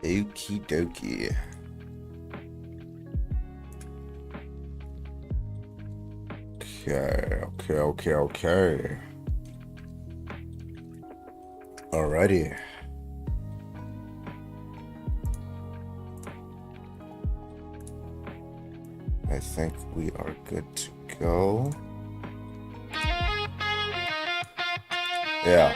Okie dokie. Okay. Alrighty. I think we are good to go. Yeah.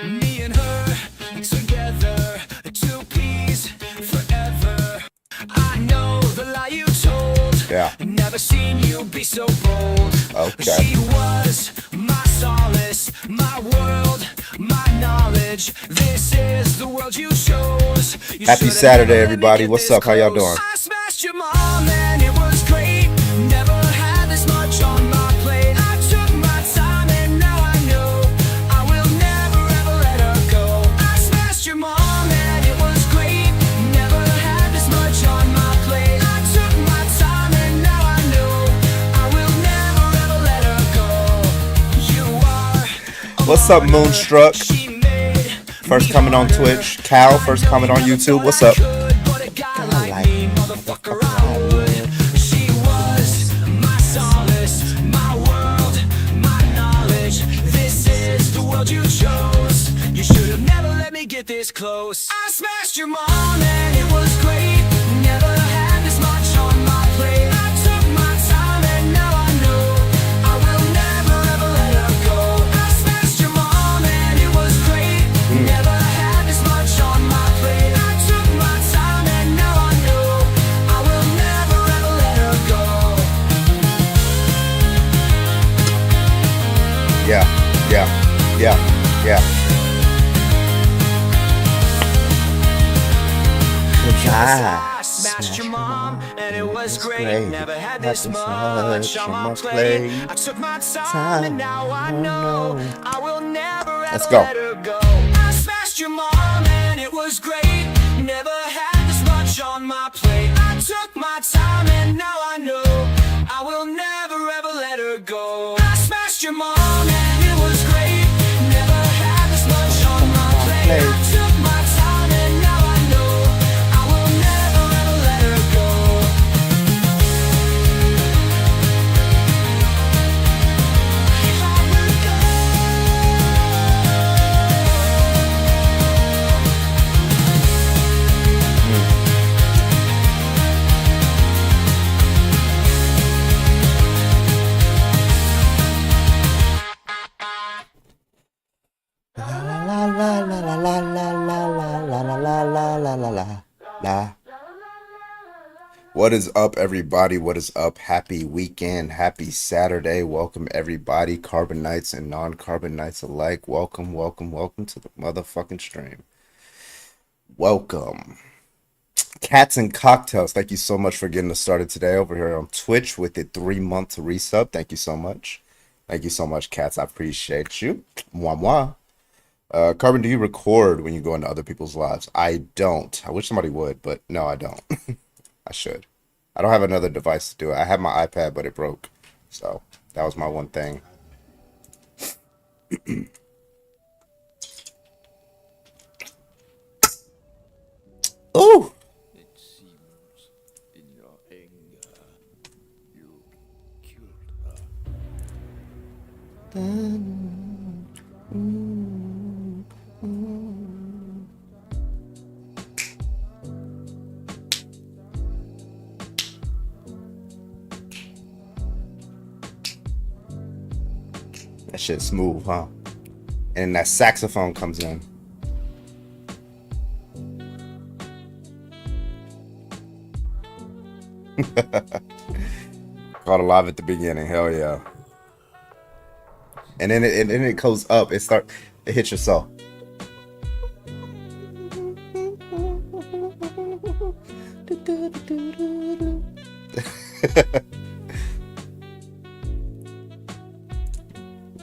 Me and her together, two peas forever. I know the lie you told. Yeah. Never seen you be so bold. Okay. She was my solace, my world, my knowledge. This is the world you chose. You Happy Saturday, everybody. What's up? How y'all doing? I smashed your mom and it was great. Never had this much on my plate. I took my time and now I know I will never ever let her go. I smashed your mom and it was great. Never had this much on my plate. I took my time and now I know I will never ever let her go. You are What's up, Moonstruck? First comment on Twitch. Cal, first comment on YouTube. What's up? She was my solace, my world, my knowledge. This is the world you chose. You should have never let me get this close. I smashed your mom and it was great. Never had this much on my plate. I took my time and now I know I will never ever let her go. I smashed your mom and it was great. Never had this much on my plate. I took my time and now I know I will never ever let her go. Yeah. I smashed your mom and it was great. Never had this much on my plate. I took my time and now I know I will never Let's ever go. let her go. I smashed your mom and it was great. Never had this much on my plate. I took my time and now I know I will never ever let her go. I smashed your mom and it was great. Never had this much on my plate. I took my time and now I know I will never ever let her go. If I would go. La. What is up, everybody? What is up? Happy weekend. Happy Saturday. Welcome, everybody. Carbon Knights and non-carbon Knights alike. Welcome to the motherfucking stream. Welcome. Cats and Cocktails, thank you so much for getting us started today over here on Twitch with the 3-month resub. Thank you so much. Thank you so much, Cats. I appreciate you. Mwah, mwah. Carbon, do you record when you go into other people's lives? I don't. I wish somebody would, but no, I don't. I should. I don't have another device to do it. I have my iPad, but it broke. So that was my one thing. Ooh. It seems in your anger you killed her. That shit's smooth, huh? And that saxophone comes in. Caught alive at the beginning, hell yeah. And then it goes up. It hits your soul.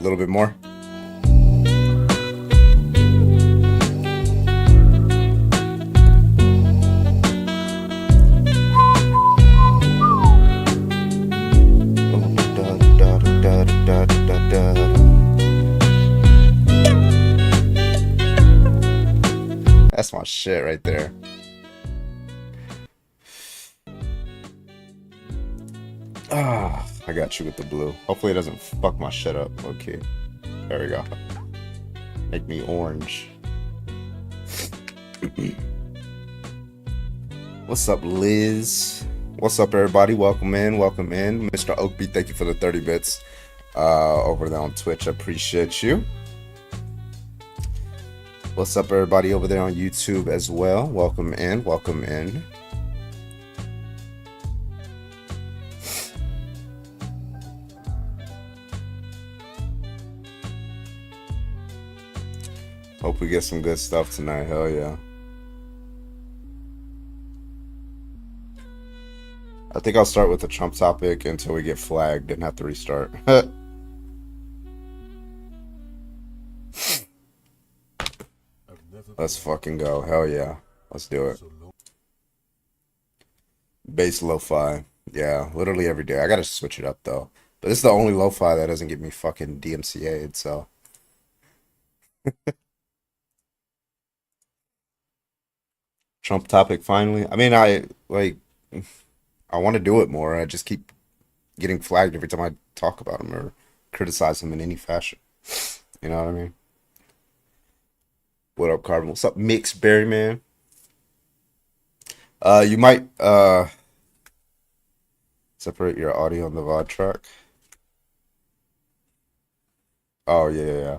A little bit more. That's my shit right there. Ah, I got you with the blue. Hopefully it doesn't fuck my shit up. Okay. There we go. Make me orange. What's up, Liz? What's up, everybody? Welcome in. Welcome in. Mr. Oakby, thank you for the 30 bits over there on Twitch. I appreciate you. What's up, everybody over there on YouTube as well? Welcome in. Welcome in. Hope we get some good stuff tonight. Hell yeah. I think I'll start with the Trump topic until we get flagged and have to restart. Let's fucking go. Hell yeah. Let's do it. Bass lo-fi. Yeah, literally every day. I gotta switch it up though. But this is the only lo-fi that doesn't get me fucking DMCA'd, so. Trump topic finally. I mean, I want to do it more. I just keep getting flagged every time I talk about him or criticize him in any fashion. You know what I mean? What up, Carbon? What's up, Mixed Berry Man? You might separate your audio on the VOD track. Oh yeah.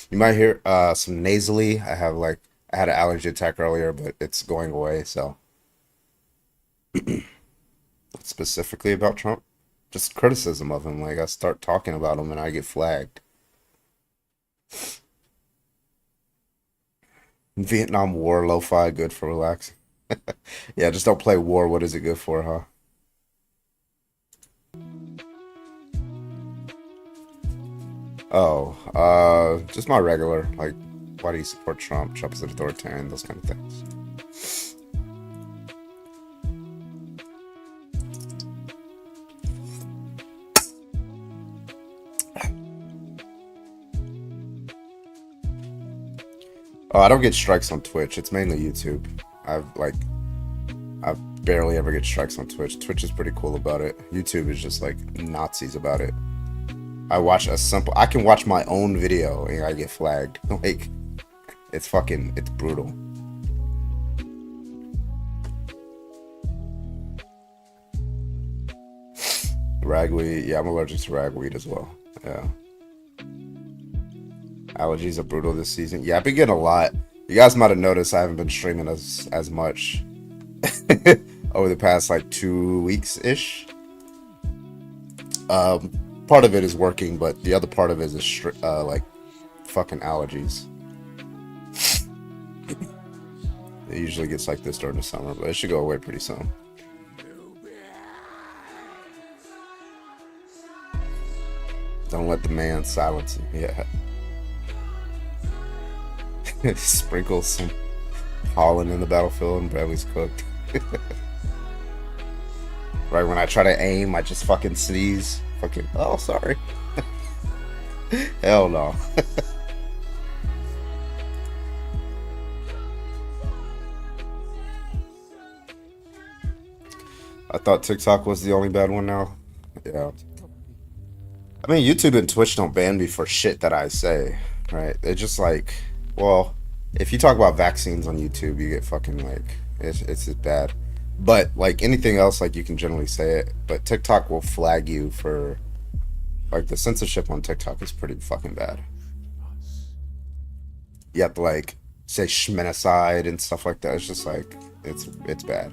You might hear some nasally. I had an allergy attack earlier, but it's going away, so. Specifically about Trump, just criticism of him. Like, I start talking about him and I get flagged. Vietnam War lo-fi, good for relaxing. Yeah, just don't play war. What is it good for, huh? Oh, just my regular, like, why do you support Trump? Trump is an authoritarian, those kind of things. Oh, I don't get strikes on Twitch. It's mainly YouTube. I barely ever get strikes on Twitch. Twitch is pretty cool about it. YouTube is just like Nazis about it. I can watch my own video and I get flagged. Like, it's brutal. Ragweed, yeah, I'm allergic to ragweed as well. Yeah. Allergies are brutal this season. Yeah, I've been getting a lot. You guys might have noticed I haven't been streaming as much over the past like 2 weeks-ish. Part of it is working, but the other part of it is like fucking allergies. It usually gets like this during the summer, but it should go away pretty soon. Don't let the man silence you. Yeah. Sprinkle some pollen in the battlefield and Bradley's cooked. Right when I try to aim, I just fucking sneeze. Fucking, oh, sorry. Hell no. I thought TikTok was the only bad one now. Yeah. I mean, YouTube and Twitch don't ban me for shit that I say, right? They're just like, well, if you talk about vaccines on YouTube, you get fucking like, it's just bad. But like anything else, like you can generally say it. But TikTok will flag you for, like, the censorship on TikTok is pretty fucking bad. You have to like say schmenocide and stuff like that. It's just like it's bad.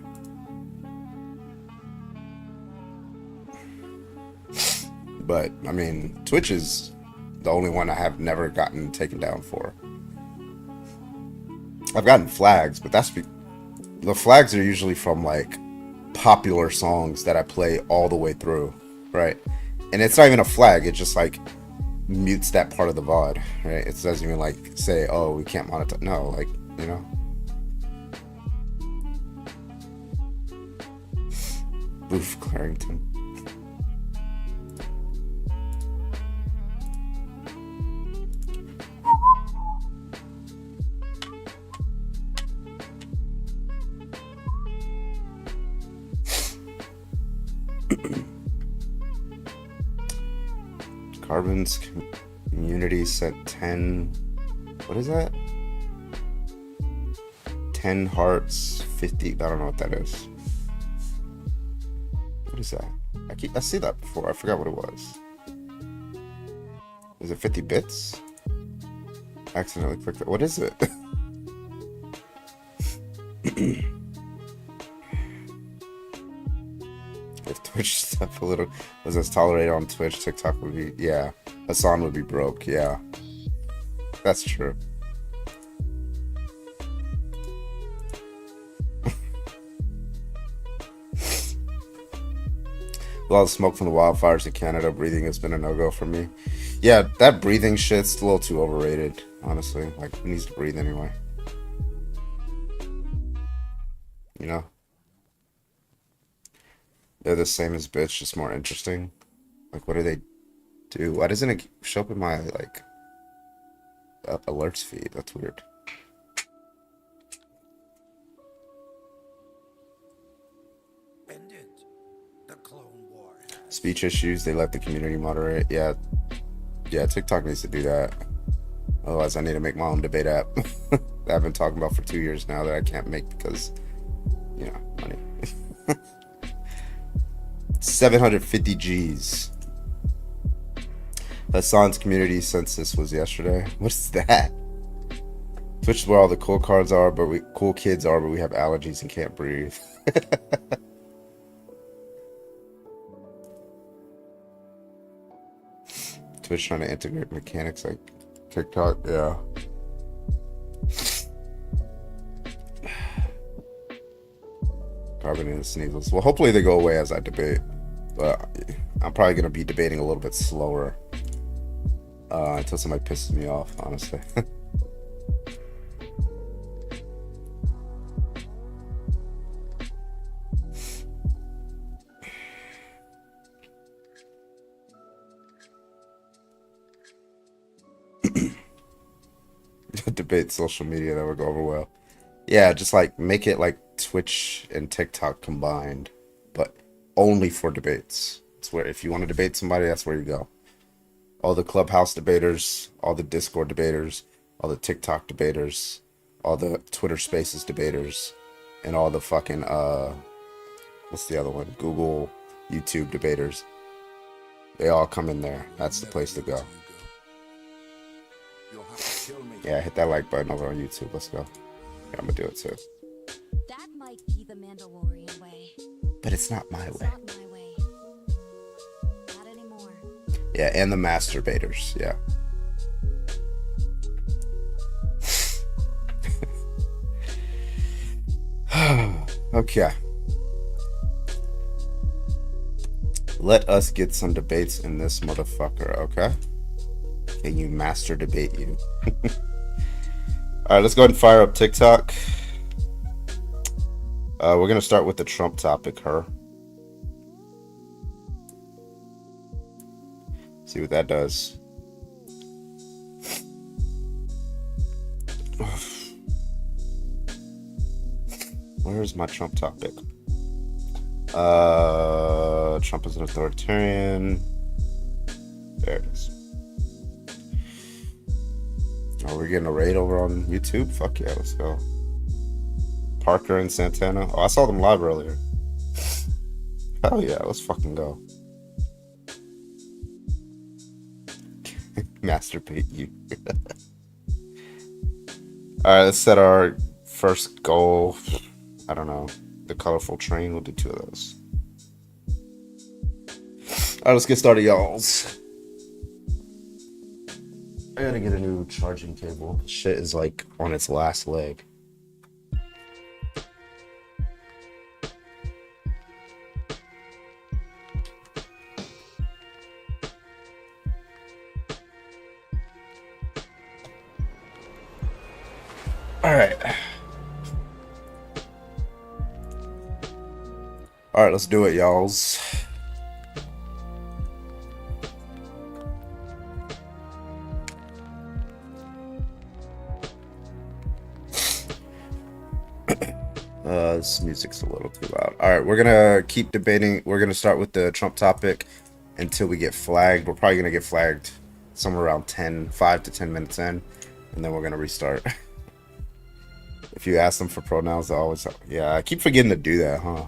But I mean, Twitch is the only one I have never gotten taken down for. I've gotten flags, but the flags are usually from like popular songs that I play all the way through, right? And it's not even a flag, it just like mutes that part of the VOD, right? It doesn't even like say, oh, we can't monetize. No, like, you know. Boof Clarington. Carbon's community sent 10. What is that? 10 hearts, 50. I don't know what that is. What is that? I see that before. I forgot what it was. Is it 50 bits? Accidentally clicked it. What is it? If Twitch stuff a little was as tolerated on Twitch, TikTok would be, yeah. Hassan would be broke, yeah. That's true. A lot of smoke from the wildfires in Canada. Breathing has been a no-go for me. Yeah, that breathing shit's a little too overrated, honestly. Like, who needs to breathe anyway? You know? They're the same as bitch, just more interesting. Like, what do they do? Why doesn't it show up in my, like, alerts feed? That's weird. Speech issues, they let the community moderate. Yeah, TikTok needs to do that. Otherwise, I need to make my own debate app that I've been talking about for 2 years now that I can't make because, you know, money. 750 G's. Hassan's community census was yesterday. What's that? Twitch is where all the cool kids are, but we have allergies and can't breathe. Twitch trying to integrate mechanics like TikTok, yeah. Carbon and sneezels. Well, hopefully they go away as I debate, but I'm probably gonna be debating a little bit slower until somebody pisses me off, honestly. Debate social media, that would go over well. Yeah, just like make it like Twitch and TikTok combined, but only for debates. It's where if you want to debate somebody, that's where you go. All the Clubhouse debaters, all the Discord debaters, all the TikTok debaters, all the Twitter Spaces debaters, and all the fucking what's the other one? Google, YouTube debaters. They all come in there. That's the place to go. Yeah, hit that like button over on YouTube. Let's go. Yeah, I'm gonna do it too. That might be the Mandalorian way. But it's not my way. Not my way. Not anymore. Yeah, and the masturbators. Yeah. Okay. Let us get some debates in this motherfucker, okay? Can you master debate you? Alright, let's go ahead and fire up TikTok. We're gonna start with the Trump topic, her. See what that does. Where is my Trump topic? Trump is an authoritarian. There it is. Oh, we're getting a raid over on YouTube? Fuck yeah, let's go. Parker and Santana. Oh, I saw them live earlier. Hell yeah, let's fucking go. Masturbate you. Alright, let's set our first goal. I don't know. The colorful train. We'll do 2 of those. Alright, let's get started, y'alls. I gotta get a new charging cable. Shit is like on its last leg. Alright. Alright, let's do it, y'alls. this music's a little too loud. All right, we're gonna keep debating. We're gonna start with the Trump topic until we get flagged. We're probably gonna get flagged somewhere around 5 to 10 minutes in, and then we're gonna restart. If you ask them for pronouns, they always, yeah, I keep forgetting to do that, huh?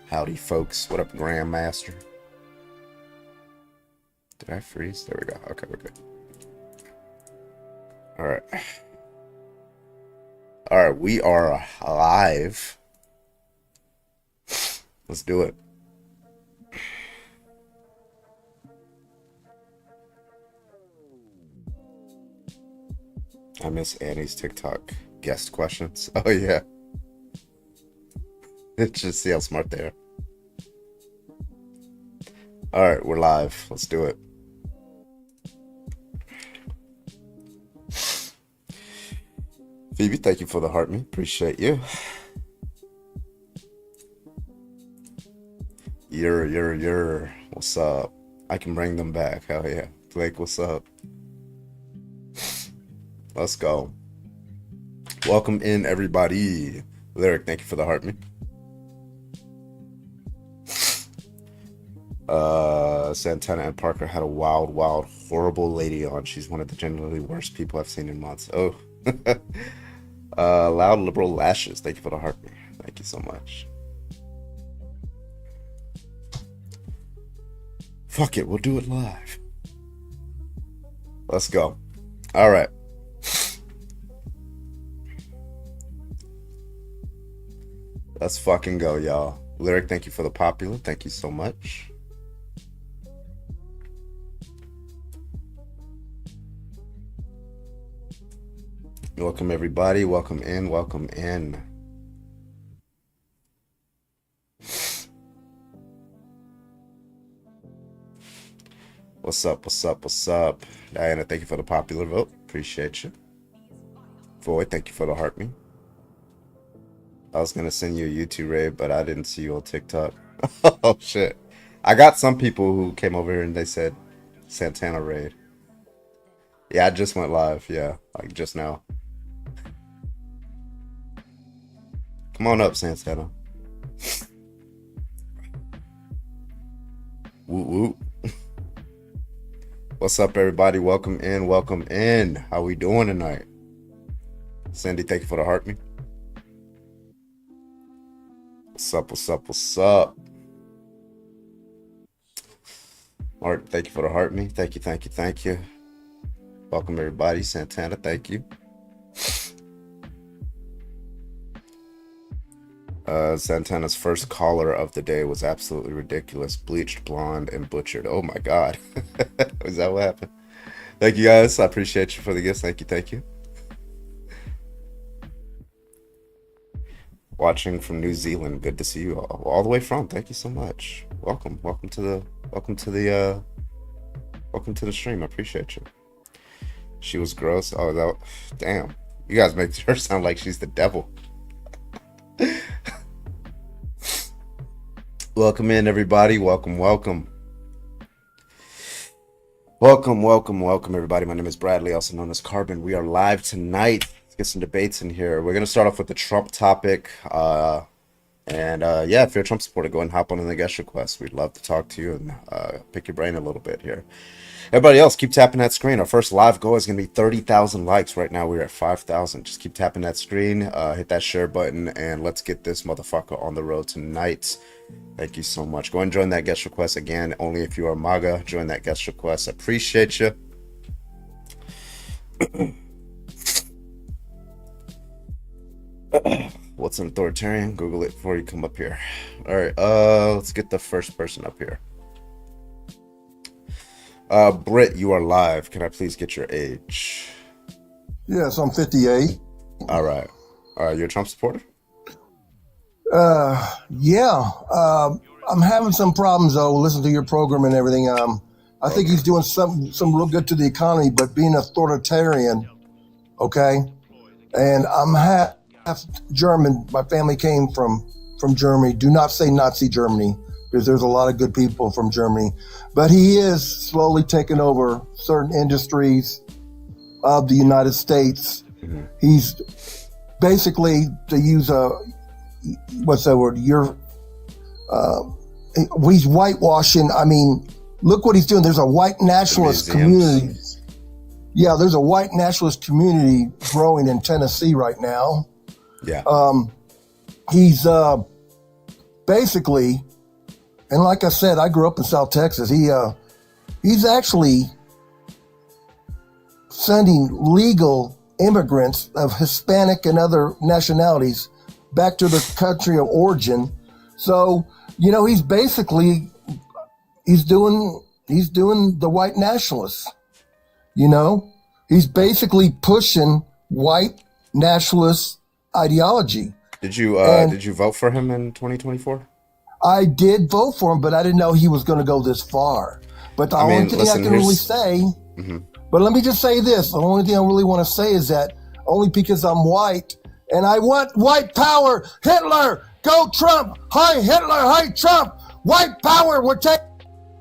Howdy, folks. What up, Grandmaster? Did I freeze? There we go. Okay, we're good. All right. All right, we are live. Let's do it. I miss Annie's TikTok guest questions. Oh, yeah. Just see how smart they are. All right, we're live. Let's do it. Phoebe, thank you for the heart me. Appreciate you. You're. What's up? I can bring them back. Hell yeah. Blake, what's up? Let's go. Welcome in, everybody. Lyric, thank you for the heart me. Santana and Parker had a wild, horrible lady on. She's one of the genuinely worst people I've seen in months. Oh. Loud liberal lashes, thank you for the heart me. Thank you so much. Fuck it, we'll do it live. Let's go. All right. Let's fucking go, y'all. Lyric, thank you for the popular. Thank you so much. Welcome, everybody. Welcome in. Welcome in. What's up? What's up? What's up? Diana, thank you for the popular vote. Appreciate you. Void, thank you for the heart me. I was going to send you a YouTube raid, but I didn't see you on TikTok. Oh, shit. I got some people who came over here and they said Santana raid. Yeah, I just went live. Yeah, like just now. Come on up, Santana. Woot woot. What's up, everybody? Welcome in. Welcome in. How we doing tonight? Sandy, thank you for the heart me. What's up? What's up? What's up? Martin, thank you for the heart me. Thank you. Thank you. Thank you. Welcome, everybody. Santana, thank you. Santana's first caller of the day was absolutely ridiculous. Bleached, blonde, and butchered. Oh my god. Is that what happened? Thank you, guys. I appreciate you for the gifts. Thank you. Thank you. Watching from New Zealand. Good to see you all the way from. Thank you so much. Welcome. Welcome to the stream. I appreciate you. She was gross. Oh, that, damn. You guys make her sound like she's the devil. Welcome in, everybody. Welcome, welcome. Welcome, everybody. My name is Bradley, also known as Carbon. We are live tonight. Let's get some debates in here. We're going to start off with the Trump topic. Yeah, if you're a Trump supporter, go and hop on in the guest request. We'd love to talk to you and pick your brain a little bit here. Everybody else, keep tapping that screen. Our first live goal is going to be 30,000 likes. Right now, we're at 5,000. Just keep tapping that screen, hit that share button, and let's get this motherfucker on the road tonight. Thank you so much. Go and join that guest request. Again, only if you are MAGA, join that guest request. Appreciate you. What's an authoritarian? Google it before you come up here. All right, let's get the first person up here. Britt, you are live. Can I please get your age? Yes, I'm 58. All right. You're a Trump supporter? Yeah. I'm having some problems though. Listen to your program and everything. I think he's doing some real good to the economy, but being authoritarian, okay. And I'm half German. My family came from Germany. Do not say Nazi Germany, because there's a lot of good people from Germany. But he is slowly taking over certain industries, of the United States. He's basically, to use what's that word? He's whitewashing. I mean, look what he's doing. There's a white nationalist community. Yeah, there's a white nationalist community growing in Tennessee right now. Yeah. He's basically, and like I said, I grew up in South Texas. He's actually sending legal immigrants of Hispanic and other nationalities back to the country of origin. So, he's basically, he's doing the white nationalists. He's basically pushing white nationalist ideology. Did you vote for him in 2024? I did vote for him, but I didn't know he was going to go this far. But the only thing I can really say, but let me just say this. The only thing I really want to say is that only because I'm white and I want white power, Hitler, go Trump, hi Hitler, hi Trump, white power, we're taking.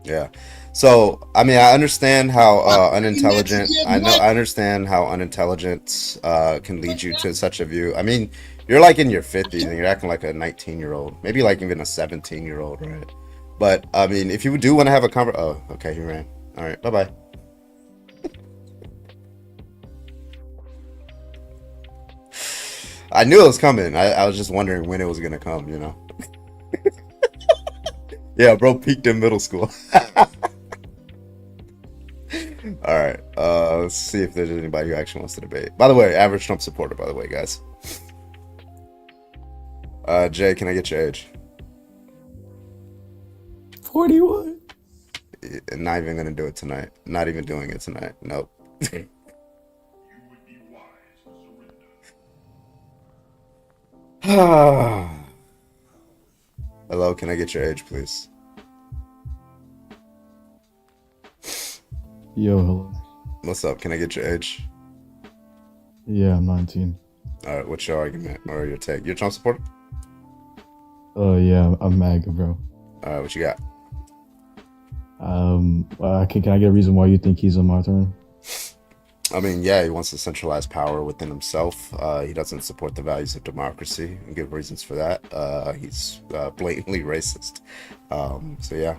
Yeah. So, I mean, I understand how unintelligent, I understand how unintelligence can lead you to such a view. I mean, you're like in your 50s and you're acting like a 19-year-old, maybe like even a 17-year-old, right? But, I mean, if you do want to have a oh, okay, he ran. All right, bye-bye. I knew it was coming. I was just wondering when it was going to come, Yeah, bro peaked in middle school. All right, let's see if there's anybody who actually wants to debate. By the way, average Trump supporter, by the way, guys. Jay, can I get your age? 41. Not even gonna do it tonight. Not even doing it tonight. Nope. Hello, can I get your age, please? Yo, hello. What's up? Can I get your age? Yeah, I'm 19. All right, what's your argument or your take? You're a Trump supporter? Yeah, I'm MAGA, bro. All right, what you got? Can I get a reason why you think he's a martyr? I mean, yeah, he wants to centralize power within himself. He doesn't support the values of democracy and give reasons for that. He's blatantly racist. So yeah.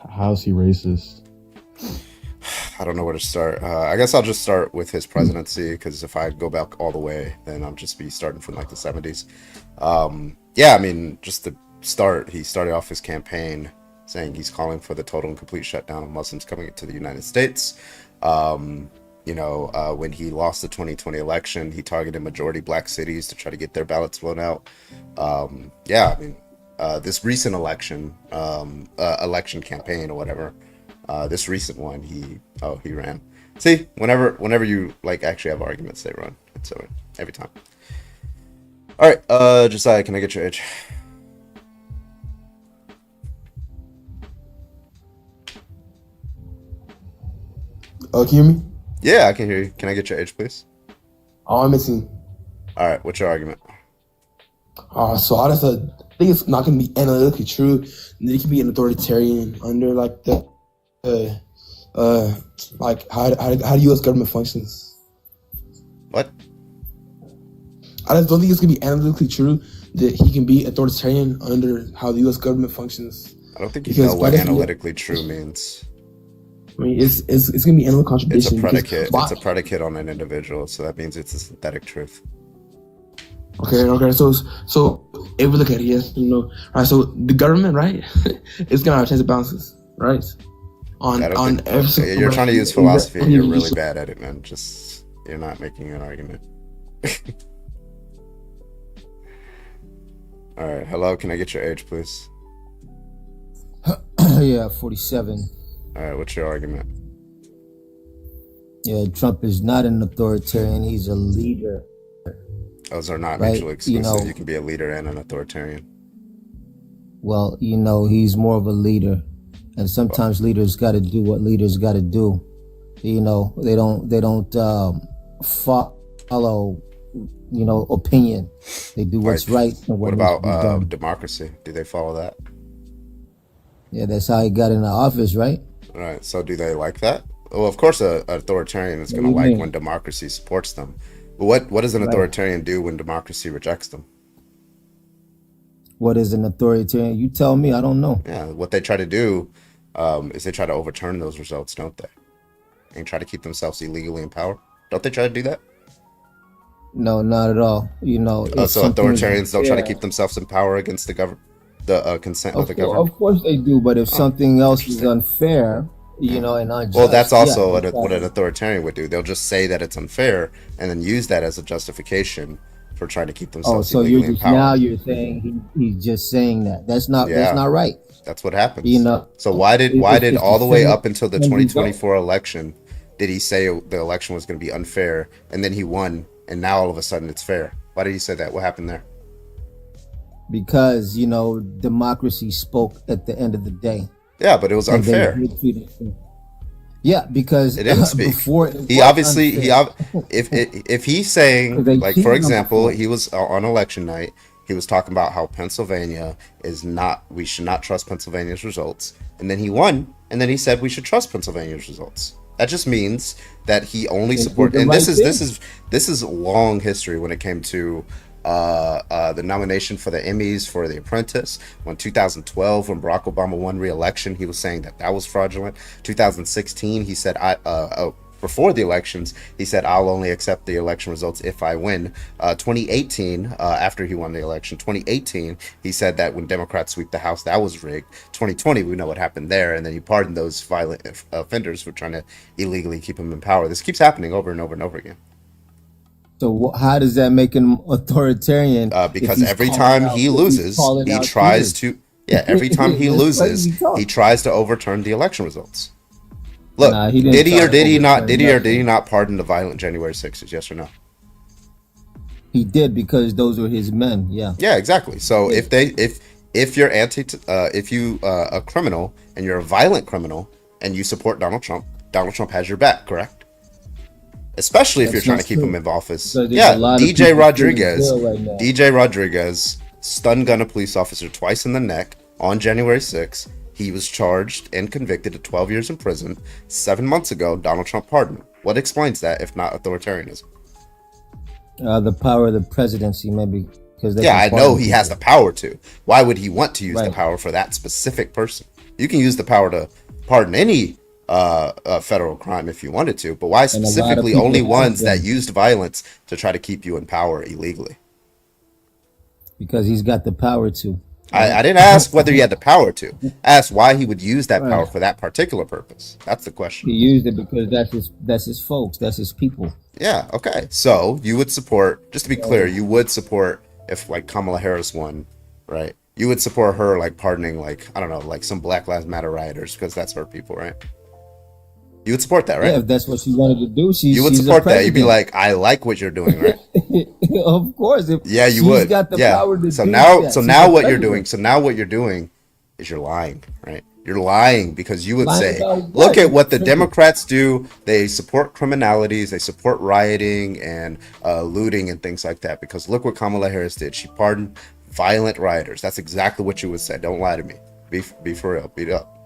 How's he racist? I don't know where to start. I guess I'll just start with his presidency, because if I go back all the way, then I'll just be starting from like the 70s. Yeah, I mean, just to start, he started off his campaign saying he's calling for the total and complete shutdown of Muslims coming into the United States. When he lost the 2020 election, he targeted majority black cities to try to get their ballots blown out. Yeah, I mean, this recent election campaign or whatever, this recent one, he ran. See, whenever you like actually have arguments, they run. So every time. All right, Josiah, can I get your age? Can you hear me? Yeah, I can hear you. Can I get your age, please? I'm missing. All right, what's your argument? So I just think it's not going to be analytically true that it can be an authoritarian under like the like how the U.S. government functions. What? I just don't think it's going to be analytically true that he can be authoritarian under how the U.S. government functions. I don't think you know what analytically true means. I mean, it's going to be animal contradiction. It's a predicate. It's a predicate on an individual, so that means it's a synthetic truth. Okay. So if we look at it, yes, right. So the government, right, it's going to have checks and balances, right? On every. You're trying to use philosophy, and you're really bad at it, man. Just you're not making an argument. All right. Hello. Can I get your age, please? Yeah, 47. All right, what's your argument? Yeah, Trump is not an authoritarian. He's a leader. Those are not mutually exclusive. You can be a leader and an authoritarian. Well, he's more of a leader. And sometimes leaders got to do what leaders got to do. They don't follow, opinion. They do what's right. And what about democracy? Do they follow that? Yeah, that's how he got in the office, right? All right. So do they like that? Well, of course, a authoritarian is What going do to you like mean? when democracy supports them. But what does an Right. authoritarian do when democracy rejects them? What is an authoritarian? You tell me. I don't know. Yeah, what they try to do is they try to overturn those results, don't they? And try to keep themselves illegally in power. Don't they try to do that? No, not at all. If So something is authoritarians don't try to unfair, keep themselves in power against the government, the consent of the government. of course they do. But if something else is interesting. unfair, and unjust, Well, that's also yeah, what an authoritarian would do. They'll just say that it's unfair and then use that as a justification for trying to keep Oh, themselves so illegally in power. you're saying he's just saying that. That's Yeah. not right. That's what happens. So If why did it's all the way same up until the end result. 2024 election did he say the election was going to be unfair, and then he won, and now all of a sudden it's fair? Why did he say that? What happened there? Because democracy spoke at the end of the day, Yeah, but it was and they unfair. did treat it fair. Yeah, because It didn't speak. before it He was obviously unfair. if he's saying, 'Cause they like, for cheated on example, before. he was on election night, he was talking about how Pennsylvania is not, we should not trust Pennsylvania's results, and then he won, and then he said we should trust Pennsylvania's results. That just means that he only They did support, the and right this is long history when it came to the nomination for the Emmys for The Apprentice. When 2012, when Barack Obama won re-election, he was saying that was fraudulent. 2016, he said, before the elections, he said, I'll only accept the election results if I win. 2018, after he won the election, 2018, he said that when Democrats sweep the House, that was rigged. 2020, we know what happened there, and then he pardoned those violent offenders for trying to illegally keep him in power. This keeps happening over and over and over again. So how does that make him authoritarian? Because every time he loses, he tries to. Yeah, every time he That's loses, crazy talk. he tries to overturn the election results. Look, Nah, he didn't did he try or to did he not? overturn Did he or nothing. did he not pardon the violent January 6th? Yes or no? He did, because those were his men. Yeah. Yeah, exactly. So if you're a criminal and you're a violent criminal and you support Donald Trump has your back, correct? Especially if That's you're trying to not keep him true. in office. Because there's Yeah, a lot of DJ people Rodriguez, still in jail right now. DJ Rodriguez stun gun a police officer twice in the neck on January 6th. He was charged and convicted of 12 years in prison. 7 months ago, Donald Trump pardoned him. What explains that if not authoritarianism? The power of the presidency, maybe, because Yeah, I know he has the power to. Why would he want to use the Right. power for that specific person? You can use the power to pardon any federal crime if you wanted to, but why And a lot of specifically people only have ones that been. used violence to try to keep you in power illegally? Because he's got the power to. I didn't ask whether he had the power to. I asked why he would use that power Right. for that particular purpose. That's the question. He used it because that's his folks, that's his people. Yeah, okay. So you would support, just to be clear, you would support if like Kamala Harris won, right? You would support her like pardoning like, I don't know, like some Black Lives Matter rioters because that's her people, right? You would support that, right? Yeah, if that's what she wanted to do, You would she's a support that. You'd be president. like, I like what you're doing, right? Of course. If Yeah, you she's would. got the Yeah. power to So do now, that. so She's now the what you're president. doing, so now what you're doing is you're lying, right? You're lying because you would Lying say, about look what? at what the Democrats do. They support criminalities, they support rioting and looting and things like that. Because look what Kamala Harris did. She pardoned violent rioters. That's exactly what you would say. Don't lie to me. Be for real. Beat up.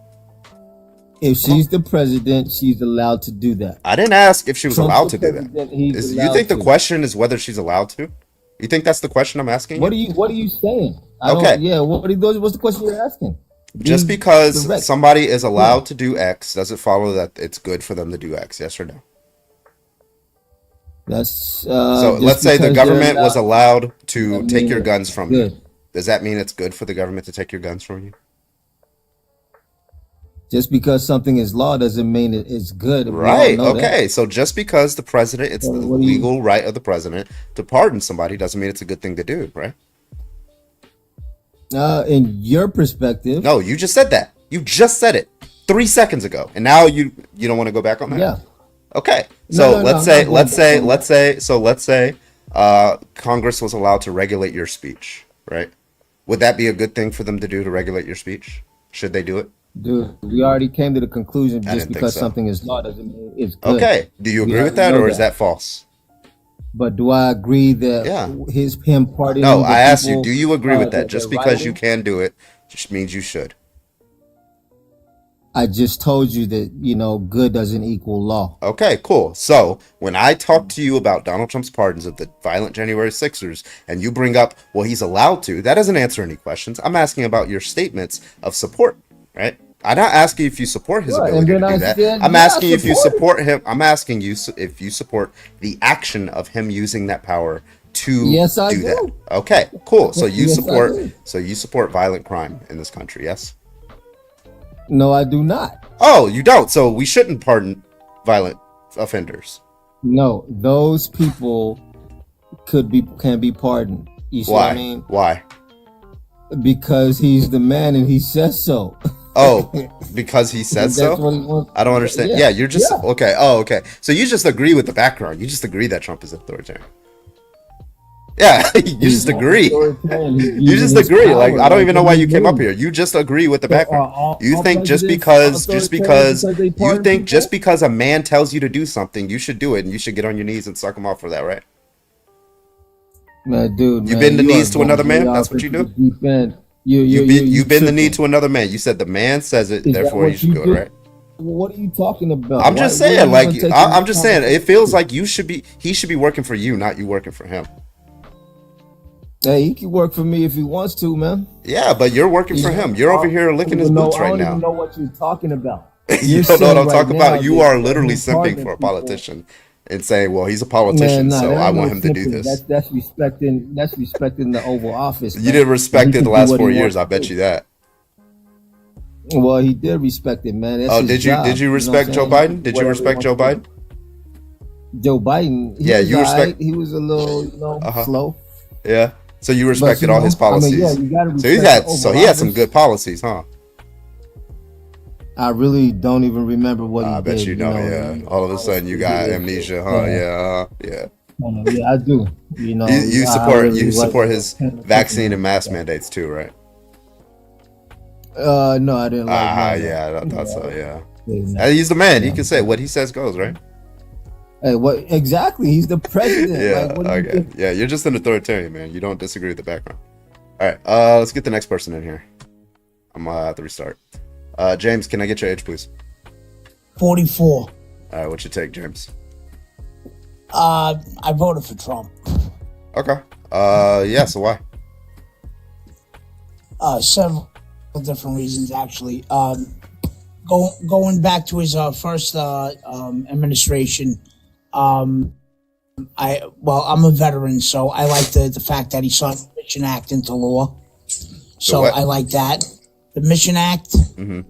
If she's the president, she's allowed to do that. I didn't ask if she was Trump's allowed the to do that. president, he's You allowed think the to. question is whether she's allowed to? You think that's the question I'm asking What you? are you saying? Okay. Yeah. What's the question you're asking? Just Be because direct. somebody is allowed to do X, does it follow that it's good for them to do X? Yes or no? That's So just let's say the because they're government was allowed to doesn't take mean your it's guns from you. good. Does that mean it's good for the government to take your guns from you? Just because something is law doesn't mean it's good. We all Right. know that. Okay. So just because the president, it's So the what do you- legal right of the president to pardon somebody doesn't mean it's a good thing to do, right? In your perspective, No, you just said that. You just said it 3 seconds ago, and now you don't want to go back on that. yeah. Okay. No, So no, no, let's I'm say not let's going say back on let's say Congress was allowed to regulate your speech, right? Would that be a good thing for them to do to regulate your speech? Should they do it? Dude, we already came to the conclusion I just didn't think because so. something is law doesn't mean it's good. Okay. Do you We agree with already that, know or is that false? But do I agree that Yeah. him pardoning No, the I asked you, people, do you agree with that? that Just they're because you rioting? can do it just means you should. I just told you that, good doesn't equal law. Okay, cool. So when I talk to you about Donald Trump's pardons of the violent January 6ers, and you bring up, well, he's allowed to, that doesn't answer any questions. I'm asking about your statements of support, right? I'm not asking if you support his ability to do that. I'm asking if you support him. I'm asking you if you support the action of him using that power to Yes, I do do. that. Okay, cool. So you Yes, I support violent crime in this country, yes? No, I do not. Oh, you don't. So we shouldn't pardon violent offenders. No, those people can be pardoned. You see Why? what I mean? Why? Because he's the man and he says so. Oh, because he says That's so? what he wants. I don't understand. Yeah, Yeah, you're just yeah. okay. Oh, okay. So you just agree with the background. You just agree that Trump is authoritarian. Yeah, you just agree. You just agree. Like I don't even know why you came up here. You just agree with the background. You think just because a man tells you to do something, you should do it, and you should get on your knees and suck him off for that, right? Man, dude, You man, bend the you knees are to another going man. way That's off what you into do. the deep end. You bend the knee tripping. to another man. You said the man says it, Is that therefore what you should you do it, do? right? What are you talking about? I'm just Why are saying, you like even taking I'm this just saying, it conversation? feels like he should be working for you, not you working for him. Hey, he can work for me if he wants to, man. Yeah, but you're working for him. You're over here licking his boots I right don't now. even know what you're talking about. You You're don't know what saying I'm right talking now about. You that are literally him simping pardoning for a people- politician and saying, well, he's a Man, politician, nah, so that I ain't want no him to do simping. this. That's respecting the Oval Office. You man. didn't respect He it can the do last what 4 he years, wants I to bet do. you that. Well, he did respect it, man. That's Oh, his did you job, did you know respect what Joe I'm saying? Biden? Did you Whatever he respect wants Joe to Biden? do. Joe Biden, he Yeah, was you respect- alright. He was a little, slow. Yeah. So you respected all his I mean, policies. yeah, you gotta So respect the he Oval had some Office. good policies, huh? I really don't even remember what he I bet did. you know, yeah. All of a sudden you got amnesia, huh? Yeah. Yeah, I do. You know, You I support really support like his paying attention vaccine to and mask that. mandates too, right? No, I didn't like none of Yeah, that. I thought so, yeah. Yeah. He's the man. He Yeah. can say what he says goes, right? Hey, what exactly? He's the president. Yeah, Like, what do you okay. think? Yeah, you're just an authoritarian, man. You don't disagree with the background. All right, let's get the next person in here. I'm gonna have to restart. James, can I get your age, please? 44. All right, what's your take, James? I voted for Trump. Okay. Yeah. So why? Several different reasons, actually. Going back to his first administration, I'm a veteran, so I like the fact that he signed the Mission Act into law. So what? I like that. The Mission Act. Mm-hmm.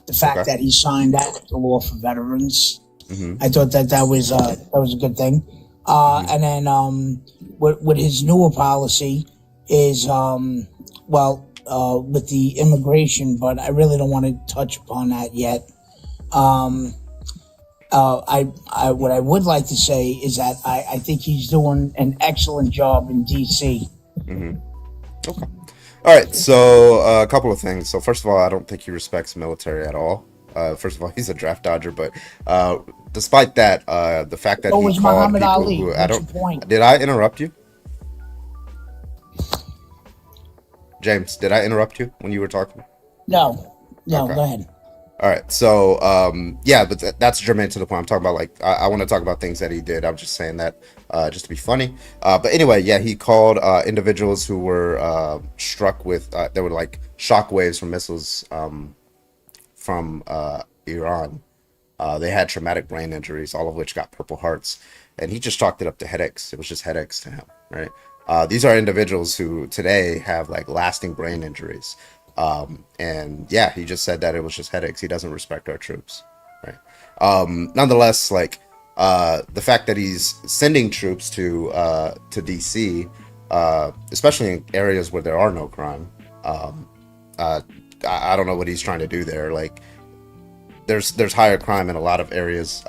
The fact Okay. that he signed that into law for veterans. Mm-hmm. I thought that was a good thing. And then what his newer policy is with the immigration, but I really don't want to touch upon that yet. What I would like to say is that I think he's doing an excellent job in DC. Mm-hmm. Okay. All right. So a couple of things. So first of all, I don't think he respects military at all. First of all, he's a draft dodger, but despite that, the fact that So he was called Muhammad people Ali. who What's I your don't. point? Did I interrupt you? James, did I interrupt you when you were talking? No, Okay. go ahead. All right, so yeah, but that's germane to the point. I'm talking about like I want to talk about things that he did. I'm just saying that just to be funny. But anyway, yeah, he called individuals who were struck with there were like shock waves from missiles from Iran. They had traumatic brain injuries, all of which got Purple Hearts, and he just chalked it up to headaches. It was just headaches to him, right? These are individuals who today have like lasting brain injuries. And yeah, he just said that it was just headaches. He doesn't respect our troops, right? Nonetheless, like the fact that he's sending troops to DC, especially in areas where there are no crime, I don't know what he's trying to do there. Like there's higher crime in a lot of areas.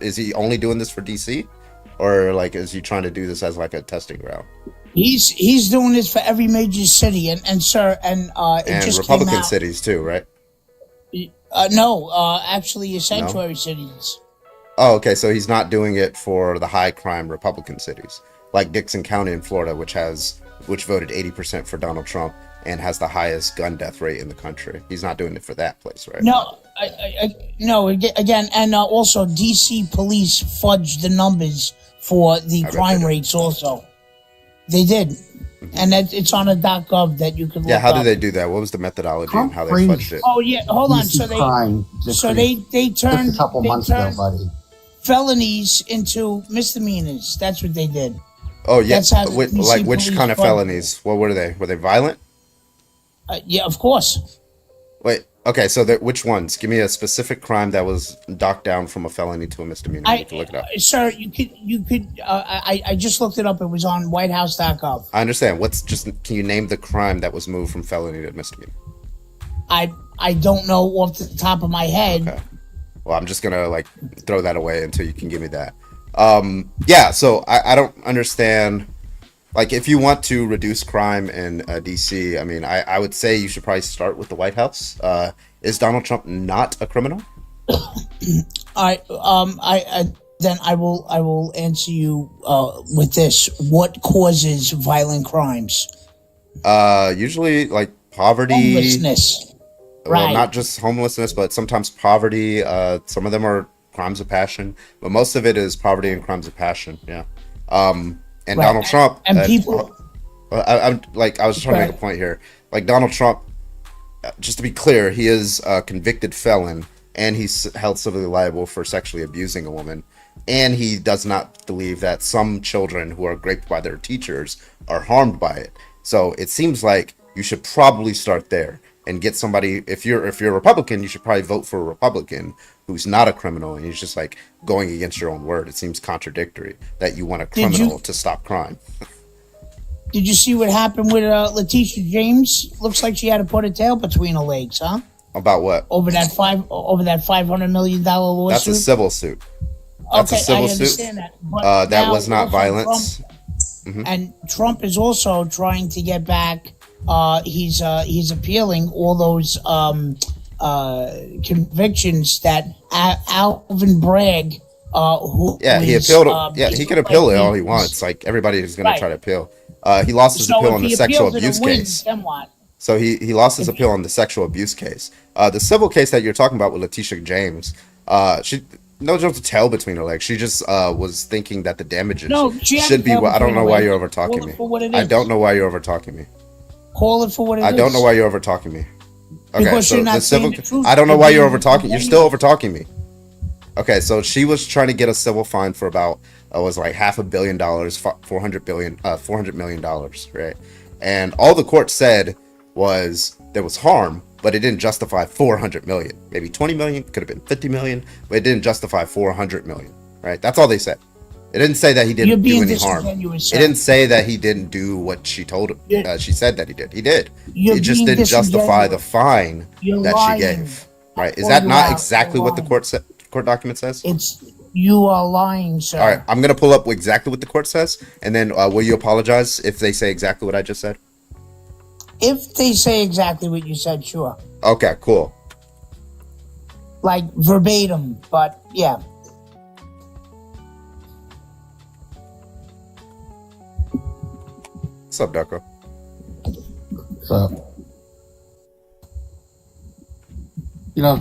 Is he only doing this for DC, or like is he trying to do this as like a testing ground? He's doing this for every major city, and sir, and it And just Republican came out. cities too, right? No, actually, sanctuary cities. Oh, okay. So he's not doing it for the high crime Republican cities like Dixon County in Florida, which voted 80% for Donald Trump and has the highest gun death rate in the country. He's not doing it for that place, right? No, no. Again, and also DC police fudged the numbers for the crime rates. Also, they did, and it's on a .gov that you can look Yeah, how up. did they do that? What was the methodology and how they fudged it? Oh yeah, hold on. So they turned a couple months ago, buddy. felonies into misdemeanors. That's what they did. Oh yeah, That's how the DC like which police kind of fund- felonies? What were they? Were they violent? Yeah, of course. Wait, okay, so which ones? Give me a specific crime that was docked down from a felony to a misdemeanor. You can look it up. Sir, you could. I just looked it up. It was on WhiteHouse.gov. I understand. Can you name the crime that was moved from felony to misdemeanor? I don't know off the top of my head. Okay. Well, I'm just gonna throw that away until you can give me that. Yeah. So I don't understand. If you want to reduce crime in DC, I mean, I would say you should probably start with the White House. Is Donald Trump not a criminal? Then I will answer you with this. What causes violent crimes? Usually poverty, Homelessness. Well, Right. not just homelessness, but sometimes poverty. Some of them are crimes of passion, but most of it is poverty and crimes of passion. Yeah. And Right. Donald Trump And people. I was trying to make a point here. Donald Trump, just to be clear, he is a convicted felon and he's held civilly liable for sexually abusing a woman. And he does not believe that some children who are raped by their teachers are harmed by it. So it seems like you should probably start there and get somebody. If you're a Republican, you should probably vote for a Republican who's not a criminal, and he's just going against your own word. It seems contradictory that you want a criminal to stop crime. Did you see what happened with Letitia James? Looks like she had to put her tail between her legs, huh? About what? Over that $500 million lawsuit. That's a civil suit. That's a civil I suit. understand that. But That now was not also violence. And Trump is also trying to get back. He's appealing all those convictions that Alvin Bragg, He appealed. He can appeal it all he wants. Everybody is going to try to appeal. He lost his appeal on the sexual abuse case. Then what? So he lost his appeal on the sexual abuse case. The civil case that you're talking about with Letitia James, she no joke tail between her legs. She just was thinking that the damages should be. I don't know why you're over talking me. I don't know why you're over talking me. Call it for what it is. I don't know why you're over talking me. Okay, Because so you're not the civil. saying the truth. I don't know You're why you're being- over talking. You're still over talking me. Okay, so she was trying to get a civil fine for about was $500 million, $400 million, right? And all the court said was there was harm, but it didn't justify 400 million. Maybe 20 million, could have been 50 million, but it didn't justify 400 million, right? That's all they said. It didn't say that he You're didn't do being any harm. disingenuous, It sir. didn't say that he didn't do what she told him. She said that he did. He did. You're It just being didn't justify the disingenuous. fine You're that lying. she gave. Right? Is Or that you not are. exactly You're what the lying. court document says? You are lying, sir. All right, I'm gonna pull up exactly what the court says, and then will you apologize if they say exactly what I just said? If they say exactly what you said, sure. Okay, cool. Like verbatim, but yeah. What's up, Ducko? So,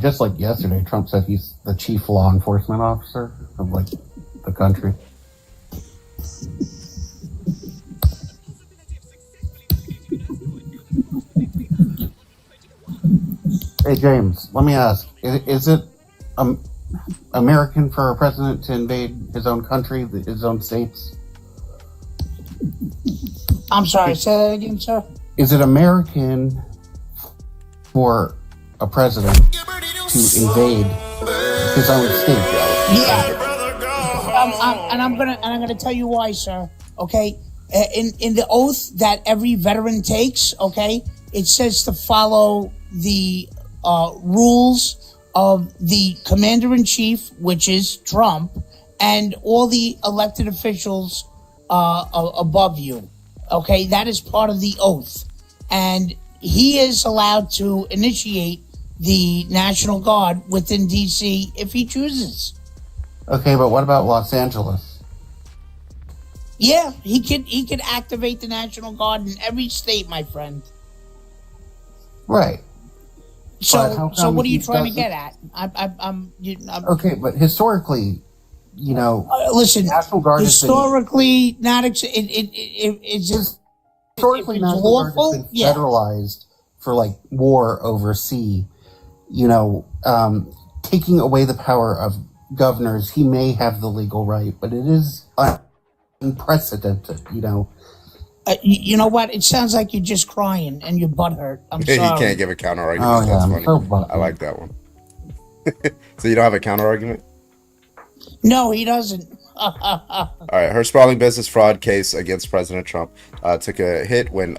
just like yesterday, Trump said he's the chief law enforcement officer of the country. Hey James, let me ask: Is it American for a president to invade his own country, his own states? I'm sorry, say that again, sir. Is it American for a president to invade his own state? Yeah. And I'm gonna tell you why, sir. Okay. In the oath that every veteran takes, okay, it says to follow the rules of the commander-in-chief, which is Trump, and all the elected officials above you. Okay, that is part of the oath. And he is allowed to initiate the National Guard within D.C. if he chooses. Okay, but what about Los Angeles? Yeah, he could activate the National Guard in every state, my friend. Right. So what are you trying to get at? I'm okay, but historically, listen. National Guard historically, not it's just historically National Guard has been federalized for like war overseas. Taking away the power of governors, he may have the legal right, but it is unprecedented. You know what? It sounds like you're just crying and your butt hurt. I'm sorry. He can't give a counter argument. Oh, yeah, That's I'm funny. so I like that one. So you don't have a counter argument? No, he doesn't. All right. Her sprawling business fraud case against President Trump took a hit when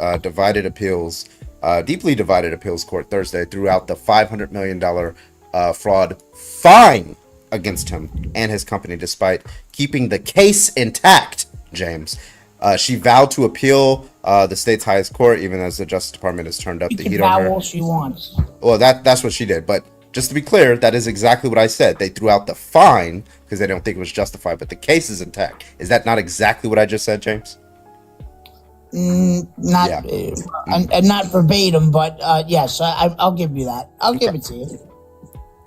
deeply divided appeals court Thursday threw out the $500 million fraud fine against him and his company, despite keeping the case intact, James. She vowed to appeal the state's highest court, even as the Justice Department has turned up the heat on her. All she wants. Well, that's what she did. But just to be clear, that is exactly what I said. They threw out the fine because they don't think it was justified, but the case is intact. Is that not exactly what I just said, James? Not verbatim, but yes, I'll give you that. I'll give it to you.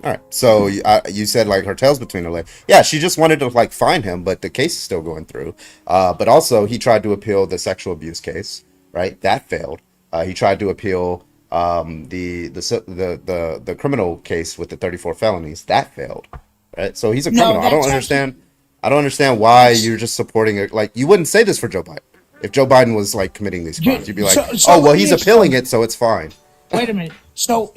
All right. So you said like her tail's between her legs. Yeah, she just wanted to like fine him, but the case is still going through. But also he tried to appeal the sexual abuse case, right? That failed. He tried to appeal the criminal case with the 34 felonies. That failed. Right? So he's a criminal. I don't understand why you're just supporting it. Like you wouldn't say this for Joe Biden. If Joe Biden was like committing these crimes, you'd be like, "Oh, well, he's appealing it, so it's fine." Wait a minute. So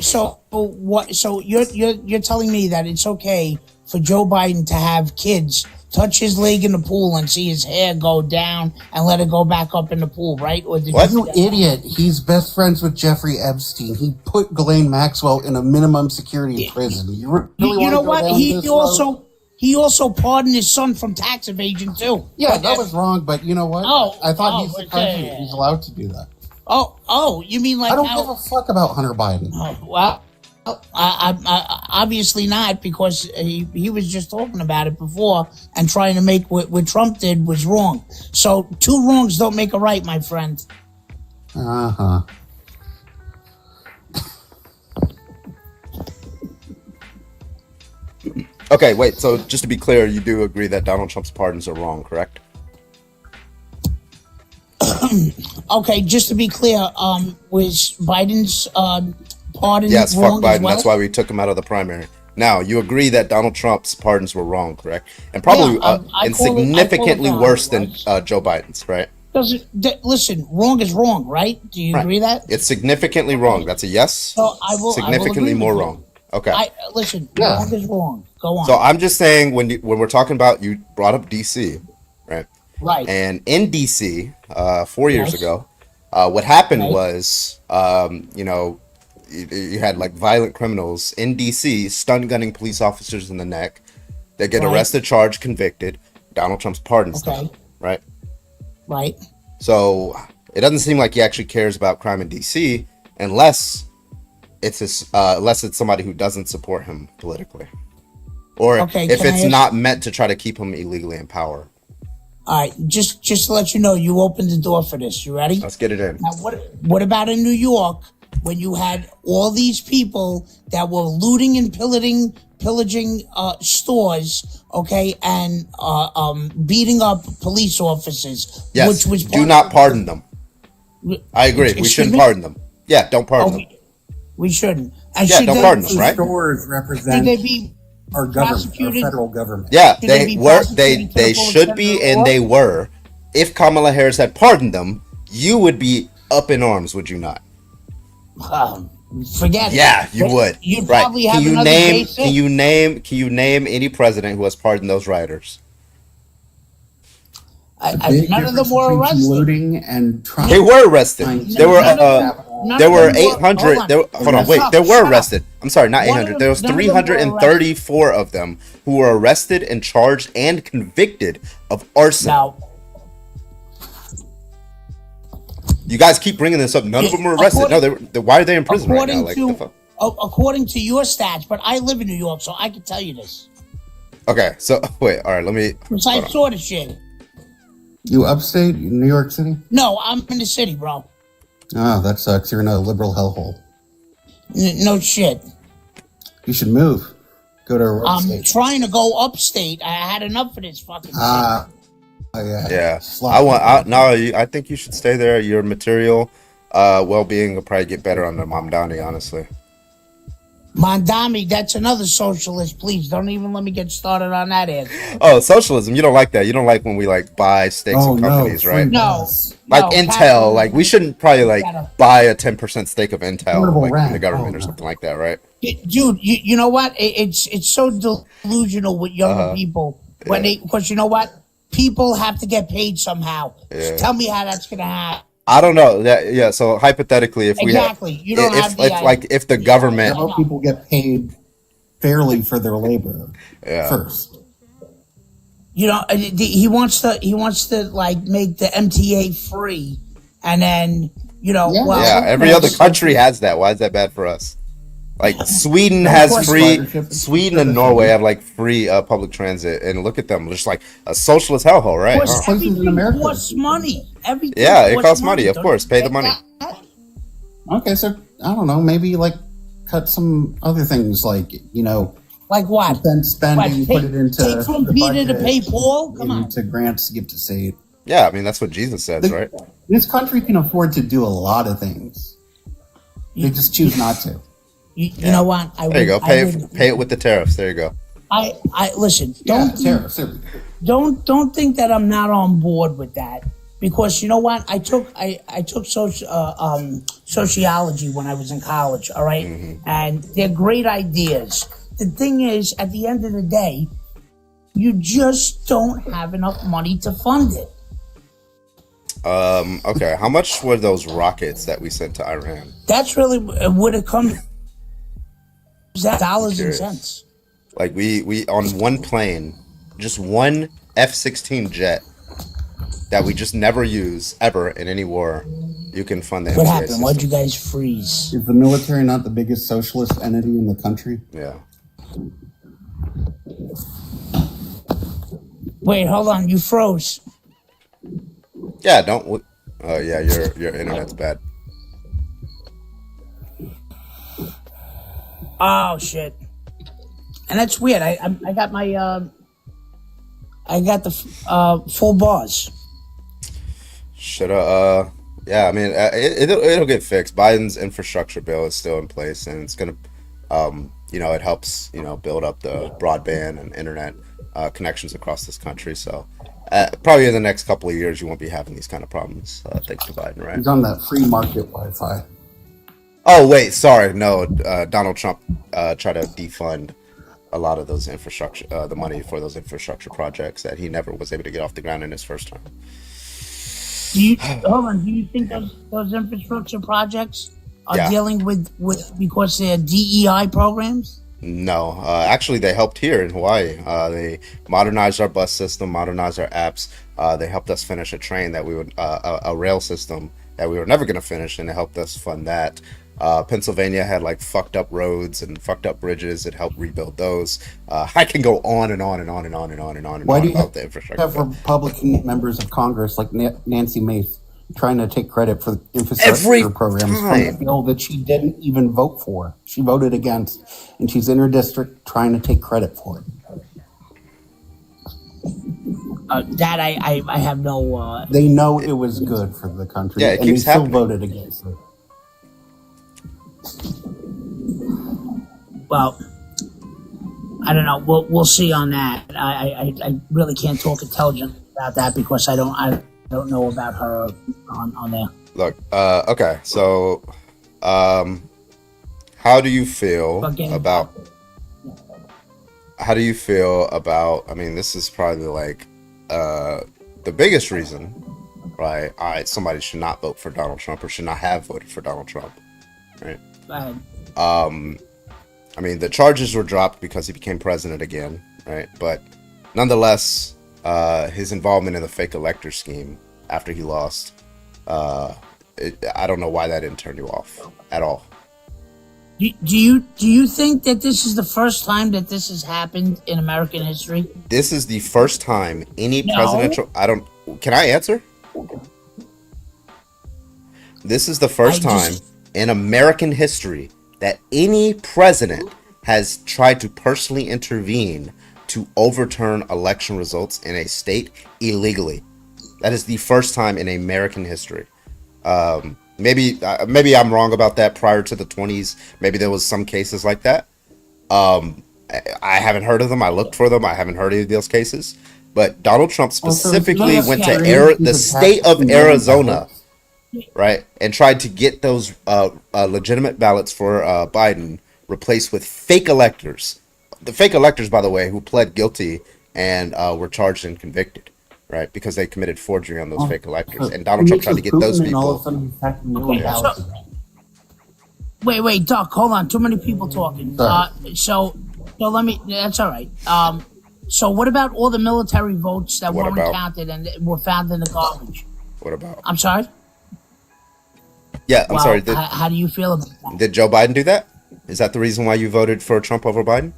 what? So you're telling me that it's okay for Joe Biden to have kids touch his leg in the pool and see his hair go down and let it go back up in the pool, right? Or what? You idiot! He's best friends with Jeffrey Epstein. He put Ghislaine Maxwell in a minimum security prison. You know what? He also pardoned his son from tax evasion too. Yeah, that was wrong. But you know what? I thought he's the president. He's allowed to do that. Oh, you mean like I don't give a fuck about Hunter Biden. Oh, well, I obviously not, because he was just talking about it before and trying to make what Trump did was wrong. So two wrongs don't make a right, my friend. Uh-huh. Okay, wait. So just to be clear, you do agree that Donald Trump's pardons are wrong, correct? Okay, just to be clear, was Biden's pardon yes, wrong? Fuck Biden. As well? That's why we took him out of the primary. Now, you agree that Donald Trump's pardons were wrong, correct? And probably significantly worse than Joe Biden's, right? Listen, wrong is wrong, right? Do you agree that? It's significantly wrong. That's a yes? So I will significantly more wrong. Okay. Wrong is wrong. Go on. So I'm just saying, when we're talking about, you brought up DC, right? Right. And in DC, 4 years ago, what happened was, you had like violent criminals in DC stun gunning police officers in the neck. They get arrested, charged, convicted. Donald Trump's pardons them, right? Right. So it doesn't seem like he actually cares about crime in DC unless it's somebody who doesn't support him politically, or if it's not meant to try to keep him illegally in power. All right, just to let you know, you opened the door for this. You ready? Let's get it in. Now, what about in New York, when you had all these people that were looting and pillaging stores, okay, and beating up police officers? Yes. Which was do not pardon them. I agree. We shouldn't pardon them. Yeah, don't pardon them. We shouldn't. And don't pardon them, right? Stores represent our government, our federal government. Yeah, they should be, and they were. If Kamala Harris had pardoned them, you would be up in arms, would you not? Forget it. Yeah, you would. You'd probably have another basic. Can you name any president who has pardoned those rioters? None of them were arrested. Looting and Trump. They were arrested. There were 800. They were arrested. I'm sorry, not 800. There was 334 of them who were arrested and charged and convicted of arson. Now, you guys keep bringing this up. None of them were arrested. No, why are they in prison right now? According to your stats, but I live in New York, so I can tell you this. Okay, so wait, all right, let me. Precise sort of shit. You upstate New York City? No, I'm in the city, bro. Oh, that sucks. You're in a liberal hellhole. No shit. You should move. Go to a red I'm state. trying to go upstate. I had enough of this fucking shit. Yeah. Yeah, I think you should stay there. Your material well-being will probably get better under Mamdani, honestly. Mandami, that's another socialist. Please don't even let me get started on that ass. Oh, socialism. You don't like that. You don't like when we like buy stakes in companies, right? No. Like no, Intel, capitalism. like we shouldn't probably like buy a 10% stake of Intel like in the government or something like that, right? Dude, you know what? It's so delusional with younger people when because you know what? People have to get paid somehow. So tell me how that's gonna happen. I don't know. Yeah. So hypothetically, if you don't have if the government, how people get paid fairly for their labor first. You know, he wants to like make the MTA free, and then every other country has that. Why is that bad for us? Like Sweden has free. Sweden and Norway have like free public transit, and look at them, just like a socialist hellhole, right? Everything costs money. Everything. Yeah, it costs money. Of course, pay the money. Okay, so I don't know. Maybe like cut some other things, like like what? Spending, put it into take from Peter to pay Paul. Come on, to grants to give to state. Yeah, I mean that's what Jesus says, right? This country can afford to do a lot of things. They just choose not to. You know what? There you go. Pay it with the tariffs. There you go. I listen. Don't think that I'm not on board with that, because you know what? I took sociology when I was in college. All right, and they're great ideas. The thing is, at the end of the day, you just don't have enough money to fund it. Okay. How much were those rockets that we sent to Iran? That's really would it come dollars and cents. Like we on one plane, just one F-16 jet that we just never use ever in any war. You can fund that. What happened? Why'd you guys freeze? Is the military not the biggest socialist entity in the country? Yeah. Wait, hold on. You froze. Yeah. Don't. Oh yeah. Your internet's bad. Oh shit! And that's weird. I got my I got the full bars. Yeah. I mean, it'll get fixed. Biden's infrastructure bill is still in place, and it's gonna, it helps build up the broadband and internet connections across this country. So probably in the next couple of years, you won't be having these kind of problems. Thanks to Biden, right? He's on that free market Wi-Fi. Oh wait, sorry. No, Donald Trump tried to defund a lot of those infrastructure, the money for those infrastructure projects that he never was able to get off the ground in his first term. Do you think those infrastructure projects are dealing with because they're DEI programs? No, actually, they helped here in Hawaii. They modernized our bus system, modernized our apps. They helped us finish a train that we would a rail system that we were never going to finish, and they helped us fund that. Pennsylvania had like fucked up roads and fucked up bridges. It helped rebuild those. I can go on and on and on and on and on and on and Why on do you about the infrastructure. Have Republican members of Congress like Nancy Mace trying to take credit for the infrastructure programs from a bill that she didn't even vote for? She voted against, and she's in her district trying to take credit for it. That I have no. They know it was good for the country, Yeah, it and they keeps still happening. voted against it. Well, I don't know. We'll see on that. I really can't talk intelligent about that because I don't know about her on there. Look, okay, so, how do you feel about? How do you feel about? I mean, this is probably like the biggest reason, right? Somebody should not vote for Donald Trump or should not have voted for Donald Trump, right? Go ahead. I mean, the charges were dropped because he became president again, right? But nonetheless, his involvement in the fake elector scheme after he lost, I don't know why that didn't turn you off at all. Do you think that this is the first time that this has happened in American history? This is the first time any presidential. I don't. Can I answer? This is the first time in American history that any president has tried to personally intervene to overturn election results in a state illegally. That is the first time in American history. Maybe I'm wrong about that. Prior to the 20s, maybe there was some cases like that. I haven't heard of them. I looked for them. I haven't heard of those cases. But Donald Trump specifically went to the state of Arizona, right, and tried to get those legitimate ballots for Biden replaced with fake electors. The fake electors, by the way, who pled guilty and were charged and convicted, right, because they committed forgery on those fake electors. And Donald Trump tried to get those people. Wait, Doc, hold on. Too many people talking. So let me. That's all right. So what about all the military votes that weren't counted and were found in the garbage? What about? I'm sorry. Yeah, I'm sorry. How do you feel about that? Did Joe Biden do that? Is that the reason why you voted for Trump over Biden?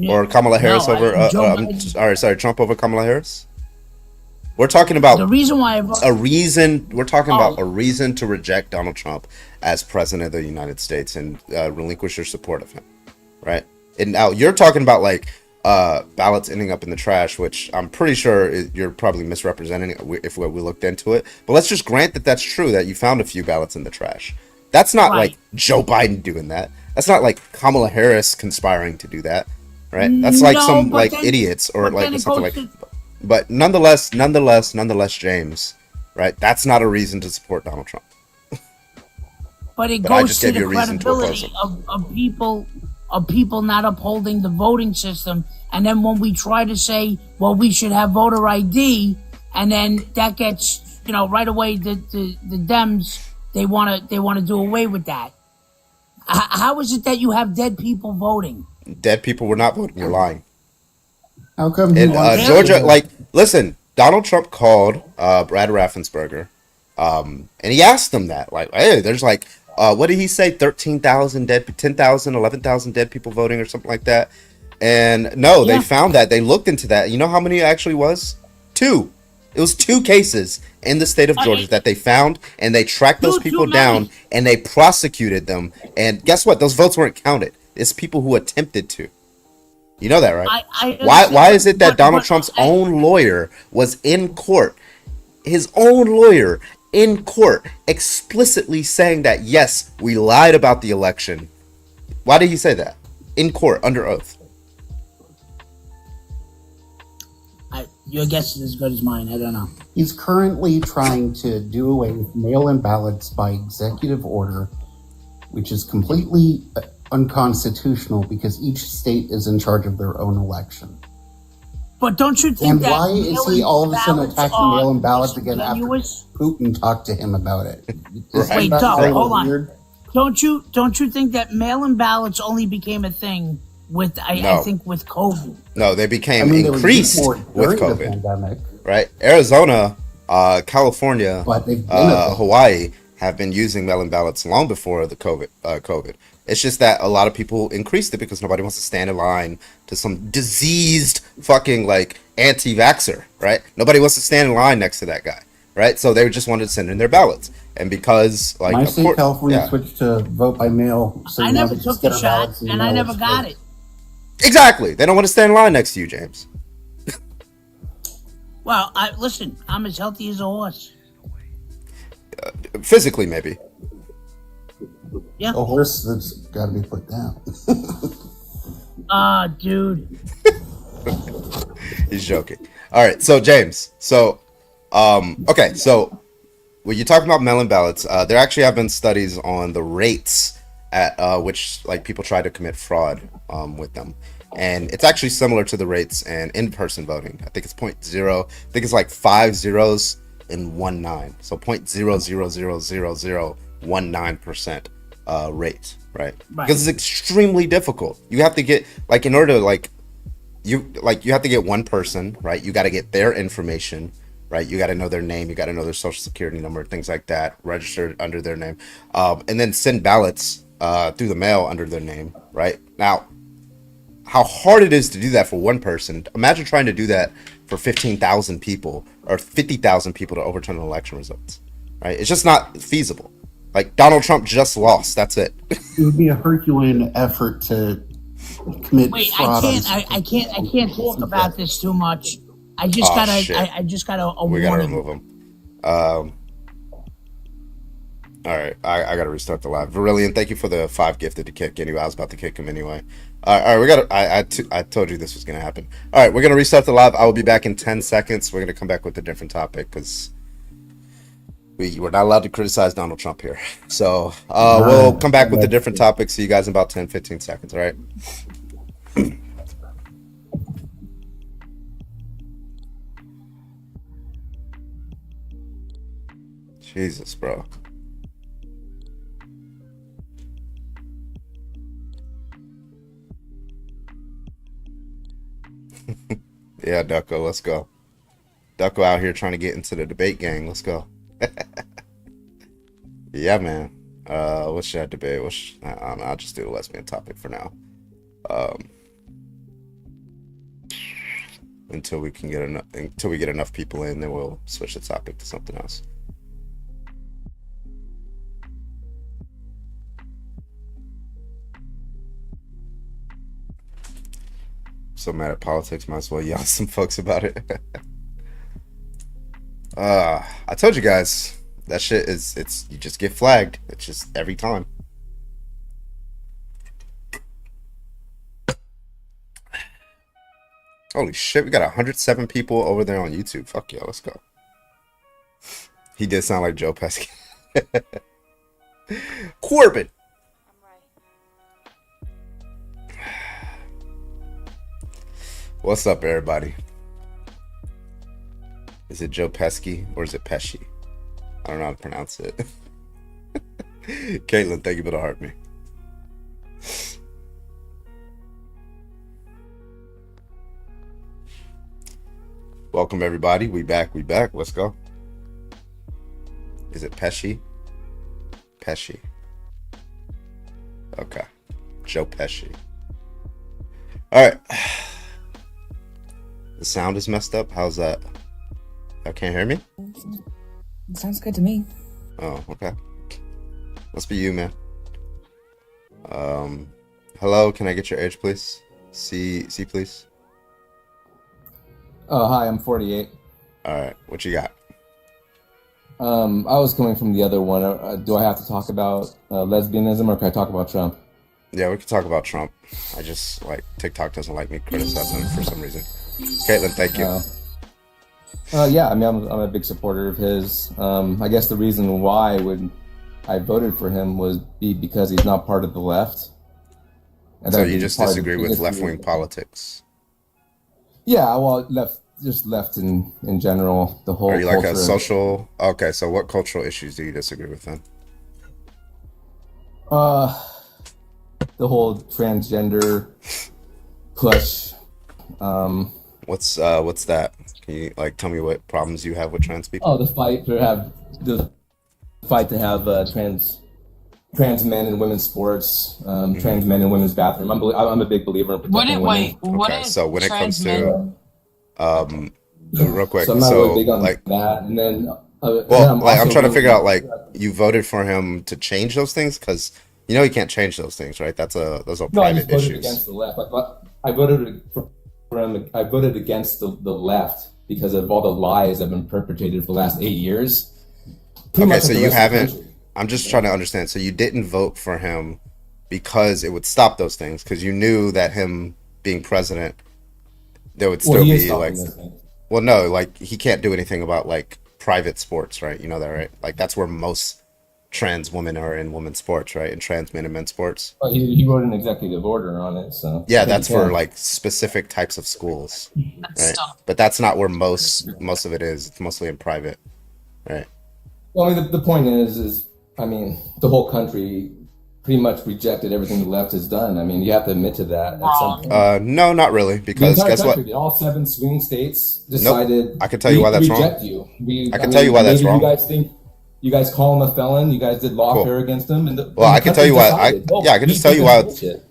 Or Kamala Harris over? Trump over Kamala Harris. We're talking about the reason why a reason. We're talking about a reason to reject Donald Trump as president of the United States and relinquish your support of him, right? And now you're talking about like ballots ending up in the trash, which I'm pretty sure you're probably misrepresenting if we looked into it. But let's just grant that that's true, that you found a few ballots in the trash. That's not like Joe Biden doing that. That's not like Kamala Harris conspiring to do that, right? That's like some like idiots or like something like. But nonetheless, James, right? That's not a reason to support Donald Trump. But it goes to the credibility of people not upholding the voting system. And then when we try to say, well, we should have voter ID, and then that gets, right away the Dems, they want to do away with that. How is it that you have dead people voting? Dead people were not voting. You're lying. How come in Georgia? Like, listen, Donald Trump called Brad Raffensperger, and he asked them that, like, hey, there's like, what did he say? 13,000 dead, 10,000, 11,000 dead people voting or something like that. And no, they found that. They looked into that. You know how many it actually was? 2. It was 2 cases in the state of Georgia that they found, and they tracked those people down and they prosecuted them. And guess what? Those votes weren't counted. It's people who attempted to. You know that, right? Why is it that Donald Trump's own lawyer was in court, his own lawyer in court, explicitly saying that, yes, we lied about the election? Why did he say that? In court, under oath. Your guess is as good as mine. I don't know. He's currently trying to do away with mail-in ballots by executive order, which is completely unconstitutional because each state is in charge of their own election. But don't you think and why is he all of a sudden attacking mail-in ballots again after Putin talked to him about it? Wait, hold on. Don't you think that mail-in ballots only became a thing with I think with COVID? No, they became increased with COVID. Right? Arizona, California, Hawaii have been using mail-in ballots long before the COVID. It's just that a lot of people increased it because nobody wants to stand in line to some diseased fucking like anti-vaxxer, right? Nobody wants to stand in line next to that guy, right? So they just wanted to send in their ballots. And because like my state, California, switched to vote by mail. So I never took the shot and I never got it. Exactly. They don't want to stand in line next to you, James. Well, listen, I'm as healthy as a horse. Physically, maybe. Yeah. A horse that's got to be put down. Dude. He's joking. All right, so James. So, okay, so when you're talking about mail-in ballots, there actually have been studies on the rates at which like people try to commit fraud with them, and it's actually similar to the rates in person voting. I think it's 0.0. I think it's like 5 zeros and 1 9. So 0.0000019% rate, right? Because it's extremely difficult. You have to get like in order to you have to get one person, right? You got to get their information, right? You got to know their name, you got to know their social security number, things like that, registered under their name, and then send ballots through the mail under their name, right? Now, how hard it is to do that for one person. Imagine trying to do that for 15,000 people or 50,000 people to overturn the election results, right? It's just not feasible. Like, Donald Trump just lost. That's it. It would be a Herculean effort to commit Wait, fraud. I can't talk about this too much. I just got a We gotta warning. remove him. All right, I gotta restart the live. Virillion, thank you for the 5 gifted to kick. Anyway, I was about to kick him anyway. All right, we gotta. I told you this was gonna happen. All right, we're gonna restart the live. I will be back in 10 seconds. We're gonna come back with a different topic because we're not allowed to criticize Donald Trump here. So we'll come back with a different topic. See you guys in about 10, 15 seconds. All right. Jesus, bro. Yeah, Ducko, let's go. Ducko out here trying to get into the debate gang. Let's go. Yeah, man. What should I debate? I don't know. I'll just do the lesbian topic for now. Until we get enough people in, then we'll switch the topic to something else. So mad at politics, might as well yell at some folks about it. I told you guys that shit it's you just get flagged. It's just every time. Holy shit, we got 107 people over there on YouTube. Fuck yeah, let's go. He did sound like Joe Pesci. Corbin. What's up, everybody? Is it Joe Pesci or is it Pesci? I don't know how to pronounce it. Caitlin, thank you for the heart me. Welcome, everybody. We back. Let's go. Is it Pesci? Pesci. Okay. Joe Pesci. All right. The sound is messed up. How's that? Y'all can't hear me? Sounds good to me. Oh, okay. Must be you, man. Hello, can I get your age, please? C, please. Oh, hi, I'm 48. All right, what you got? I was coming from the other one. Do I have to talk about lesbianism or can I talk about Trump? Yeah, we can talk about Trump. I just, TikTok doesn't like me criticizing him for some reason. Caitlin, thank you. Yeah, I mean, I'm a big supporter of his. I guess the reason why I voted for him was because he's not part of the left. And so you just disagree with left-wing politics? Yeah, well, left in general, the whole. Are you like a social? Okay, so what cultural issues do you disagree with then? The whole transgender push. What's that? Can you tell me what problems you have with trans people? Oh, the fight to have trans men in women's sports, trans men in women's bathroom. I'm a big believer in protecting women. Okay, so when it comes to real quick, so I'm not really big on that. And then I'm trying to figure out you voted for him to change those things because you know he can't change those things, right? Those are private issues. Against the left. I voted for him. I voted against the left because of all the lies that have been perpetrated for the last 8 years. Okay, so you haven't. I'm just trying to understand. So you didn't vote for him because it would stop those things because you knew that him being president, there would still be well, no, he can't do anything about private sports, right? You know that, right? That's where most trans women are in women's sports, right? And trans men in men's sports. Well, he wrote an executive order on it, so yeah, that's for specific types of schools, right? But that's not where most of it is. It's mostly in private, right? Well, I mean, the point is I mean, the whole country pretty much rejected everything the left has done. I mean, you have to admit to that at some point. No, not really, because guess what? All 7 swing states decided. I can tell you why that's wrong. You. I can tell you why that's wrong. You guys think You guys call him a felon. You guys did lawfare Cool. against him. Well, I can tell you why. I can just tell you why.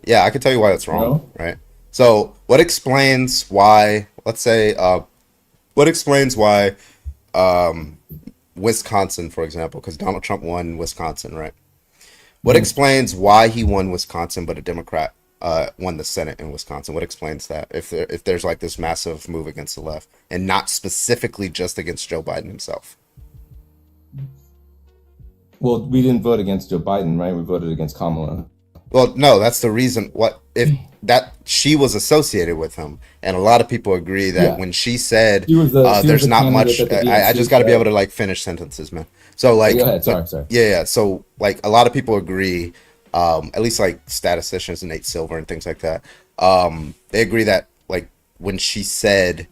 Yeah, I can tell you why it's wrong. No? Right. So, what explains why? Let's say, what explains why Wisconsin, for example, because Donald Trump won Wisconsin, right? What explains why he won Wisconsin, but a Democrat won the Senate in Wisconsin? What explains that? If there's like this massive move against the left, and not specifically just against Joe Biden himself. Well, we didn't vote against Joe Biden, right? We voted against Kamala. Well, no, that's the reason. What if that she was associated with him, and a lot of people agree that when she said there's not much. I just got to be able to like finish sentences, man. So like, go ahead. Sorry. Yeah. So like, a lot of people agree, at least like statisticians, Nate Silver and things like that. They agree that like when she said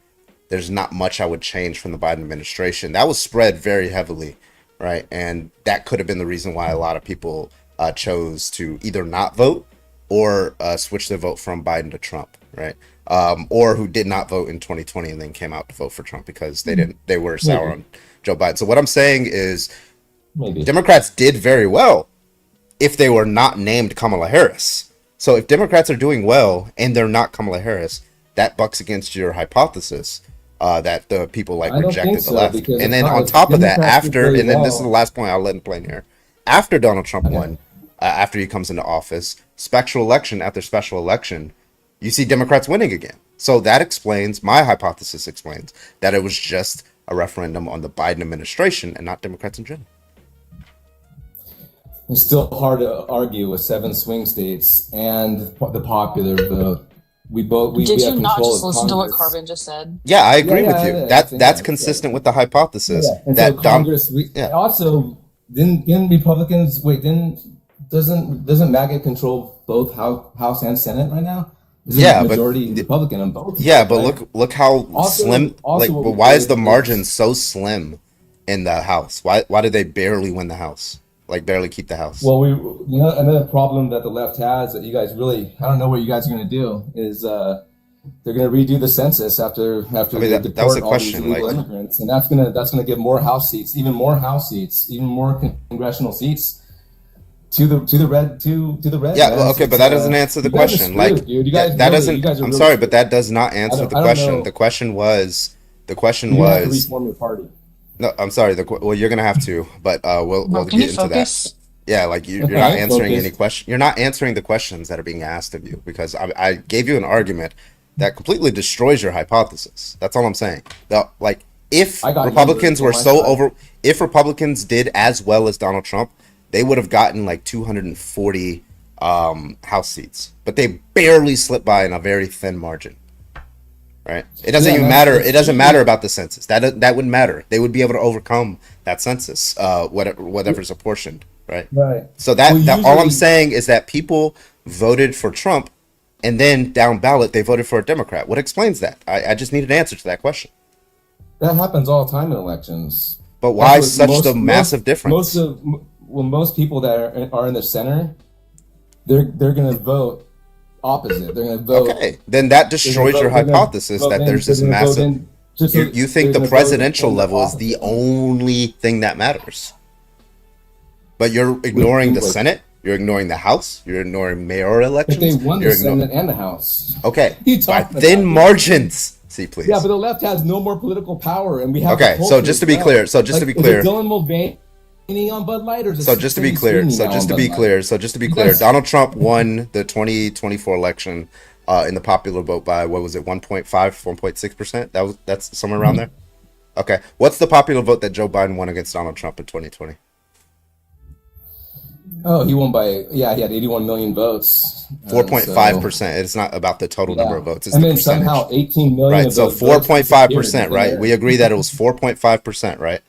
there's not much I would change from the Biden administration, that was spread very heavily. Right. And that could have been the reason why a lot of people chose to either not vote or switch their vote from Biden to Trump. Right. Or who did not vote in 2020 and then came out to vote for Trump because they were sour on Joe Biden. So what I'm saying is Democrats did very well if they were not named Kamala Harris. So if Democrats are doing well and they're not Kamala Harris, that bucks against your hypothesis. That the people like rejected the left, and then on top of that, and then this is the last point I'll let him play in here. After Donald Trump won, after he comes into office, special election after special election, you see Democrats winning again. So that explains, my hypothesis explains that it was just a referendum on the Biden administration and not Democrats in general. It's still hard to argue with 7 swing states and the popular vote. We Did you have not control just of listen to what Congress. Carbon just said? Yeah, I agree with you. That's consistent with the hypothesis And that so Congress. Also, didn't Republicans doesn't MAGA control both House and Senate right now? Is it majority Republican on both? Yeah, but look how slim. But why is the margin so slim in the House? Why did they barely win the House? Like barely keep the House? Well, another problem that the left has that you guys really, I don't know what you guys are going to do is they're going to redo the census after they deport all these illegal immigrants, and that's gonna give more House seats, even more congressional seats to the red. Yeah, well, okay, but that doesn't answer the question. Like, that doesn't. I'm sorry, but that does not answer the question. The question was. You have to reform your party. No, I'm sorry. Well, you're gonna have to, but we'll get into that. Yeah, like you're not answering any question. You're not answering the questions that are being asked of you because I gave you an argument that completely destroys your hypothesis. That's all I'm saying. Like if Republicans were if Republicans did as well as Donald Trump, they would have gotten like 240 House seats, but they barely slipped by in a very thin margin. Right. It doesn't even matter. It doesn't matter about the census. That wouldn't matter. They would be able to overcome that census, whatever's apportioned. Right. Right. So all I'm saying is that people voted for Trump, and then down ballot they voted for a Democrat. What explains that? I just need an answer to that question. That happens all the time in elections. But why such a massive difference? Most people that are in the center, they're going to vote opposite. They're going to vote. Okay, then that destroys your hypothesis that there's this massive. You think the presidential level is the only thing that matters, but you're ignoring the Senate. You're ignoring the House. You're ignoring mayoral elections. But they won the Senate and the House. Okay, by thin margins. See, please. Yeah, but the left has no more political power, and we have. Okay, so just to be clear, is Dylan Mulvaney on Bud Light, or is it just to be clear, Donald Trump won the 2024 election in the popular vote by, what was it, 1.5, 1.6%? That's somewhere around there. Okay, what's the popular vote that Joe Biden won against Donald Trump in 2020? Oh, he won by, he had 81 million votes. 4.5%. It's not about the total number of votes. It's and the then percentage. Somehow 18 million. Right, so 4.5%, right? We agree that it was 4.5%, right?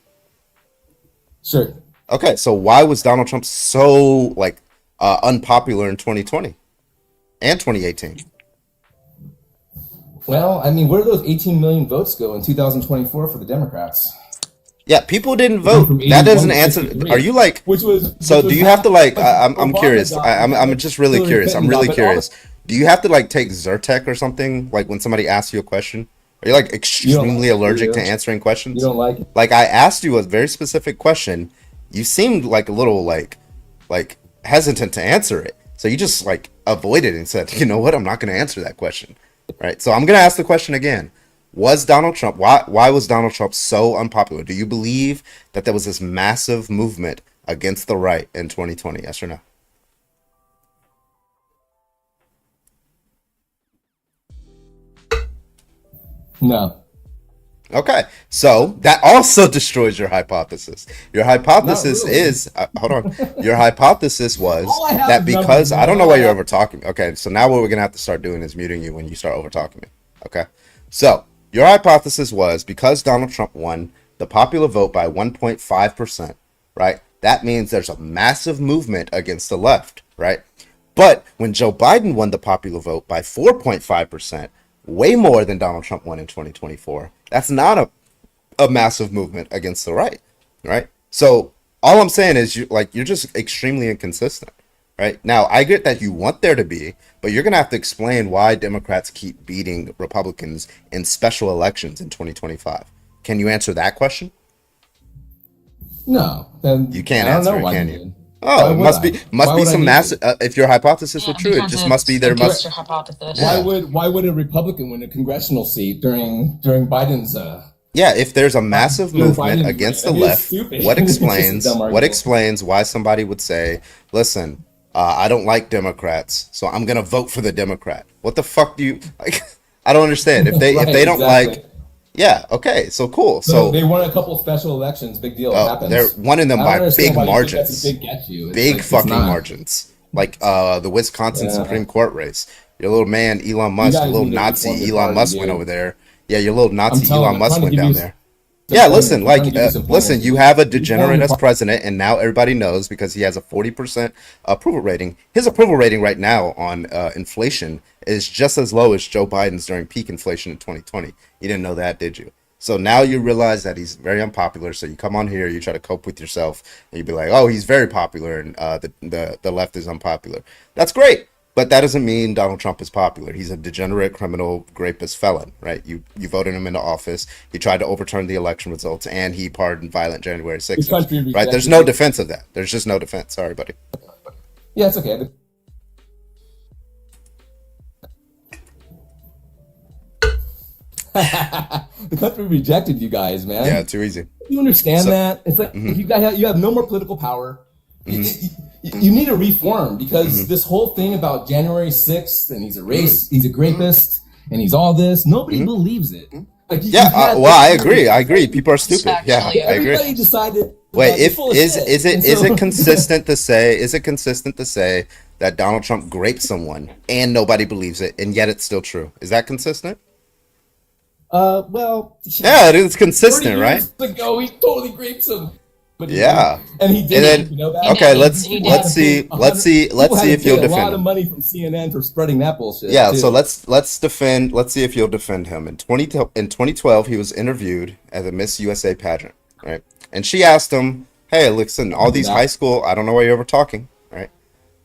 Sure. Okay, so why was Donald Trump so unpopular in 2020 and 2018? Well, I mean, where do those 18 million votes go in 2024 for the Democrats? Yeah, people didn't vote. That doesn't answer. Are you like? Do you have to like? I'm curious. I'm just really curious. I'm really curious. Do you have to like take Zyrtec or something? Like when somebody asks you a question, are you like extremely allergic to answering questions? You don't like it. Like I asked you a very specific question, you seemed like a little like hesitant to answer it. So you just like avoided it and said, you know what, I'm not going to answer that question, right? So I'm going to ask the question again. Was Donald Trump, why was Donald Trump so unpopular? Do you believe that there was this massive movement against the right in 2020? Yes or no? No. Okay, so that also destroys your hypothesis. Your hypothesis is, hold on, your hypothesis was that because, I don't know why you're over talking. Okay, so now what we're going to have to start doing is muting you when you start over talking me. Okay, so your hypothesis was because Donald Trump won the popular vote by 1.5%, right? That means there's a massive movement against the left, right? But when Joe Biden won the popular vote by 4.5%, way more than Donald Trump won in 2024, that's not a massive movement against the right, right? So all I'm saying is you're just extremely inconsistent, right? Now, I get that you want there to be, but you're going to have to explain why Democrats keep beating Republicans in special elections in 2025. Can you answer that question? No. Then you can't answer it, can you? Oh, it must be some massive. If your hypothesis were true, it just must be there must. Your hypothesis. Why would a Republican win a congressional seat during Biden's? Yeah, if there's a massive movement against the left, what explains why somebody would say, "Listen, I don't like Democrats, so I'm gonna vote for the Democrat"? What the fuck do you like? I don't understand. If they don't like. Yeah. Okay. So cool. So they won a couple special elections. Big deal. It happens. They're winning them by big margins. Big fucking not. margins. Like the Wisconsin Supreme Court race. Your little man Elon Musk, your little Nazi Elon Musk went over there. Yeah, your little Nazi Elon Musk went down there. Yeah, listen, listen, you have a degenerate as president, and now everybody knows because he has a 40% approval rating. His approval rating right now on inflation is just as low as Joe Biden's during peak inflation in 2020. You didn't know that, did you? So now you realize that he's very unpopular. So you come on here, you try to cope with yourself, and you be like, oh, he's very popular, and the left is unpopular. That's great. But that doesn't mean Donald Trump is popular. He's a degenerate criminal rapist felon, right? You voted him into office. He tried to overturn the election results, and he pardoned violent January 6th. Right? There's no defense of that. There's just no defense. Sorry, buddy. Yeah, it's okay. The country rejected you guys, man. Yeah, too easy. You understand that? It's like you have no more political power. You need a reform because this whole thing about January 6th and he's a rapist and he's all this, nobody believes it. Like, I agree. People are stupid. Yeah, I agree. Everybody decided. Wait, is it consistent to say that Donald Trump raped someone and nobody believes it, and yet it's still true? Is that consistent? Well, yeah, it is consistent, right? Ago, he totally raped him. Yeah, and he did. And then, you know that? Okay, let's see if you'll defend him. A lot of money from CNN for spreading that bullshit. Yeah, so let's see if you'll defend him. In 2012, he was interviewed at the Miss USA pageant, right? And she asked him, "Hey, listen, all these high school, I don't know why you're over talking, right?"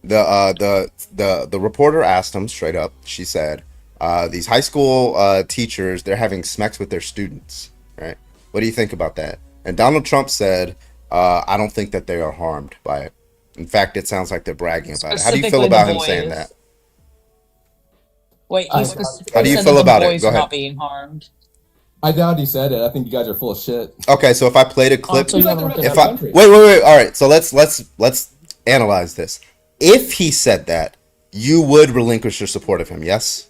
The reporter asked him straight up. She said, "These high school teachers, they're having sex with their students, right? What do you think about that?" And Donald Trump said, I don't think that they are harmed by it. In fact, it sounds like they're bragging about it. How do you feel about him saying that? Wait, how do you feel about it? Go ahead. Not being harmed. I doubt he said it. I think you guys are full of shit. Okay, so if I played a clip, wait. All right, so let's analyze this. If he said that, you would relinquish your support of him, yes?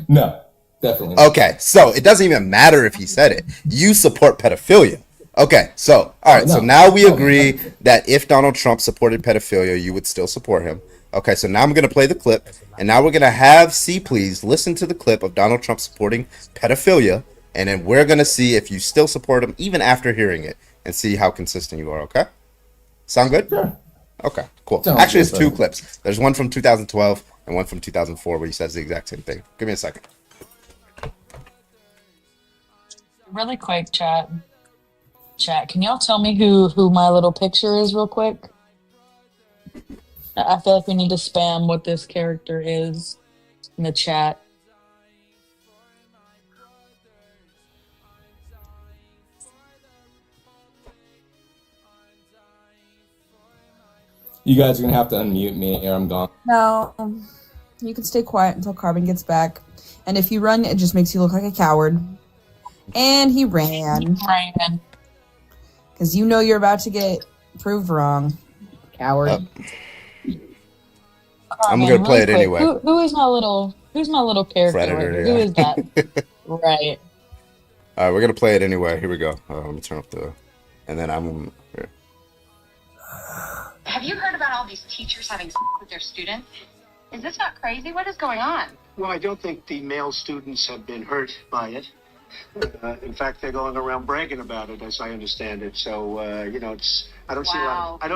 No, definitely not. Okay, so it doesn't even matter if he said it. You support pedophilia. Okay, so, all right, so now we agree that if Donald Trump supported pedophilia, you would still support him. Okay, so now I'm going to play the clip, and now we're going to have Please listen to the clip of Donald Trump supporting pedophilia, and then we're going to see if you still support him even after hearing it, and see how consistent you are, okay? Sound good? Sure. Okay, cool. Actually, it's two clips. There's one from 2012 and one from 2004 where he says the exact same thing. Give me a second. Really quick, chat, can y'all tell me who my little picture is real quick? I feel like we need to spam what this character is in the chat. You guys are gonna have to unmute me or I'm gone. No, you can stay quiet until Carbon gets back. And if you run, it just makes you look like a coward. And he ran. Because you know you're about to get proved wrong. Coward. I'm gonna play it anyway. Who's my little character? Predator, right here? yeah. Who is that? Right. All right, we're gonna play it anyway. Here we go. Let me turn up the, and then I'm here. Have you heard about all these teachers having sex with their students? Is this not crazy? What is going on? Well, I don't think the male students have been hurt by it. In fact, they're going around bragging about it, as I understand it. So, I don't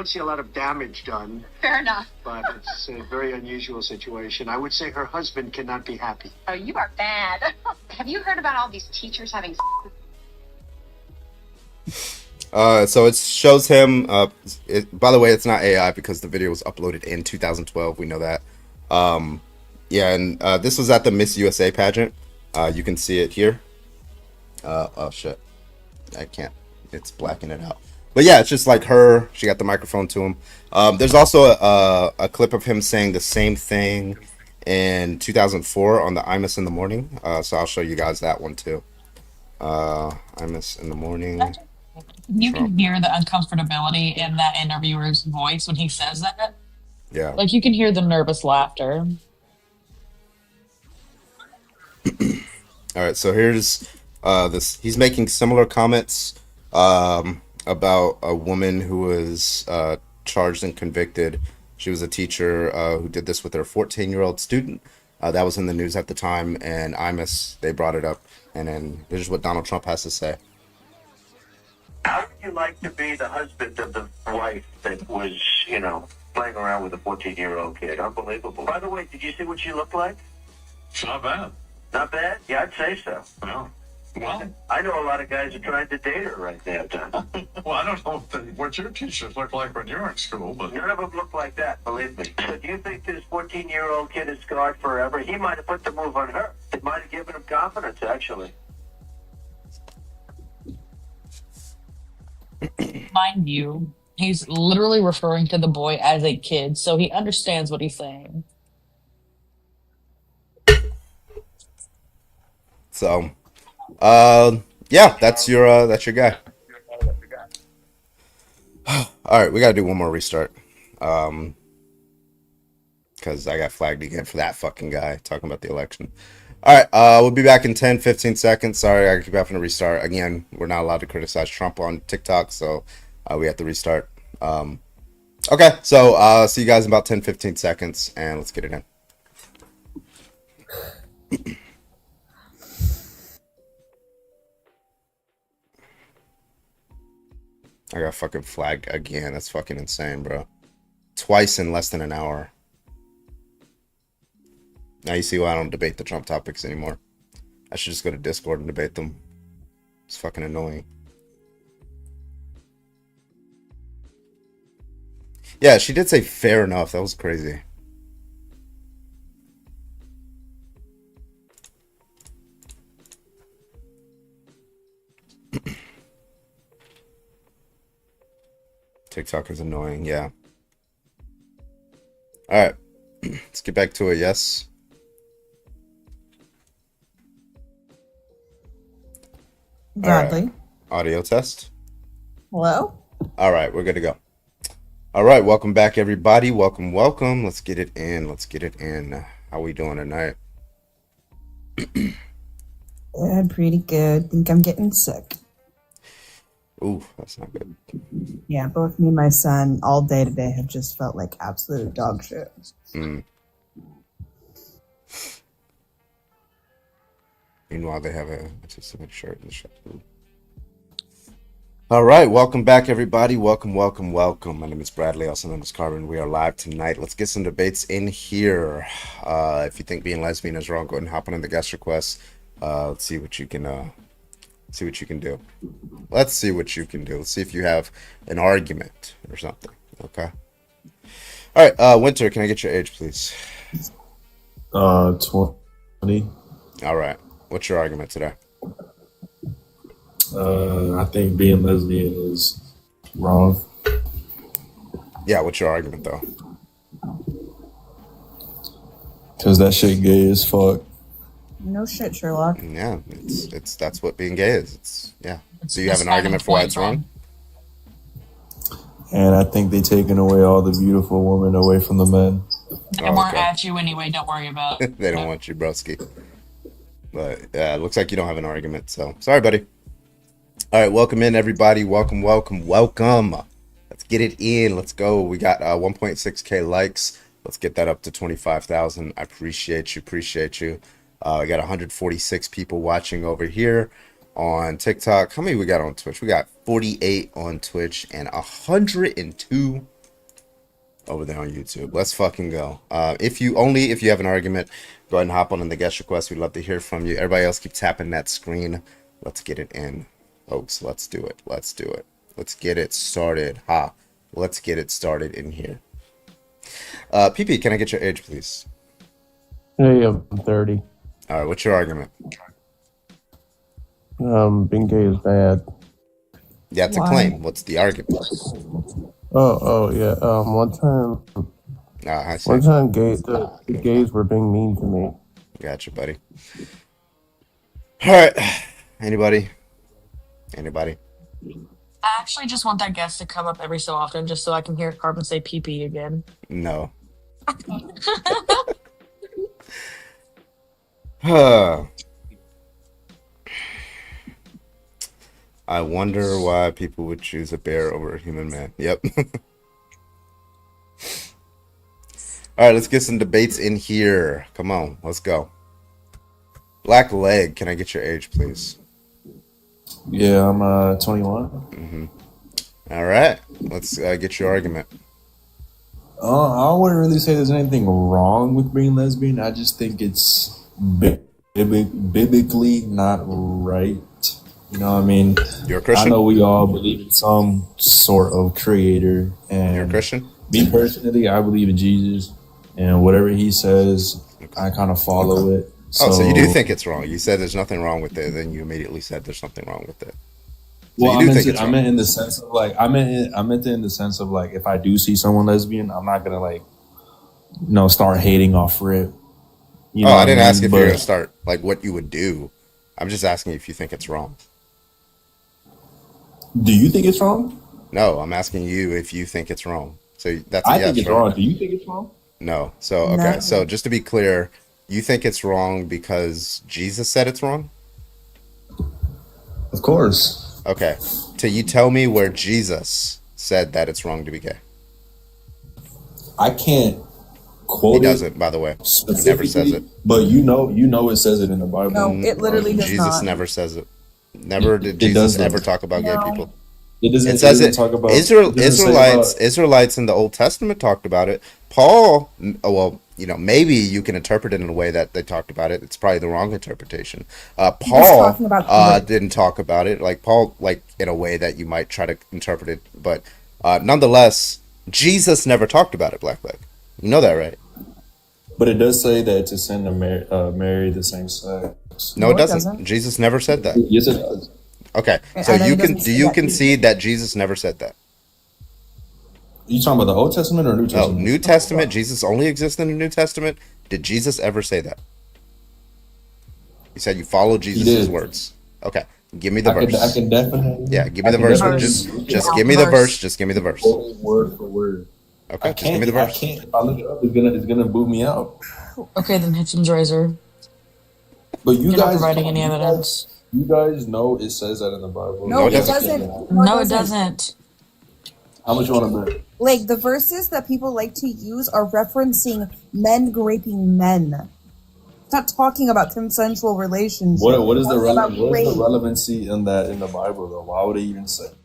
see a lot of damage done. Fair enough. But it's a very unusual situation. I would say her husband cannot be happy. Oh, you are bad. Have you heard about all these teachers having sex with So it shows him. By the way, it's not AI because the video was uploaded in 2012. We know that. Yeah, and this was at the Miss USA pageant. You can see it here. Oh shit, I can't. It's blacking it out. But yeah, it's just like her. She got the microphone to him. There's also a clip of him saying the same thing in 2004 on the Imus in the Morning. So I'll show you guys that one too. Imus in the Morning. You can hear the uncomfortability in that interviewer's voice when he says that. Yeah. Like you can hear the nervous laughter. All right, so here's this. He's making similar comments about a woman who was charged and convicted. She was a teacher who did this with her 14-year-old student. That was in the news at the time, and Imus, they brought it up. And then here's what Donald Trump has to say. How would you like to be the husband of the wife that was, playing around with a 14-year-old kid? Unbelievable. By the way, did you see what she looked like? It's not bad. Not bad? Yeah, I'd say so. No. Well, I know a lot of guys are trying to date her right now, Tom. well, I don't know what your teachers look like when you're in school, but None of them look like that, believe me. So do you think this 14-year-old kid is scarred forever? He might have put the move on her. It might have given him confidence, actually. Mind you, he's literally referring to the boy as a kid, so he understands what he's saying. So, yeah, that's your guy. All right, we gotta do one more restart. Because I got flagged again for that fucking guy talking about the election. All right, we'll be back in 10-15 seconds. Sorry, I keep having to restart. Again, we're not allowed to criticize Trump on TikTok, so we have to restart. Okay, so see you guys in about 10-15 seconds, and let's get it in. I got fucking flagged again. That's fucking insane, bro. Twice in less than an hour. Now you see why I don't debate the Trump topics anymore. I should just go to Discord and debate them. It's fucking annoying. Yeah, she did say fair enough. That was crazy. TikTok is annoying, yeah. All right, let's get back to it. Yes. Godly. Right. Audio test. Hello? All right, we're good to go. All right, welcome back, everybody. Welcome. Let's get it in. How we doing tonight? Yeah, pretty good. Think I'm getting sick. Ooh, that's not good. Yeah, both me and my son all day today have just felt like absolute dog shit. Meanwhile, they have a specific shirt in the shop. All right, welcome back, everybody. Welcome. My name is Bradley, also known as Carbon. We are live tonight. Let's get some debates in here. If you think being lesbian is wrong, go ahead and hop on in the guest request. Let's see what you can do. Let's see what you can do. Let's see if you have an argument or something. Okay. All right, Winter, can I get your age, please? 20. All right. What's your argument today? I think being lesbian is wrong. Yeah, what's your argument though? Because that shit gay as fuck. No shit, Sherlock. Yeah, it's that's what being gay is. It's yeah. So you have an argument for why it's wrong? And I think they taken away all the beautiful women away from the men. They weren't at you anyway. Don't worry about it. They don't want you, broski. But yeah, it looks like you don't have an argument. So sorry, buddy. All right, welcome in everybody. Welcome. Let's get it in. Let's go. We got 1.6k likes. Let's get that up to 25,000. I appreciate you. I got 146 people watching over here on TikTok. How many we got on Twitch? We got 48 on Twitch and 102 over there on YouTube. Let's fucking go. If you have an argument, go ahead and hop on in the guest request. We'd love to hear from you. Everybody else keep tapping that screen. Let's get it in, folks. Let's do it. Let's get it started. Let's get it started in here. PP, can I get your age, please? Hey, I'm 30. All right, what's your argument? Being gay is bad. Yeah, it's a claim. What's the argument? Oh yeah. One time the gays were being mean to me. Gotcha, buddy. All right. Anybody? I actually just want that guest to come up every so often just so I can hear Carbon say pee-pee again. No. I wonder why people would choose a bear over a human man. Yep. All right, let's get some debates in here. Come on, let's go. Black Leg, can I get your age, please? Yeah, I'm 21. Mm-hmm. All right, let's get your argument. I wouldn't really say there's anything wrong with being lesbian. I just think it's biblically not right. You know what I mean? You're a Christian? I know we all believe in some sort of creator. And you're a Christian? Me personally, I believe in Jesus. And whatever he says, I kind of follow it. So you do think it's wrong. You said there's nothing wrong with it, then you immediately said there's something wrong with it. So well, I meant in the sense of like, if I do see someone lesbian, I'm not gonna like, start hating off rip. I didn't ask if you're gonna start like what you would do. I'm just asking if you think it's wrong. Do you think it's wrong? No, I'm asking you if you think it's wrong. So that's I think it's wrong. Do you think it's wrong? No. So okay. No. So just to be clear, you think it's wrong because Jesus said it's wrong? Of course. Okay. So you tell me where Jesus said that it's wrong to be gay. I can't quote it. He doesn't, by the way. He never says it. But you know it says it in the Bible. No, it literally does Jesus not. Never says it. Never did Jesus ever talk about gay people. It says it. Talk about Israelites in the Old Testament talked about it. Paul, maybe you can interpret it in a way that they talked about it. It's probably the wrong interpretation. Paul didn't talk about it. Like Paul, in a way that you might try to interpret it. But nonetheless, Jesus never talked about it, Black Leg. You know that, right? But it does say that it's a sin to marry the same sex. No, it doesn't. Jesus never said that. Yes, it does. Okay, so you concede that Jesus never said that? You talking about the Old Testament or New Testament? No, New Testament. Jesus only exists in the New Testament. Did Jesus ever say that? You said you follow Jesus' words. Okay, give me the verse. I can definitely. Yeah, give me the verse. Just give me the verse. Just give me the verse. Word for word. Okay, just give me the verse. I can't. If I look it up, it's gonna boot me out. Okay, then Hitchens Razor. But you You're guys not providing any evidence. You guys know it says that in the Bible. No, it doesn't. No, it doesn't. How much you want to bet? Like, the verses that people like to use are referencing men raping men. It's not talking about consensual relations. What is the relevancy in that in the Bible though? Why would they even say that?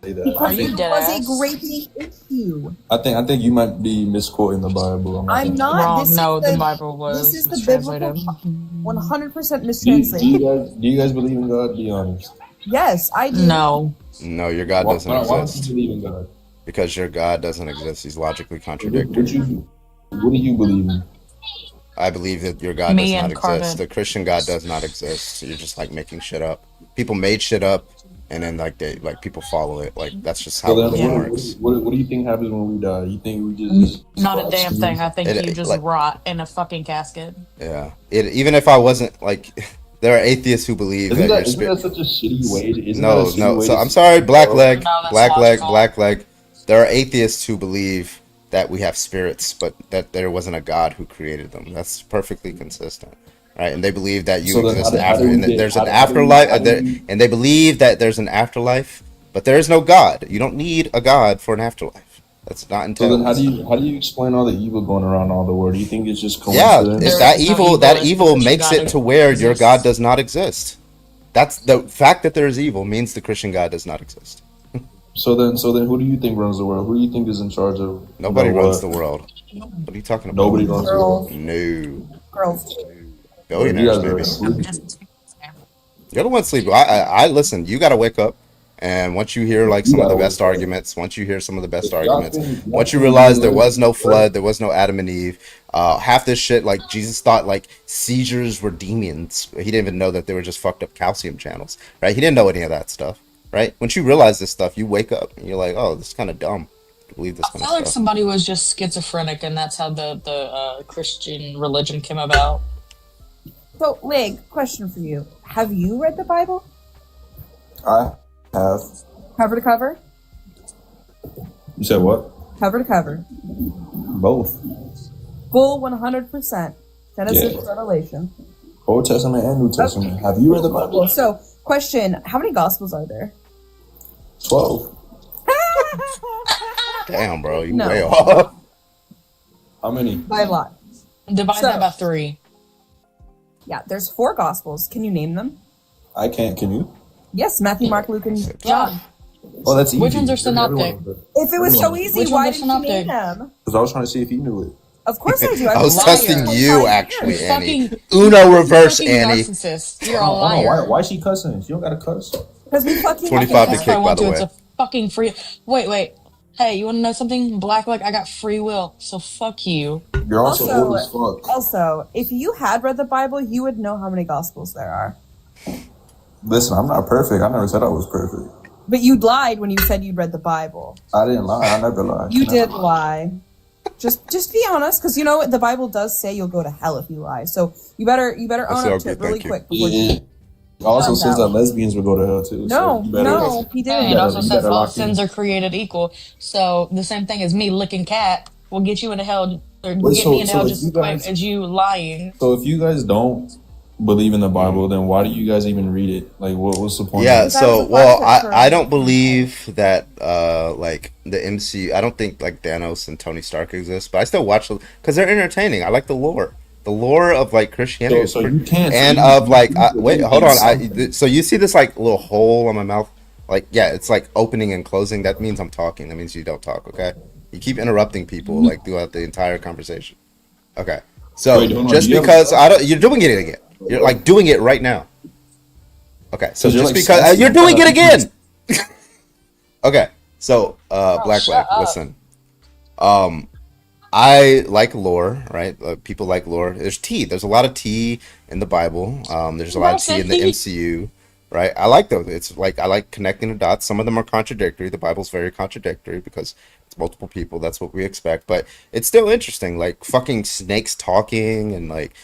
Because it was a gaping issue. I think you might be misquoting the Bible. I'm not. Wrong. No, the Bible was. This is the biblical 100% mistranslated. Do you guys believe in God? Be honest. Yes, I do. No. No, your God doesn't exist. Why don't you believe in God? Because your God doesn't exist. He's logically contradictory. What do you believe in? I believe that your God does Me not and Carbon. exist. The Christian God does not exist. You're just like making shit up. People made shit up, and then like people follow it. Like that's just how So then, religion what, works. what do you think happens when we die? You think we just Not a damn thing. I think you just like, rot in a fucking casket. yeah. Even if I wasn't like, there are atheists who believe Isn't that your that, isn't spirit. that such a shitty way? Isn't No, that a shitty no. way So to I'm see sorry, the black world? leg, No, that's black leg, logical. black leg. There are atheists who believe that we have spirits, but that there wasn't a God who created them. That's perfectly consistent, right? And they believe that you So then, exist how after, do we and that get? there's an How do we? afterlife, How do we? and they believe that there's an afterlife, but there is no God. You don't need a God for an afterlife. That's not So then, entailed. how do you explain all the evil going around all the world? Do you think it's just Yeah, coincidence? it's There that is no evil. evil That if the evil Christian makes God it to where your God exists. does not exist. That's the fact that there is evil means the Christian God does not exist. So then, who do you think runs the world? Who do you think is in charge of Nobody runs what? the world. What are you talking about? Nobody runs the world. Girls. No. Girls. Well, you Billionaires, guys are maybe. asleep. You're the one sleeping. I listen. You got to wake up. And once you hear like You some of the gotta best wake up. arguments, once you hear some of the best Y'all arguments, think once you we realize there live was no on flood, there was no Adam and Eve, half this shit, like Jesus thought like seizures were demons. He didn't even know that they were just fucked up calcium channels, right? He didn't know any of that stuff, right? Once you realize this stuff, you wake up and you're like, oh, this is kind of dumb to believe this I kind feel of like stuff. somebody was just schizophrenic, and that's how the Christian religion came about. So, Lig, question for you. Have you read the Bible? I have. Cover to cover? You said what? Cover to cover. Both. Full 100%. Genesis Yeah. to Revelation. Old Testament and New Testament. Have you read the Bible? So, question, how many gospels are there? 12. Damn, bro, you No. way off. How many? By a lot. Divide that by 3. Yeah, there's 4 gospels. Can you name them? I can't. Can you? Yes, Matthew, Mark, Luke, and John. Oh, that's easy. Which ones are synoptic? If it was so easy, Which why ones are didn't you name synoptic? them? Because I was trying to see if you knew it. Of course I do. I was Liar. testing you, 25 actually, years. Annie. Fucking- Uno reverse, fucking Annie. narcissist. You're a Hold on, liar. why is she cussing? She don't got to cuss. Because we fucking 25 to If I kick, by want the to, way. it's a fucking free. Wait. Hey, you want to know something? Black, like I got free will, so fuck you. You're also old as fuck. Also, if you had read the Bible, you would know how many gospels there are. Listen, I'm not perfect. I never said I was perfect. But you lied when you said you'd read the Bible. I didn't lie. I never lied. You did lie. Just be honest, because you know what the Bible does say you'll go to hell if you lie. So you better own up to it really quick before you. It also says that lesbians will go to hell too. No, so you better, no, he didn't. It also says all lock in. sins are created equal. So the same thing as me licking cat will get you into hell, or Wait, get so- me into so hell if just you as quick guys- as you lying. So if you guys don't believe in the Bible, then why do you guys even read it? Like, what's the point? Yeah, of it? so I don't believe that like the MCU. I don't think like Thanos and Tony Stark exist, but I still watch them because they're entertaining. I like the lore of like Christianity, So you can't- and so of you- like you wait, believe hold in on. something. So you see this like little hole on my mouth, like yeah, it's like opening and closing. That means I'm talking. That means you don't talk. Okay, you keep interrupting people like throughout the entire conversation. Okay, so Wait, hold on, just do you have because a- you're doing it again. You're like doing it right now. Okay, so you're, just like, because sassy. you're doing it again. Okay, so Oh, Black shut Leg, up. listen. I like lore, right? People like lore. There's tea. There's a lot of tea in the Bible. There's a lot of tea in the MCU, right? I like those. It's like I like connecting the dots. Some of them are contradictory. The Bible's very contradictory because it's multiple people. That's what we expect, but it's still interesting. Like fucking snakes talking and like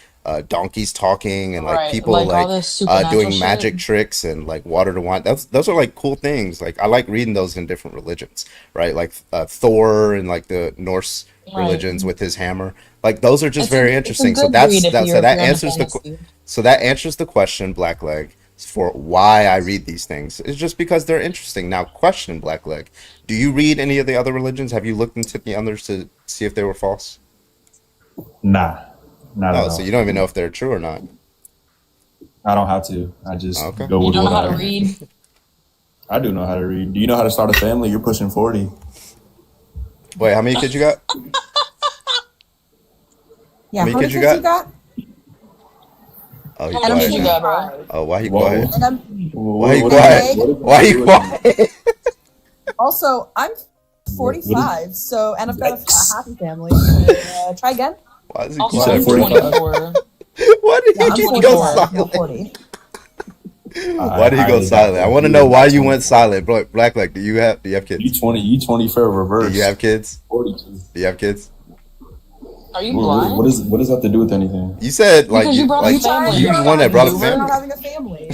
donkeys talking and like Right, people like all like this supernatural doing magic shit. tricks and like water to wine. Those are like cool things. Like I like reading those in different religions, right? Like Thor and like the Norse Right. religions with his hammer. Like those are just It's a- very it's a interesting. So good that's read if that. you're- So that if you're into answers the fantasy. so that answers the question, Blackleg, for why I read these things. It's just because they're interesting. Now, question, Blackleg, do you read any of the other religions? Have you looked into the others to see if they were false? Nah, not at Oh, all. so you don't even know if they're true or not. I don't have to. I just Okay. go You with don't know what how to I read? I do know how to read. Do you know how to start a family? You're pushing 40. Wait, how many kids you got? Yeah, How many how many kids you kids you got? got? Oh, he How many quiet kids you now. got, bro? Oh, why he Whoa. quiet? And I'm, Why he What- quiet? what- Why he quiet? also, I'm 45, so and I've got a happy family. Try again. Why is he Also, You said I'm quiet? 45? 24. Why did I'm he go 24. silent? 40. Why did he go highly doubt silent? I that. want to He know is why not you went 24. silent. Black, do you have kids? You 20 for a Do you reverse. have kids? 42. Do you have kids? Are you What blind? does that have to do with anything? You said Because you brought up family. you You're the one that fine, brought up mover. Not family. having a family.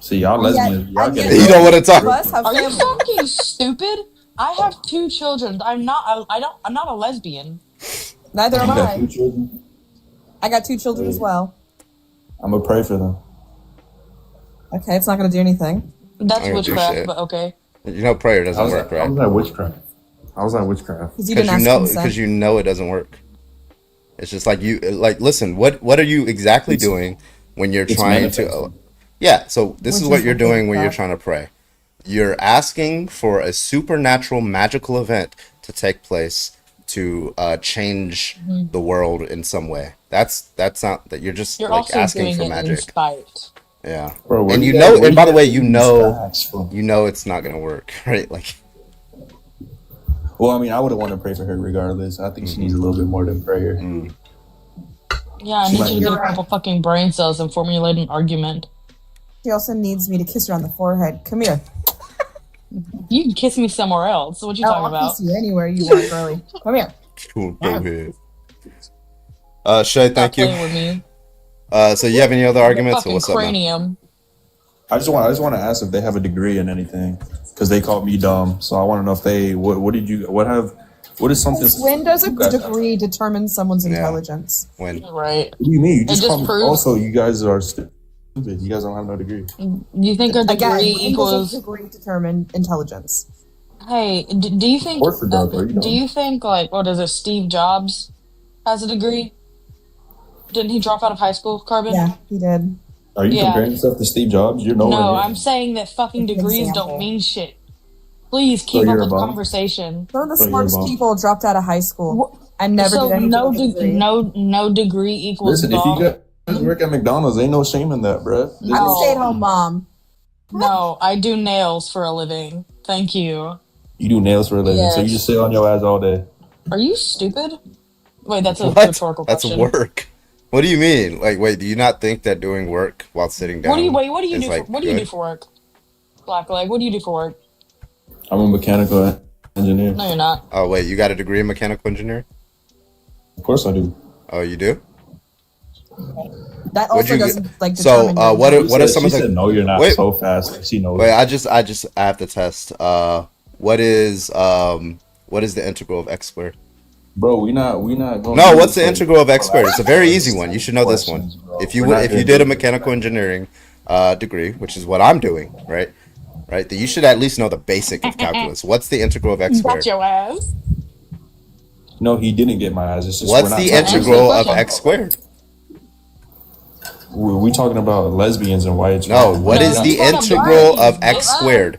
See, y'all And yet- lesbians. Y'all and get yet it. You don't want to none of talk. us have Are you family. fucking stupid? I have 2 children. I'm not. I'm not a lesbian. Neither am You got I. 2 children? I got 2 children as well. I'm gonna pray for them. Okay, it's not going to do anything. That's I don't do witchcraft, shit. but okay. You know prayer doesn't How's work, that? right? How's that witchcraft? How's that witchcraft? Because you didn't ask Because consent. you know it doesn't work. It's just like listen, what are you exactly doing when you're It's trying to manifesting. yeah, so this Which is what is you're the big doing when you're stuff. trying to pray. You're asking for a supernatural magical event to take place to change the world in some way. That's not that you're just You're like also asking doing for it in magic. spite. Yeah. Bro, where And you you guys- know where and you by the guys way, getting these facts from? you know it's not gonna work, right? Like Well, I mean, I would have wanted to pray for her regardless. I think she needs a little bit more than prayer. Yeah, I She need might you to be- get a couple fucking brain cells and formulate an argument. She also needs me to kiss her on the forehead. Come here. You can kiss me somewhere else. What you Oh, talking I'll about? kiss you anywhere you want, girly. Come here. go ahead. Shay, Stop thank you. playing with me. So you have any other arguments or Fucking what's up, man? cranium. I just want to ask if they have a degree in anything because they called me dumb. So I want to know if they what is something? When does a you guys have? degree determine someone's Yeah. intelligence? When Right. What do you mean? You It just just called me. proves- Also, you guys are stupid. You guys don't have no degree. You think a Again, degree when does a equals? degree determine intelligence? Hey, do you think? Of course it does, bro. You Do don't. you think like what is it? Steve Jobs has a degree. Didn't he drop out of high school, Carbon? Yeah, he did. Are you Yeah. comparing yourself to Steve Jobs? You're nowhere No, near. I'm saying that fucking It's an degrees example. don't mean shit. Please keep you're up a with the bum? conversation. Some of the So you're smartest a bum. people dropped out of high school and never So did anything no, with a degree. no degree equals Listen, if you bum. guys work at McDonald's, ain't no shame in that, bro. I'm a stay-at-home mom. No, I do nails for a living. Thank you. You do nails for a living, so you Yes. just sit on your ass all day. Are you stupid? Wait, that's a what? rhetorical That's question. work. What do you mean? Like, wait, do you not think that doing work while sitting down? What do you What do you is, do? like, What do you good? do for work? Blackleg, what do you do for work? I'm a mechanical engineer. No, you're not. Oh wait, you got a degree in mechanical engineering? Of course I do. Oh, you do? That What'd also you doesn't get? like So, determine. your what are intelligence. some of She the? said, no, you're not Wait, so fast. Like, she knows. wait. I have to test. What is the integral of x squared? Bro, we not going. No, what's the integral of x squared? It's a very easy one. You should know this one. If you did a mechanical engineering degree, which is what I'm doing, right? Right, then you should at least know the basic of calculus. What's the integral of x squared? Got your ass. No, he didn't get my ass. It's just What's we're not the talking integral about- of x squared? We talking about lesbians and whites. No, what is the It's not a integral brain. of x squared?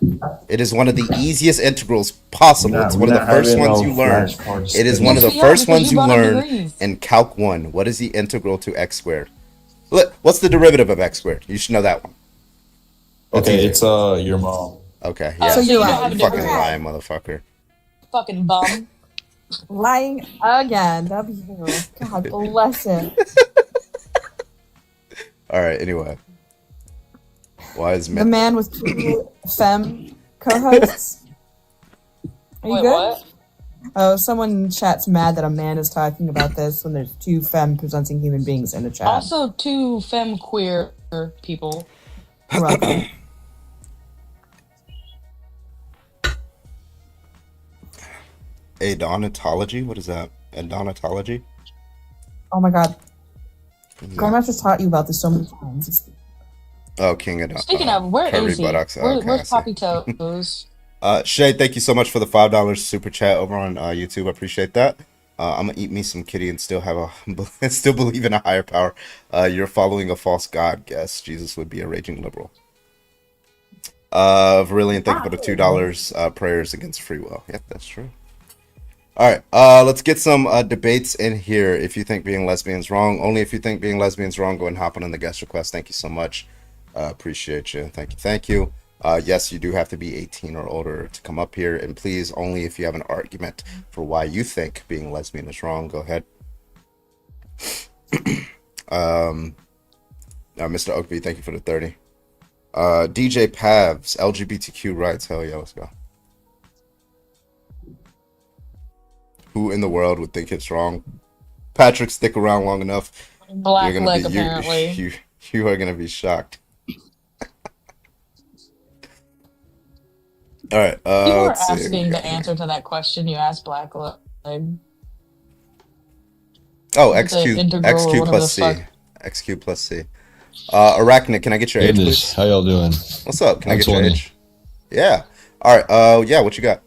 It is one of the easiest integrals possible. We're It's not- one of we're the not first having ones no you learn. flashcards. It is one of the Yes, we are, first because ones you you brought up learn degrees. in Calc 1. What is the integral to x squared? Look, what's the derivative of x squared? You should know that one. That's Okay, easy. it's your mom. Okay, yeah. So you don't lied. have a Fucking degree. lying motherfucker. Fucking bum. Lying again. W. God bless him. All right, anyway. Wise The man. man with 2 femme co-hosts. Are you Wait, good? what? Oh, someone in chat's mad that a man is talking about this when there's 2 femme presenting human beings in the chat. Also, 2 femme queer people. You're welcome. Adonatology? What is that? Adonatology? Oh my god. Yeah. Grandmaster's taught you about this so many times. It's- Oh, King Adon. Speaking of, where curvy is he? buttocks. Oh, okay, I Where's see. Poppy Toes? Shay, thank you so much for the $5 super chat over on YouTube. I appreciate that. I'm gonna eat me some kitty and still have and still believe in a higher power. You're following a false god. Guess Jesus would be a raging liberal. Verillion, thank you for the $2. Prayers against free will. Yep, that's true. All right, let's get some debates in here. If you think being lesbian is wrong, only if you think being lesbian is wrong, go and hop on the guest request. Thank you so much. Appreciate you. Thank you. Yes, you do have to be 18 or older to come up here, and please, only if you have an argument for why you think being lesbian is wrong. Go ahead. Mr. Oakby, thank you for the 30. DJ Pavs, LGBTQ rights. Hell yeah, let's go. Who in the world would think it's wrong? Patrick, stick around long enough. Black You're gonna leg, be apparently. you are gonna be shocked. All right. You were Let's see. asking the answer to that question. You asked black leg. Oh, It's a XQ integral or XQ whatever plus the C. fuck. XQ plus C. Arachnid, can I get your age, Goodness, please? how y'all doing? What's up? Can I get your 20. age? Yeah. All right. Yeah. What you got?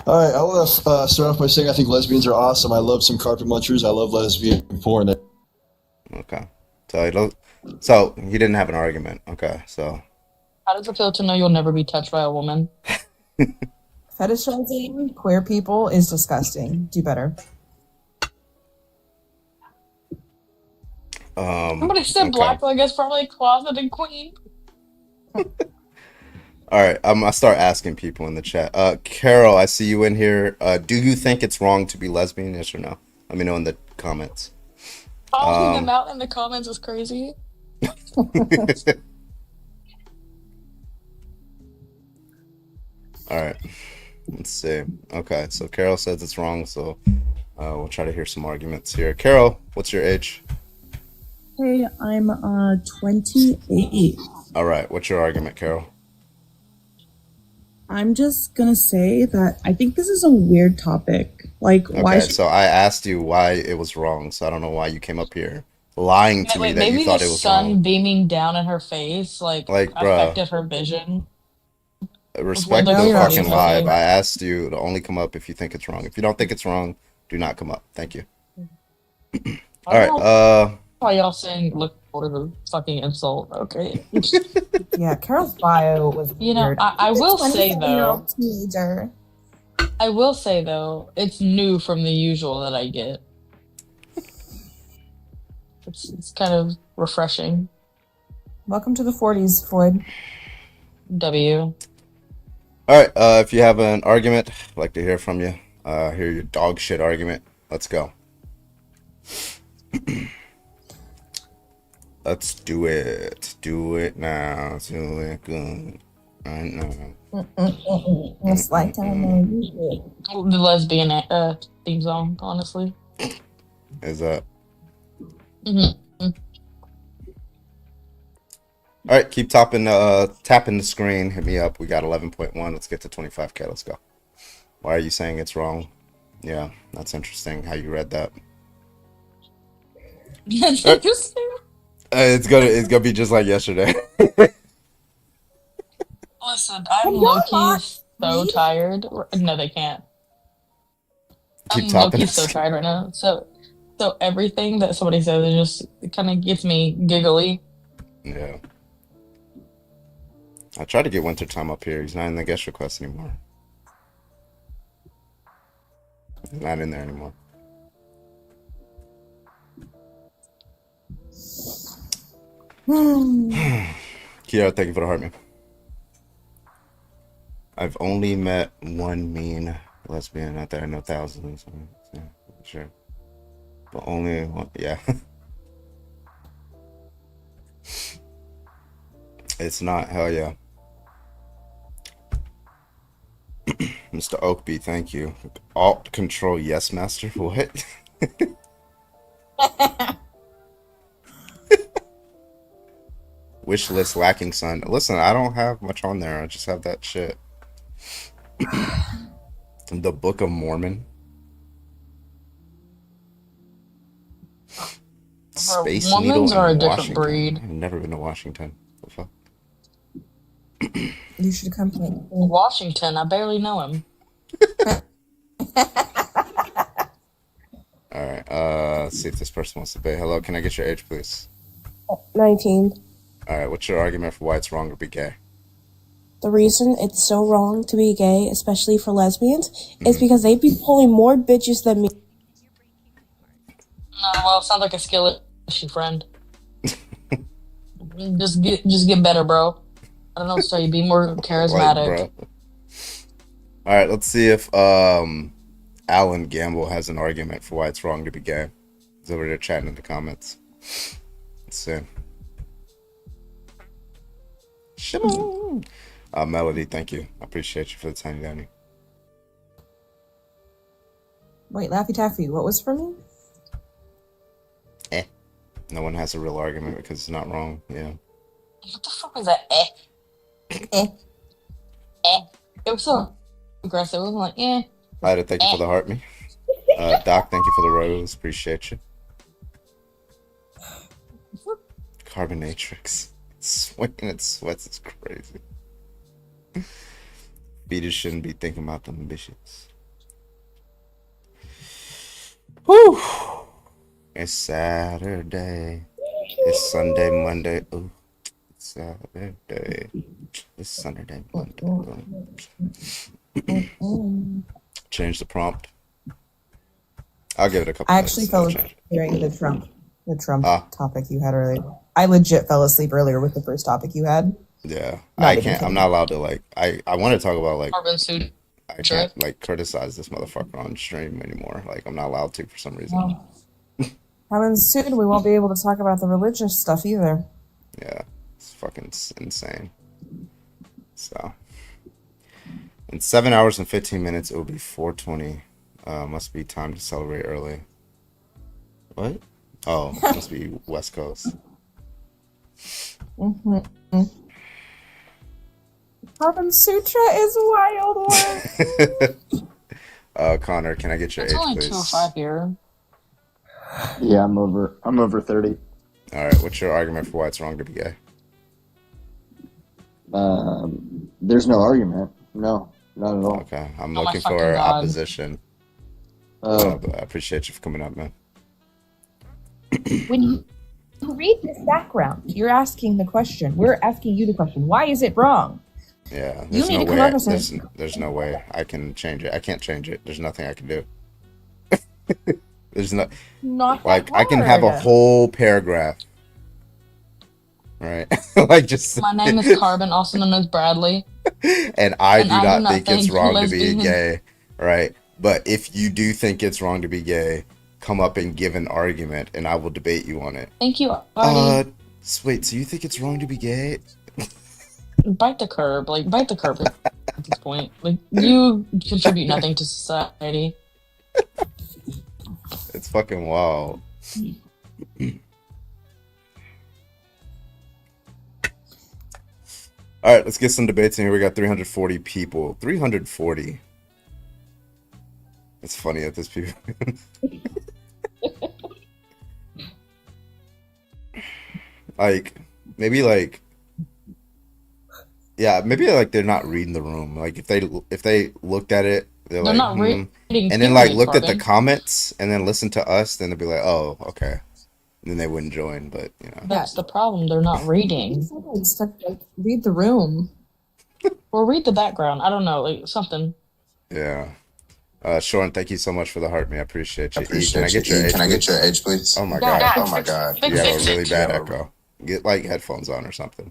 All right, I want to start off by saying I think lesbians are awesome. I love some carpet munchers. I love lesbian porn. Okay. So he didn't have an argument. Okay. So How does it feel to know you'll never be touched by a woman? Fetishizing queer people is disgusting. Do better. Somebody said Okay. black leg is probably a closeted queen. All right. I'm gonna start asking people in the chat. Carol, I see you in here. Do you think it's wrong to be lesbian? Yes or no? Let me know in the comments. Calling them out in the comments is crazy. All right. Let's see. Okay. So Carol says it's wrong. So we'll try to hear some arguments here. Carol, what's your age? Hey, I'm 28. All right. What's your argument, Carol? I'm just gonna say that I think this is a weird topic. Like, why? Okay. So I asked you why it was wrong. So I don't know why you came up here lying to me Wait, that maybe you thought the it was sun wrong. beaming down in her face Like, bruh. affected her vision. Respect what the they're fucking saying. live. I asked you to only come up if you think it's wrong. If you don't think it's wrong, do not come up. Thank you. All right. Why y'all saying look for the fucking insult? Okay. Yeah, Carol's bio was You know, weird. I will say though. 27-year-old teenager. I will say though, it's new from the usual that I get. It's kind of refreshing. Welcome to the 40s, Floyd. W. All right. If you have an argument, I'd like to hear from you. Hear your dog shit argument. Let's go. Let's do it. Do it now. Do it good. Right now. It's like telling me. The lesbian theme song, honestly. Is that? Mm-hmm. All right. Keep tapping the screen. Hit me up. We got 11.1. Let's get to 25K. Let's go. Why are you saying it's wrong? Yeah, that's interesting how you read that. It's gonna be just like yesterday. Listen, I'm low-key so tired. No, they can't. Keep I'm talking. low-key so tired right now. So everything that somebody says it kind of gets me giggly. Yeah. I tried to get Wintertime up here. He's not in the guest request anymore. He's not in there anymore. Kiara, thank you for the heart, man. I've only met one mean lesbian. Not that I know thousands. Yeah, sure. But only one. Yeah. It's not. Hell yeah. Mr. Oakby, thank you. Alt Control Yes Master. What? Wish list lacking, son. Listen, I don't have much on there. I just have that shit. The Book of Mormon. Space Mormons Needle are a in different Washington. breed. I've never been to Washington. What the fuck? You should come to me. Washington, I barely know him. All right. Let's see if this person wants to pay. Hello, can I get your age, please? 19. All right. What's your argument for why it's wrong to be gay? The reason it's so wrong to be gay, especially for lesbians, is because they be pulling more bitches than me. No, well, it sounds like a skill issue, friend. just get better, bro. I don't know what to tell you. Be more charismatic. Right, bro. All right. Let's see if Alan Gamble has an argument for why it's wrong to be gay. He's over there chatting in the comments. Let's see. Shimon. Melody, thank you. I appreciate you for the tiny Danny. Wait, Laffy Taffy, what was for me? No one has a real argument because it's not wrong. Yeah. What the fuck was that? It was so aggressive. It wasn't like, Ida, thank you for the heart me. Doc, thank you for the rose. Appreciate you. Carbonatrix. Swinging its sweats is crazy. Beaters shouldn't be thinking about them bitches. Whew. It's Saturday. It's Sunday, Monday. Ooh. It's Saturday. It's Sunday, Monday. Change the prompt. I'll give it a couple I actually fell asleep during the Trump topic you had earlier. I legit fell asleep earlier with the first topic you had. Yeah. I can't. I'm not allowed to like. I want to talk about like. Carbon suit. I can't like criticize this motherfucker on stream anymore. Like I'm not allowed to for some reason. Coming soon, we won't be able to talk about the religious stuff either. Yeah, it's fucking insane. So, in 7 hours and 15 minutes, it will be 4:20. Must be time to celebrate early. What? Oh, must be West Coast. Mm-hmm. Carbon Sutra is wild one. Connor, can I get your It's age, only please? 205 here. Yeah, I'm over 30. All right, what's your argument for why it's wrong to be gay? There's no argument. No, not at all. Okay, I'm Oh my looking fucking for God. opposition. I appreciate you for coming up, man. When you read this background, you're asking the question. We're asking you the question. Why is it wrong? Yeah, You there's need no to come way. up with There's no way I can change it. I can't change it. There's nothing I can do. There's no Not like that I can have a hard. whole paragraph, right? Like just My name is Carbon, also known as Bradley. and I And do I do not not think it's think wrong to be lesbians- gay, right? But if you do think it's wrong to be gay, come up and give an argument, and I will debate you on it. Thank you, Artie. Wait, so you think it's wrong to be gay? Bite the curb. Like, bite the curb at this point. Like, you contribute nothing to society. It's fucking wild. All right, let's get some debates in here. We got 340 people. 340. It's funny that there's people. Like, maybe like, yeah, maybe like they're not reading the room. Like if they looked at it, they're like, not reading. and then like period, looked at the Carbon. comments and then listened to us, then they'd be like, oh, okay. And then they wouldn't join, but you know. That's the problem. They're not reading. Read the room. Or read the background. I don't know, like something. Yeah. Sean, thank you so much for the heart, man. I appreciate you. Can I get your age, please? Oh my Yeah, god. yeah, Oh my god. fix You have it. a really bad echo. Get like headphones on or something.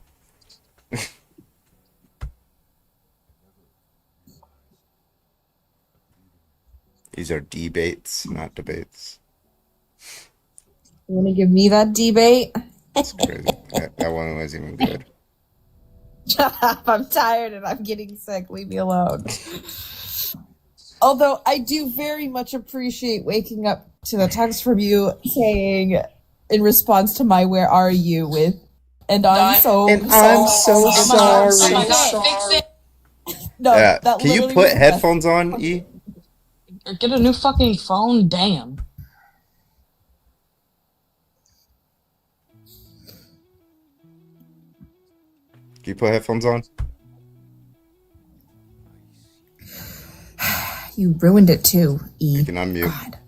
These are debates, not debates. You want to give me that debate? It's crazy. That one was even good. Shut up. I'm tired and I'm getting sick. Leave me alone. Although I do very much appreciate waking up to the text from you saying, in response to my "Where are you?" with, "And I'm so And I'm so sorry." Oh my god, fix it. No, Yeah. that Can you literally put was the headphones on, E? Or get a new fucking phone, damn. Can you put headphones on? You ruined it too, E. You can unmute. God.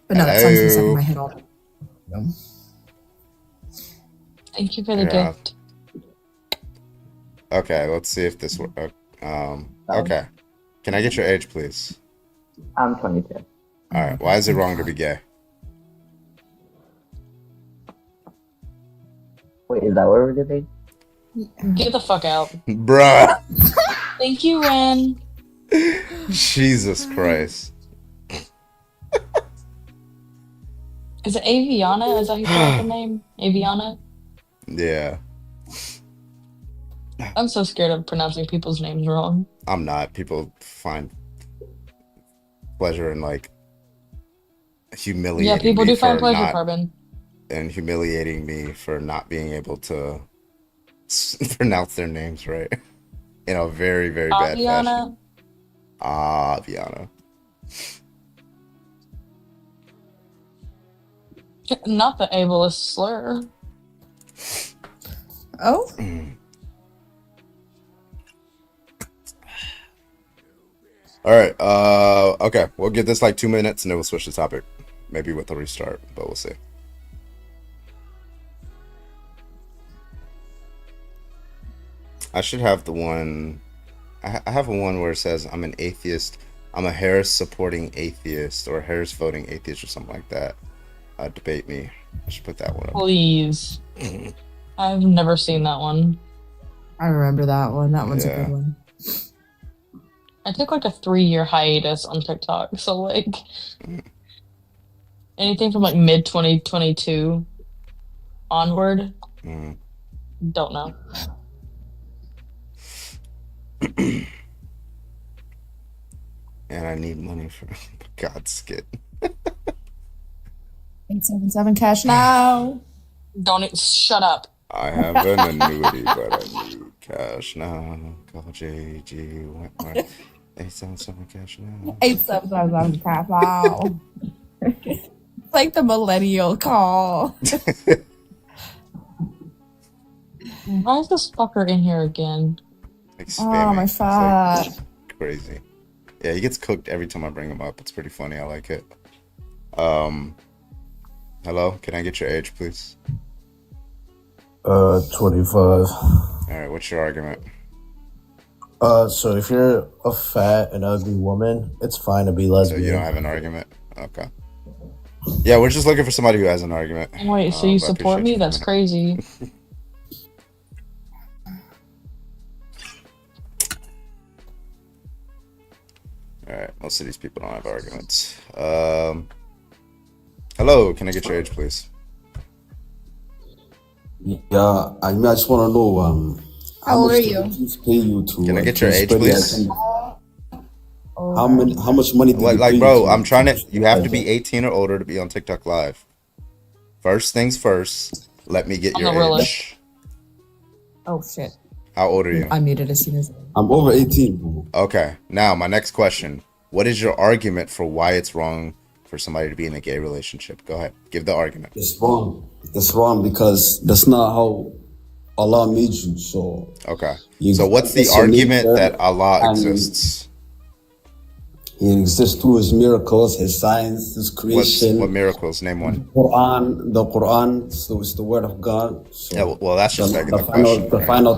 But no, that song's been stuck in my head all day. Thank you for the Yeah. gift. Okay, let's see if this works. Okay. Can I get your age, please? I'm 22. All right. Why is it wrong to be gay? Wait, is that what we're debating? Get the fuck out. Bruh. Thank you, Ren. Jesus Christ. Is it Aviana? Is that how you spell the name? Aviana? Yeah. I'm so scared of pronouncing people's names wrong. I'm not. People find pleasure in like humiliating Yeah, people me do find for pleasure, not, Carbon. and humiliating me for not being able to pronounce their names right in a very, very bad fashion. Aviana. Not the ableist slur. Oh? All right. Okay. We'll give this like 2 minutes and then we'll switch the topic. Maybe with a restart, but we'll see. I should have the one. I have a one where it says I'm an atheist. I'm a Harris supporting atheist or Harris voting atheist or something like that. Debate me. I should put that one up. Please. I've never seen that one. I remember that one. That one's a Yeah. good one. I took like a 3-year hiatus on TikTok, so like anything from like mid 2022 onward, don't know. And I need money for God's skit. 877 cash now. Don't shut up. I have an annuity, but I need cash now. Call JG Wentworth. 877 cash now. 877 cash now. It's like the millennial call. Why is this fucker in here again? Like Oh spamming. my It's god. like crazy. Yeah, he gets cooked every time I bring him up. It's pretty funny. I like it. Hello, can I get your age, please? 25. All right, what's your argument? So if you're a fat and ugly woman, it's fine to be So lesbian. you don't have an argument? Okay. Yeah, we're just looking for somebody who has an argument. Wait, so you But I support appreciate me? you That's coming. crazy. All right, most of these people don't have arguments. Hello, can I get your age, please? Yeah, I just want to know How old much are do you? police pay you to Can I get to your age, spread the please? agenda? How much money do they pay Like, you bro, to I'm trying to. You have to spread be 18 or older to be on TikTok Live. First things first. Let me get I'm your the realest. age. Oh shit. How old are you? I muted as soon as. I'm over 18, bro. Okay. Now, my next question. What is your argument for why it's wrong for somebody to be in a gay relationship? Go ahead. Give the argument. It's wrong. It's wrong because that's not how Allah made you. So Okay. you So what's the it's your argument nature, that Allah and exists? He exists through His miracles, His signs, His What creation. miracles? Name one. The Quran is the word of God. So Yeah, well, that's just begging the final, question, the right? final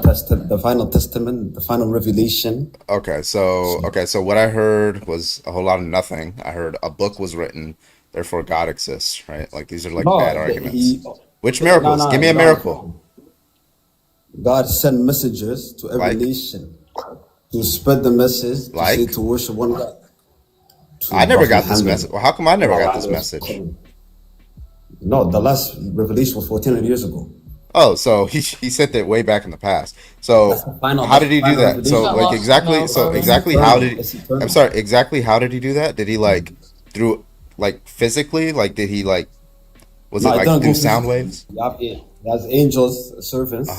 testament, the final revelation. Okay, so what I heard was a whole lot of nothing. I heard a book was written, therefore God exists, right? Like these are like bad arguments. Which miracles? Give me a miracle. God sent messages to every Like? nation to spread the message, to Like? say to worship one God. I never got this Muhammad. message. Well, how come I never got this message? No, the last revelation was 1400 years ago. Oh, so he sent it way back in the past. So That's the final- how did he do that's the that? final So revelation. like exactly, so It's exactly eternal. how did It's eternal. I'm sorry, exactly how did he do that? Did he like through like physically? Like did he like was No, it it like doesn't through go sound physically. waves? He has angels, servants,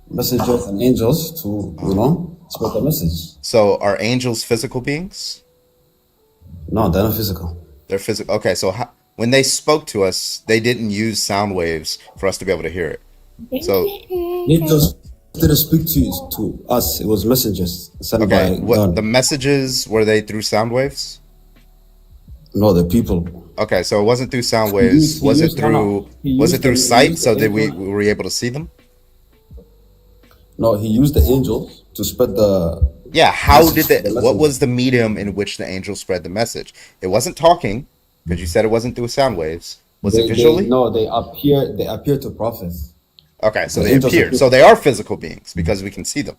messengers, and angels to spread the message. So are angels physical beings? No, they're not physical. They're physical. Okay, so when they spoke to us, they didn't use sound waves for us to be able to hear it. So Angels didn't speak to us. It was messengers sent okay, by what God. the messages were they through sound waves? No, the people. Okay, so it wasn't through sound He waves. used- he Was it used- no, no. through He was used it through the- he sight used so the that we angel. were able to see them? No, he used the angels to spread the. Yeah, how message, did the what message. was the medium in which the angel spread the message? It wasn't talking, because you said it wasn't through sound waves. Was it visually? They appear. They appear to prophets. Okay, so The they angels appear. appear. So they are physical beings because we can see them.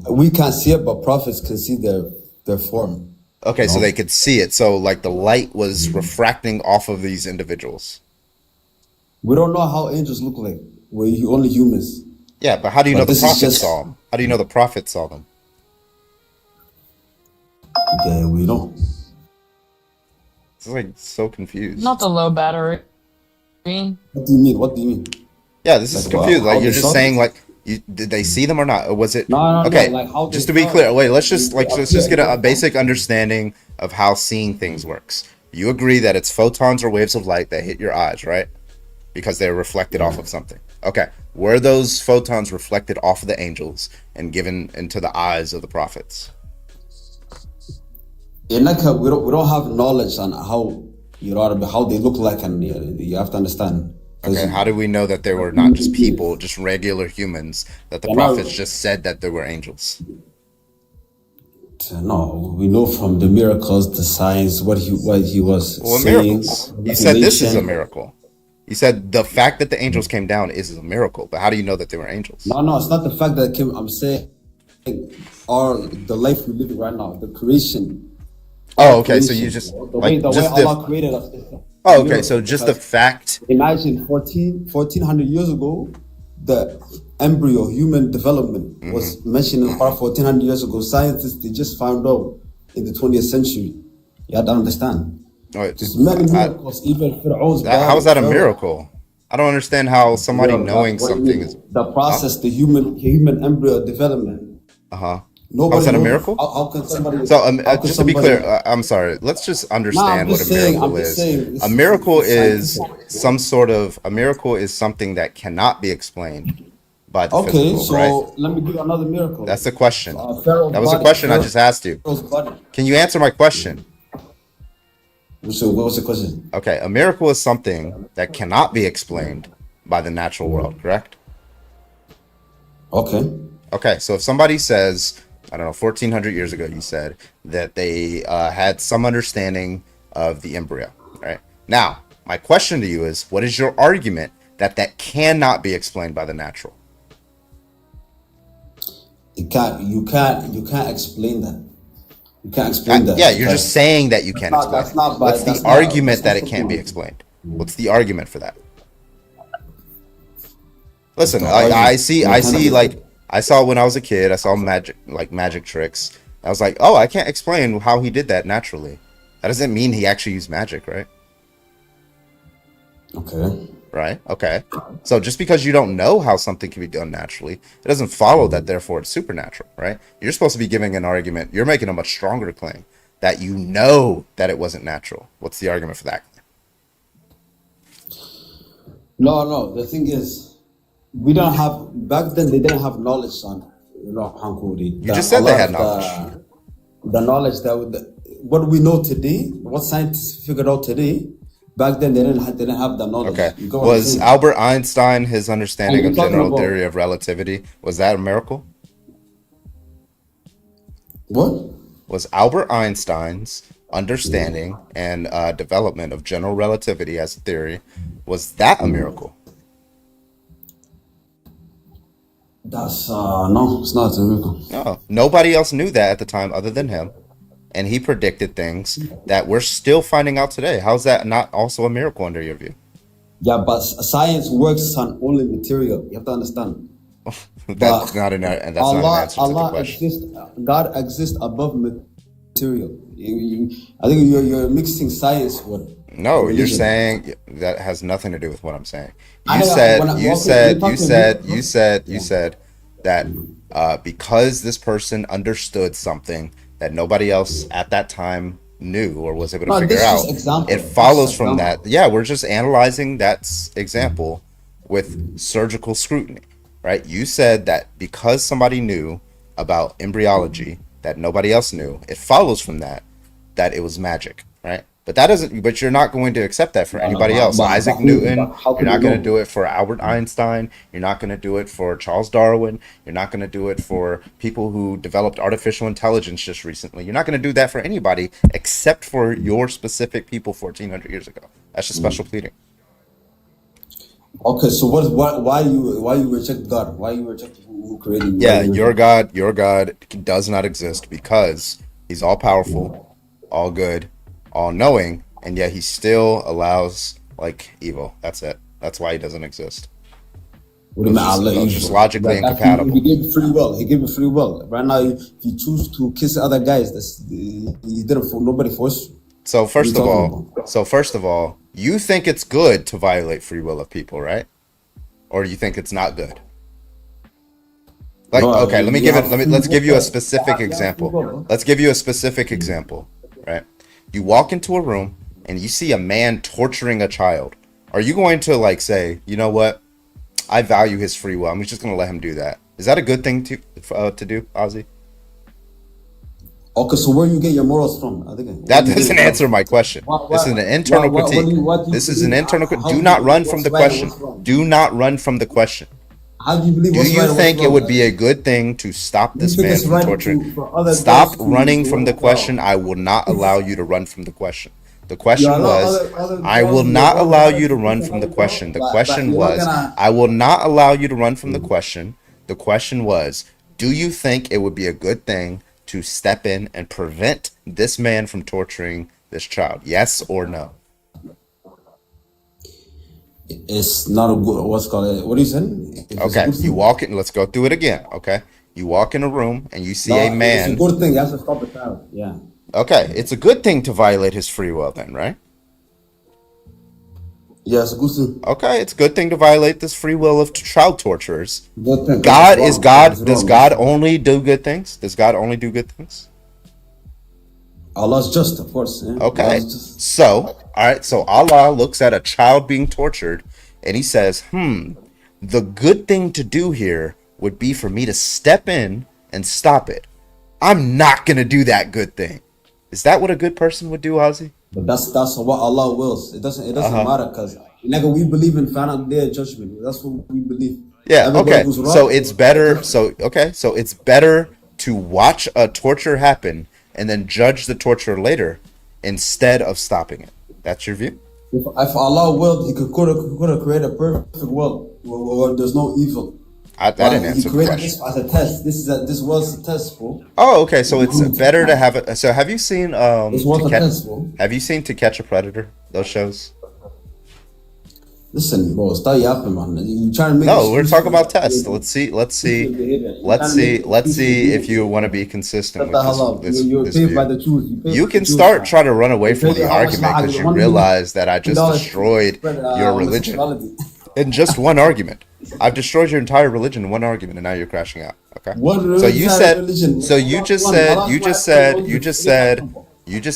We can't see it, but prophets can see their form. Okay, so they could see it. So like the light was refracting off of these individuals. We don't know how angels look like. We're only humans. Yeah, but how do you know the prophets saw them? How do you know the prophets saw them? Yeah, we don't. It's like so confused. Not the low battery. What do you mean? What do you mean? Yeah, this is confused. Like you're just saying, like, did they see them or not? Or was it okay? No, like how just to be clear, wait. Let's just get a basic understanding of how seeing things works. You agree that it's photons or waves of light that hit your eyes, right? Because they're reflected off of something. Okay, were those photons reflected off of the angels and given into the eyes of the prophets? We don't have knowledge on how how they look like, and you have to understand. Okay, how do we know that they were not just people, just regular humans, that the prophets just said that they were angels? No, we know from the miracles, the signs, what he was saying. Miracles. You said this is a miracle. You said the fact that the angels came down is a miracle, but how do you know that they were angels? No, it's not the fact that it came. I'm saying, the life we live right now, the creation. Oh, okay. So you just the way Allah created us. Oh, okay. So just the fact. Imagine 1400 years ago, the embryo, human development, was mentioned in the Quran 1400 years ago. Scientists, they just found out in the 20th century. You have to understand. There's many miracles, even Pharaoh's. How is that a miracle? I don't understand how somebody knowing something is. The process, the human embryo development. How is that a miracle? How can somebody? So just to be clear, I'm sorry. Let's just understand what a miracle is. A miracle is something that cannot be explained by the physical, right? Let me give you another miracle. That's the question. That was a question I just asked you. Can you answer my question? So what was the question? Okay, a miracle is something that cannot be explained by the natural world, correct? Okay, so if somebody says, I don't know, 1400 years ago, you said that they had some understanding of the embryo, right? Now, my question to you is, what is your argument that cannot be explained by the natural? You can't explain that. You can't explain that. Yeah, you're just saying that you can't explain it. What's the argument that it can't be explained? What's the argument for that? Listen, I saw when I was a kid, I saw magic tricks. I was like, oh, I can't explain how he did that naturally. That doesn't mean he actually used magic, right? Okay. Right? Okay. So just because you don't know how something can be done naturally, it doesn't follow that therefore it's supernatural, right? You're supposed to be giving an argument. You're making a much stronger claim that you know that it wasn't natural. What's the argument for that? No. The thing is, we don't have, back then they didn't have knowledge on, Hankuri. You just said they had knowledge. The knowledge what we know today, what scientists figured out today, back then they didn't have the knowledge. Okay. Was Albert Einstein, his understanding of general theory of relativity, was that a miracle? What? Was Albert Einstein's understanding and development of general relativity as a theory, was that a miracle? That's no, it's not a miracle. No, nobody else knew that at the time other than him, and he predicted things that we're still finding out today. How's that not also a miracle under your view? Yeah, but science works on only material. You have to understand. That's not an answer to the question. God exists above material. I think you're mixing science with. No, religion. You're saying that has nothing to do with what I'm saying. You said that because this person understood something that nobody else at that time knew or was able to figure out, it follows from that. Yeah, we're just analyzing that example with surgical scrutiny, right? You said that because somebody knew about embryology that nobody else knew, it follows from that it was magic, right? But you're not going to accept that for anybody else. Isaac Newton, you're not going to do it for Albert Einstein. You're not going to do it for Charles Darwin. You're not going to do it for people who developed artificial intelligence just recently. You're not going to do that for anybody except for your specific people 1400 years ago. That's just special pleading. Okay, so why you reject God? Why you reject who created. Yeah, your God does not exist because he's all powerful, all good, all knowing, and yet he still allows like evil. That's it. That's why he doesn't exist. What do you mean? Allah It's just evil? logically incompatible. He gave free will. He gave free will. Right now, if you choose to kiss other guys, he didn't. Nobody forced you. So first of all, you think it's good to violate free will of people, right? Or do you think it's not good? Like, okay, let's give you a specific example. Let's give you a specific example, right? You walk into a room and you see a man torturing a child. Are you going to like say, you know what? I value his free will. I'm just going to let him do that. Is that a good thing to do, Ozzy? Okay, so where you get your morals from? I think that doesn't answer my question. This is an internal critique. This is an internal critique. Do not run from the question. Do not run from the question. How do you believe? Do you think it would be a good thing to stop this man from torturing? Stop running from the question. I will not allow you to run from the question. The question was, I will not allow you to run from the question. The question was, I will not allow you to run from the question. The question was, do you think it would be a good thing to step in and prevent this man from torturing this child? Yes or no? It's not a good, what's called, what are you saying? Okay, you walk in, let's go through it again, okay? You walk in a room and you see a man. It's a good thing, you have to stop the child, yeah. Okay, it's a good thing to violate his free will then, right? Yes, good thing. Okay, it's a good thing to violate this free will of child torturers. God is God. Does God only do good things? Does God only do good things? Allah's just, of course. Yeah. Okay, so, all right, so Allah looks at a child being tortured and he says, the good thing to do here would be for me to step in and stop it. I'm not going to do that good thing. Is that what a good person would do, Ozzy? But that's what Allah wills. It doesn't matter because we believe in final day judgment. That's what we believe. Yeah. Okay. So it's better. So it's better to watch a torture happen and then judge the torture later instead of stopping it. That's your view? If Allah willed, He could have created a perfect world where there's no evil. That didn't answer the question. This as a test. This was a test, bro. Oh, okay. So it's better to have it. So have you seen Have you seen To Catch a Predator? Those shows. Listen, bro, stop yapping, man. You trying to make we're talking about tests. Let's see if you want to be consistent with this view. You can start trying to run away from the argument because you realize that I just destroyed your religion in just one argument. I've destroyed your entire religion in one argument, and now you're crashing out. Okay. So you just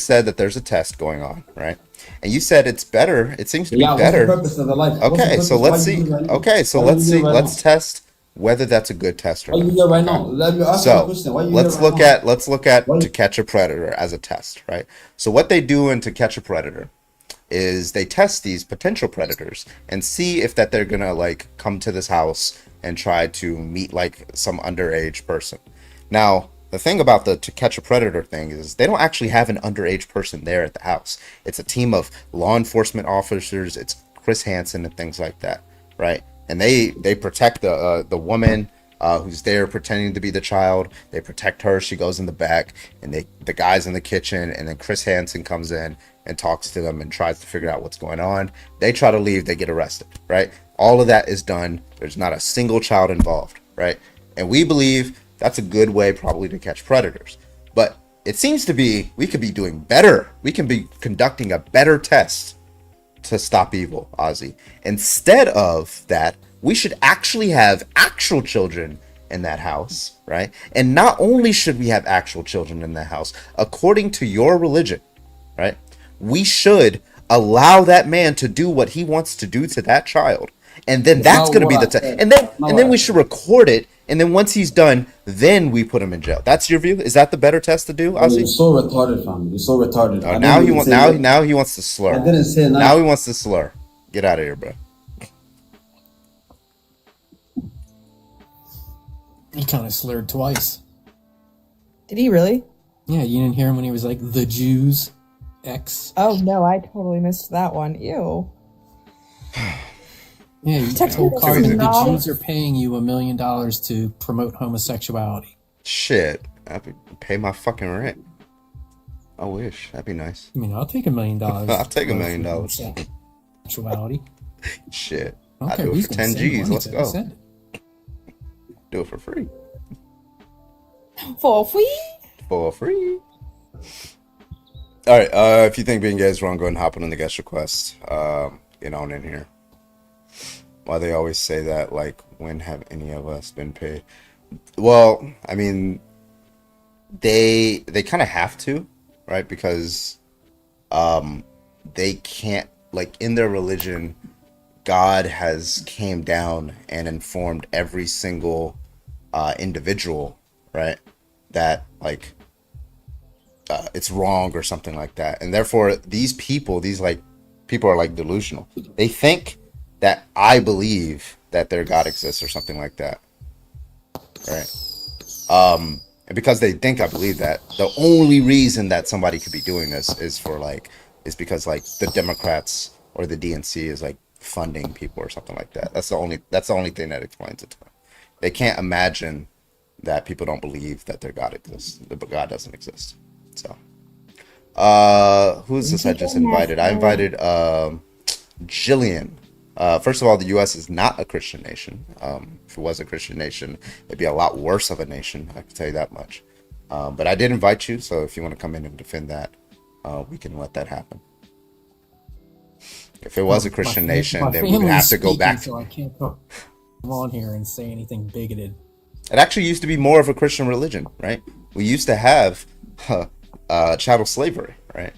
said that there's a test going on, right? And you said it's better. It seems to be better. Okay, so let's see. Okay, so let's test whether that's a good test or not. So let's look at To Catch a Predator as a test, right? So what they do in To Catch a Predator is they test these potential predators and see if that they're gonna like come to this house and try to meet like some underage person. Now, the thing about the To Catch a Predator thing is they don't actually have an underage person there at the house. It's a team of law enforcement officers. It's Chris Hansen and things like that, right? And they protect the woman who's there pretending to be the child. They protect her. She goes in the back, and the guy's in the kitchen, and then Chris Hansen comes in and talks to them and tries to figure out what's going on. They try to leave. They get arrested, right? All of that is done. There's not a single child involved, right? And we believe that's a good way probably to catch predators. But it seems to be we could be doing better. We can be conducting a better test to stop evil, Ozzy. Instead of that, we should actually have actual children in that house, right? And not only should we have actual children in that house, according to your religion, right? We should allow that man to do what he wants to do to that child. And then that's going to be the test. And then we should record it. And then once he's done, then we put him in jail. That's your view? Is that the better test to do, Ozzy? You're so retarded, fam. You're so retarded. Oh, now he wants to slur. I didn't say that. Now he wants to slur. Get out of here, bro. He kind of slurred twice. Did he really? Yeah, you didn't hear him when he was like, the Jews, X. Oh, no, I totally missed that one. Ew. Yeah, you Technically, told that's Carbon the not- Jews are paying you $1 million to promote homosexuality. Shit, I'd pay my fucking rent. I wish. That'd be nice. I mean, I'll take $1 million. I'll take $1 million. Sexuality. Shit. I don't I'd care do it who's for gonna 10 send G's. money Let's to go. send it. Do it for free. For free? For free. All right. If you think being gay is wrong, go ahead and hop on the guest request. Get on in here. Why they always say that, like, when have any of us been paid? Well, I mean, they kind of have to, right? Because they can't, like, in their religion, God has came down and informed every single individual, right, that, like, it's wrong or something like that. And therefore, these people are, like, delusional. They think that I believe that their God exists or something like that, right? And because they think I believe that, the only reason that somebody could be doing this is because, like, the Democrats or the DNC is, like, funding people or something like that. That's the only thing that explains it to them. They can't imagine that people don't believe that their God exists. But God doesn't exist. So, who's this I just invited? I invited Jillian. First of all, the U.S. is not a Christian nation. If it was a Christian nation, it'd be a lot worse of a nation. I can tell you that much. But I did invite you, so if you want to come in and defend that, we can let that happen. If it was a Christian nation, then we would have to go back. So I can't come on here and say anything bigoted. It actually used to be more of a Christian religion, right? We used to have chattel slavery, right?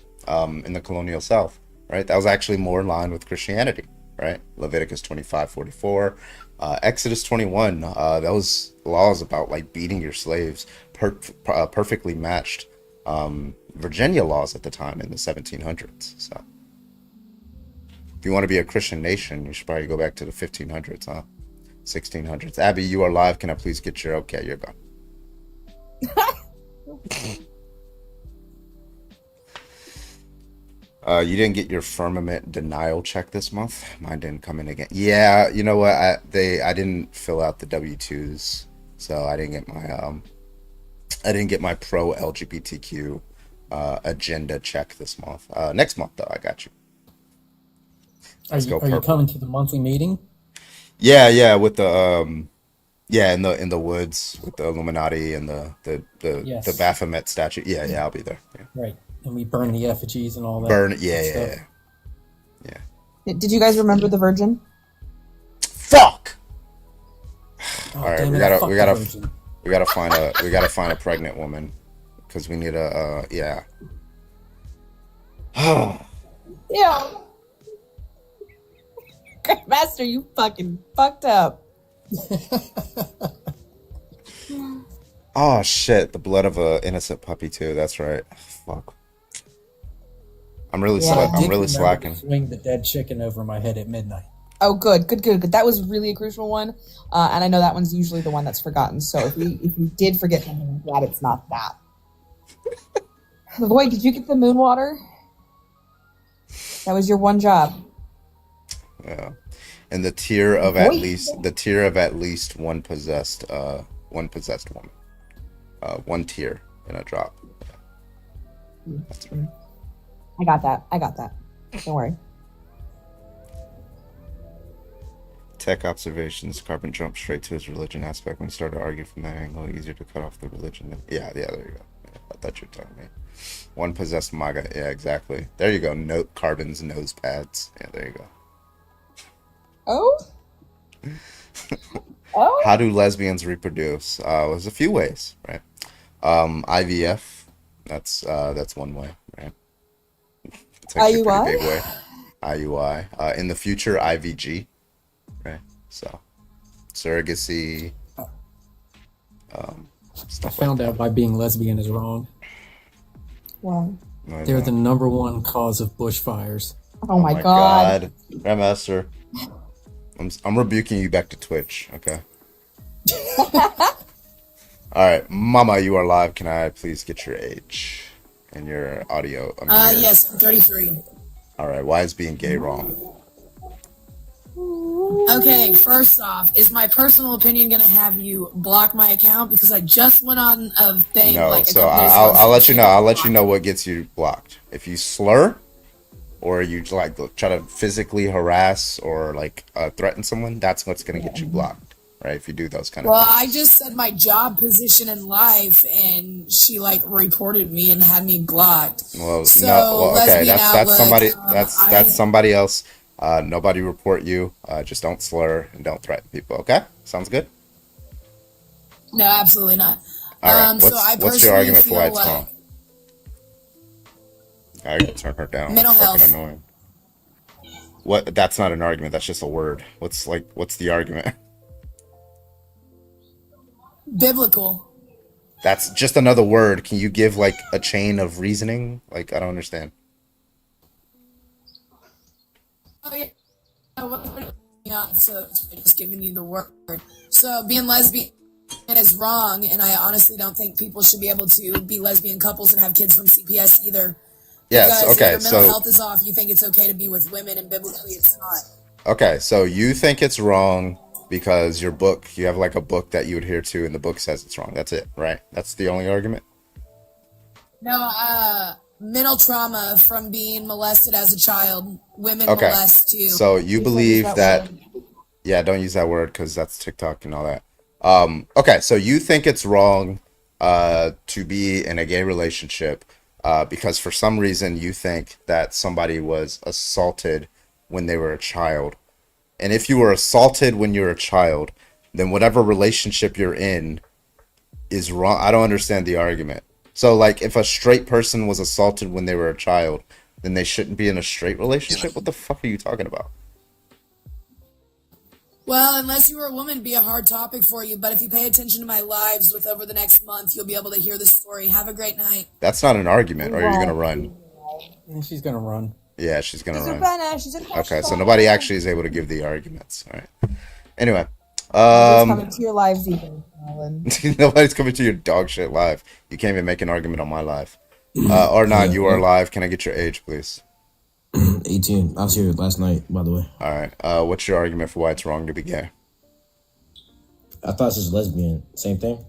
In the colonial South, right? That was actually more in line with Christianity, right? Leviticus 25:44, Exodus 21. Those laws about, like, beating your slaves perfectly matched Virginia laws at the time in the 1700s. So, if you want to be a Christian nation, you should probably go back to the 1500s, huh? 1600s. Abby, you are live. Can I please get your... Okay, you're gone. You didn't get your firmament denial check this month. Mine didn't come in again. Yeah, you know what? I didn't fill out the W-2s, so I didn't get my pro LGBTQ agenda check this month. Next month though, I got you. Are you coming to the monthly meeting? Yeah, with the in the woods with the Illuminati and the Yes. the Baphomet statue. Yeah, I'll be there. Yeah. Right. And we burn the effigies and all that. Burn it. Yeah. Did you guys remember the Virgin? Fuck. Oh, All right, damn we it, gotta fuck we the gotta Virgin. we gotta find a pregnant woman because we need a yeah. Yeah. Master, you fucking fucked up. Oh shit! The blood of a innocent puppy too. That's right. Fuck. I'm really slacking. Swing the dead chicken over my head at midnight. Oh, good. That was really a crucial one, and I know that one's usually the one that's forgotten. So if we did forget something, I'm glad it's not that. Boy, did you get the moon water? That was your one job. Yeah, and the tier of at least one possessed woman, one tier in a drop. Yeah. That's right. I got that. Don't worry. Tech observations. Carbon jumped straight to his religion aspect when he started to argue from that angle. Easier to cut off the religion. Yeah, there you go. Yeah, I thought you were telling me. One possessed MAGA. Yeah, exactly. There you go. Note Carbon's nose pads. Yeah, there you go. Oh? Oh? How do lesbians reproduce? There's a few ways, right? IVF. That's one way, right? It's actually a pretty big way. IUI. In the future, IVG. Right. So, surrogacy. I found out why being lesbian is wrong. Why? They're the number 1 cause of bushfires. Oh my god. Grandmaster. I'm rebuking you back to Twitch, okay? Alright, Mama, you are live. Can I please get your age and your audio? Yes, 33. Alright, why is being gay wrong? Okay, first off, is my personal opinion going to have you block my account? Because I just went on a thing No, like a so couple days ago. I'll let you know. I'll let you know what gets you blocked. If you slur, or you like try to physically harass or like threaten someone, that's what's gonna get you blocked, right? If you do those kind of Well, things. I just said my job position in life, and she like reported me and had me blocked. Well, So no, well, okay, lesbian that's outlook. somebody I that's somebody else. Nobody report you. Just don't slur and don't threaten people. Okay, sounds good. no, absolutely not. All right. So I What's your personally argument for why feel it's like wrong? I gotta turn her down. mental It's fucking health. annoying. What? That's not an argument. That's just a word. What's the argument? Biblical. That's just another word. Can you give like a chain of reasoning? Like I don't understand. Oh yeah. Yeah, so it's just giving you the word. So being lesbian is wrong, and I honestly don't think people should be able to be lesbian couples and have kids from CPS either. Yes. Because if Okay. your mental So health is off, you think it's okay to be with women, and biblically it's not. okay. So you think it's wrong because you have like a book that you adhere to, and the book says it's wrong. That's it, right? That's the only argument. No, mental trauma from being molested as a child. Women Okay. molest too. So you believe that? Yeah. Don't use that word because that's TikTok and all that. Okay. So you think it's wrong to be in a gay relationship because for some reason you think that somebody was assaulted when they were a child. And if you were assaulted when you were a child, then whatever relationship you're in is wrong. I don't understand the argument. So, like, if a straight person was assaulted when they were a child, then they shouldn't be in a straight relationship? What the fuck are you talking about? Well, unless you were a woman, it'd be a hard topic for you. But if you pay attention to my lives with over the next month, you'll be able to hear the story. Have a great night. That's not an argument. Or you're going to run. Yeah, she's gonna run. Yeah, she's going to run. She's a Okay, so nobody actually is able to give the arguments. All right. Anyway. Nobody's coming to your lives either, Alan. Nobody's coming to your dog shit live. You can't even make an argument on my live. Or not, you are live. Can I get your age, please? 18. I was here last night, by the way. All right. What's your argument for why it's wrong to be gay? I thought it's just lesbian. Same thing?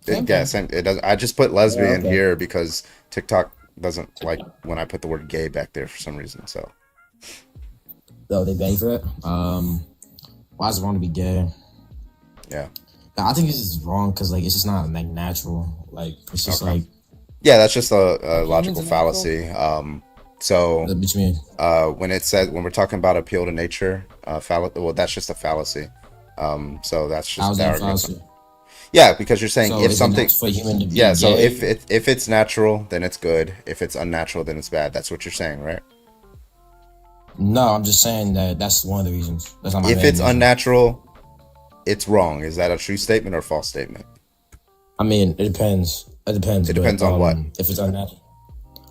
It does. I just put lesbian okay. here because TikTok doesn't like when I put the word gay back there for some reason. So. Oh, they bang for that? Why is it wrong to be gay? Yeah. I think it's just wrong because like it's just not like natural. Like it's just like yeah, that's just a logical fallacy. So when it says when we're talking about appeal to nature, well, that's just a fallacy. So that's just the argument. Yeah, because you're saying if something, yeah. So if it's natural, then it's good. If it's unnatural, then it's bad. That's what you're saying, right? No, I'm just saying that that's one of the reasons. That's not my if main it's reason. unnatural, it's wrong. Is that a true statement or a false statement? I mean, it depends. It depends. It depends on what. If it's unnatural,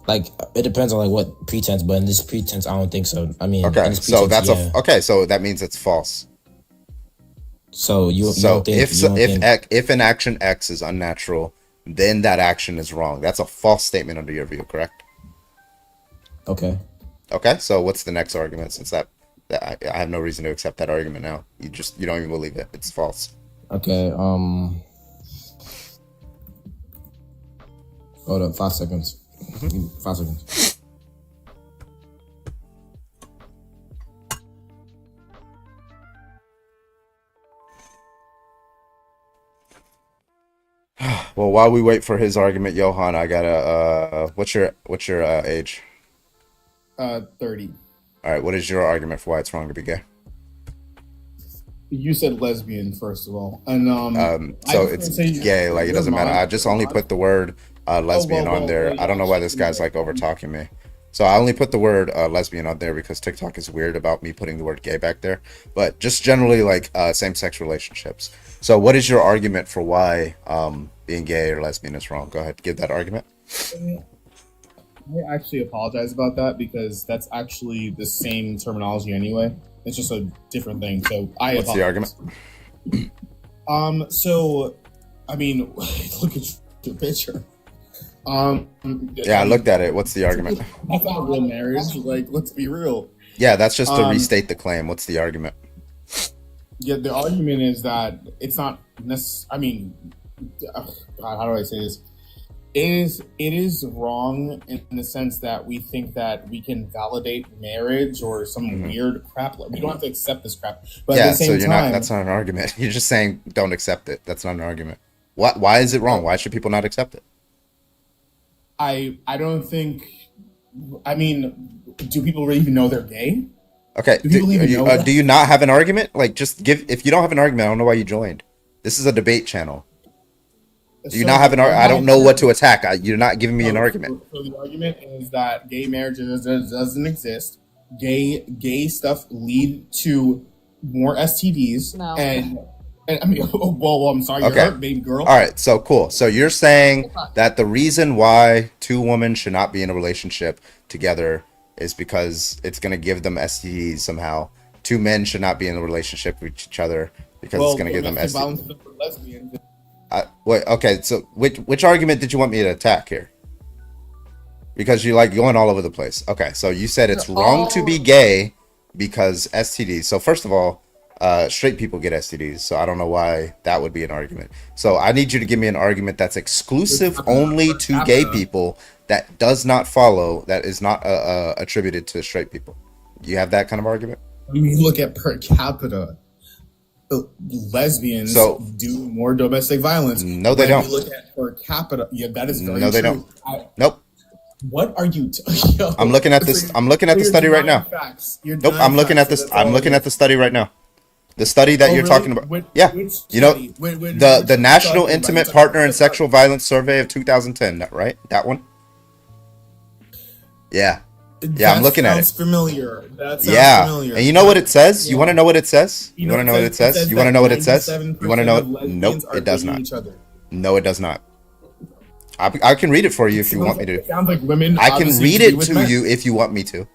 like it depends on like what pretense. But in this pretense, I don't think so. I mean, okay. in this So pretense, that's okay. So that means it's false. So you don't think if an action X is unnatural, then that action is wrong. That's a false statement under your view, correct? Okay. Okay. So what's the next argument? Since that I have no reason to accept that argument now. You don't even believe it. It's false. Okay. Hold up. 5 seconds. 5 seconds. Well, while we wait for his argument, Johan, I gotta. What's your age? 30. All right. What is your argument for why it's wrong to be gay? You said lesbian first of all, and so it's gay. Like it doesn't matter. I just only put the word lesbian on there. I don't know why this guy's like over talking me. So I only put the word lesbian on there because TikTok is weird about me putting the word gay back there. But just generally like same-sex relationships. So what is your argument for why being gay or lesbian is wrong? Go ahead, give that argument. I actually apologize about that because that's actually the same terminology anyway. It's just a different thing. So I What's the argument? So I mean, look at your picture. Yeah, I looked at it. What's the argument? That's not real marriage. Like, let's be real. Yeah, that's just to restate the claim. What's the argument? Yeah, the argument is that it's not necessarily. I mean, God, how do I say this? It is wrong in the sense that we think that we can validate marriage or some weird crap. We don't have to accept this crap. But at the same time, that's not an argument. You're just saying don't accept it. That's not an argument. Why is it wrong? Why should people not accept it? I don't think. I mean, do people really even know they're gay? Okay. Do you not have an argument? Like, just give. If you don't have an argument, I don't know why you joined. This is a debate channel. Do you not have an argument? I don't know what to attack. You're not giving me an argument. So the argument is that gay marriage doesn't exist. Gay stuff lead to more STDs. No. And I mean, well, I'm sorry, you're hurt, baby girl. All right, so cool. So you're saying that the reason why two women should not be in a relationship together is because it's going to give them STDs somehow. Two men should not be in a relationship with each other because it's going to give them STDs. Wait, okay, so which argument did you want me to attack here? Because you like going all over the place. Okay, so you said it's wrong to be gay because STDs. So first of all, straight people get STDs, so I don't know why that would be an argument. So I need you to give me an argument that's exclusive only to gay people, that does not follow, that is not attributed to straight people. You have that kind of argument? When you look at per capita, lesbians do more domestic violence. No, they don't. When you look at per capita, yeah, that is very true. No, they don't. Nope. What are you? I'm looking at this. I'm looking at the study right now. Nope. I'm looking at this. I'm looking at the study right now. The study that you're talking about. Yeah. You know, the National Intimate Partner and Sexual Violence Survey of 2010. Right? That one. Yeah. Yeah, I'm looking at it. Familiar. That sounds familiar. And you know what it says? You want to know what it says? You want to know what it says? You want to know what it says? You want to know it? Nope, it does not. No, it does not. I can read it for you if you want me to. It sounds like women. I can read it to you if you want me to.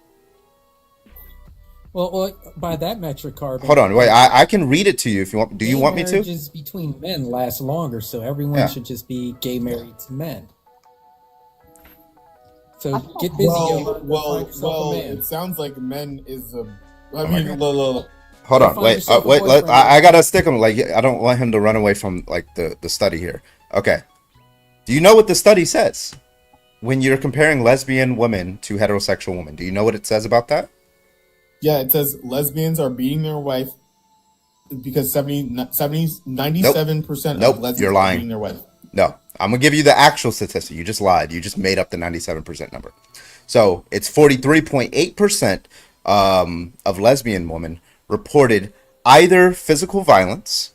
Well, by that metric, Carbon. Hold on, wait. I can read it to you if you want. Do you want me to? Marriages between men last longer, so everyone should just be gay married to men. So get busy. Well, it sounds like men is a. I mean, hold on, wait. I gotta stick him. Like, I don't want him to run away from like the study here. Okay. Do you know what the study says when you're comparing lesbian women to heterosexual women? Do you know what it says about that? Yeah, it says lesbians are beating their wife because 97% of lesbians you're lying. are beating their wife. No, I'm going to give you the actual statistic. You just lied. You just made up the 97% number. So it's 43.8% of lesbian women reported either physical violence,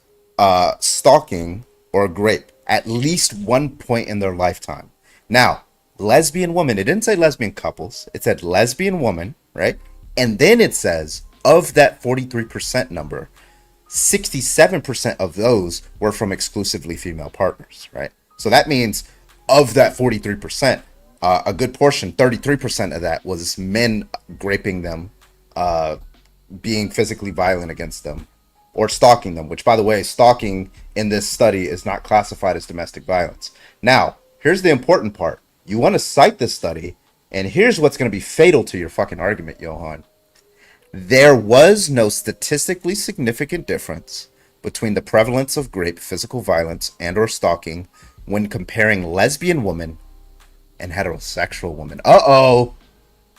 stalking, or rape at least one point in their lifetime. Now, lesbian woman, it didn't say lesbian couples. It said lesbian woman, right? And then it says, of that 43% number, 67% of those were from exclusively female partners, right? So that means of that 43%, a good portion, 33% of that was men raping them, being physically violent against them, or stalking them, which, by the way, stalking in this study is not classified as domestic violence. Now, here's the important part. You want to cite this study, and here's what's going to be fatal to your fucking argument, Johan. There was no statistically significant difference between the prevalence of rape, physical violence, and or stalking when comparing lesbian women and heterosexual women.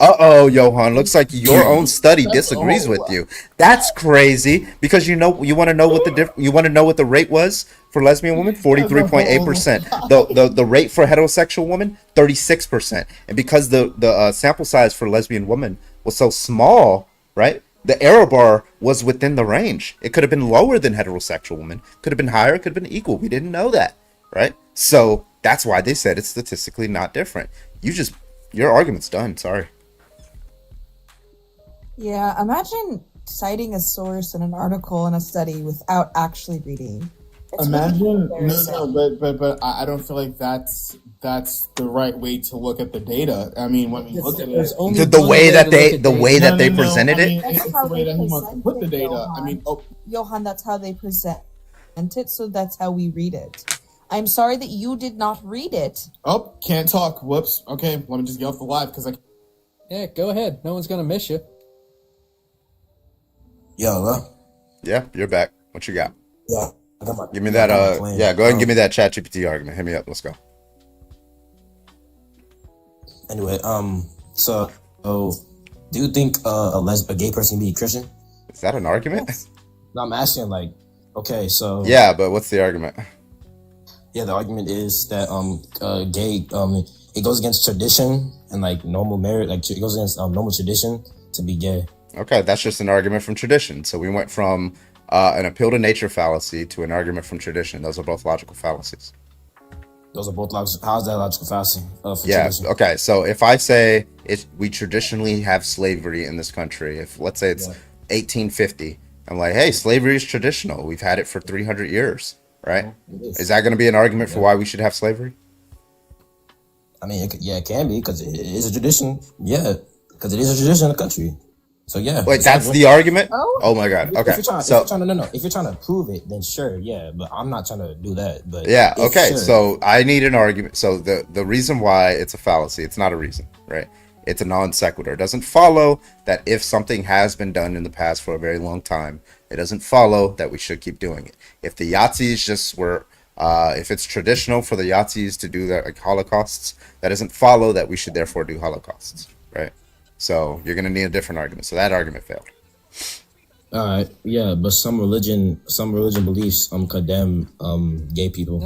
Johan, looks like your own study disagrees with you. That's crazy, because you want to know what the rate was for lesbian women, 43.8%. The rate for heterosexual women, 36%. And because the sample size for lesbian women was so small, right? The error bar was within the range. It could have been lower than heterosexual women, could have been higher, could have been equal. We didn't know that, right? So that's why they said it's statistically not different. Your argument's done. Sorry. Yeah, imagine citing a source in an article in a study without actually reading. Imagine, but I don't feel like that's the right way to look at the data. I mean, when we look at it, the way that they presented it. It's the way that he wants to put the data. I mean, Johan, that's how they present it, so that's how we read it. I'm sorry that you did not read it. Oh, can't talk. Whoops. Okay, let me just get off the live because I. Yeah, go ahead. No one's gonna miss you. Yo, hello? Yeah, you're back. What you got? Yeah, Give me that. Yeah, go ahead and give me that ChatGPT argument. Hit me up. Let's go. Anyway, so do you think a gay person can be a Christian? Is that an argument? No, I'm asking like, okay, so yeah, but what's the argument? Yeah, the argument is that gay it goes against tradition and like normal marriage, like it goes against normal tradition to be gay. Okay, that's just an argument from tradition. So we went from an appeal to nature fallacy to an argument from tradition. Those are both logical fallacies. Those are both logical. How's that logical fallacy? Yeah. Tradition? Okay. So if I say we traditionally have slavery in this country, if let's say it's 1850, I'm like, hey, slavery is traditional. We've had it for 300 years, right? Is that going to be an argument for why we should have slavery? I mean, it can be because it is a tradition. Yeah, because it is a tradition in the country. So yeah. Wait, that's the argument? Oh my God. Okay. If you're trying to prove it, then sure, yeah. But I'm not trying to do that. But yeah, okay. Sure. So I need an argument. So the reason why it's a fallacy, it's not a reason, right? It's a non sequitur. It doesn't follow that if something has been done in the past for a very long time, it doesn't follow that we should keep doing it. If the Yahtzees just were, if it's traditional for the Yahtzees to do that, like holocausts, that doesn't follow that we should therefore do holocausts, right? So you're going to need a different argument. So that argument failed. All right. Yeah, but some religion beliefs condemn gay people.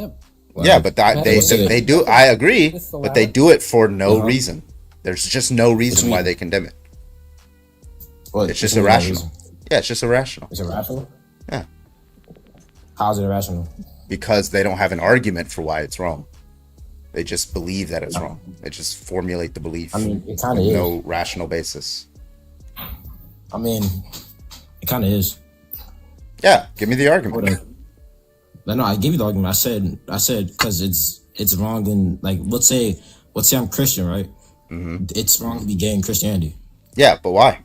Yeah, yeah, but they do. I agree, but they do it for no reason. There's just no reason why they condemn it. It's just irrational. Yeah, it's just irrational. It's irrational? Yeah. How's it irrational? Because they don't have an argument for why it's wrong. They just believe that it's wrong. They just formulate the belief. I mean, it kind of is. No rational basis. I mean, it kind of is. Yeah, give me the argument. No, I gave you the argument. I said because it's wrong in like let's say I'm Christian, right? Mm-hmm. It's wrong to be gay in Christianity. Yeah, but why?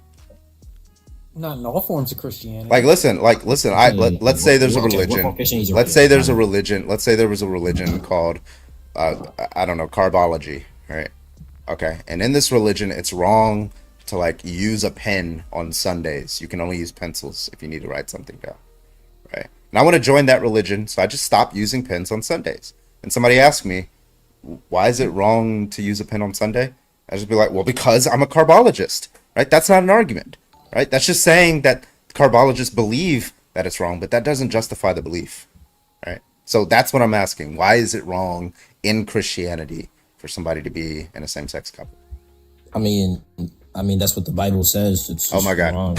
Not in all forms of Christianity. Listen. Let's say there's a religion. Let's say there's a religion. Let's say there was a religion called, I don't know, carbology, right? Okay, and in this religion, it's wrong to like use a pen on Sundays. You can only use pencils if you need to write something down, right? And I want to join that religion, so I just stop using pens on Sundays. And somebody asked me, why is it wrong to use a pen on Sunday? I just be like, well, because I'm a carbologist, right? That's not an argument, right? That's just saying that carbologists believe that it's wrong, but that doesn't justify the belief, right? So that's what I'm asking. Why is it wrong in Christianity for somebody to be in a same-sex couple? I mean, that's what the Bible says. It's oh my God. Wrong.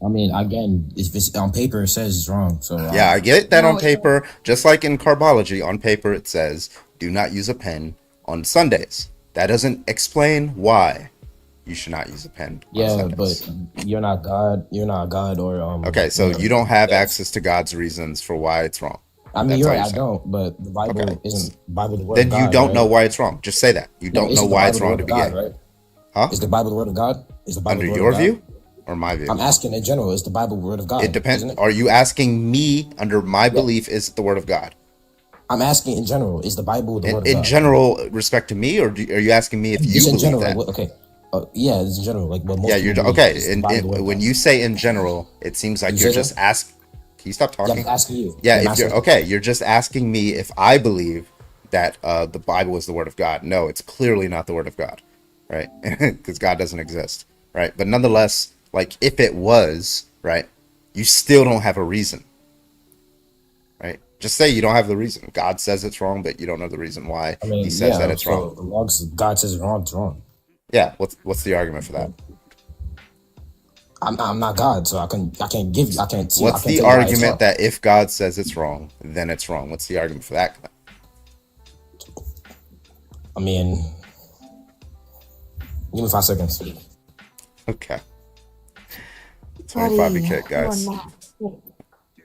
I mean, again, if it's on paper, it says it's wrong. So yeah, I get that on paper. Just like in carbology, on paper it says, do not use a pen on Sundays. That doesn't explain why you should not use a pen on Sundays. But you're not God. You're not God or okay, so you don't have access to God's reasons for why it's wrong. I mean, you're right. I don't. But the Bible isn't Bible the word then of God. Then you don't right? know why it's wrong. Just say that. You don't know why it's wrong to be gay. Right? Huh? Is the Bible the word of God? Is the Bible under the word your of God? view or my view? I'm asking in general. Is the Bible the word of God? It depends. Are you asking me under my belief? Is it the word of God? I'm asking in general. Is the Bible the word of God? In general, respect to me, or are you asking me if you believe general, that? Like, okay. Yeah, it's in general. Like, what most you're okay. When you say in general, it seems like you're just asking. Can you stop talking? Yeah, I'm asking you. Yeah, if you're okay, you're just asking me if I believe that the Bible is the word of God. No, it's clearly not the word of God, right? Because God doesn't exist, right? But nonetheless, like if it was, right, you still don't have a reason, right? Just say you don't have the reason. God says it's wrong, but you don't know the reason why he says that it's wrong. As long as God says it's wrong, it's wrong. Yeah, what's the argument for that? I'm not God, so I can't give you. I can't. What's the argument that if God says it's wrong, then it's wrong? What's the argument for that? I mean, give me 5 seconds. Okay. 25 kick, guys.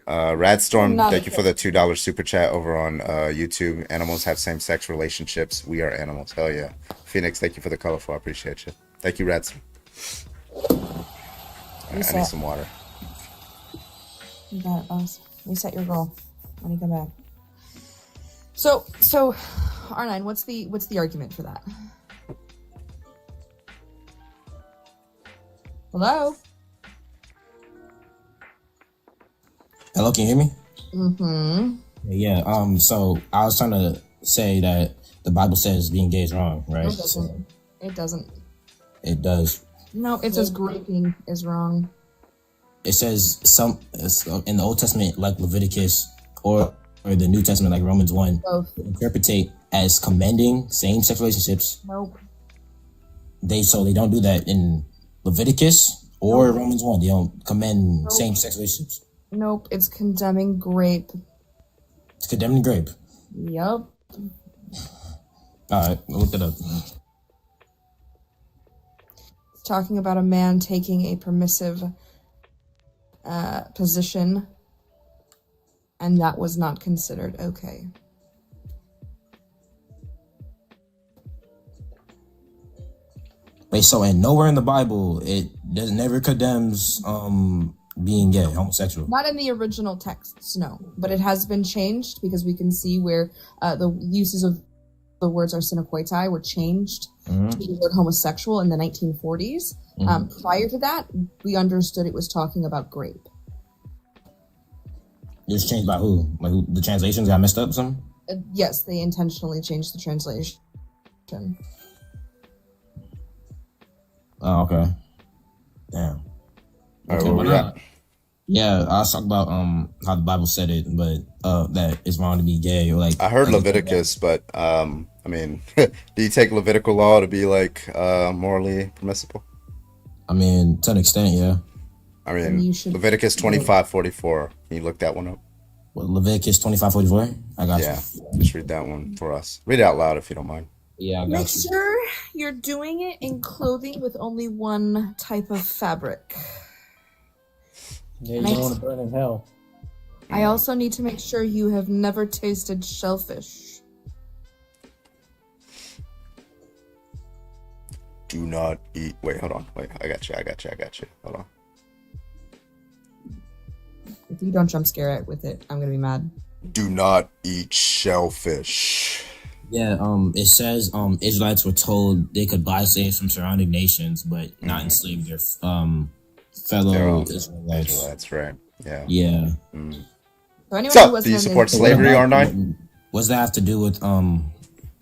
Radstorm, thank you for the $2 super chat over on YouTube. Animals have same-sex relationships. We are animals. Hell yeah. Phoenix, thank you for the colorful. I appreciate you. Thank you, Radstorm. Right, I need some water. You got it, boss. Reset your goal when you come back. So R9, what's the argument for that? Hello? Hello, can you hear me? Mm-hmm. Yeah. So I was trying to say that the Bible says being gay is wrong, right? No, it doesn't. It doesn't. It does. No, it says groping is wrong. It says in the Old Testament, like Leviticus, or the New Testament, like Romans 1, Both. interpretate as commending same-sex relationships. Nope. They don't do that in Leviticus or Romans 1. They don't commend same-sex relationships. Nope, it's condemning grape. It's condemning grape. Yup. All right, look it up. It's talking about a man taking a permissive position, and that was not considered okay. Wait, so and nowhere in the Bible it never condemns being gay, homosexual. Not in the original texts, no, but it has been changed because we can see where the uses of the words arsena coitai were changed to the word homosexual in the 1940s. Prior to that, we understood it was talking about grape. It was changed by who? Like the translations got messed up or something? Yes, they intentionally changed the translation. Oh, okay. Damn. Okay, well, yeah, I was talking about how the Bible said it, but that it's wrong to be gay, or like I heard Leviticus, but I mean, do you take Levitical law to be like morally permissible? I mean, to an extent, yeah. I mean, Leviticus 25:44. Can you look that one up? What, Leviticus 25:44? I got you. Just read that one for us. Read it out loud if you don't mind. Yeah, I got Make sure you're doing it in clothing with only one type of fabric. Yeah, you don't want to burn in hell. I also need to make sure you have never tasted shellfish. Do not eat. Wait, hold on. Wait, I got you. Hold on. If you don't jump scare it with it, I'm gonna be mad. Do not eat shellfish. Yeah, it says Israelites were told they could buy slaves from surrounding nations, but not enslave their fellow Israelites. That's right. Yeah. Yeah. So, do you support slavery, R9? What does that have to do with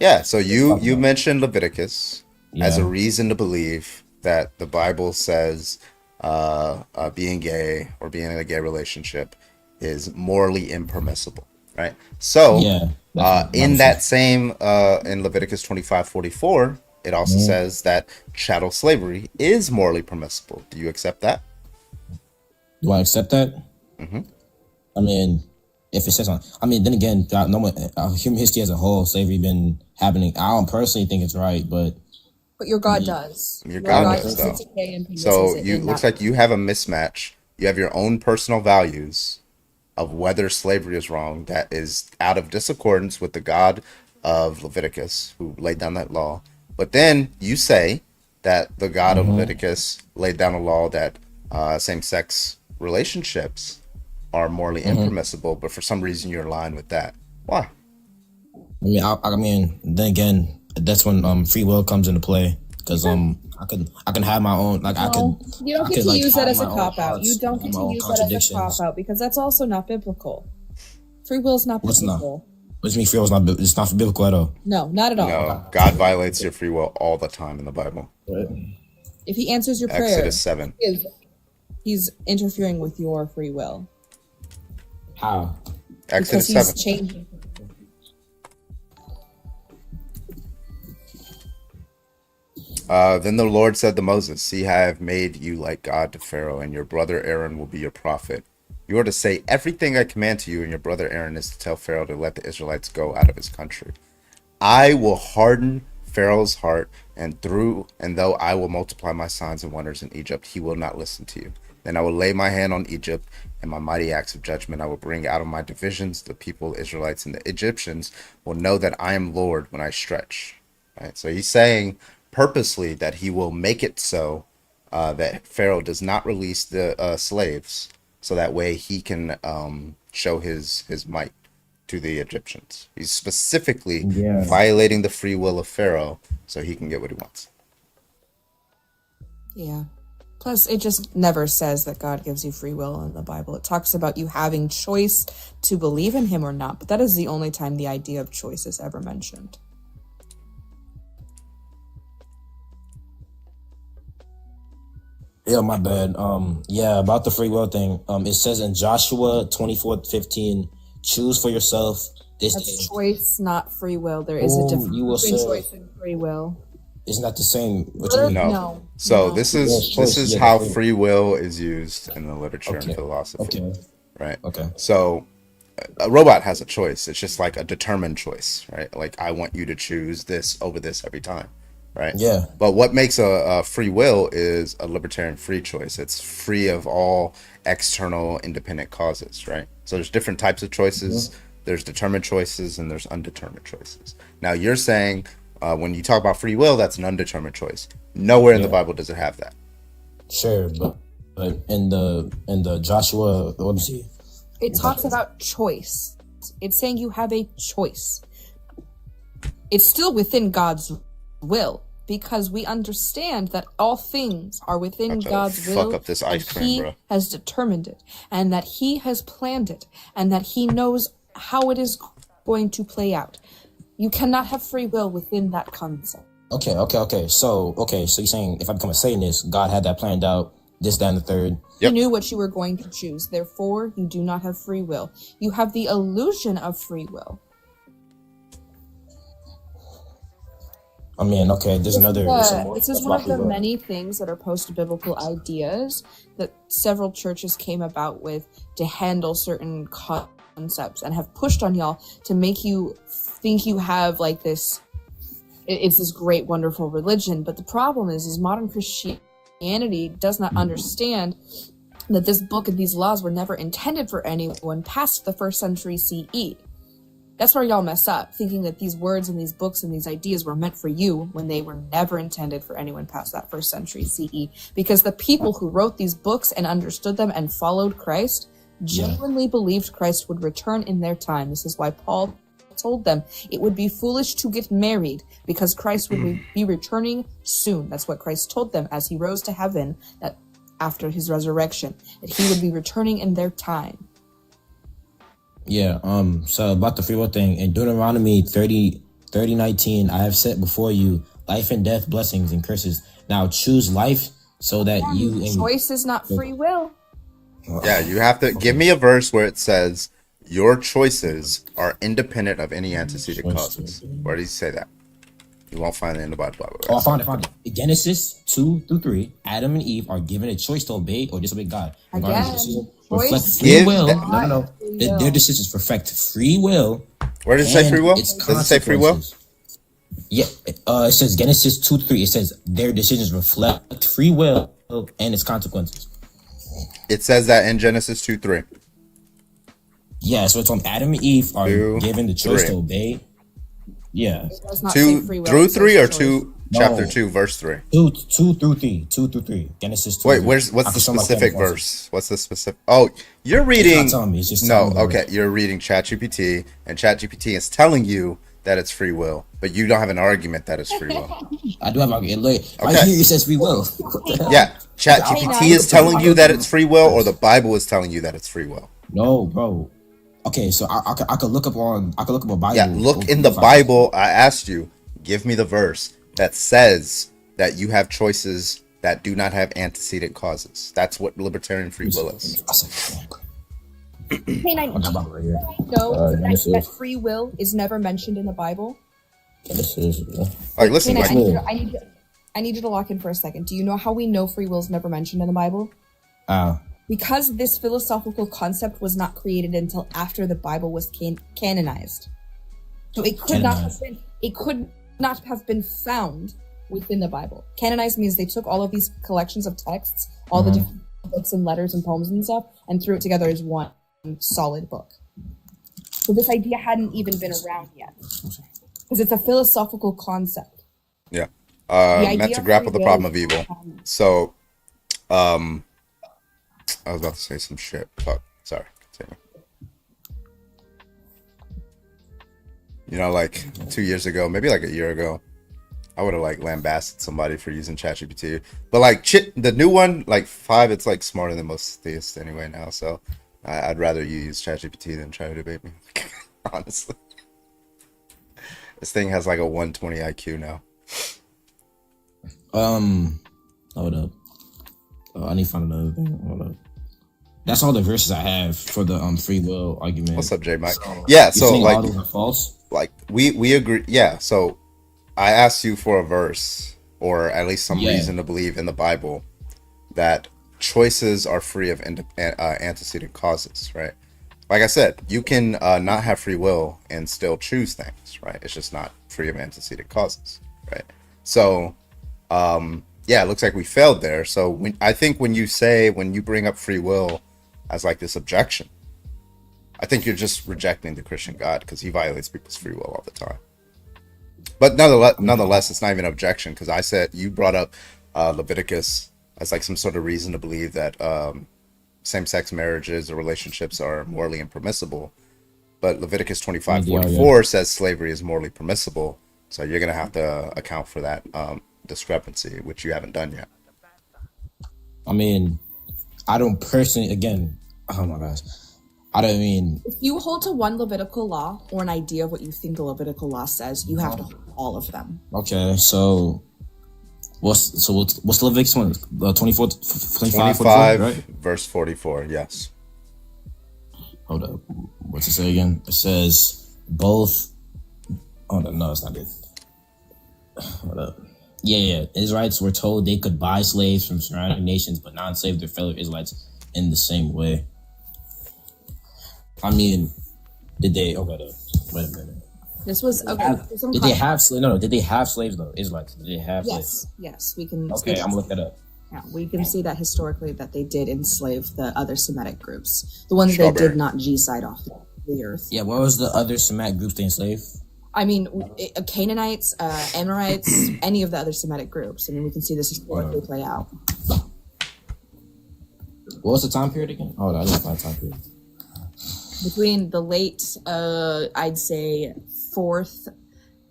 Yeah. So you mentioned Leviticus as a reason to believe that the Bible says being gay or being in a gay relationship is morally impermissible, right? So in that same in Leviticus 25:44, it also says that chattel slavery is morally permissible. Do you accept that? Do I accept that? I mean, if it says on, I mean, then again, human history as a whole, slavery been happening. I don't personally think it's right, but your God does. Your God does, though. So you looks like you have a mismatch. You have your own personal values of whether slavery is wrong that is out of discordance with the God of Leviticus, who laid down that law. But then you say that the God of Leviticus laid down a law that same-sex relationships are morally impermissible, but for some reason you're aligned with that. Why? I mean, then again, that's when free will comes into play, because I can have my own, like, I could. You don't get to use that as a cop out. You don't get to use that as a cop out because that's also not biblical. Free will is not biblical. What do you mean free will is not? It's not biblical at all. No, not at all. No, God violates your free will all the time in the Bible. If He answers your prayer, Exodus 7. He's interfering with your free will. How? Exodus 7. Because He's changing. Then the Lord said to Moses, "See, I have made you like God to Pharaoh, and your brother Aaron will be your prophet. You are to say everything I command to you, and your brother Aaron is to tell Pharaoh to let the Israelites go out of his country. I will harden Pharaoh's heart, and though I will multiply my signs and wonders in Egypt, he will not listen to you. Then I will lay my hand on Egypt, and my mighty acts of judgment I will bring out of my divisions. The people, Israelites, and the Egyptians will know that I am Lord when I stretch." Right? So he's saying purposely that he will make it so that Pharaoh does not release the slaves, so that way he can show his might to the Egyptians. He's specifically violating the free will of Pharaoh so he can get what he wants. Yeah. Plus, it just never says that God gives you free will in the Bible. It talks about you having choice to believe in him or not, but that is the only time the idea of choice is ever mentioned. Yeah, my bad. Yeah, about the free will thing. It says in Joshua 24:15, choose for yourself this day. That's choice, not free will. There is a difference between choice and free will. Isn't that the same? What you mean? No. So No. this is how free will is used in the literature and philosophy. Okay. Right. Okay. So a robot has a choice. It's just like a determined choice, right? Like I want you to choose this over this every time, right? Yeah. But what makes a free will is a libertarian free choice. It's free of all external independent causes, right? So there's different types of choices. There's determined choices and there's undetermined choices. Now you're saying when you talk about free will, that's an undetermined choice. Nowhere in the Bible does it have that. Sure, but in the Joshua, let me see. It talks about choice. It's saying you have a choice. It's still within God's will because we understand that all things are within God's will. Fuck up this ice cream, He bro. has determined it, and that He has planned it, and that He knows how it is going to play out. You cannot have free will within that concept. Okay. So you're saying if I become a Satanist, God had that planned out, this, that, and the third. You knew what you were going to choose. Therefore, you do not have free will. You have the illusion of free will. I mean, okay, there's another. This is one of the many things that are post-biblical ideas that several churches came about with to handle certain concepts and have pushed on y'all to make you think you have like this, it's this great, wonderful religion. But the problem is modern Christianity does not understand that this book and these laws were never intended for anyone past the 1st century CE. That's where y'all mess up, thinking that these words and these books and these ideas were meant for you when they were never intended for anyone past that 1st century CE. Because the people who wrote these books and understood them and followed Christ genuinely believed Christ would return in their time. This is why Paul told them it would be foolish to get married because Christ would be returning soon. That's what Christ told them as he rose to heaven, that after his resurrection, that he would be returning in their time. Yeah, so about the free will thing, in Deuteronomy 30:19, I have set before you life and death, blessings and curses. Now choose life so that Choice is not free will. Yeah, you have to give me a verse where it says your choices are independent of any antecedent causes. Where does he say that? You won't find it in the Bible. Right? Oh, I found it. Genesis 2-3, Adam and Eve are given a choice to obey or disobey God. Reflect free will. No. Their decisions reflect free will. Where does it say free will? Does it say free will? Yeah, it says Genesis 2-3. It says their decisions reflect free will and its consequences. It says that in Genesis 2:3. Yeah, so it's on Adam and Eve are given the choice to obey. Yeah. 2-3 or 2 chapter 2 verse 3. 2-3. Genesis 2. Wait, what's the specific verse? What's the specific? Oh, you're reading. It's not telling me. It's just You're reading ChatGPT, and ChatGPT is telling you that it's free will, but you don't have an argument that it's free will. I do have an argument. Right here it says free will. Yeah, ChatGPT is telling you that it's free will, or the Bible is telling you that it's free will. No, bro. Okay, so I could look up a Bible. Yeah, look in the Bible. I asked you, give me the verse that says that you have choices that do not have antecedent causes. That's what libertarian free will is. That free will is never mentioned in the Bible. Like, listen, I need you to lock in for a second. Do you know how we know free will is never mentioned in the Bible? Because this philosophical concept was not created until after the Bible was canonized. So it could not have been found within the Bible. Canonized means they took all of these collections of texts, all the different books and letters and poems and stuff, and threw it together as one solid book. So this idea hadn't even been around yet. Because it's a philosophical concept. Yeah. Meant to grapple the problem of evil. So, I was about to say some shit. Fuck. Sorry. Continue. You know, like 2 years ago, maybe like a year ago, I would have like lambasted somebody for using ChatGPT, but like the new one, like 5, it's like smarter than most theists anyway now. So I'd rather you use ChatGPT than try to debate me. Honestly, this thing has like a 120 IQ now. Hold up. I need to find another thing. Hold up. That's all the verses I have for the free will argument. What's up, J Mike? Yeah, so like all those are false. Like we agree. Yeah, so I asked you for a verse or at least some reason to believe in the Bible that choices are free of antecedent causes, right? Like I said, you can not have free will and still choose things, right? It's just not free of antecedent causes, right? So, yeah, it looks like we failed there. So I think when you bring up free will as like this objection, I think you're just rejecting the Christian God because he violates people's free will all the time. But nonetheless, it's not even an objection because I said you brought up Leviticus as like some sort of reason to believe that same-sex marriages or relationships are morally impermissible. But Leviticus 25:44 says slavery is morally permissible. So you're going to have to account for that discrepancy, which you haven't done yet. I mean, I don't personally, again, oh my gosh. I don't mean... If you hold to one Levitical law or an idea of what you think the Levitical law says, you have to hold all of them. Okay, so what's Leviticus 25, right? Verse 44, yes. Hold up. What's it say again? It says both... Oh, no, it's not good. Hold up. Yeah. Israelites were told they could buy slaves from surrounding nations, but not enslave their fellow Israelites in the same way. I mean, did they? Wait a minute. This was okay. Did they have slaves? No. Did they have slaves though? Israelites? Did they have slaves? Yes. We can. Okay, I'm gonna look that up. Yeah, we can see that historically that they did enslave the other Semitic groups, the ones that did not G-side off the earth. Yeah, what was the other Semitic groups they enslaved? I mean, Canaanites, Amorites, any of the other Semitic groups. I mean, we can see this historically play out. What was the time period again? Oh, I didn't find time period. Between the late, I'd say 4th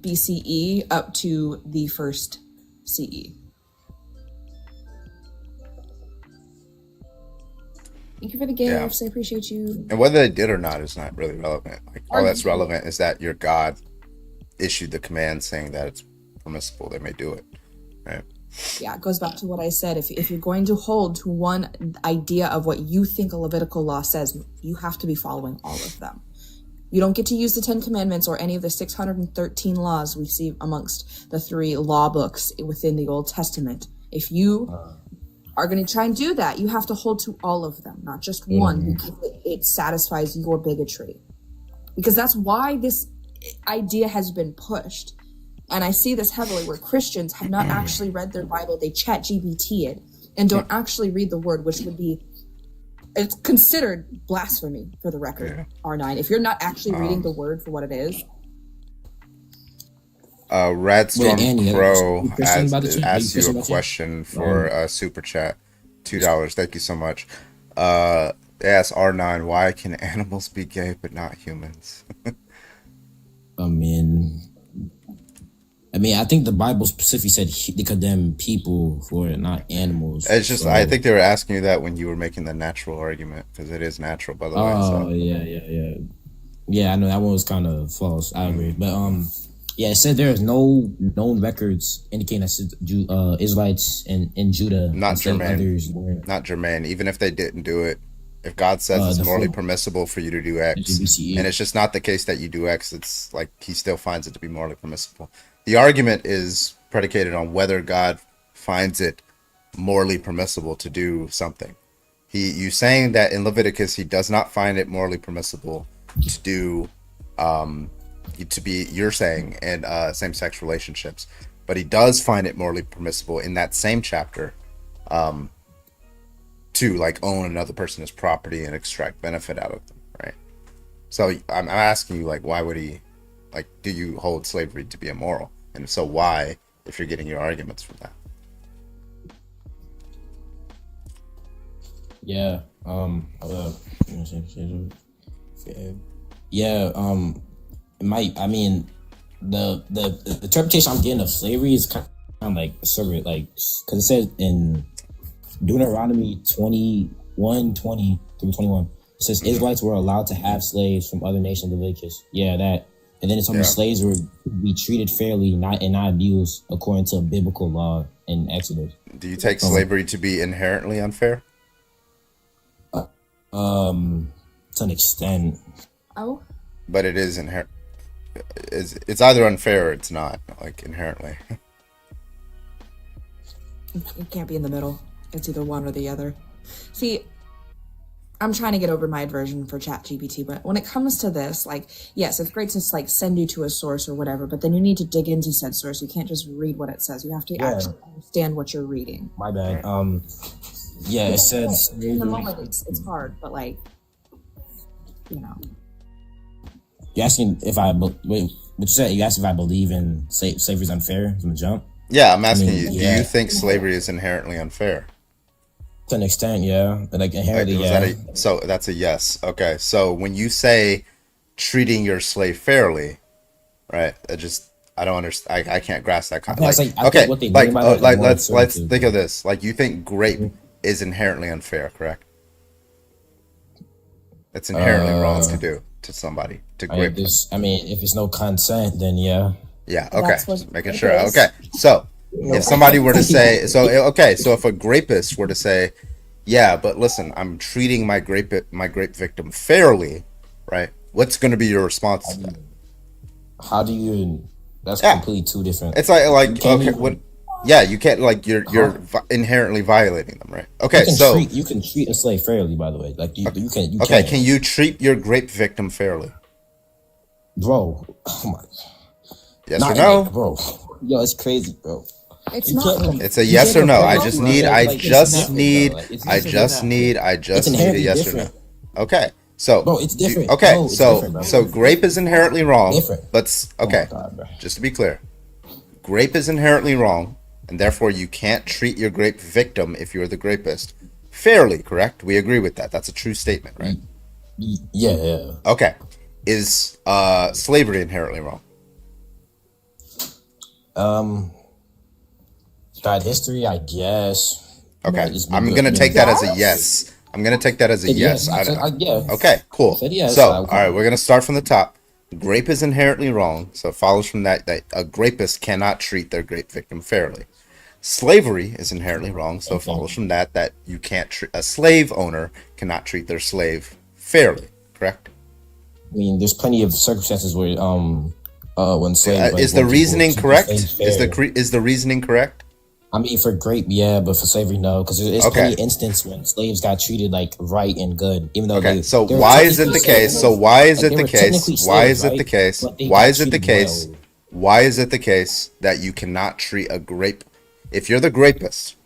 BCE up to the 1st CE. Thank you for the gifts. I appreciate you. And whether they did or not is not really relevant. Like all that's relevant is that your God issued the command saying that it's permissible. They may do it, right? Yeah, it goes back to what I said. If you're going to hold to one idea of what you think a Levitical law says, you have to be following all of them. You don't get to use the 10 Commandments or any of the 613 laws we see amongst the 3 law books within the Old Testament. If you are going to try and do that, you have to hold to all of them, not just one, because it satisfies your bigotry. Because that's why this idea has been pushed. And I see this heavily where Christians have not actually read their Bible. They chat GPT it and don't actually read the word, which would be, it's considered blasphemy for the record, R9. If you're not actually reading the word for what it is. Radstorm Pro asked you a question for Super Chat. $2. Thank you so much. Yes, R9, why can animals be gay but not humans? I mean, I think the Bible specifically said they condemn people for it, not animals. It's just, I think they were asking you that when you were making the natural argument, because it is natural, by the way. Oh, yeah. Yeah, I know that one was kind of false. I agree. But, yeah, it said there is no known records indicating that Israelites in Judah. Not germane. Not germane. Even if they didn't do it, if God says it's morally permissible for you to do X, and it's just not the case that you do X, it's like he still finds it to be morally permissible. The argument is predicated on whether God finds it morally permissible to do something. You saying that in Leviticus he does not find it morally permissible to do you're saying in same-sex relationships, but he does find it morally permissible in that same chapter to like own another person's property and extract benefit out of them, right? So I'm asking you, like, why would he, like, do you hold slavery to be immoral? And so why, if you're getting your arguments from that? Yeah. It might. I mean, the interpretation I'm getting of slavery is kind of like conservative, like because it says in Deuteronomy 21:20 through 21, it says Israelites were allowed to have slaves from other nations. Leviticus, yeah, that, and then it's on the slaves were to be treated fairly, not abused according to biblical law in Exodus. Do you take slavery to be inherently unfair? To an extent. Oh. But it is inherent. It's either unfair or it's not, like inherently. It can't be in the middle. It's either one or the other. See, I'm trying to get over my aversion for ChatGPT, but when it comes to this, like, yes, it's great to like send you to a source or whatever, but then you need to dig into said source. You can't just read what it says. You have to actually understand what you're reading. My bad. Yeah, it says in the moment it's hard, but like, you know. You're asking if I wait. What you said? You asked if I believe in slavery is unfair from the jump. Yeah, I'm asking you. Do you think slavery is inherently unfair? To an extent, yeah. Like inherently, So that's a yes. Okay. So when you say treating your slave fairly, right? I don't understand. I can't grasp that concept. Let's think of this. Like, you think grape is inherently unfair, correct? It's inherently wrong to do to somebody to grape. I mean, if it's no consent, then yeah. Yeah. Okay. Just making sure. Okay. So if somebody were to say, so if a rapist were to say, yeah, but listen, I'm treating my grape victim fairly, right? What's going to be your response to that? How do you? That's completely two different. It's like okay, what? Yeah, you can't, like, you're inherently violating them, right? Okay, you can treat a slave fairly, by the way. Like you can. Can you treat your grape victim fairly, bro? Oh my. Yes or no, bro? Yo, it's crazy, bro. It's not. It's a yes or no. I just need a yes or no. Okay. So, bro, it's different. Okay, no, so grape is inherently wrong. Different. Okay, just to be clear, grape is inherently wrong, and therefore you can't treat your grape victim, if you're the grapist, fairly. Correct? We agree with that. That's a true statement, right? Yeah. Okay. Is slavery inherently wrong? Bad history, I guess. Okay, I'm gonna take that as a yes. I'm gonna take that as a yes. Okay, cool. Yes, so, all right, we're gonna start from the top. Grape is inherently wrong, so it follows from that a grapist cannot treat their grape victim fairly. Slavery is inherently wrong, so it follows from that you can't treat a slave owner cannot treat their slave fairly. Correct? I mean, there's plenty of circumstances where when slave is the reasoning correct? Is the reasoning correct? I mean, for grape, yeah, but for slavery, no, because there's plenty of instances when slaves got treated like right and good, even though why is it the case? So why is it the case? Why is it the case? Why is it the case? Why is it the case that you cannot treat a grape? If you're the grapist,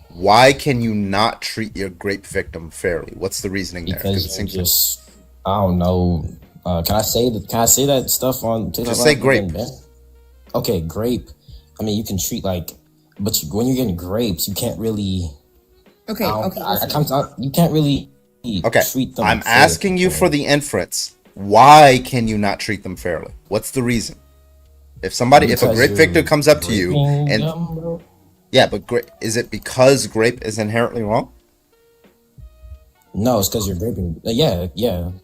why can you not treat your grape victim fairly? What's the reasoning there? Because it seems I don't know. Can I say that stuff on TikTok? Just say grape. Okay, grape. I mean, you can treat like. But when you're getting grapes, you can't really. Okay. You can't really. Treat them. I'm asking you for the inference. Why can you not treat them fairly? What's the reason? If a grape victim comes up to you and is it because grape is inherently wrong? No, it's because you're graping. Yeah.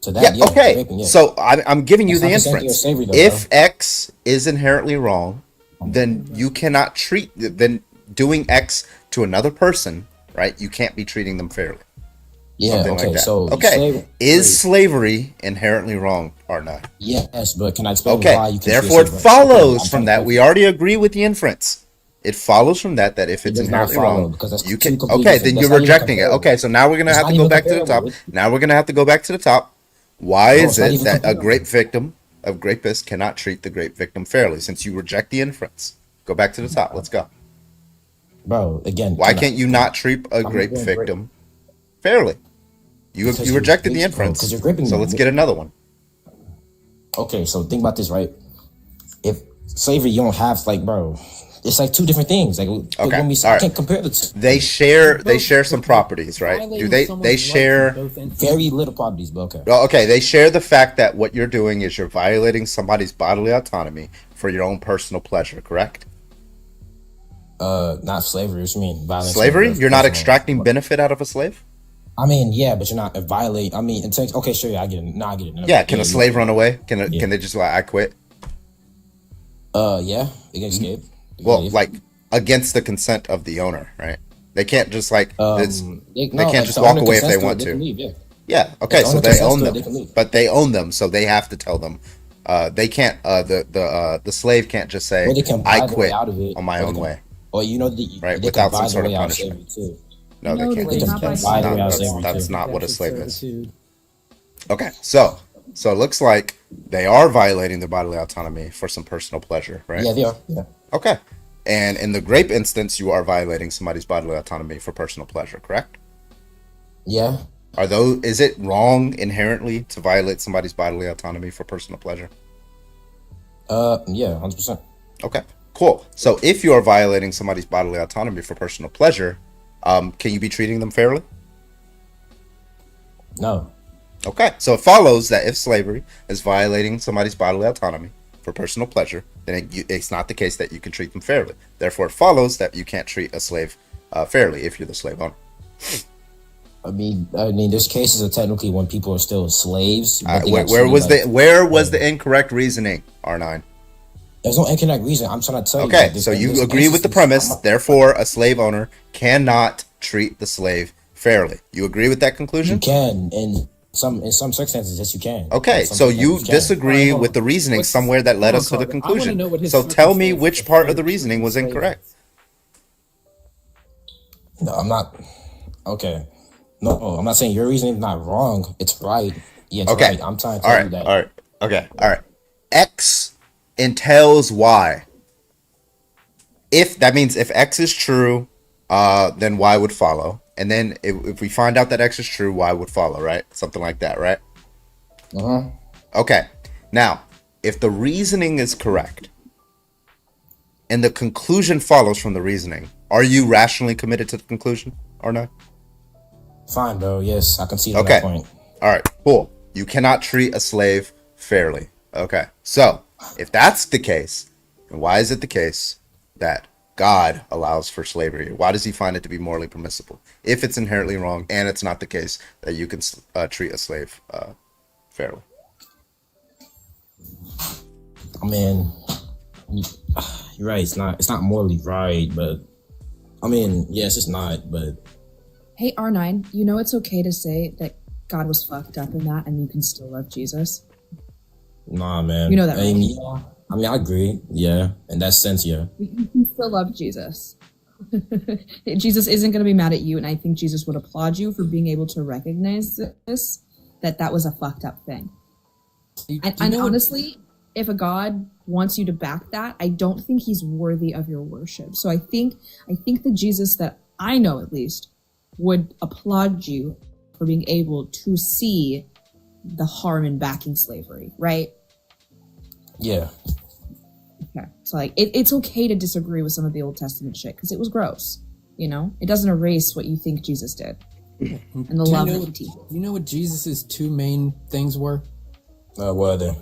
To that. Yeah. Okay. Graping, So I'm giving you the inference. If X is inherently wrong, then you cannot treat. Then doing X to another person, right? You can't be treating them fairly. Yeah. Something Okay. Like that. So is slavery inherently wrong or not? Yes, but can I explain why you can? Therefore, it follows from that. We already agree with the inference. It follows from that if it's inherently wrong, you can. Okay, then you're rejecting it. Okay, so now we're gonna have to go back to the top. Why is it that a grape victim of grapist cannot treat the grape victim fairly? Since you reject the inference, go back to the top. Let's go, bro. Again, why can't you not treat a grape victim fairly? You rejected the inference, so let's get another one. Okay, so think about this, right? If slavery, you don't have bro. It's like two different things. Like Okay, when we all I can't right. compare the two. They share some properties, right? Do they share? Very little properties, but okay. Well, okay, they share the fact that what you're doing is you're violating somebody's bodily autonomy for your own personal pleasure, correct? Not slavery. What you mean? Violence. Slavery? You're not extracting benefit out of a slave? I mean, yeah, but you're not violate. I mean, it takes. Okay, sure, yeah, I get it. No, I get it. No, Yeah, can a slave run away? Can they just like, I quit? Yeah, they can escape. Well, like against the consent of the owner, right? They can't just like they can't just walk away if they want to. Yeah. Okay. So they own them, but they own them, so they have to tell them. They can't. The slave can't just say, "I quit on my own way." Or right, without some sort of punishment. No, they can't. That's not what a slave is. Okay, so it looks like they are violating their bodily autonomy for some personal pleasure, right? Yeah, they are. Yeah. Okay. And in the grape instance, you are violating somebody's bodily autonomy for personal pleasure, correct? Yeah. Is it wrong inherently to violate somebody's bodily autonomy for personal pleasure? Yeah, 100%. Okay, cool. So if you are violating somebody's bodily autonomy for personal pleasure, can you be treating them fairly? No. Okay, so it follows that if slavery is violating somebody's bodily autonomy for personal pleasure, then it's not the case that you can treat them fairly. Therefore, it follows that you can't treat a slave fairly if you're the slave owner. I mean, there's cases of technically when people are still slaves. Where was the incorrect reasoning, R9? There's no incorrect reason. I'm trying to tell you. Okay, so you agree with the premise. Therefore, a slave owner cannot treat the slave fairly. You agree with that conclusion? You can, in some circumstances, yes, you can. Okay, so you disagree with the reasoning somewhere that led us to the conclusion. So tell me which part of the reasoning was incorrect. No, I'm not. Okay. No, I'm not saying your reasoning is not wrong. It's right. Yeah, it's right. I'm trying to tell you that. All right. Okay. All right. X entails Y. If that means if X is true, then Y would follow. And then if we find out that X is true, Y would follow, right? Something like that, right? Uh-huh. Okay. Now, if the reasoning is correct and the conclusion follows from the reasoning, are you rationally committed to the conclusion or not? Fine, bro. Yes, I can see that point. All right, cool. You cannot treat a slave fairly. Okay. So, if that's the case, then why is it the case that God allows for slavery? Why does he find it to be morally permissible? If it's inherently wrong and it's not the case that you can treat a slave fairly. I mean, you're right. It's not morally right, but I mean, yes, it's not, but Hey, R9, you know it's okay to say that God was fucked up in that and you can still love Jesus? Nah, man. You know that, right? I mean, I agree. Yeah, in that sense, yeah. You can still love Jesus. Jesus isn't going to be mad at you, and I think Jesus would applaud you for being able to recognize this, that was a fucked up thing. And honestly, if a God wants you to back that, I don't think he's worthy of your worship. So I think the Jesus that I know, at least, would applaud you for being able to see the harm in backing slavery, right? Yeah. Okay. So like it's okay to disagree with some of the Old Testament shit because it was gross. You know? It doesn't erase what you think Jesus did. And the love that he teaches. You know what Jesus' two main things were? What are they?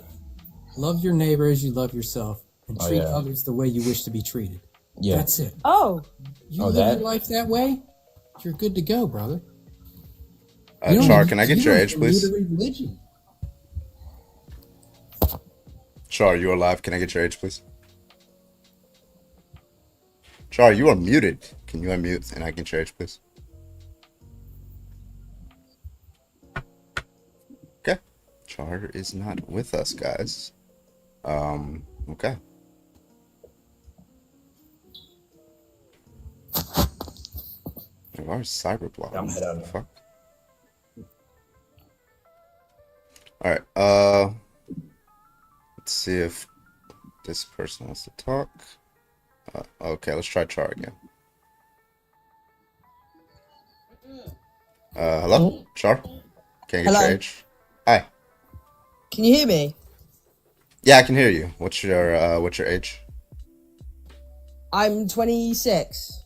Love your neighbor as you love yourself and treat others the way you wish to be treated. Yeah. That's it. Oh. You live your life that way, you're good to go, brother. Char, can I get your age, please? Religion. Char, you are live. Can I get your age, please? Char, you are muted. Can you unmute and I can get your age, please? Okay. Char is not with us, guys. Okay. Where's Cyberblock? I'm head out. Fuck. Alright, let's see if this person wants to talk. Okay, let's try Char again. Hello? Char? Can I get your age? Hi. Can you hear me? Yeah, I can hear you. What's your age? I'm 26.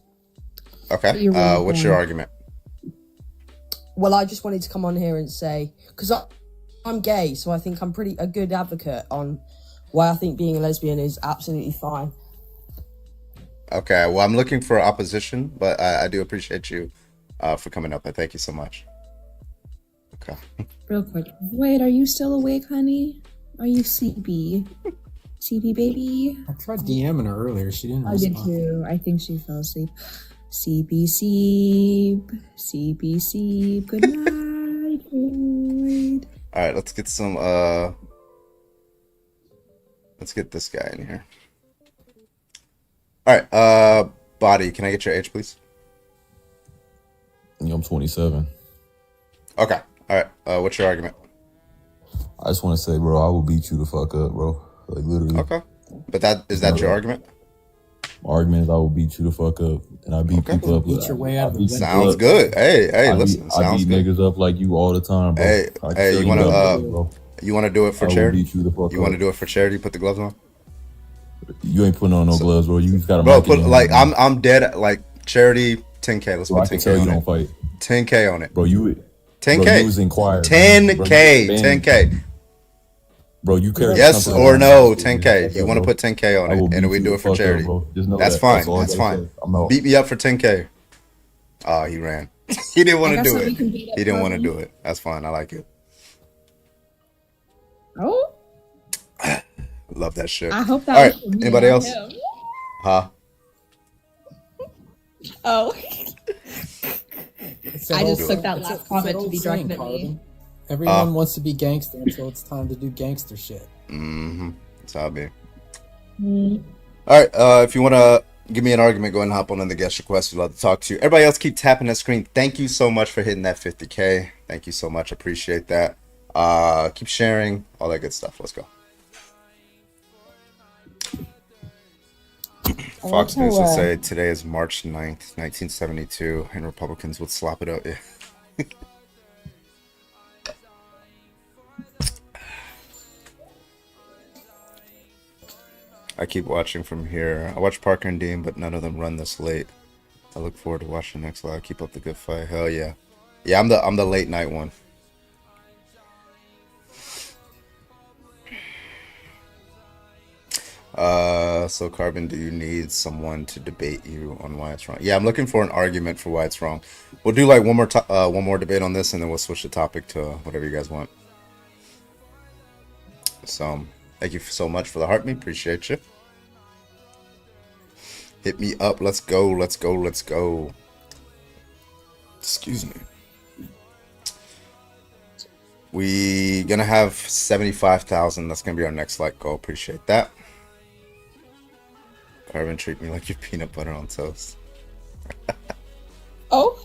Okay. You're really What's your young. argument? Well, I just wanted to come on here and say, because I'm gay, so I think I'm a good advocate on why I think being a lesbian is absolutely fine. Okay. Well, I'm looking for opposition, but I do appreciate you for coming up. I thank you so much. Okay. Real quick. Wait, are you still awake, honey? Are you CB? CB baby? I tried DMing her earlier. She didn't I did respond. too. I think she fell asleep. CB. Good night, Lloyd. All right. Let's get some. Let's get this guy in here. All right. Body. Can I get your age, please? Yeah, I'm 27. Okay. All right. What's your argument? I just want to say, bro, I will beat you the fuck up, bro. Like literally. Okay. But is that your argument? My argument is I will beat you the fuck up, and I beat people up. Beat your way out of the window. Sounds good. Hey, listen. I Sounds beat good. niggas up like you all the time, bro. Hey, you want to do it for I will charity? beat you the fuck You want to up. do it for charity? Put the gloves on. You ain't putting on no gloves, bro. You just got a Bro, mic in put your like hand. I'm dead. Like charity, 10K. Let's Bro, I put can 10K tell you on don't it. fight. 10K on it. Bro, you 10K. Bro, you was inquired. 10K. Bro, 10K. Bro, you carry Yes something or like no? that. 10K. You want to Bro. put 10K on I will it, and beat we you do the it for fuck up, charity. bro. Just know That's that. fine. That's all I That's gotta fine. say. I'm out. Beat me up for 10K. Oh, he ran. He didn't want I to got do something it. you can beat up He didn't want to Corbin. do it. That's fine. I like it. Oh, Love that shit. I hope that All was right. for me, Anybody not else? him. Huh? Oh. It's I that just old- took that it's last a- comment it's to that be old directed saying, at me. Carbon. Everyone wants to be gangster until it's time to do gangster shit. Mm-hmm. That's how it be. Mm. All right. If you want to give me an argument, go ahead and hop on in the guest request. We'd love to talk to you. Everybody else, keep tapping that screen. Thank you so much for hitting that 50K. Thank you so much. Appreciate that. Keep sharing, all that good stuff. Let's go. Fox News would say today is March 9th, 1972, and Republicans would slop it up. Yeah. I keep watching from here. I watch Parker and Dean, but none of them run this late. I look forward to watching the next live. Keep up the good fight. Hell yeah. Yeah, I'm the late night one. So Carbon, do you need someone to debate you on why it's wrong? Yeah, I'm looking for an argument for why it's wrong. We'll do like one more debate on this, and then we'll switch the topic to whatever you guys want. So, thank you so much for the heart. Me appreciate you. Hit me up. Let's go. Let's go. Let's go. Excuse me. We gonna have 75,000. That's gonna be our next like goal. Appreciate that. Carbon, treat me like your peanut butter on toast. Oh,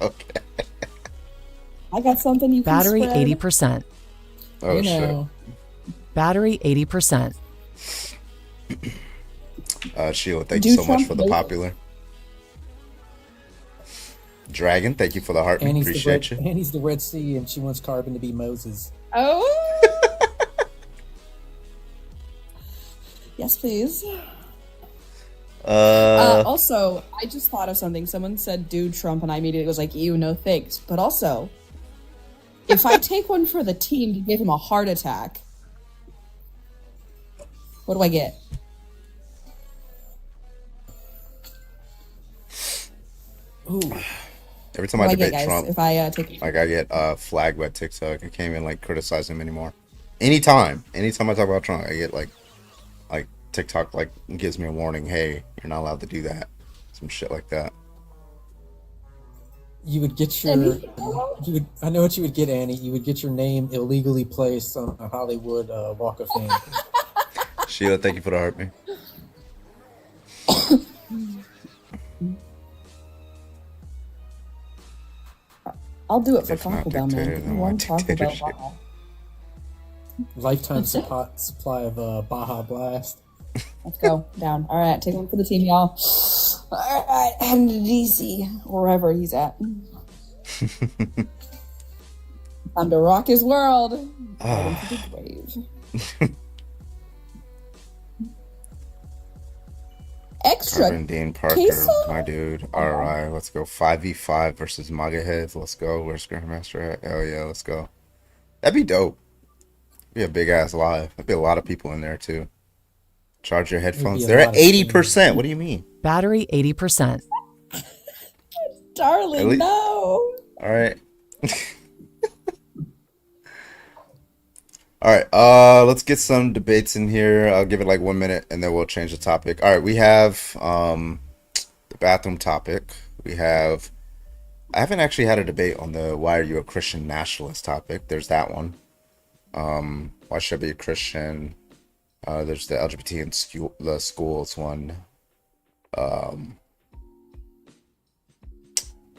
Okay. I got something you Battery can spread. 80%. Oh You shit. know. Battery 80%. Sheila, thank Do you so much Trump for the vote? popular. Dragon, thank you for the heart. Annie's Appreciate the you. Red, Annie's the Red Sea, and she wants Carbon to be Moses. oh. Yes, please. Also, I just thought of something. Someone said, "Do Trump," and I immediately was like, "Ew, no thanks." But also, if I take one for the team to give him a heart attack, what do I get? Ooh. Every time What I do I get, debate guys, Trump, if I take like I get flagged by TikTok. I can't even like criticize him anymore. Anytime I talk about Trump, I get like TikTok like gives me a warning. Hey, you're not allowed to do that. Some shit like that. You would get your. You would. I know what you would get, Annie. You would get your name illegally placed on a Hollywood Walk of Fame. Sheila, thank you for the heart, man. I'll do it for If not Taco Bell, dictator, man. then One why Taco Bell. dictatorship? Wow. Lifetime supply of Baja Blast. Let's go down. All right, take one for the team, y'all. All right, heading to DC or wherever he's at. Time to rock his world. Heading to the grave. Extra Carbon Dean Parker, queso? my dude. Alright, let's go. 5v5 versus MAGA heads. Let's go. Where's Grandmaster at? Hell yeah, let's go. That'd be dope. Be a big ass live. There'd be a lot of people in there too. Charge your headphones. They're at 80%. What do you mean? Battery 80%. Darling, no. All right. All right. Let's get some debates in here. I'll give it like 1 minute and then we'll change the topic. All right, we have the bathroom topic. I haven't actually had a debate on the why are you a Christian nationalist topic. There's that one. Why should I be a Christian? There's the LGBT in the schools one.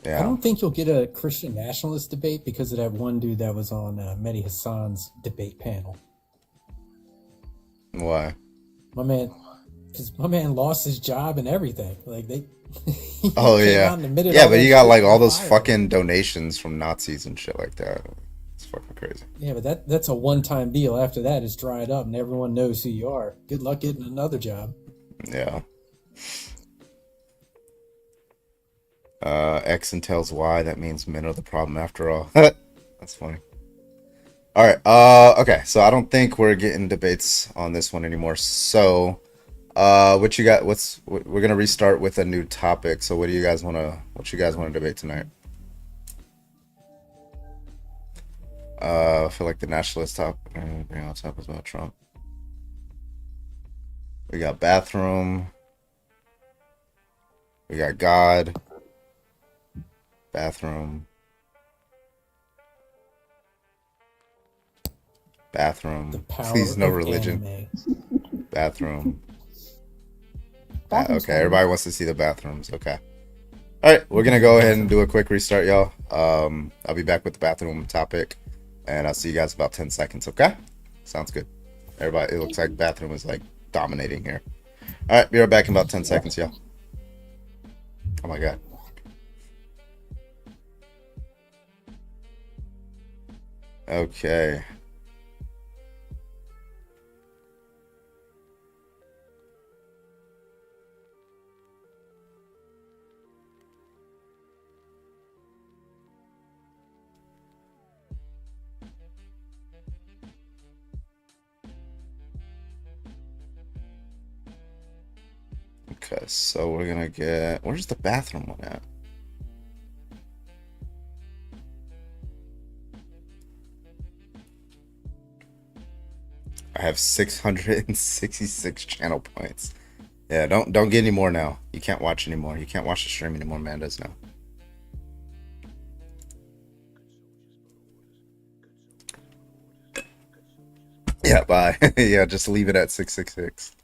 Yeah. I don't think you'll get a Christian nationalist debate because of that one dude that was on Mehdi Hassan's debate panel. Why? Because my man lost his job and everything. Like they. Oh yeah. Yeah, but you got like all those fucking donations from Nazis and shit like that. It's fucking crazy. Yeah, but that's a one-time deal. After that, it's dried up and everyone knows who you are. Good luck getting another job. Yeah. X and tells Y, that means men are the problem after all. That's funny. All right. Okay. So I don't think we're getting debates on this one anymore. So, what you got? We're gonna restart with a new topic. So what do you guys want to debate tonight? I feel like the nationalist topic. Bring on topics about Trump. We got bathroom. We got God. Bathroom. Please, no religion. Bathroom. Okay, everybody wants to see the bathrooms. Okay. All right, we're gonna go ahead and do a quick restart, y'all. I'll be back with the bathroom topic, and I'll see you guys in about 10 seconds. Okay? Sounds good. Everybody, it looks like bathroom is like dominating here. All right, be right back in about 10 seconds, y'all. Oh my god. Okay. Okay, so we're gonna get, where's the bathroom one at? I have 666 channel points. Yeah, don't get any more now. You can't watch anymore. You can't watch the stream anymore. Man does now. Yeah, bye. Yeah, just leave it at 666.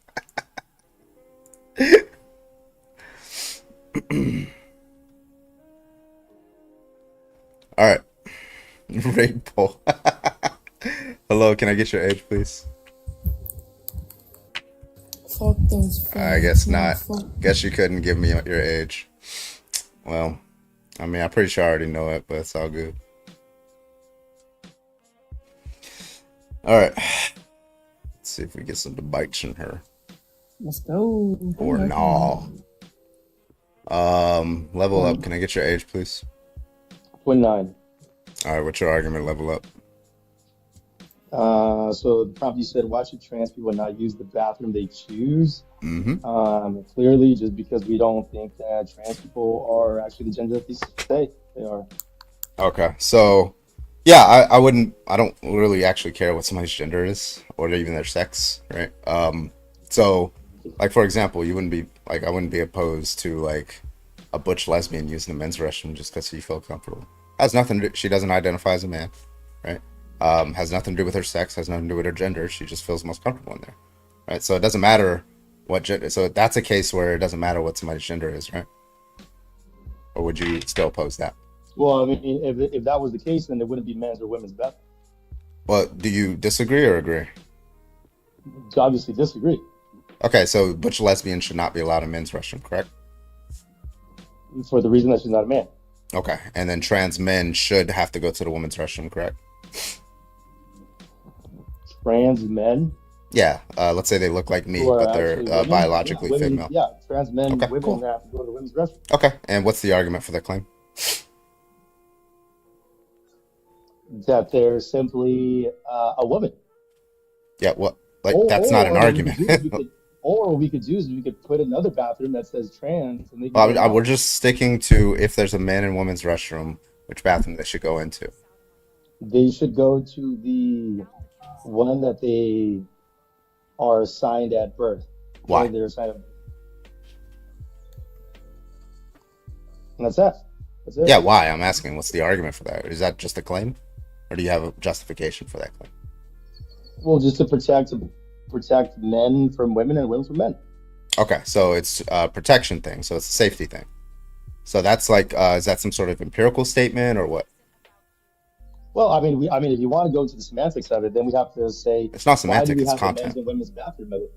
All right. Raid poll. Hello, can I get your age, please? Fuck those. I guess not. Guess you couldn't give me your age. Well, I mean, I'm pretty sure I already know it, but it's all good. All right. Let's see if we get some debates in her. Let's go. Or no. Level up. Can I get your age, please? 29. All right. What's your argument? Level up. So the prompt you said, why should trans people not use the bathroom they choose? Mm-hmm. Clearly, just because we don't think that trans people are actually the gender that they say they are. Okay. So, yeah, I don't really actually care what somebody's gender is or even their sex, right? So, like, for example, I wouldn't be opposed to, like, a butch lesbian using the men's restroom just because she felt comfortable. Has nothing to do, she doesn't identify as a man, right? Has nothing to do with her sex, has nothing to do with her gender. She just feels most comfortable in there, right? So it doesn't matter what gender. So that's a case where it doesn't matter what somebody's gender is, right? Or would you still oppose that? Well, I mean, if that was the case, then there wouldn't be men's or women's bathroom. Well, do you disagree or agree? Obviously disagree. Okay, so butch lesbian should not be allowed in men's restroom, correct? For the reason that she's not a man. Okay, and then trans men should have to go to the women's restroom, correct? Trans men? Yeah, let's say they look like me, who are but they're actually women. Yeah, biologically women. female. Yeah, trans men, Okay, women cool. that have to go to the women's restroom. Okay, and what's the argument for that claim? That they're simply a woman. Yeah, what? Like, that's not an What we argument. could do is we could put another bathroom that says trans, and they can Well, go we're out. just sticking to if there's a man and woman's restroom, which bathroom they should go into. They should go to the one that they are assigned at birth. Why? They're assigned at birth. And that's that. That's it. Yeah, why? I'm asking, what's the argument for that? Is that just a claim, or do you have a justification for that claim? Well, just to protect men from women and women from men. Okay, so it's a protection thing, so it's a safety thing. So that's like, is that some sort of empirical statement or what? Well, I mean, if you want to go into the semantics of it, then we have to say It's not why do semantic, we it's have a men's content. and women's bathroom of it?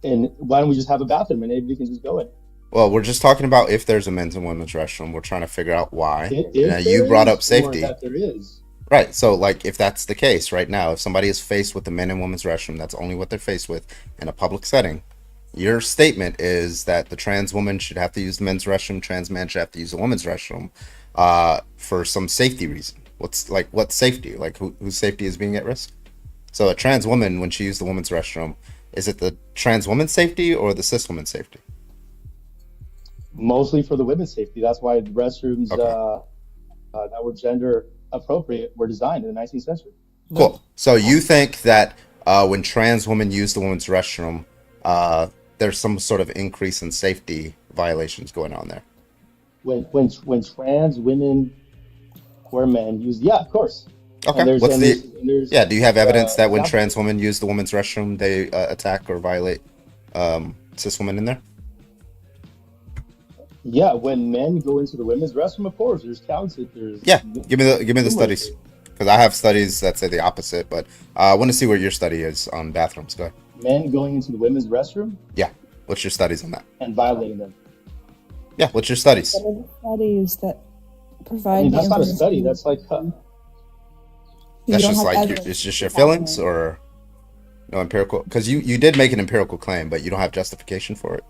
And why don't we just have a bathroom and anybody can just go in? Well, we're just talking about if there's a men's and women's restroom. We're trying to figure out why. If And you there brought up is, or safety. that there is. Right. So, like, if that's the case right now, if somebody is faced with the men and women's restroom, that's only what they're faced with in a public setting. Your statement is that the trans woman should have to use the men's restroom, trans man should have to use the women's restroom, for some safety reason. What safety? Like, whose safety is being at risk? So, a trans woman, when she used the women's restroom, is it the trans woman's safety or the cis woman's safety? Mostly for the women's safety. That's why the restrooms that were gender appropriate were designed in the 19th century. Cool. So you think that when trans women use the women's restroom, there's some sort of increase in safety violations going on there? When trans women or men use, yeah, of course. Okay. And What's there's, yeah? Do you have evidence that when examples. trans women use the women's restroom, they attack or violate cis women in there? Yeah, when men go into the women's restroom, of course, there's counts. There's Yeah. Give me the numerous. studies, because I have studies that say the opposite. But I want to see what your study is on bathrooms. Go ahead. Men going into the women's restroom Yeah. What's your studies on that? and violating them. Yeah. What's your studies? Some of the studies that I provide mean, the that's not a information. study. That's like You That's don't just have like evidence it's just your to back it feelings, or no empirical? Because you did make an empirical claim, but you don't have justification for it.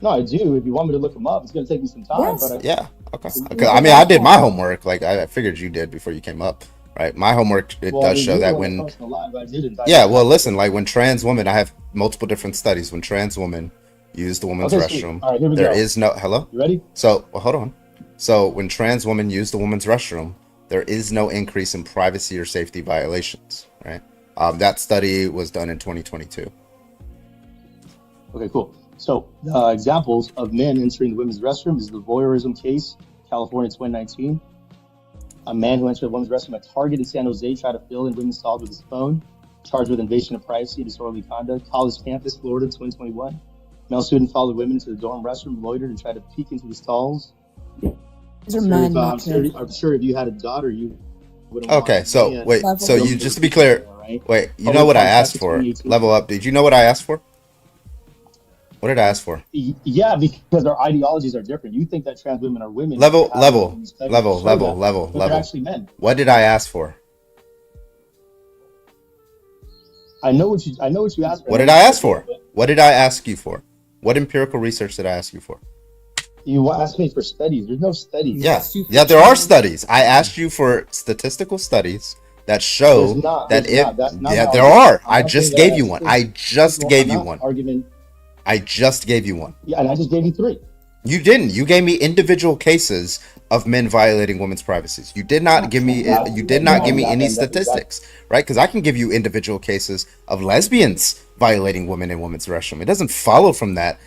no, I do. If you want me to look them up, it's going to take me some time. Yes. But Yeah. Okay. Okay. I mean, I did my homework. Like I figured you did before you came up, right? My homework it well, I does mean, show you that don't want when personal life, but I didn't. yeah. Well, listen. Like when trans women, I have multiple different studies. When trans women use the women's Okay, sweet. restroom, All right, here we there go. is no hello. You ready? So well, hold on. So when trans women use the women's restroom, there is no increase in privacy or safety violations, right? That study was done in 2022. Okay, cool. So, examples of men entering the women's restroom is the voyeurism case, California 2019. A man who entered a women's restroom at Target in San Jose tried to fill in women's stalls with his phone, charged with invasion of privacy and disorderly conduct. College campus, Florida, 2021. Male student followed women to the dorm restroom, loitered, and tried to peek into the stalls. These are men, not I'm sure if you had a daughter, you wouldn't Okay, want so to wait, so you just to be clear, wait, you Oh, know what I that's asked the for? 2018. Level up. Did you know what I asked for? What did I ask for? Yeah, because our ideologies are different. You think that trans women are women. Level, You have level, these studies level, to show level, that, level, but level. They're actually men. What did I ask for? I know what you asked for. What did I ask for? What did I ask you for? What empirical research did I ask you for? You asked me for studies. There's no studies. Yeah, there are studies. I asked you for statistical studies that show There's not- that there's if not. That's not yeah, how there it is. are. I'm I not just saying gave that you that's one. true. I just Well, gave I'm you not one. arguing. I just gave you one. Yeah, and I just gave you three. You didn't. You gave me individual cases of men violating women's privacies. You did not give me. You did not give me any statistics, right? Because I can give you individual cases of lesbians violating women in women's restroom. It doesn't follow from that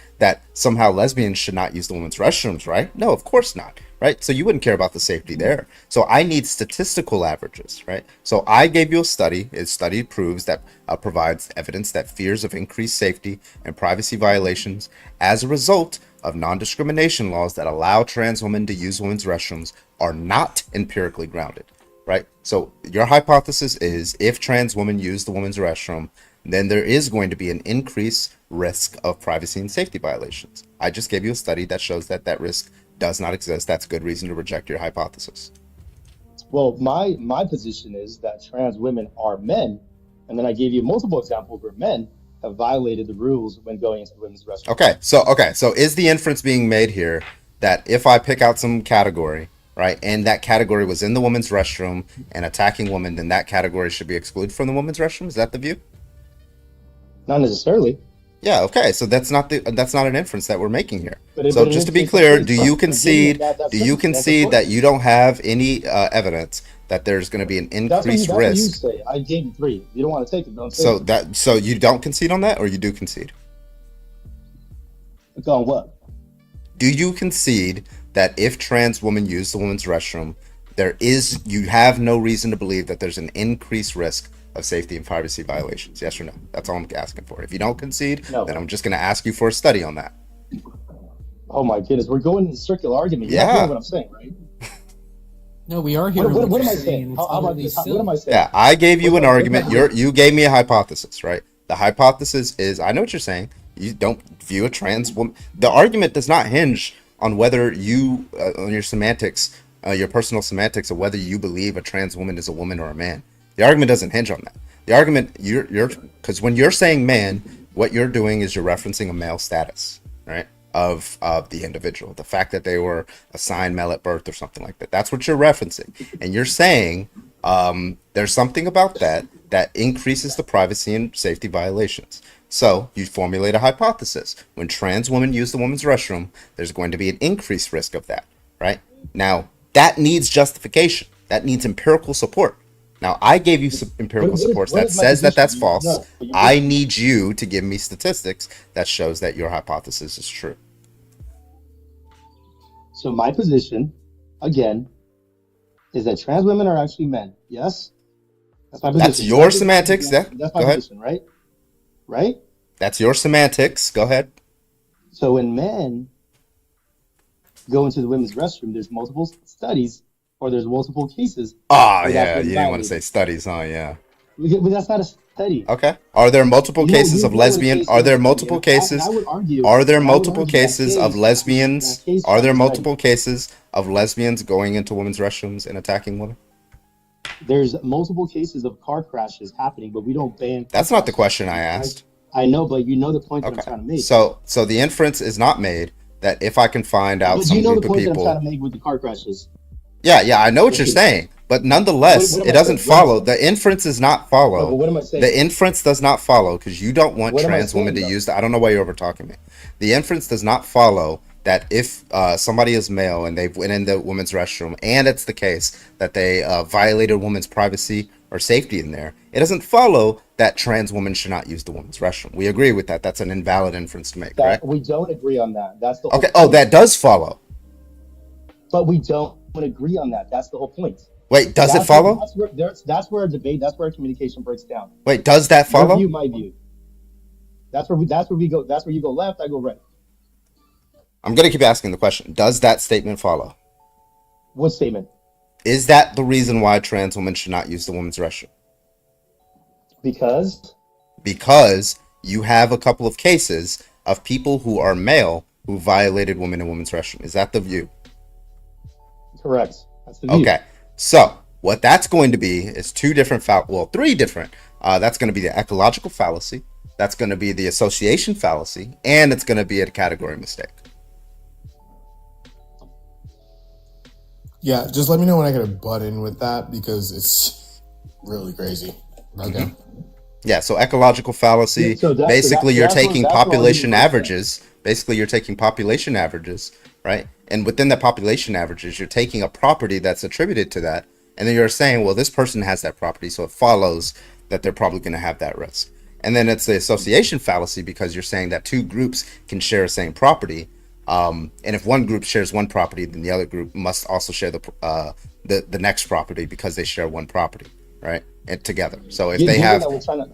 somehow lesbians should not use the women's restrooms, right? No, of course not, right? So you wouldn't care about the safety there. So I need statistical averages, right? So I gave you a study. A study proves that provides evidence that fears of increased safety and privacy violations as a result of non-discrimination laws that allow trans women to use women's restrooms are not empirically grounded, right? So your hypothesis is if trans women use the women's restroom, then there is going to be an increased risk of privacy and safety violations. I just gave you a study that shows that that risk does not exist. That's good reason to reject your hypothesis. Well, my position is that trans women are men, And then I gave you multiple examples where men have violated the rules when going into the women's restroom. Okay, so is the inference being made here that if I pick out some category, right, and that category was in the women's restroom and attacking women, then that category should be excluded from the women's restroom? Is that the view? Not necessarily. Yeah, okay, so that's not an inference that we're making here. But So just to be clear, do you concede that's that you don't have any evidence that there's going to be an increased that's what you risk? say. I gave you 3. You don't want to take it, don't say So it. so you don't concede on that, or you do concede? On what? Do you concede that if trans women use the women's restroom, you have no reason to believe that there's an increased risk of safety and privacy violations? Yes or no? That's all I'm asking for. If you don't concede, then I'm just going to ask you for a study on that. Oh my goodness, we're going in a circular argument. You're not Yeah. hearing what I'm saying, right? No, we are here. What am I saying? How about this? What am I saying? Yeah, I gave you an argument. You gave me a hypothesis, right? The hypothesis is, I know what you're saying. You don't view a trans woman. The argument does not hinge on whether you, on your semantics, your personal semantics, of whether you believe a trans woman is a woman or a man. The argument doesn't hinge on that. The argument, because when you're saying man, what you're doing is you're referencing a male status, right? Of the individual, the fact that they were assigned male at birth or something like that. That's what you're referencing, and you're saying there's something about that increases the privacy and safety violations. So you formulate a hypothesis. When trans women use the women's restroom, there's going to be an increased risk of that, right? Now that needs justification. That needs empirical support. Now I gave you some empirical support that says that that's false. No, I need you to give me statistics that shows that your hypothesis is true. So my position, again, is that trans women are actually men. Yes? That's my position. That's your semantics. Yeah. That's my Go ahead. position, right? Right? That's your semantics. Go ahead. So when men go into the women's restroom, there's multiple studies or there's multiple cases. Ah, where yeah. that's You been didn't want to violated. say studies, huh? Yeah. But that's not a study. Okay. Are there multiple You know- cases you of know what a lesbian? case Are is there a study, multiple and cases? I would argue- Are there I would multiple argue that cases of case- lesbians? that case Are there is a multiple cases of lesbians going into women's restrooms and attacking women? There's multiple cases of car crashes happening, but we don't ban. That's not the question I asked. I know, but you know the point that I'm trying to make. So the inference is not made that if I can find out But some you know group the of point that I'm people. trying to make with the car crashes. Yeah, I know what you're saying, but nonetheless, What am it I doesn't saying? What am I follow. saying? The inference does not No, follow. but what am I saying? The inference does not follow because you don't want What am I trans women to saying, though? use that. I don't know why you're over talking me. The inference does not follow that if somebody is male and they've went in the women's restroom and it's the case that they violated a woman's privacy or safety in there, it doesn't follow that trans women should not use the women's restroom. We agree with that. That's an invalid inference to make, correct? We don't agree on that. That's the whole Okay. point. Oh, that does follow. But we don't agree on that. That's the whole point. Wait, does it That's follow? That's where a debate. That's where communication breaks down. Wait, does that Your follow? view, my view. That's where we go. That's where you go left. I go right. I'm going to keep asking the question. Does that statement follow? What statement? Is that the reason why trans women should not use the women's restroom? Because you have a couple of cases of people who are male who violated women in women's restroom. Is that the view? Correct. That's the view. Okay. So what that's going to be is three different. That's going to be the ecological fallacy. That's going to be the association fallacy, and it's going to be a category mistake. Yeah, just let me know when I get a butt in with that because it's really crazy. Okay. Yeah, so ecological fallacy, Yeah, so basically you're that's what- taking that's what population I'm saying. averages. Basically you're taking population averages, right? And within the population averages, you're taking a property that's attributed to that, and then you're saying, well, this person has that property, so it follows that they're probably going to have that risk. And then it's the association fallacy because you're saying that two groups can share the same property. And if one group shares one property, then the other group must also share the next property because they share one property, right? And together. So if they have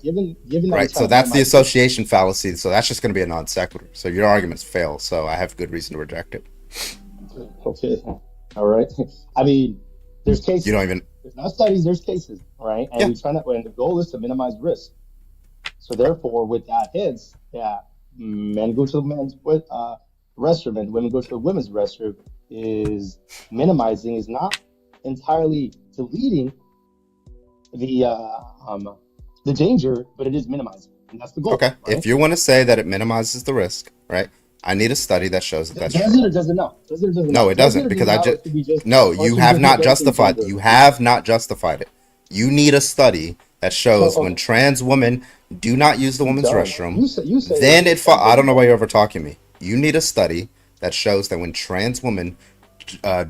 given that right, so that's the association fallacy. So that's just going to be a non sequitur. So your arguments fail. So I have good reason to reject it. Okay. All right. I mean, there's cases. You don't even. There's not studies. There's cases. All right. And and the goal is to minimize risk. So therefore, with that hits, men go to the men's restroom and women go to the women's restroom is not entirely deleting the the danger, but it is minimizing, and that's the goal. Okay. Right? If you want to say that it minimizes the risk, right? I need a study that shows that that's Does true. it or does it not? Does it or does it No, not? it doesn't, because I just no. You have not justified. You have not justified it. You need a study that shows when trans women do not use the women's restroom, You say then it fall. I don't know why you're over talking me. You need a study that shows that when trans women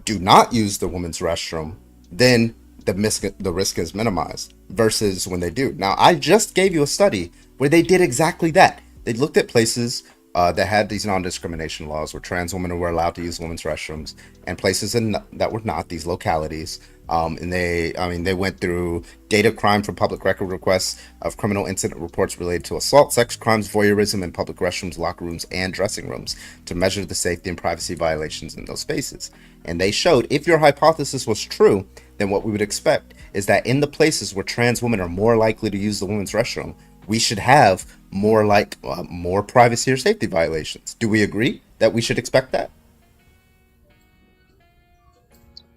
do not use the women's restroom, then the risk is minimized versus when they do. Now, I just gave you a study where they did exactly that. They looked at places that had these non-discrimination laws where trans women were allowed to use women's restrooms, and places that were not, these localities. And they went through data crime from public record requests of criminal incident reports related to assault, sex crimes, voyeurism in public restrooms, locker rooms, and dressing rooms to measure the safety and privacy violations in those spaces. And they showed if your hypothesis was true, then what we would expect is that in the places where trans women are more likely to use the women's restroom, we should have more privacy or safety violations. Do we agree that we should expect that?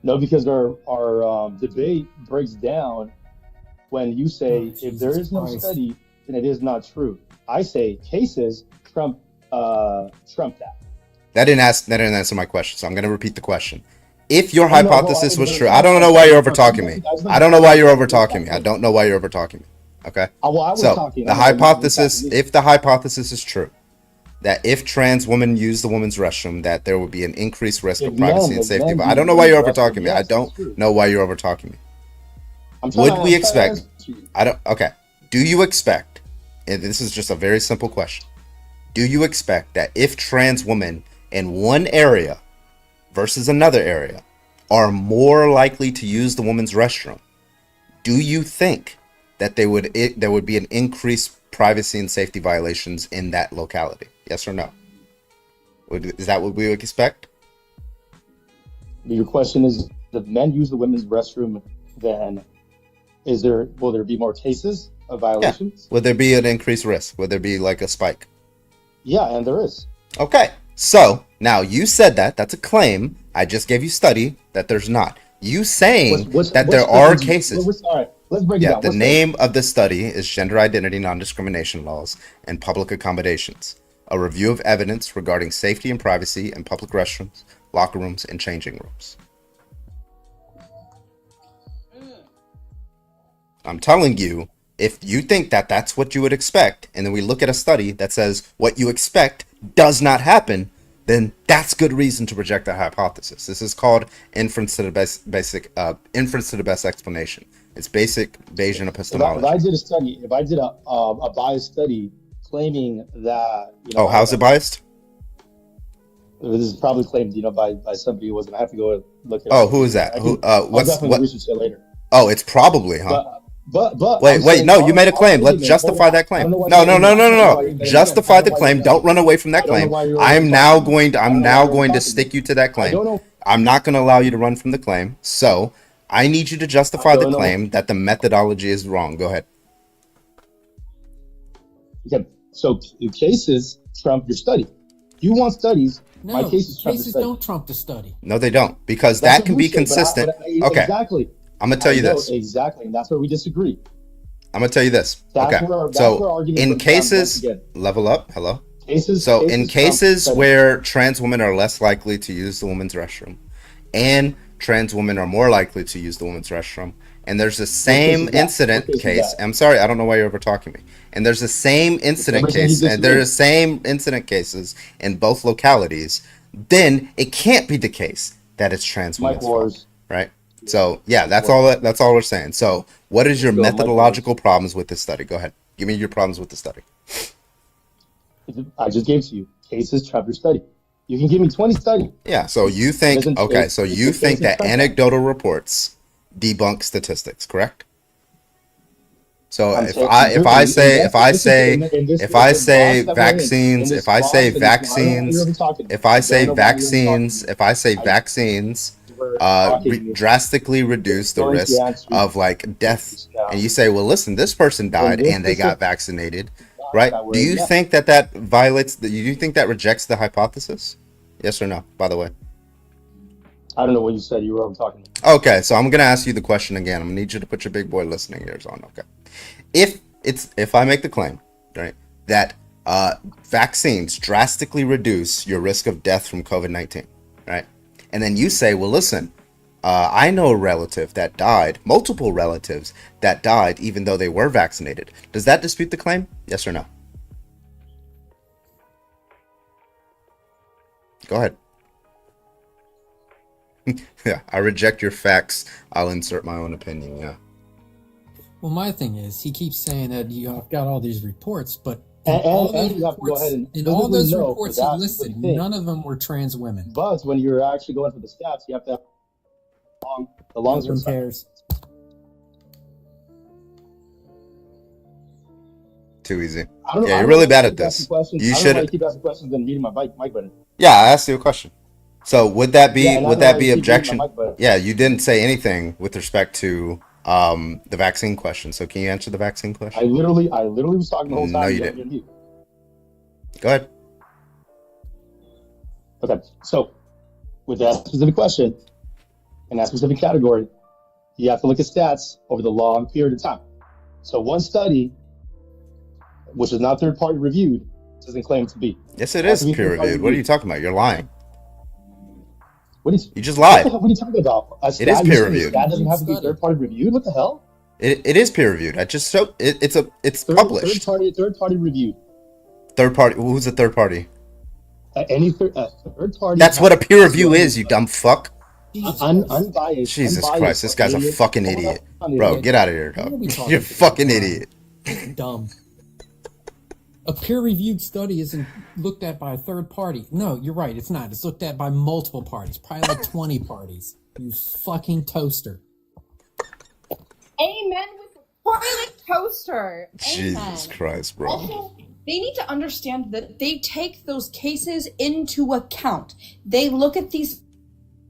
No, because our debate breaks down when you say if there is no study, then it is not true. I say cases trump that. That didn't answer my question, so I'm going to repeat the question. If your hypothesis was true, I don't know why you're over talking me. I don't know why you're over talking me. I don't know why you're over talking me. Okay. So the hypothesis, if the hypothesis is true, that if trans women use the women's restroom, that there would be an increased risk of privacy and safety. But I don't know why you're over talking me. I don't know why you're over talking me. Would we expect? Okay. Do you expect? And this is just a very simple question. Do you expect that if trans women in one area versus another area are more likely to use the women's restroom, do you think that there would be an increased privacy and safety violations in that locality? Yes or no? Is that what we would expect? Your question is, if men use the women's restroom, then will there be more cases of violations? Yeah. Would there be an increased risk? Would there be like a spike? Yeah, and there is. Okay. So now you said that's a claim. I just gave you study that there's not. You saying that there are cases. All right, let's break it down. The name of the study is Gender Identity Non-Discrimination Laws and Public Accommodations, a review of evidence regarding safety and privacy in public restrooms, locker rooms, and changing rooms. I'm telling you, if you think that that's what you would expect, and then we look at a study that says what you expect does not happen, then that's good reason to reject that hypothesis. This is called inference to the best explanation. It's basic Bayesian epistemology. If I did a study, if I did a biased study claiming that, how's it biased? This is probably claimed, by somebody who wasn't. I have to go look at it. Who is that? I'll definitely research it later. Oh, it's probably, huh? But wait, no, you made a claim. Let's justify that claim. No. Justify the claim. Don't run away from that claim. I'm now going to stick you to that claim. I'm not going to allow you to run from the claim. So I need you to justify the claim that the methodology is wrong. Go ahead. Okay. So cases trump your study. You want studies. No, my cases don't trump the study. No, they don't, because that can be consistent. Okay. Exactly. I'm gonna tell you this. Exactly, and that's where we disagree. I'm gonna tell you this. Okay. So in cases, level up. Hello. So in cases where trans women are less likely to use the women's restroom, and trans women are more likely to use the women's restroom, and there's the same incident case. I'm sorry, I don't know why you're over talking me. And there's the same incident case, and there are the same incident cases in both localities. Then it can't be the case that it's trans women's fault, right? So yeah, that's all we're saying. So what is your methodological problems with this study? Go ahead. Give me your problems with the study. I just gave to you cases trump your study. You can give me 20 studies. Yeah. So you think that anecdotal reports debunk statistics, correct? So if I say vaccines drastically reduce the risk of like death, and you say, well, listen, this person died and they got vaccinated, right? Do you think that violates do you think that rejects the hypothesis? Yes or no, by the way? I don't know what you said. You were over talking. Okay, so I'm going to ask you the question again. I'm going to need you to put your big boy listening ears on, okay? If if I make the claim, right, that vaccines drastically reduce your risk of death from COVID-19, right, and then you say, well, listen, I know a relative that died, multiple relatives that died even though they were vaccinated. Does that dispute the claim? Yes or no? Go ahead. Yeah, I reject your facts. I'll insert my own opinion. Yeah. Well, my thing is, he keeps saying that you've got all these reports, but And you have to go ahead and in all physically those know reports for he that listed, specific thing. none of them were trans women. But when you're actually going for the stats, you have to have the long No one cares. Too easy. I don't know. Yeah, I you're don't really know bad why at keep asking this. questions. You I don't know why should. you keep asking questions and reading my mic button. Yeah, I asked you a question. So would that be Yeah, and I don't know why you keep reading objection? my mic button. Yeah, you didn't say anything with respect to the vaccine question. So can you answer the vaccine question? I literally was talking the whole time. No, you had me didn't. on mute. Go ahead. Okay, so with that specific question in that specific category, you have to look at stats over the long period of time. So one study, which is not third-party reviewed, doesn't claim to be. Yes, it Has to is be peer third-party reviewed. What are you reviewed. talking about? You're lying. What is? You just What lied. the hell? What are you talking about? A stat, It is you're peer saying a reviewed. stat doesn't have to be third-party reviewed? What the hell? It is peer reviewed. I just showed it. It's published. Third-party reviewed. Third party. Who's a third party? Any third party. That's what a peer review is. You dumb fuck. Unbiased. Jesus unbiased Christ, this guy's a opinion. fucking Hold on, idiot. hold on, Bro, idiot. get out of here, dog. You're a fucking idiot. Dumb. A peer-reviewed study isn't looked at by a third party. No, you're right. It's not. It's looked at by multiple parties, probably like 20 parties. You fucking toaster. Amen with the toilet toaster. Jesus Christ, bro. Also, they need to understand that they take those cases into account. They look at these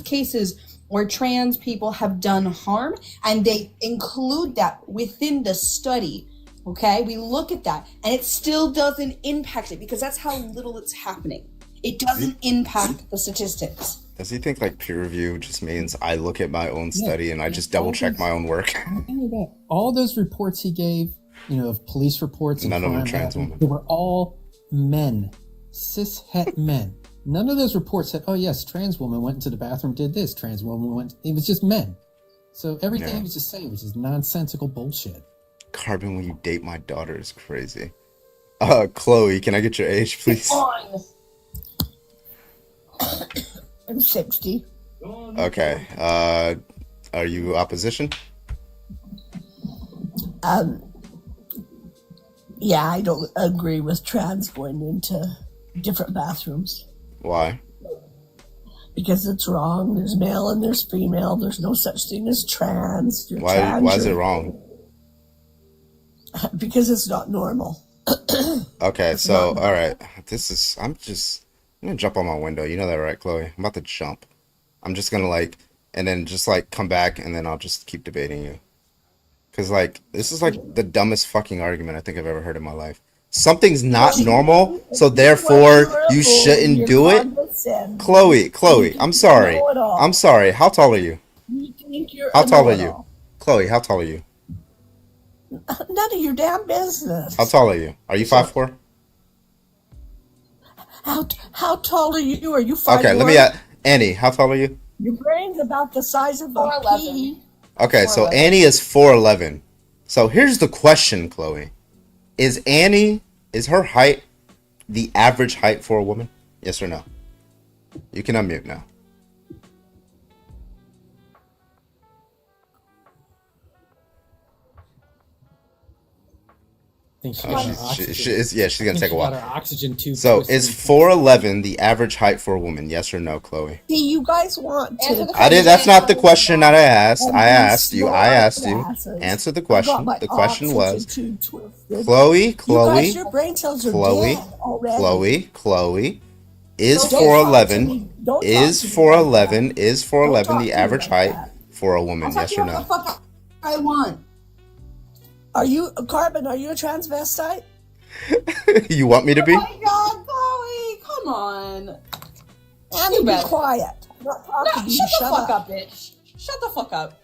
cases where trans people have done harm and they include that within the study. Okay, we look at that and it still doesn't impact it because that's how little it's happening. It doesn't impact the statistics. Does he think like peer review just means I look at my own study and I just double check my own work? All those reports he gave, of police reports, and None of them crime trans happening, women. they were all men, cis het men. None of those reports said, "Oh yes, trans woman went into the bathroom, did this." Trans woman went. It was just men. So everything he was just saying was just nonsensical bullshit. Carbon, when you date my daughter is crazy. Chloe, can I get your age, please? Fine. I'm 60. Okay. Are you opposition? Yeah, I don't agree with trans going into different bathrooms Why? because it's wrong. There's male and there's female. There's no such thing as trans. You're trans, Why is it you're- wrong? Because it's not normal. Okay, so all right. I'm gonna jump on my window. You know that, right, Chloe? I'm about to jump. I'm just gonna and then just come back and then I'll just keep debating you. Cause this is the dumbest fucking argument I think I've ever heard in my life. Something's not normal, so therefore you shouldn't do it. Chloe, I'm sorry. I'm sorry. How tall are you? You think you're How tall are you? know-it-all. Chloe, how tall are you? None of your damn business. How tall are you? Are you 5'4"? How tall are you? Are you 5'1"? Okay, let me ask Annie, how tall are you? Your brain's about the size of a pea. Okay, so 4'11". Annie is 4'11". So here's the question, Chloe. Is her height the average height for a woman? Yes or no? You can unmute now. I think she got her oxygen. She's gonna take a She while. got her oxygen tube. So twisted. is 4'11" the average height for a woman? Yes or no, Chloe? See, you guys want to. I did. That's not the question that I asked. I asked you. Answer the question. The question was, Chloe. Guys, your brain cells are dead already. Chloe. Is Don't 4'11" Don't is talk to me 4'11" is 4'11" Don't the talk to average me height like for a woman? I'll talk Yes to or you no? what the fuck I want. Are you Carbon? Are you a transvestite? You want me to be? Oh my God, Chloe, come on. Annie, be quiet. I'm not talking to you. Shut the fuck up. up, bitch. Shut the fuck up.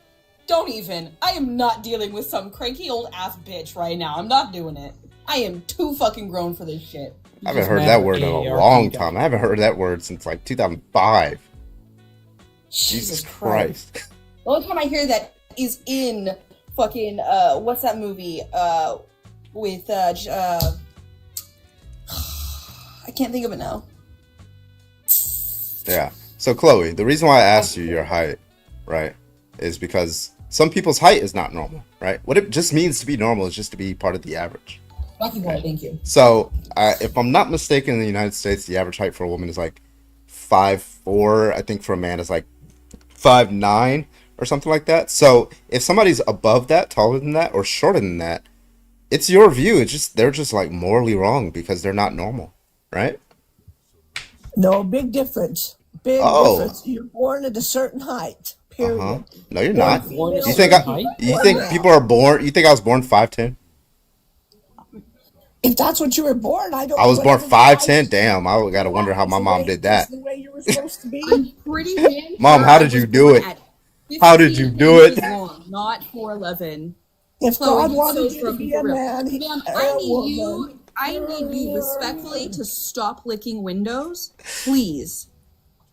Don't even. I am not dealing with some cranky old ass bitch right now. I'm not doing it. I am too fucking grown for this shit. I haven't heard that word in a long time. I haven't heard that word since like 2005. Jesus Christ. The only time I hear that is in fucking what's that movie with I can't think of it now. Yeah. So Chloe, the reason why I asked you your height, right, is because some people's height is not normal, right? What it just means to be normal is just to be part of the average. Lucky boy, thank you. So if I'm not mistaken, in the United States, the average height for a woman is like 5'4". I think for a man is like 5'9" or something like that. So if somebody's above that, taller than that, or shorter than that, it's your view. It's just they're just like morally wrong because they're not normal, right? No, big difference. Big difference. You're born at a certain height. Period. No, you're not. You think people are born? You think I was born 5'10"? If that's what you were born, I don't. I was born 5'10". Damn, I gotta wonder how my mom did that. The way you were supposed to be. I'm pretty damn Mom, how did you do it? How did you do it? Not 4'11". If God wanted you to be a man, ma'am, I need you respectfully to stop licking windows, please.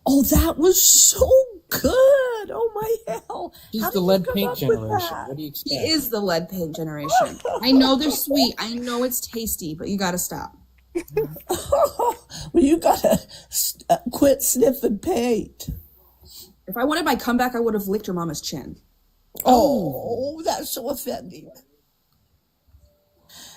Oh, that was so good. Oh my hell. He's the lead paint generation. What do you expect? He is the lead paint generation. I know they're sweet. I know it's tasty, but you gotta stop. Well, you gotta quit sniffing paint. If I wanted my comeback, I would have licked your mama's chin. Oh, that's so offending.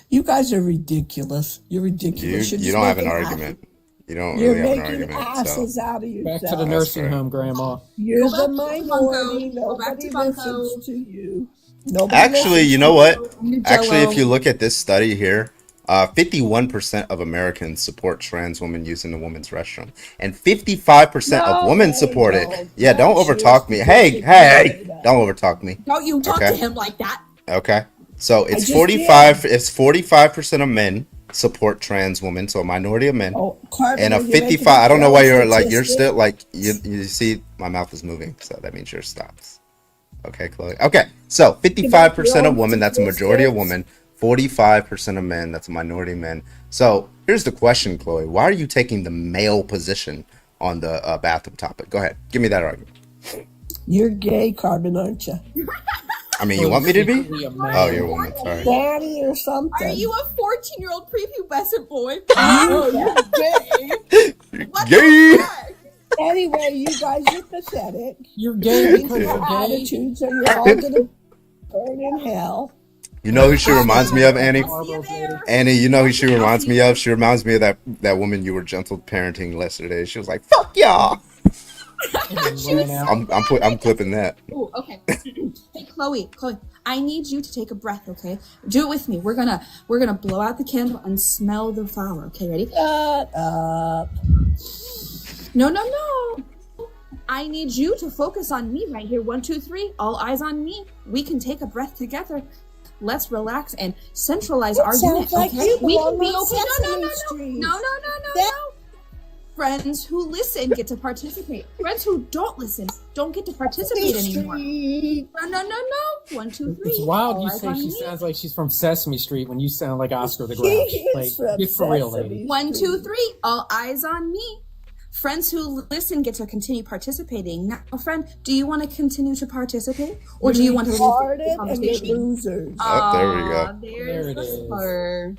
You guys are ridiculous. You're ridiculous. You don't have an argument. You don't You're really have an making argument. asses out of yourself. Back to the nursing home, Grandma. You're Go the back to minority. Bunko. Go back Nobody to Bunko. listens to you. Nobody Actually, listens you know to what? you. Actually, if you look at this study here, 51% of Americans support trans women using the women's restroom, and 55% of women support it. Yeah, don't overtalk me. Hey, don't overtalk me. Don't you talk Okay. to him like that. Okay, so I it's just 45. It's 45% of men support trans women, so a minority of men, Carmen, and a you're making 55. a I don't know why you're statistic. like you're still like you see my mouth is moving, so that means yours stops. Okay, Chloe. Okay, so 55% of women, that's a majority of women. 45% of men, that's a minority of men. So here's the question, Chloe. Why are you taking the male position on the bathroom topic? Go ahead, give me that argument. You're gay, Carmen, aren't you? I mean, you want me to be? Oh, you're a woman. Sorry. Daddy or something. Are you a 14-year-old prepubescent boy? You're gay. Gay. Anyway, you guys are pathetic. You're gay because Your you're gay. attitudes are you're all gonna burn in hell. You know who she reminds me of, Annie? Annie, you know who she reminds me of? She reminds me of that woman you were gentle parenting yesterday. She was like, "Fuck y'all." I'm clipping that. Ooh, okay. Hey, Chloe, I need you to take a breath, okay? Do it with me. We're gonna blow out the candle and smell the flower. Okay, ready? Shut up. No. I need you to focus on me right here. 1, 2, 3. All eyes on me. We can take a breath together. Let's relax and centralize our unit. Sounds like Okay? you We belong can be on okay. Sesame Street. No. Friends who listen get to participate. Friends who don't listen don't get to participate anymore. No. 1, 2, 3. It's wild you All eyes say on she me. sounds like she's from Sesame Street when you sound like Oscar the Grouch. Like, get for real, lady. 1, 2, 3. All eyes on me. Friends who listen get to continue participating. Now, friend, do you want to continue to participate, or do you want to leave the Retarded and conversation? get losers. Oh, there we go. There's There it the is. slur.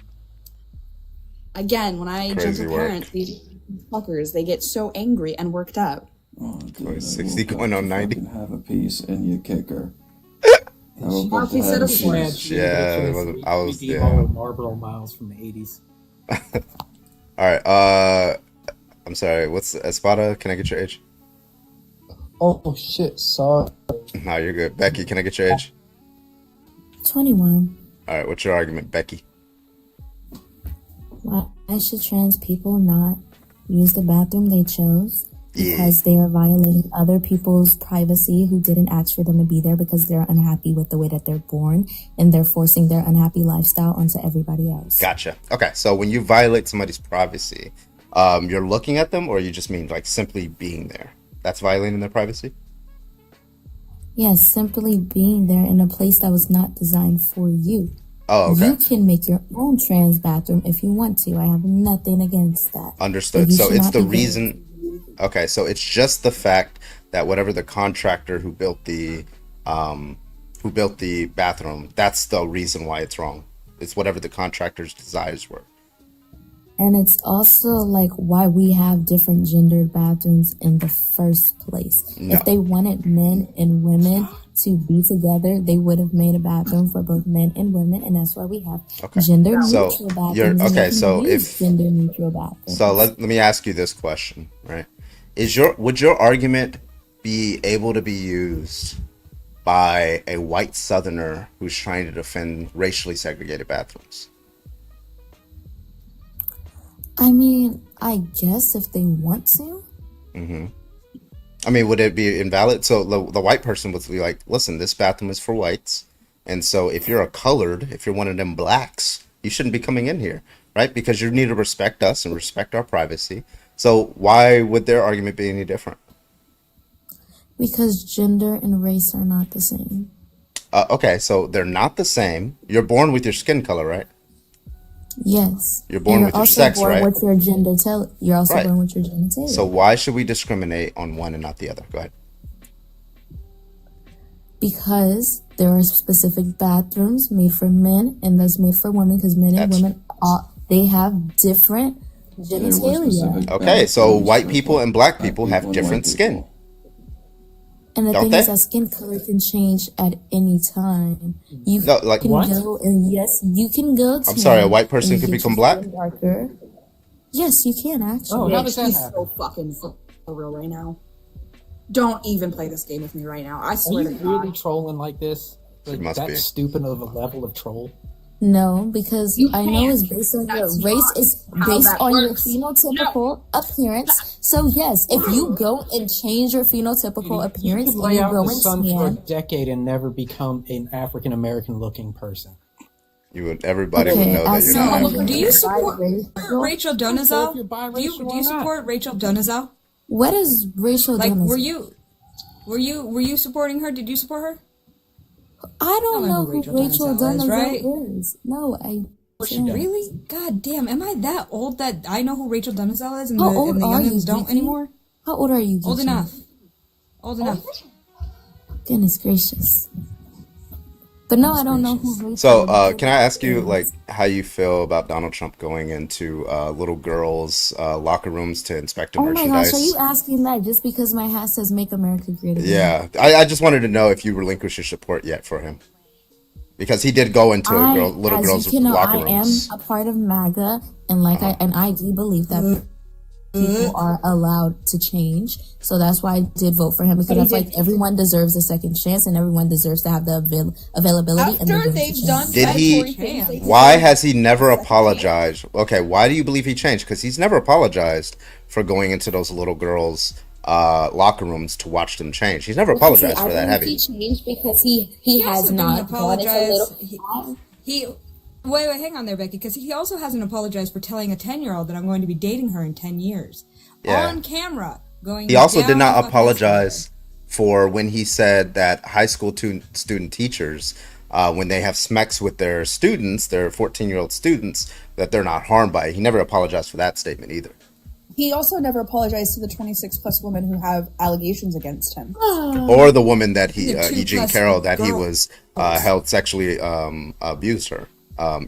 Again, when I Crazy gentle work. parent these fuckers, they get so angry and worked up. 60 going on 90. Have a piece and you kick her. Okay, set up for it. Yeah, I was Yeah. yeah. Marlboro Miles from the 80s. All right. I'm sorry. What's Espada? Can I get your age? Oh shit, sorry. No, you're good. Becky, can I get your age? 21. All right. What's your argument, Becky? Why should trans people not use the bathroom they chose? Because they are violating other people's privacy who didn't ask for them to be there because they're unhappy with the way that they're born, and they're forcing their unhappy lifestyle onto everybody else. Gotcha. Okay. So when you violate somebody's privacy, you're looking at them, or you just mean like simply being there? That's violating their privacy? Yes, simply being there in a place that was not designed for you. Oh, okay. You can make your own trans bathroom if you want to. I have nothing against that. Understood. So it's the reason. Okay, so it's just the fact that whatever the contractor who built the bathroom, that's the reason why it's wrong. It's whatever the contractor's desires were. And it's also like why we have different gendered bathrooms in the first place. No. If they wanted men and women to be together, they would have made a bathroom for both men and women, and that's why we have gender neutral bathrooms. Okay, so if gender neutral bathrooms. So let me ask you this question, right? Would your argument be able to be used by a white Southerner who's trying to defend racially segregated bathrooms? I mean, I guess if they want to. Mm-hmm. I mean, would it be invalid? So the white person would be like, listen, this bathroom is for whites. And so if you're if you're one of them blacks, you shouldn't be coming in here, right? Because you need to respect us and respect our privacy. So why would their argument be any different? Because gender and race are not the same. Okay, so they're not the same. You're born with your skin color, right? Yes. You're born with your sex, right? With your gender you're also Right. born with your genitalia. So why should we discriminate on one and not the other? Go ahead. Because there are specific bathrooms made for men and that's made for women, because men and women they have different genitalia. Okay, so white people and black people have different skin. And the Don't thing they? is that skin color can change at any time. You No, like can what? go and yes, you can go to I'm sorry, a white person could become black? darker. Yes, you can actually. Oh, how does that he's happen? so fucking for real right now. Don't even play this game with me right now. I Are swear you to God. really trolling like this? Like must that be. stupid of a level of troll? No, because I know it's based on your That's race not is how based that on your works. phenotypical appearance. So yes, if you go and change your phenotypical appearance You and lay you out go the and sun for a tan, decade and never become an African American looking person. Everybody would know that you're not. African. Do you support Rachel So if Dolezal? you're Do you biracial, why not? support Rachel Dolezal? what is racial Like, Dolezal? were you supporting her? Did you support her? I don't know who who Rachel Dolezal is, Dolezal right? is. No, I don't. Really? God damn! Am I that old that I know who Rachel Dolezal is and How the, old and the are you, youngins don't Geeky? anymore? How old are you? Old Geeky? enough. Old enough. Goodness gracious. But no, I don't know who Rachel So, Dolezal can I ask you, is. like, how you feel about Donald Trump going into little girls' locker rooms to inspect the Oh my merchandise? gosh, are you asking that just because my hat says "Make America Great Again"? Yeah, I just wanted to know if you relinquished your support yet for him, because he did go into little as girls' you can know, locker I am rooms. a part of MAGA, and I do believe that people are allowed to change. So that's why I did vote for him, because I feel like everyone deserves a second chance and everyone deserves to have the availability and the After ability they've to done change. Did predatory he? things, they Why deserve has he never apologized? Okay, why do you believe he changed? Because he's never apologized for going into those little girls' locker rooms to watch them change. He's never Because apologized for that, have he he? changed because he has also not didn't bought it a apologize. little. He wait, hang on there, Becky, because he also hasn't apologized for telling a 10-year-old that I'm going to be dating her in 10 years. Yeah. On camera. He also did down not fucking apologize for when he said that high school student teachers, when they have smacks with their students, their 14-year-old students, that they're not harmed by it. He never apologized for that statement either. He also never apologized to the 26+ women who have allegations against him. Or the woman that he, The E. Jean 2+ Carroll, that he girl. was held sexually abused her.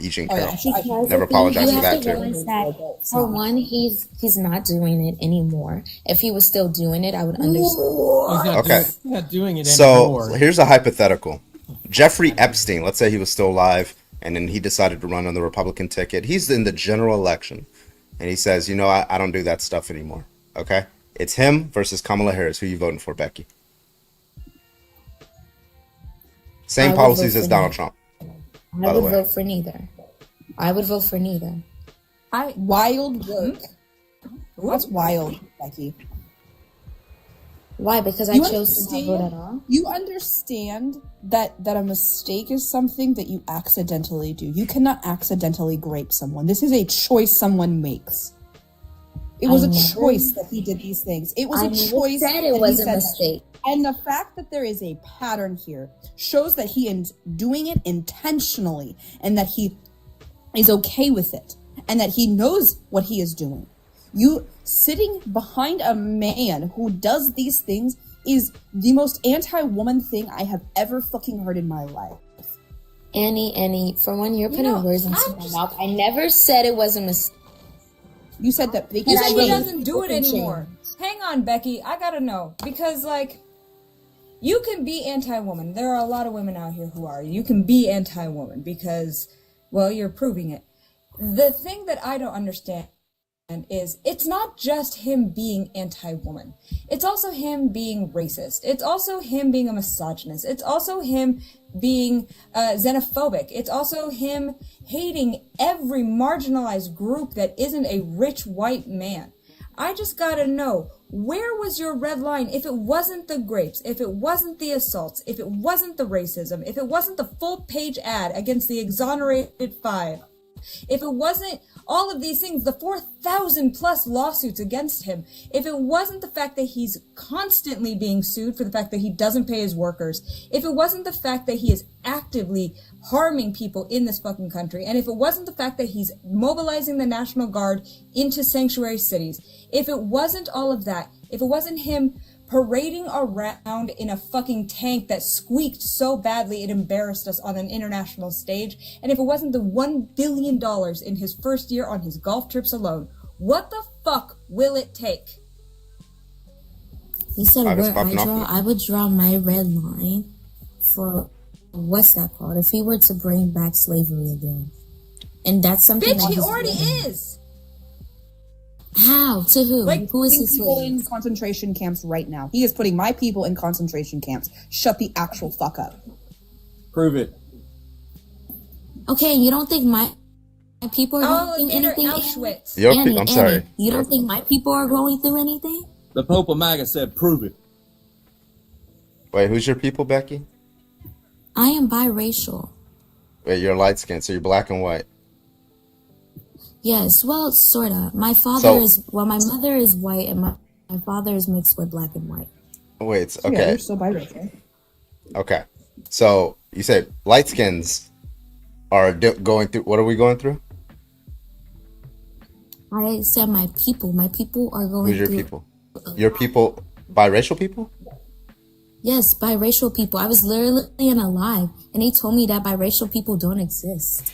E. Jean Oh, Carroll Because never you apologized for have that to too. realize that, for one, he's not doing it anymore. If he was still doing it, I would understand. Okay. He's not doing it So anymore. here's a hypothetical. Jeffrey Epstein, let's say he was still alive and then he decided to run on the Republican ticket. He's in the general election and he says, you know, I don't do that stuff anymore. Okay. It's him versus Kamala Harris. Who you voting for, Becky? Same I would policies vote as for Donald neither. Trump. I By the would way. vote for neither. I would vote for neither. Wild work. That's wild, Becky. Why? Because I You chose to not vote at all? You understand that a mistake is something that you accidentally do. You cannot accidentally grape someone. This is a choice someone makes. It was I a never- choice that he did these things. It was I a never choice said it that was he a said mistake. that. And the fact that there is a pattern here shows that he is doing it intentionally and that he is okay with it and that he knows what he is doing. You sitting behind a man who does these things is the most anti-woman thing I have ever fucking heard in my life. Annie, for one, you're putting words into my mouth. I never said it was a mistake. You said that. You said he doesn't do it anymore. Hang on, Becky. I gotta know. Because, like, you can be anti-woman. There are a lot of women out here who are. You can be anti-woman because, well, you're proving it. The thing that I don't understand is it's not just him being anti-woman. It's also him being racist. It's also him being a misogynist. It's also him being xenophobic. It's also him hating every marginalized group that isn't a rich white man. I just gotta know, where was your red line if it wasn't the grapes, if it wasn't the assaults, if it wasn't the racism, if it wasn't the full page ad against the exonerated 5, if it wasn't all of these things, the 4,000 plus lawsuits against him, if it wasn't the fact that he's constantly being sued for the fact that he doesn't pay his workers, if it wasn't the fact that he is actively harming people in this fucking country, and if it wasn't the fact that he's mobilizing the National Guard into sanctuary cities, if it wasn't all of that, if it wasn't him parading around in a fucking tank that squeaked so badly it embarrassed us on an international stage, and if it wasn't the $1 billion in his first year on his golf trips alone, what the fuck will it take? He said where I would draw my red line for, what's that called? If he were to bring back slavery again. And that's something Bitch, he already is! How? To who? Like, Who is putting his people slave? in concentration camps right now. He is putting my people in concentration camps. Shut the actual fuck up. Prove it. Okay, you don't think my people are going through anything? Auschwitz. I'm sorry. You don't think my people are going through anything? The Pope of MAGA said, prove it. Wait, who's your people, Becky? I am biracial. Wait, you're light skinned, so you're black and white. Yes, well, sorta. My mother is white and my father is mixed with black and white. Wait, okay. Yeah, you're still biracial. Okay. So you say light skins are going through, what are we going through? I said my people. My people are going Who's your through. people? Your people, biracial people? Yes, biracial people. I was literally in a live and they told me that biracial people don't exist.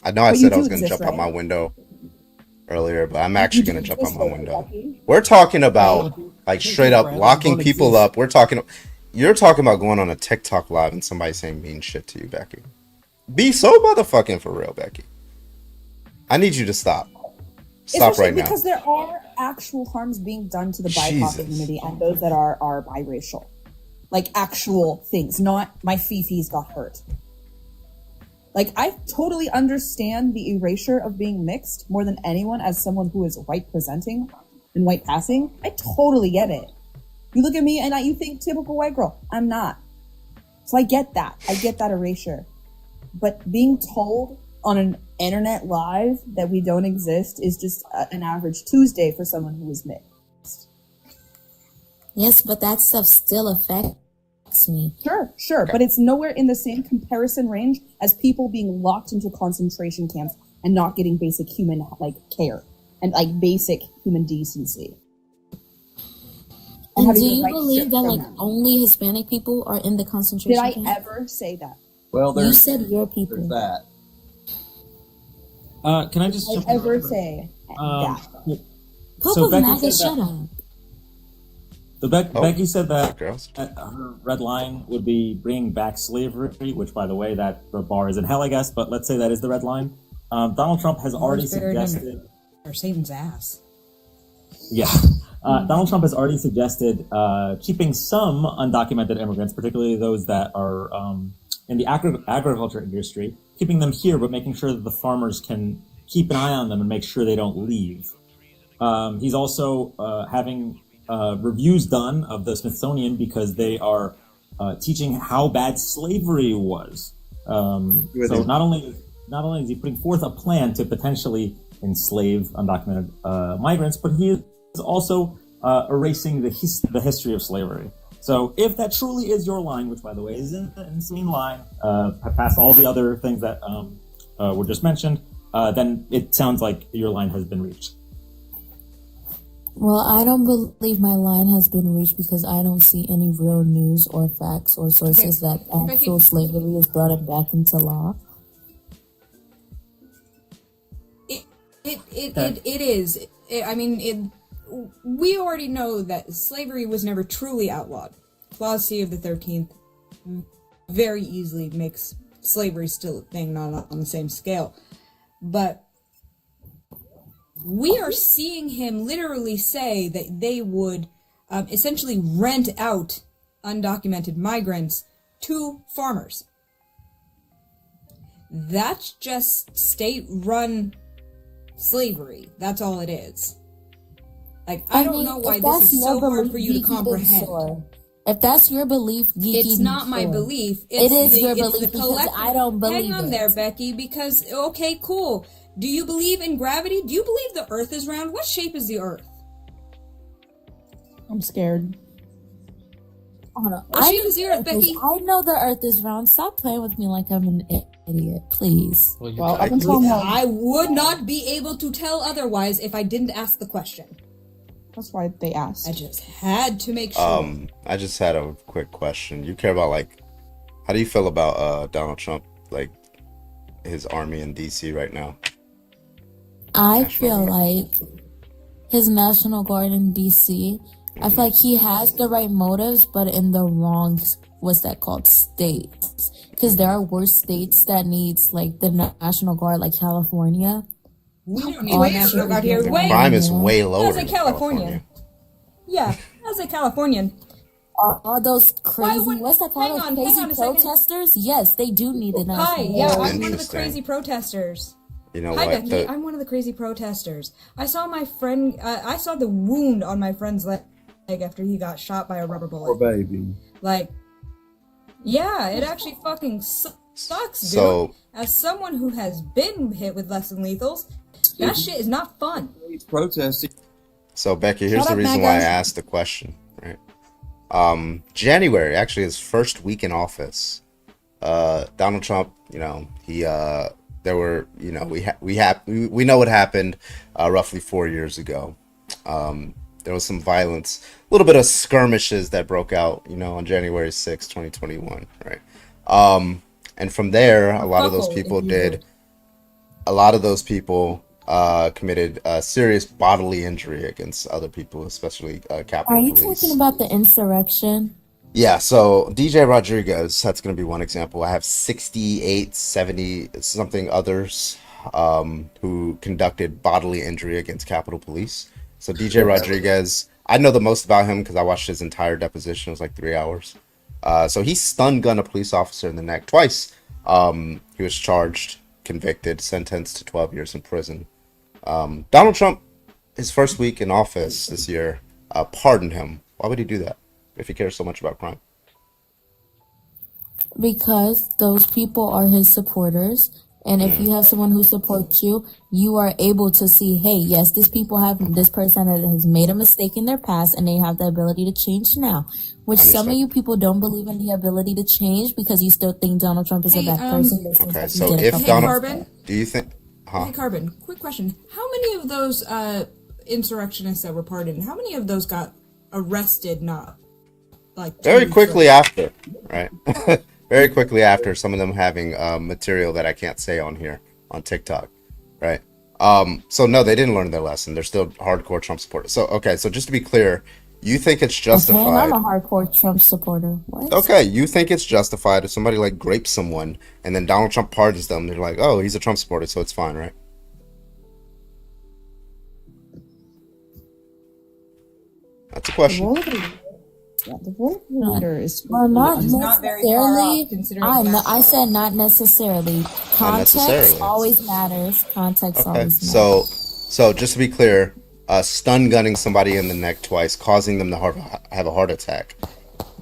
I know I But said you I was do going to exist, jump out right? my window earlier, but I'm actually You going to do jump out exist, my though, window. Becky. We're talking about like straight up locking people up. You're talking about going on a TikTok live and somebody saying mean shit to you, Becky. Be so motherfucking for real, Becky. I need you to stop. Stop Especially right now. because there are actual harms being done to the BIPOC Jesus. community and those that are biracial. Like actual things, not my fifis got hurt. Like, I totally understand the erasure of being mixed more than anyone as someone who is white presenting and white passing. I totally get it. You look at me and you think typical white girl. I'm not. So I get that. I get that erasure. But being told on an internet live that we don't exist is just an average Tuesday for someone who is mixed. Yes, but that stuff still affects me. Sure, okay. But it's nowhere in the same comparison range as people being locked into concentration camps and not getting basic human care and basic human decency. And do you believe that only Hispanic people are in the concentration camp? Did I ever say that? Well, you said your people. There's that. Can I just Did I ever say that? So Becky shut up. So Becky said that her red line would be bringing back slavery, which, by the way, that the bar is in hell, I guess. But let's say that is the red line. Donald Trump has already suggested, or Satan's ass. Yeah, Donald Trump has already suggested keeping some undocumented immigrants, particularly those that are in the agriculture industry, keeping them here, but making sure that the farmers can keep an eye on them and make sure they don't leave. He's also having reviews done of the Smithsonian because they are teaching how bad slavery was. So not only not only is he putting forth a plan to potentially enslave undocumented migrants, but he is also erasing the history of slavery. So if that truly is your line, which by the way is an insane line, past all the other things that were just mentioned, then it sounds like your line has been reached. Well, I don't believe my line has been reached because I don't see any real news or facts or sources that actual slavery is brought back into law. It is. I mean, we already know that slavery was never truly outlawed. Clause C of the 13th very easily makes slavery still a thing, not on the same scale. But we are seeing him literally say that they would essentially rent out undocumented migrants to farmers. That's just state-run slavery. That's all it is. Like, I don't know why this is so hard for you to comprehend. If that's your belief, it's not my belief. It is your belief because I don't believe it. Hang on there, Becky, because, okay, cool. Do you believe in gravity? Do you believe the Earth is round? What shape is the Earth? I'm scared. What shape is the Earth, Becky? I know the Earth is round. Stop playing with me like I'm an idiot, please. Well, up until now, I would not be able to tell otherwise if I didn't ask the question. That's why they asked. I just had to make sure. I just had a quick question. You care about, like, how do you feel about Donald Trump, like, his army in DC right now? I feel like his National Guard in DC, I feel like he has the right motives, but in the wrong, what's that called, states. Because there are worse states that needs, like, the National Guard, like California. We don't need a National Guard here. Crime is way lower As a Californian. Yeah, as a Californian. All those crazy, what's that called? Those crazy protesters? Yes, they do need the National Hi, Guard. yeah, I'm one of the crazy protesters. You know Hi, what? Becky. I'm one of the crazy protesters. I saw my friend. I saw the wound on my friend's leg after he got shot by a rubber bullet. Poor baby. Like, yeah, it actually fucking sucks, dude. So, as someone who has been hit with less than lethals, that shit is not fun. He's protesting. So Becky, here's the reason why I asked the question, right? January, actually his first week in office, Donald Trump, you know, he there were, you know, we know what happened roughly 4 years ago. There was some violence, a little bit of skirmishes that broke out, you know, on January 6, 2021, right? And from there, a lot of those people committed serious bodily injury against other people, especially Capitol Are you Police. talking about the insurrection? Yeah, so DJ Rodriguez, that's going to be one example. I have 68, 70 something others who conducted bodily injury against Capitol Police. So DJ Rodriguez, I know the most about him because I watched his entire deposition. It was like 3 hours. So he stun gunned a police officer in the neck twice. He was charged, convicted, sentenced to 12 years in prison. Donald Trump, his first week in office this year, pardoned him. Why would he do that if he cares so much about crime? Because those people are his supporters. And if you have someone who supports you, you are able to see, hey, yes, this person has made a mistake in their past and they have the ability to change now. Which some of you people don't believe in the ability to change because you still think Donald Trump is a bad person. Okay, so if Donald, Carbon, do you think? Hey, Carbon, quick question. How many of those insurrectionists that were pardoned, how many of those got arrested not like Very quickly after, right? Very quickly after, some of them having material that I can't say on here on TikTok, right? So no, they didn't learn their lesson. They're still hardcore Trump supporters. So okay, so just to be clear, you think it's justified? Okay, I'm a hardcore Trump supporter. What? Okay, you think it's justified if somebody like grapes someone and then Donald Trump pardons them? They're like, oh, he's a Trump supporter, so it's fine, right? That's a question. The vote leader is not very far off, necessarily. considering I said not necessarily. Context necessarily. always matters. Context Okay, always matters. so just to be clear, stun gunning somebody in the neck twice, causing them to have a heart attack,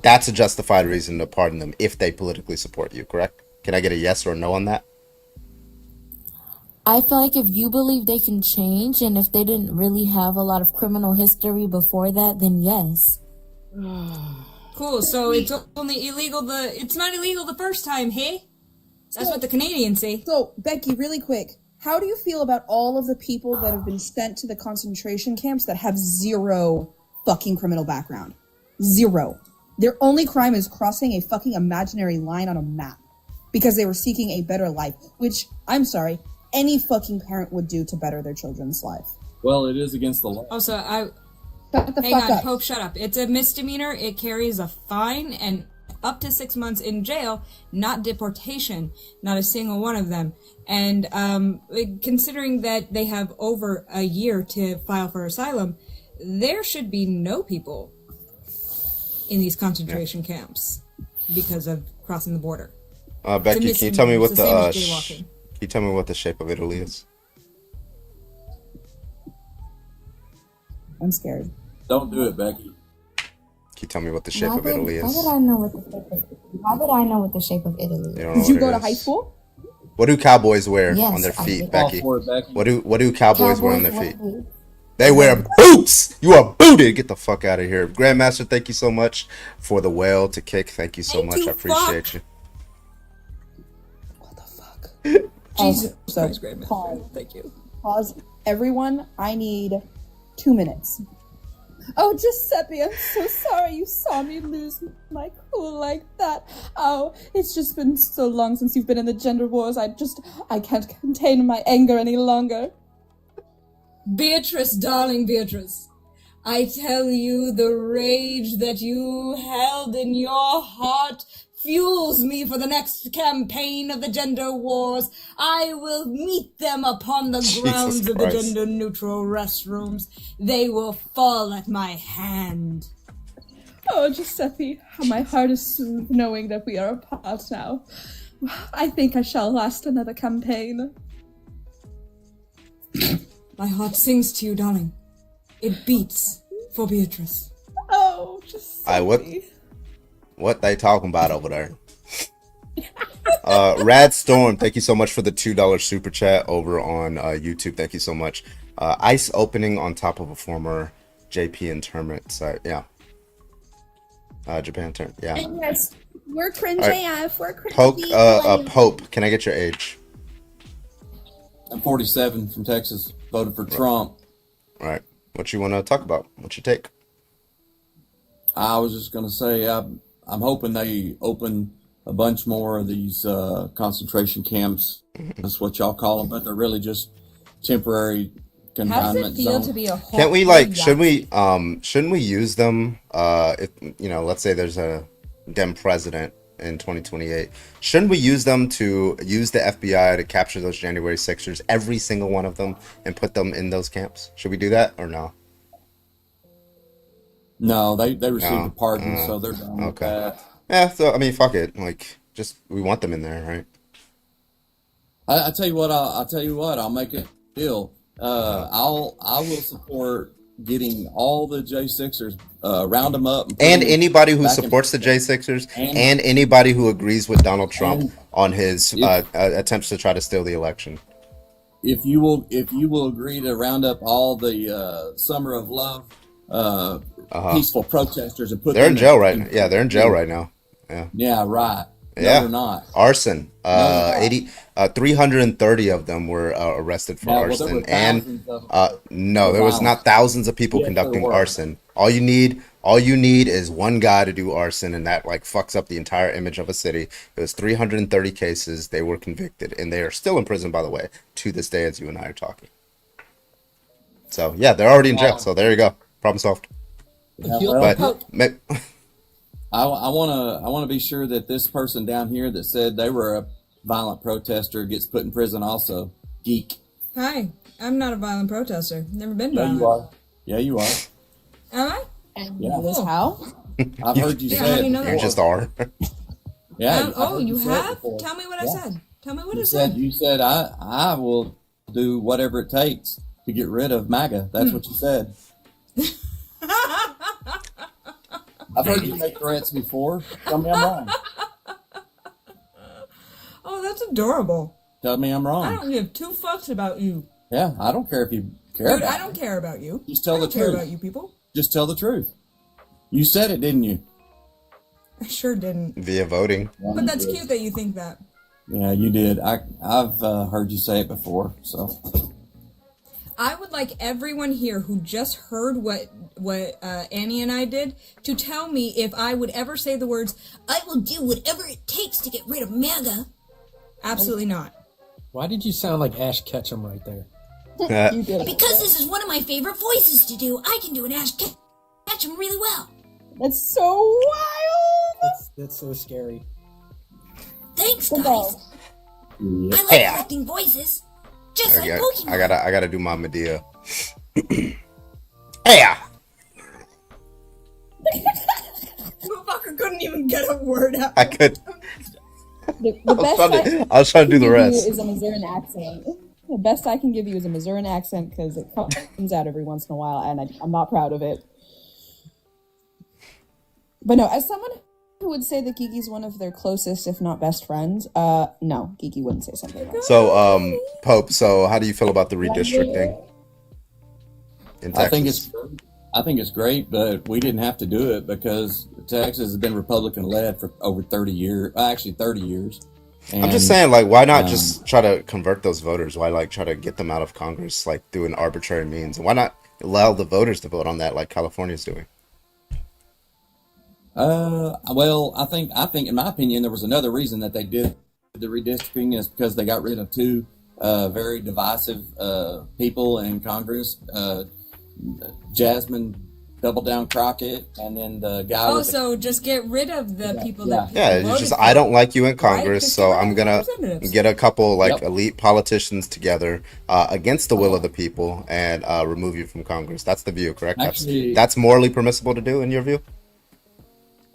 that's a justified reason to pardon them if they politically support you, correct? Can I get a yes or a no on that? I feel like if you believe they can change and if they didn't really have a lot of criminal history before that, then yes. Cool. So it's only illegal it's not illegal the first time, hey? That's what the Canadians say. So, Becky, really quick, how do you feel about all of the people that have been sent to the concentration camps that have zero fucking criminal background? Zero. Their only crime is crossing a fucking imaginary line on a map because they were seeking a better life, which, I'm sorry, any fucking parent would do to better their children's life. Well, it is against the law. Also, Shut the hang fuck on, up. Pope, shut up. It's a misdemeanor. It carries a fine and up to 6 months in jail, not deportation, not a single one of them. And considering that they have over a year to file for asylum, there should be no people in these concentration camps because of crossing the border. Becky, can you tell me what It's the same as can jaywalking. you tell me what the shape of Italy is? I'm scared. Don't do it, Becky. Can you tell me what the shape of Italy Why is? would I know what the shape of Why would I know what the shape of Italy is? You don't know Did what you it go to is? high school? What do cowboys wear Yes, on their I feet, did. Becky? All for it, Becky. What do cowboys wear on their Cowboys feet? wear boots. They wear boots. You are booted. Get the fuck out of here, Grandmaster. Thank you so much for the whale to kick. Thank you so Thank much. you, I appreciate you. Jesus So, Christ, great man. pause. Thank you. Pause. Everyone, I need 2 minutes. Oh, Giuseppe, I'm so sorry you saw me lose my cool like that. Oh, it's just been so long since you've been in the gender wars. I can't contain my anger any longer. Beatrice, darling Beatrice, I tell you, the rage that you held in your heart fuels me for the next campaign of the gender wars. I will meet them upon the grounds of the Christ. gender-neutral restrooms. They will fall at my hand. Oh, Giuseppe, how my heart is soothed knowing that we are apart now. I think I shall last another campaign. My heart sings to you, darling. It beats for Beatrice. Oh, Giuseppe. What they talking about over there? Rad Storm, thank you so much for the $2 super chat over on YouTube. Thank you so much. Ice opening on top of a former JP internment site. Yeah. Japan turn. Yeah. And yes, we're cringe All right. AF. We're cringe. Pope, can I get your age? I'm 47 from Texas. Voted for Trump. All right. What you want to talk about? What's your take? I was just going to say, I'm hoping they open a bunch more of these concentration camps. That's what y'all call them, but they're really just temporary How does confinement it feel zones. to be a whole Can't we shouldn't we use them if let's say there's a Dem president in 2028, shouldn't we use them to use the FBI to capture those January 6ers, every single one of them, and put them in those camps? Should we do that or no? No, they received No. a pardon, so they're done with Okay. that. Yeah, so I mean, fuck it. Like, just we want them in there, right? I tell you what, I'll make a deal. I will support getting all the J6ers, round them up, And anybody who back in- supports the J6ers, And- and anybody who agrees with Donald Trump And- on his attempts to try to steal the election. if you will agree to round up all the Summer of Love peaceful protesters and put They're them in jail right now. Yeah, they're in jail right now. Yeah. Yeah, right. No, Yeah. they're not. Arson. they're not. 330 of them were arrested for No, well, there arson. were And thousands of no, there was not thousands of people Yes, there conducting were. arson. All you need is one guy to do arson, and that like fucks up the entire image of a city. It was 330 cases. They were convicted, and they are still in prison, by the way, to this day as you and I are talking. So yeah, they're already in jail. So there you go. Problem solved. Yeah, well, But I want to be sure that this person down here that said they were a violent protester gets put in prison also. Geek. Hi, I'm not a violent protester. Never been Yeah, violent. you are. Yeah, you are. Am I? Yeah. This how? I've heard you Yeah, say how do it you know before. you just are. Yeah. I've Oh, heard you say it have? before. Tell me what I Yeah. said. Tell me what You I said said. I will do whatever it takes to get rid of MAGA. That's what you said. I've heard you make threats before. Tell me I'm wrong. Oh, that's adorable. Tell me I'm I wrong. don't give two fucks about you. Yeah, I don't care if you care. Dude, about I don't care about you. Just tell I the don't care truth. about you people. Just tell the truth. You said it, didn't you? I sure didn't. Via voting. But that's cute that you think that. Yeah, you did. I've heard you say it before. So I would like everyone here who just heard what Annie and I did to tell me if I would ever say the words, "I will do whatever it takes to get rid of MAGA." Absolutely not. Why did you sound like Ash Ketchum right there? You did it. Because this is one of my favorite voices to do. I can do an Ash Ketchum really well. That's so wild. That's so scary. Thanks, guys. I like Yeah. collecting voices. Just like Pokemon. I gotta do my Medea. Yeah. Motherfucker couldn't even get a word out. I could. The I was best trying to do the can give rest. you is a Missourian accent. The best I can give you is a Missourian accent because it comes out every once in a while, and I'm not proud of it. But no, as someone who would say that Geeky's one of their closest, if not best friends, no, Geeky wouldn't say something like that. So, Pope. So, how do you feel about the redistricting in Texas? I think it's great, but we didn't have to do it because Texas has been Republican led for over 30 years. Actually, 30 years. I'm just saying, like, why not just try to convert those voters? Why, like, try to get them out of Congress, like, through an arbitrary means? And why not allow the voters to vote on that, like California's doing? Well, I think in my opinion, there was another reason that they did the redistricting is because they got rid of two very divisive people in Congress, Jasmine Double Down Crockett, and then the guy. Oh, so just get rid of the people that. Yeah, it's just I don't like you in Congress, so I'm gonna get a couple like elite politicians together against the will of the people and remove you from Congress. That's the view, correct? Actually, that's morally permissible to do in your view?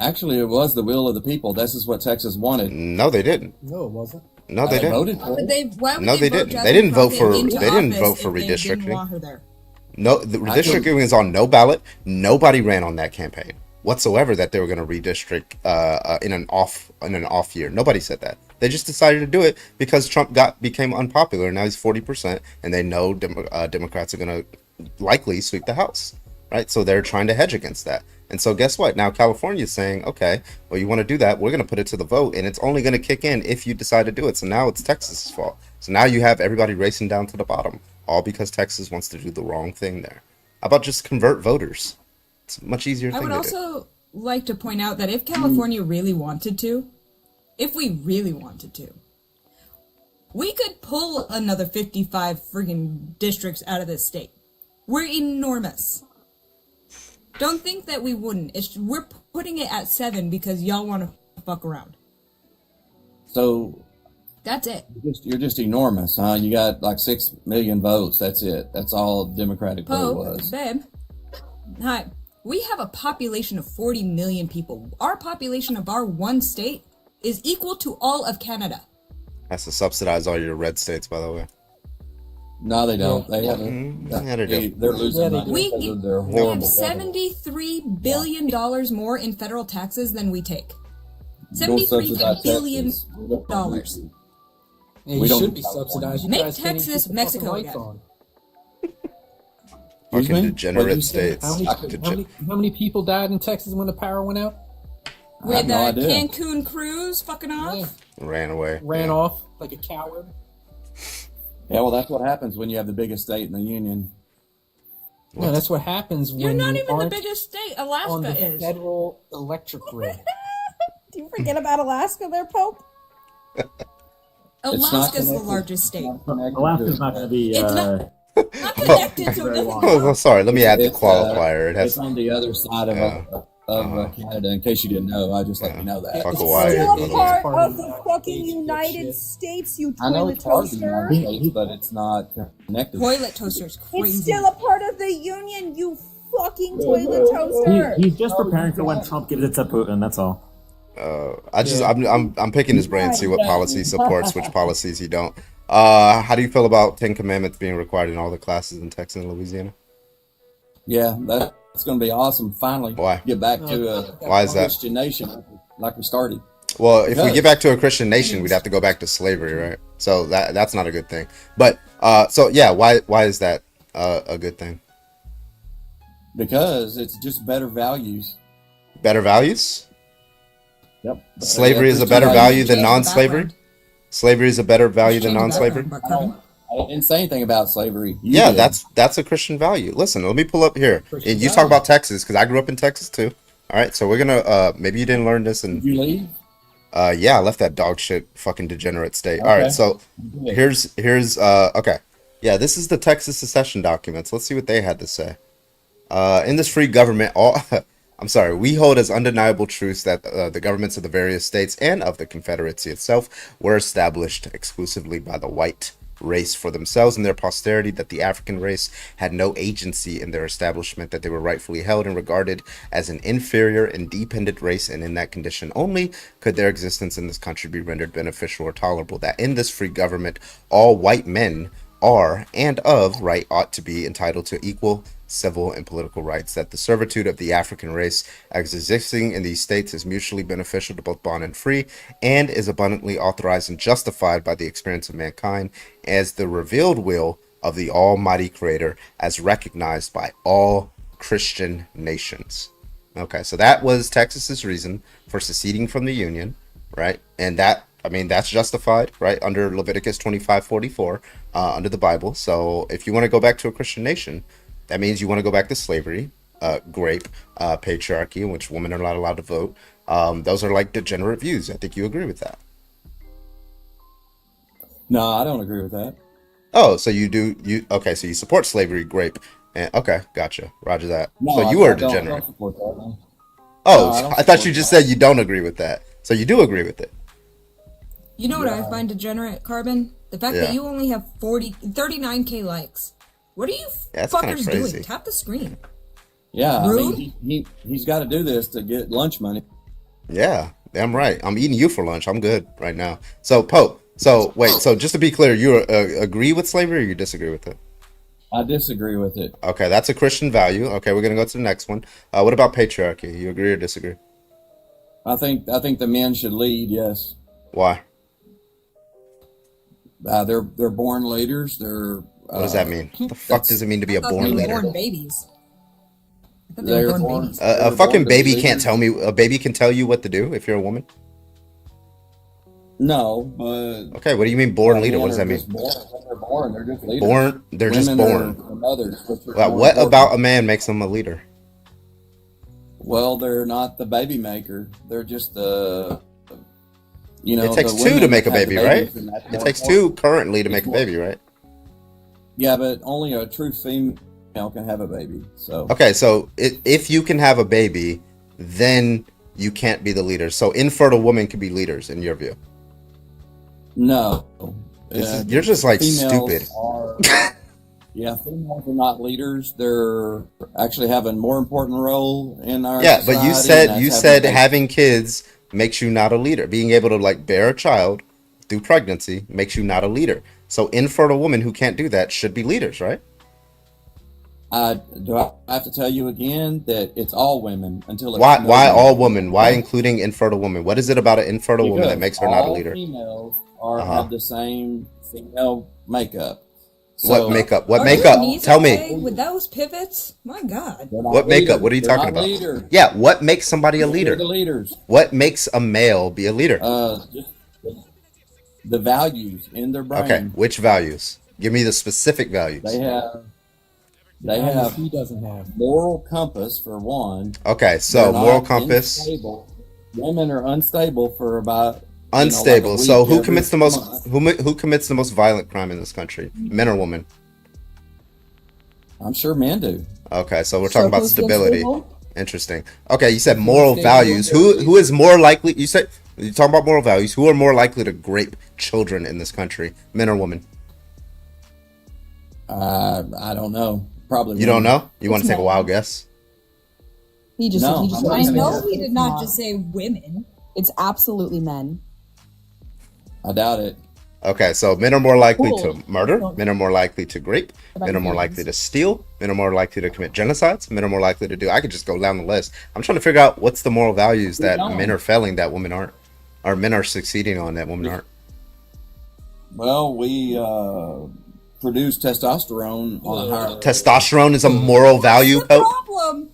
Actually, it was the will of the people. This is what Texas wanted. No, they didn't. No, it wasn't. No, they didn't. Voted for it. No, they didn't. They didn't vote for. They didn't vote for redistricting. No, the redistricting is on no ballot. Nobody ran on that campaign whatsoever that they were going to redistrict in an off year. Nobody said that. They just decided to do it because Trump became unpopular. Now he's 40%, and they know Democrats are going to likely sweep the House, right? So they're trying to hedge against that. And so guess what? Now California is saying, okay, well, you want to do that? We're going to put it to the vote, and it's only going to kick in if you decide to do it. So now it's Texas's fault. So now you have everybody racing down to the bottom, all because Texas wants to do the wrong thing there. How about just convert voters? It's a much easier thing to do. I would also like to point out that if California really wanted to, if we really wanted to, we could pull another 55 friggin' districts out of this state. We're enormous. Don't think that we wouldn't. We're putting it at 7 because y'all want to fuck around. So that's it. You're just enormous, huh? You got like 6 million votes. That's it. That's all Democratic vote was. Babe. Hi. We have a population of 40 million people. Our population of our one state is equal to all of Canada. Has to subsidize all your red states, by the way. No, they don't. They haven't. They're losing money. We because of their have horrible $73 billion more in federal taxes than we take. Don't $73 subsidize billion. Yeah, you should be subsidized. You Make guys can't even Texas keep the Mexico fucking lights again. on. Fucking degenerate states. How many people died in Texas when the power went out? With the Cancun cruise fucking off? Ran away. Ran off like a coward. Yeah, well, that's what happens when you have the biggest state in the union. No, that's what happens when You're not you even the aren't biggest state. on Alaska the is. federal electric grid. Do you forget about Alaska there, Pope? Alaska's the largest state. Alaska's not going to be. It's not connected to it. Oh, sorry. Let me add the qualifier. It has It's on the other side of Canada. In case you didn't know, I just let you know that. Fuck It's Hawaii. still a part of the fucking United States, you I know toilet it's part of the toaster. United States, but it's not connected. Toilet toaster's crazy. It's still a part of the Union, you fucking toilet toaster. He's just preparing for when Trump gives it to Putin. That's all. I'm picking his brain to see what policy supports, which policies he don't. How do you feel about 10 Commandments being required in all the classes in Texas and Louisiana? Yeah, that's going to be awesome. Finally, Why? Get back to Why is that? Christian nation like we started. Well, if we Because get back to a Christian nation, we'd have to go back to slavery, right? So that's not a good thing. But so yeah, why is that a good thing? because it's just better values. Better values? Yep. Slavery is a better value than non-slavery? Slavery is a better value than non-slavery? I didn't say anything about slavery. You Yeah, did. that's a Christian value. Listen, let me pull up here. Christian And you talk value. about Texas, because I grew up in Texas too. All right, so we're gonna maybe you didn't learn this in Did you leave? yeah, I left that dog shit fucking degenerate state. All Okay. right, so Good. here's okay. Yeah, this is the Texas secession documents. Let's see what they had to say. In this free government, all I'm sorry, we hold as undeniable truths that the governments of the various states and of the Confederacy itself were established exclusively by the white race for themselves and their posterity, that the African race had no agency in their establishment, that they were rightfully held and regarded as an inferior and dependent race, and in that condition only could their existence in this country be rendered beneficial or tolerable, that in this free government all white men are and of right ought to be entitled to equal civil and political rights, that the servitude of the African race as existing in these states is mutually beneficial to both bond and free, and is abundantly authorized and justified by the experience of mankind as the revealed will of the Almighty Creator, as recognized by all Christian nations. Okay, so that was Texas's reason for seceding from the Union, right? And that, I mean, that's justified, right, under Leviticus 25:44, under the Bible. So if you want to go back to a Christian nation, that means you want to go back to slavery, grape, patriarchy, in which women are not allowed to vote. Those are like degenerate views. I think you agree with that. No, I don't agree with that. Oh, so okay, so you support slavery, grape, and okay, gotcha. Roger that. No, So you are I don't degenerate. support that, man. Oh, No, I don't I thought support you just that. said you don't agree with that. So you do agree with it. You know what I find degenerate, Carbon? The fact Yeah. that you only have 39K likes. What are you Yeah, that's kinda fuckers crazy. doing? Tap the screen. Yeah, I Rude? mean, he's got to do this to get lunch money. Yeah, damn right. I'm eating you for lunch. I'm good right now. So Pope. So wait. So just to be clear, you agree with slavery or you disagree with it? I disagree with it. Okay, that's a Christian value. Okay, we're gonna go to the next one. What about patriarchy? You agree or disagree? I think the men should lead. Yes, Why? they're born leaders. They're What does that mean? What the fuck does it mean to be a I thought born they were leader? born babies. I thought they were they're born born. babies. A they're fucking born to baby be can't leaders. tell me. A baby can tell you what to do if you're a woman. No, but Okay, what do you mean born leader? men What does are that mean? just born. When they're born, they're just leaders. Born? They're just Women born. are mothers. Which are Well, more what important. about a man makes them a leader? Well, they're not the baby maker. They're just the. You know, It takes the two to women make a that have baby, the right? babies, and that's It more takes important. two currently to It's make a more- baby, right? Yeah, but only a true female can have a baby. So Okay, so if you can have a baby, then you can't be the leader. So infertile women can be leaders in your view. no, You're just like females stupid. Are, yeah, females are not leaders. They're actually have a more important role in our Yeah, but you society, said and you that's said having having kids makes you not a leader. Being able to like bear a child through pregnancy makes you not a leader. So infertile women who can't do that should be leaders, right? Do I have to tell you again that it's all women until it's Why no why women? all women? Why including infertile women? What is it about an infertile woman that Because makes her not a all leader? females are Uh-huh. have the same female makeup. What makeup? What Are makeup? your knees Tell okay me. with those pivots? My God. They're not What makeup? leaders. What are you They're talking not about? leaders. Yeah, what makes somebody a They're leader? the leaders. What makes a male be a leader? Just the values in their brain. Okay, which values? Give me the specific values. They have He doesn't have. moral compass for one. Okay, so They're not moral compass, unstable. Women are unstable for about unstable. like a So week who every commits the most month. who commits the most violent crime in this country? Men or women? I'm sure men do. Okay, so we're talking about who's the stability. unstable? Interesting. Okay, you said moral values. Who is more likely? You said you talking about moral values. Who are more likely to grape children in this country? Men or women? I don't know. Probably You don't women. know? You want to take a wild guess? He just, No, he just I'm not I gonna know guess. he did not just say women. It's absolutely men. I doubt it. Okay, so men are more likely Cool. to murder. Don't- Men are more likely to grape. About Men are more humans. likely to steal. Men are more likely to commit genocides. Men are more likely to do. I could just go down the list. I'm trying to figure out what's the moral values that don't. men are failing that women aren't. Or men are succeeding on that, women aren't. Well, we produce testosterone on a higher. Testosterone is a moral value. Problem.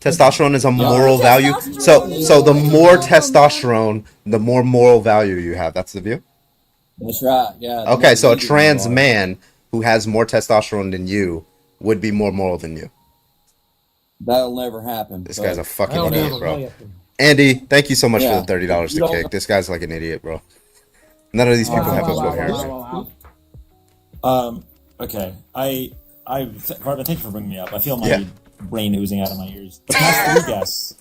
Testosterone is a moral value. So the more testosterone, the more moral value you have. That's the view. That's right. Yeah. Okay, so a trans man who has more testosterone than you would be more moral than you. That'll never happen. This guy's a fucking idiot, bro. Andy, thank you so much for the $30 to kick. This guy's like an idiot, bro. None of these people have a coherence. Okay. Carvin, thank you for bringing me up. I feel my brain oozing out of my ears. The past 3 guests,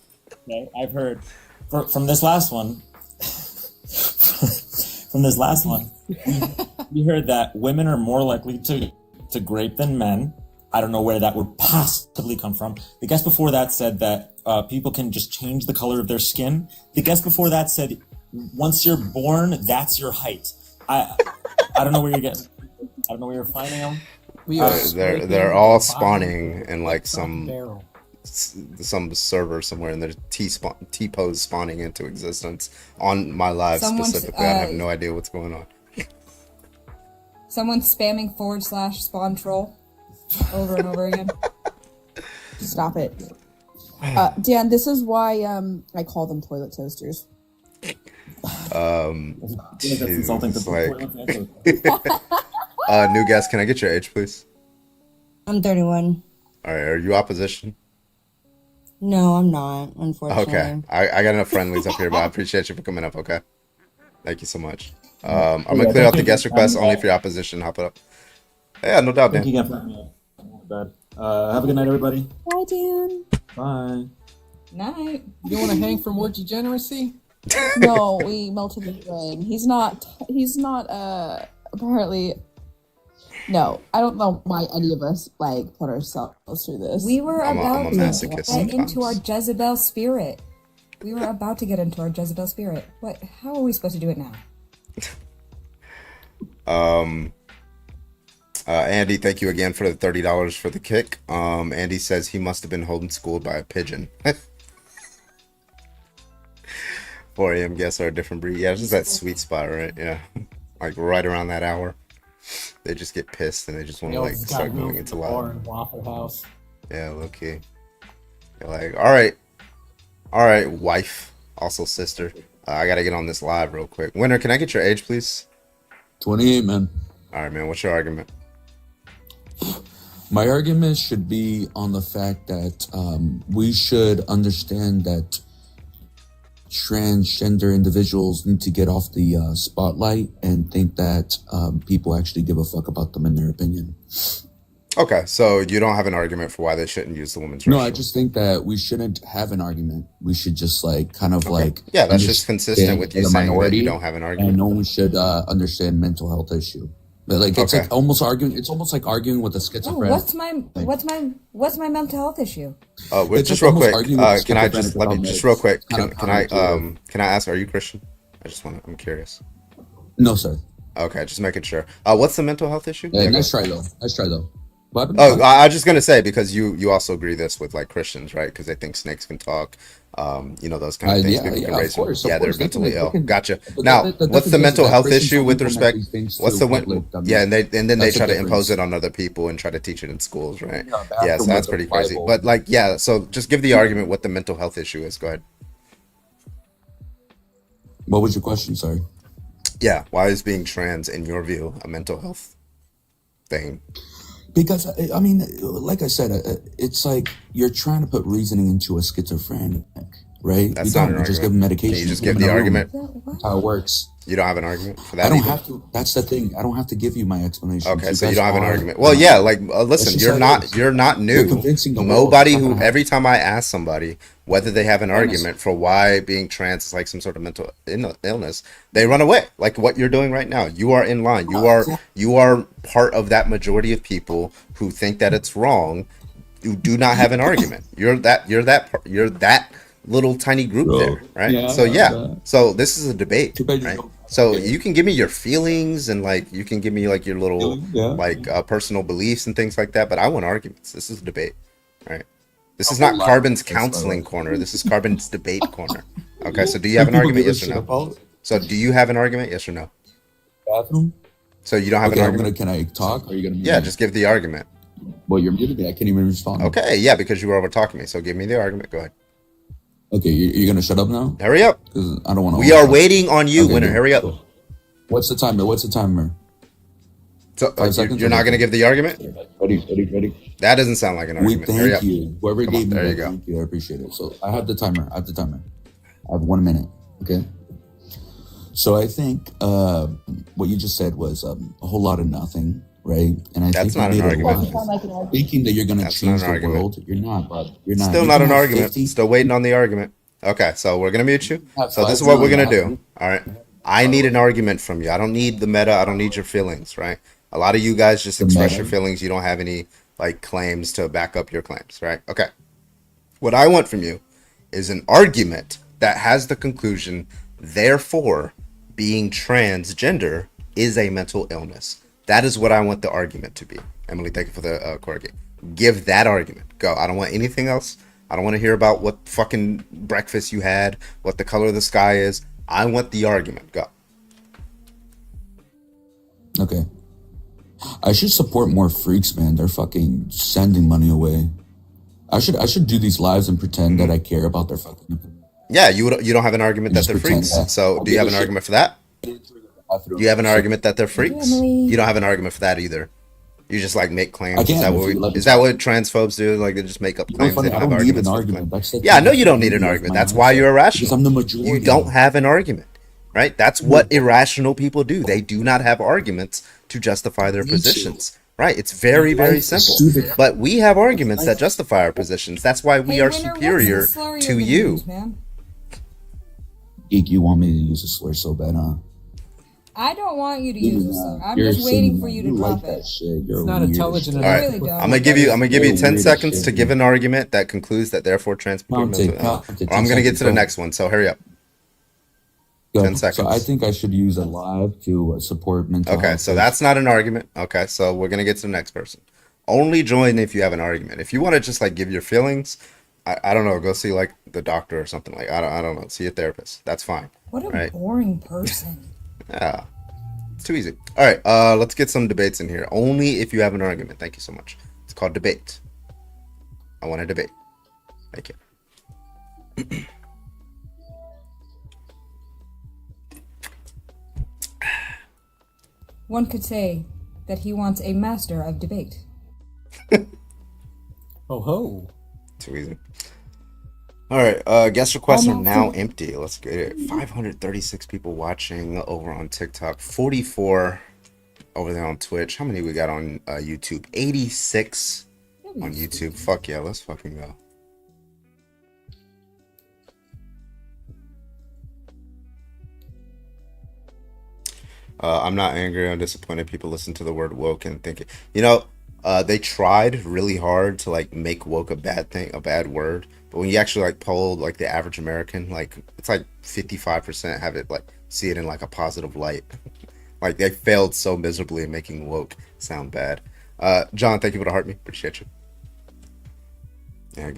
okay, I've heard from this last one. We heard that women are more likely to grape than men. I don't know where that would possibly come from. The guest before that said that people can just change the color of their skin. The guest before that said, once you're born, that's your height. I don't know where you're getting. I don't know where you're finding them. They're all spawning in like some server somewhere, and there's T-pose spawning into existence on my live specifically. I have no idea what's going on. Someone's spamming /spawn troll over and over again. Stop it. Dan, this is why I call them toilet toasters. New guest, can I get your age, please? I'm 31. All right, are you opposition? No, I'm not, unfortunately. Okay, I got enough friendlies up here, but I appreciate you for coming up, okay? Thank you so much. I'm going to clear out the guest request only for your opposition. Hop it up. Yeah, no doubt, Dan. Thank you again for me up. Have a good night, everybody. Bye, Dan. Bye. Night. You want to hang for more degeneracy? No, we melted his brain. He's not apparently. No, I don't know why any of us put ourselves through this. We were about to masochist get into our Jezebel spirit. What? How are we supposed to do it now? Andy, thank you again for the $30 for the kick. Andy says he must have been homeschooled by a pigeon. 4 a.m. guests are a different breed. Yeah, it's just that sweet spot, right? Yeah, like right around that hour, they just get pissed and they just want to start moving into live. Waffle House. Yeah, low key. You're like, all right, wife, also sister. I gotta get on this live real quick. Winner, can I get your age, please? 28, man. All right, man. What's your argument? My argument should be on the fact that we should understand that transgender individuals need to get off the spotlight and think that people actually give a fuck about them and their opinion. Okay, so you don't have an argument for why they shouldn't use the women's restroom? No, I just think that we shouldn't have an argument. We should just yeah, that's just consistent with you saying that you don't have an argument. And no one should understand mental health issue. But it's almost arguing. It's almost like arguing with a schizophrenic. What's my mental health issue? Just real quick. Can I just real quick? Can I ask? Are you Christian? I'm curious. No, sir. Okay, just making sure. What's the mental health issue? Yeah, nice try though. I was just gonna say, because you also agree this with Christians, right? Because they think snakes can talk. Those kind of things. People can raise them. Yeah, they're mentally ill. Gotcha. Now, what's the mental health issue with respect? What's the and then they try to impose it on other people and try to teach it in schools, right? Yeah, so that's pretty crazy. But so just give the argument what the mental health issue is. Go ahead. What was your question? Sorry. Yeah, why is being trans, in your view, a mental health thing? Because, I mean, like I said, it's like you're trying to put reasoning into a schizophrenic, right? That's not an argument. Just give them medication. Can you just give the argument? That's how it works. You don't have an argument for that? I don't have to. That's the thing. I don't have to give you my explanation. Okay, so you don't have an argument. Well, yeah, listen, you're not new. Nobody who, every time I ask somebody whether they have an argument for why being trans is like some sort of mental illness, they run away. Like what you're doing right now. You are in line. You are part of that majority of people who think that it's wrong. You do not have an argument. You're that little tiny group there, right? Yeah, so this is a debate, right? So you can give me your feelings and you can give me your little personal beliefs and things like that, but I want arguments. This is a debate, right? This is not Carbon's counseling corner. This is Carbon's debate corner. Okay, so do you have an argument? Yes or no? So do you have an argument? Yes or no? Bathroom? So you don't have Okay, an argument? can I talk? Or are you gonna mute Yeah, me? just give the argument. Well, you're muted me. I can't even respond. Okay, yeah, because you were over talking me. So give me the argument. Go ahead. Okay, you're gonna shut up now? Hurry up. Because I don't want to. We are waiting on you, Winner. good, Hurry up. cool. What's the timer? What's the timer? So 5 seconds. you're not going to give the argument? Ready. That doesn't sound like an argument. Hurry Thank up. you. Whoever Come on, gave me there that, you go. thank you. I appreciate it. So I have the timer. I have 1 minute. Okay. So I think what you just said was a whole lot of nothing, right? And I That's think not you an made argument. a lot. Thinking that you're going to change the world, you're not. But you're not. Still You not can an have argument. 50. Still waiting on the argument. Okay, so we're going to mute you. Have So this is five what we're million. going to do. All right. I need an argument from you. I don't need the meta. I don't need your feelings, right? A lot of you guys just express your feelings. You don't have any like claims to back up your claims, right? Okay. What I want from you is an argument that has the conclusion, therefore, being transgender is a mental illness. That is what I want the argument to be. Emily, thank you for the correct. Give that argument. Go. I don't want anything else. I don't want to hear about what fucking breakfast you had, what the color of the sky is. I want the argument. Go. Okay. I should support more freaks, man. They're fucking sending money away. I should do these lives and pretend that I care about their fucking. Yeah, you don't have an argument that they're freaks. So do you have an argument for that? Do you have an argument that they're freaks? You don't have an argument for that either. You just like make claims. Is that what transphobes do? Like they just make up claims. They don't have arguments. Yeah, I know you don't need an argument. That's why you're irrational. I'm the majority. You don't have an argument, right? That's what irrational people do. They do not have arguments to justify their positions. Right? It's very, very simple. But we have arguments that justify our positions. That's why we are superior to you. Geek, you want me to use a slur so bad, huh? I don't want you to use this song. I'm just waiting for you to drop it. It's not intelligent enough. All right. I'm gonna give you 10 seconds to give an argument that concludes that therefore trans people. Or I'm gonna get to the next one. So hurry up. 10 seconds. So I think I should use a live to support mental health. Okay, so that's not an argument. Okay, so we're gonna get to the next person. Only join if you have an argument. If you want to just like give your feelings, I don't know, go see like the doctor or something. Like I don't know, see a therapist. That's fine. What a boring person. Yeah, it's too easy. All right, let's get some debates in here. Only if you have an argument. Thank you so much. It's called debate. I want to debate. Thank you. One could say that he wants a master of debate. Oh ho. Too easy. All right, guest requests are now empty. Let's get it. 536 people watching over on TikTok. 44 over there on Twitch. How many we got on YouTube? 86 on YouTube. Fuck yeah, let's fucking go. I'm not angry. I'm disappointed. People listen to the word woke and think it. They tried really hard to like make woke a bad thing, a bad word. But when you actually like poll like the average American, like it's like 55% have it like see it in like a positive light. Like they failed so miserably in making woke sound bad. John, thank you for the heart me. Appreciate you. Yeah,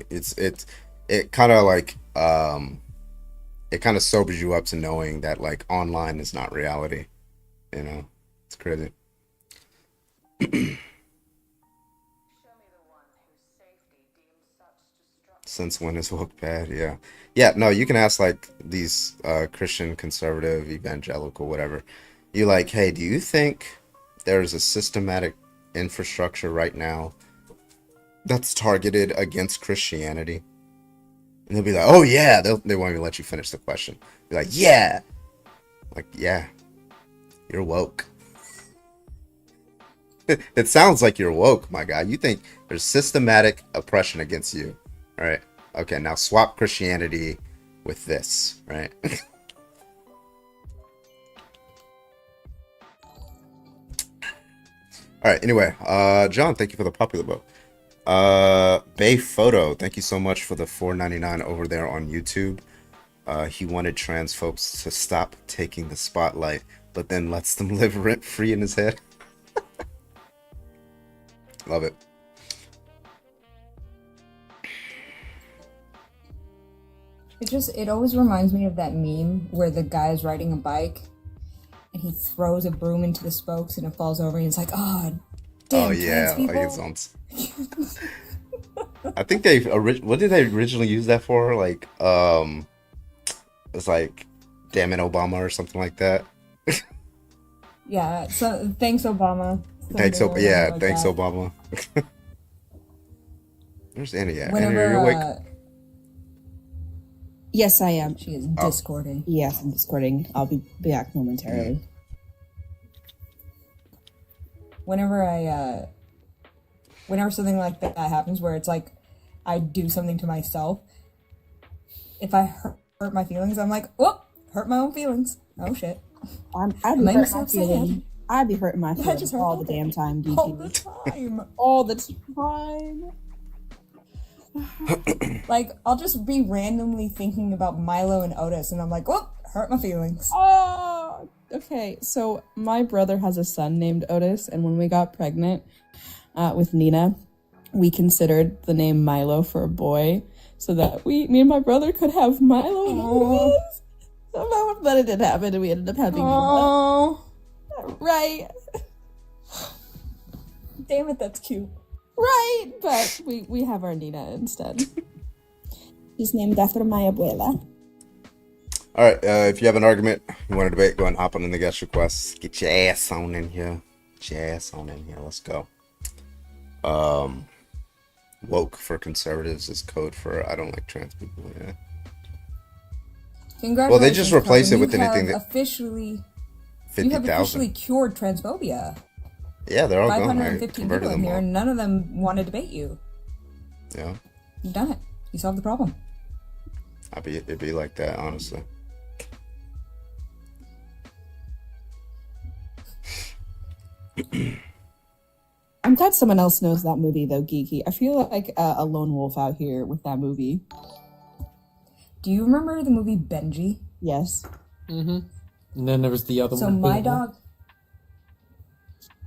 it kind of like it kind of sobers you up to knowing that like online is not reality. You know, it's crazy. Since when is woke bad? Yeah. No, you can ask like these Christian, conservative, evangelical, whatever. You like, hey, do you think there's a systematic infrastructure right now that's targeted against Christianity? And they'll be like, oh yeah. They won't even let you finish the question. Be like, yeah. Like, yeah. You're woke. It sounds like you're woke, my guy. You think there's systematic oppression against you. All right. Okay, now swap Christianity with this, right? All right, anyway, John, thank you for the popular vote. Bay Photo, thank you so much for the $4.99 over there on YouTube. He wanted trans folks to stop taking the spotlight, but then lets them live rent-free in his head. Love it. It always reminds me of that meme where the guy's riding a bike and he throws a broom into the spokes and it falls over and it's like, oh, damn, trans people. Like it's on. I think what did they originally use that for? Like, it's like, damn it, Obama or something like that. Yeah, so thanks, Obama. Thanks, Something like thanks, that. Obama. Where's Annie at? Whenever, Annie, are you awake? Yes, I am. She is discording. Yes, I'm discording. I'll be back momentarily. Whenever something like that happens where it's like I do something to myself, if I hurt my feelings, I'm like, oh, hurt my own feelings. Oh shit. I'd be hurting my feelings. I'd be hurting my feelings all the damn time, DT. All the time. All the time. Like, I'll just be randomly thinking about Milo and Otis, and I'm like, oh, hurt my feelings. Oh, okay. So my brother has a son named Otis, and when we got pregnant with Nina, we considered the name Milo for a boy, so that me and my brother could have Milo and Otis. But it didn't happen, and we ended up having Nina. Right. Damn it, that's cute. Right, but we have our Nina instead. He's named after my abuela. All right, if you have an argument, you want to debate, go ahead and hop on in the guest requests. Get your ass on in here. Get your ass on in here. Let's go. Woke for conservatives is code for I don't like trans people. Yeah. Congratulations. Well, they just replace it with you anything have that officially 50,000. You have officially cured transphobia. Yeah, they're all gone. 515 people in here, and none of them want to debate you. Yeah. You've done it. You solved the problem. It'd be like that, honestly. I'm glad someone else knows that movie, though, Geeky. I feel like a lone wolf out here with that movie. Do you remember the movie Benji? Yes. Mm-hmm. And then there was the other So one. my Boomer. dog.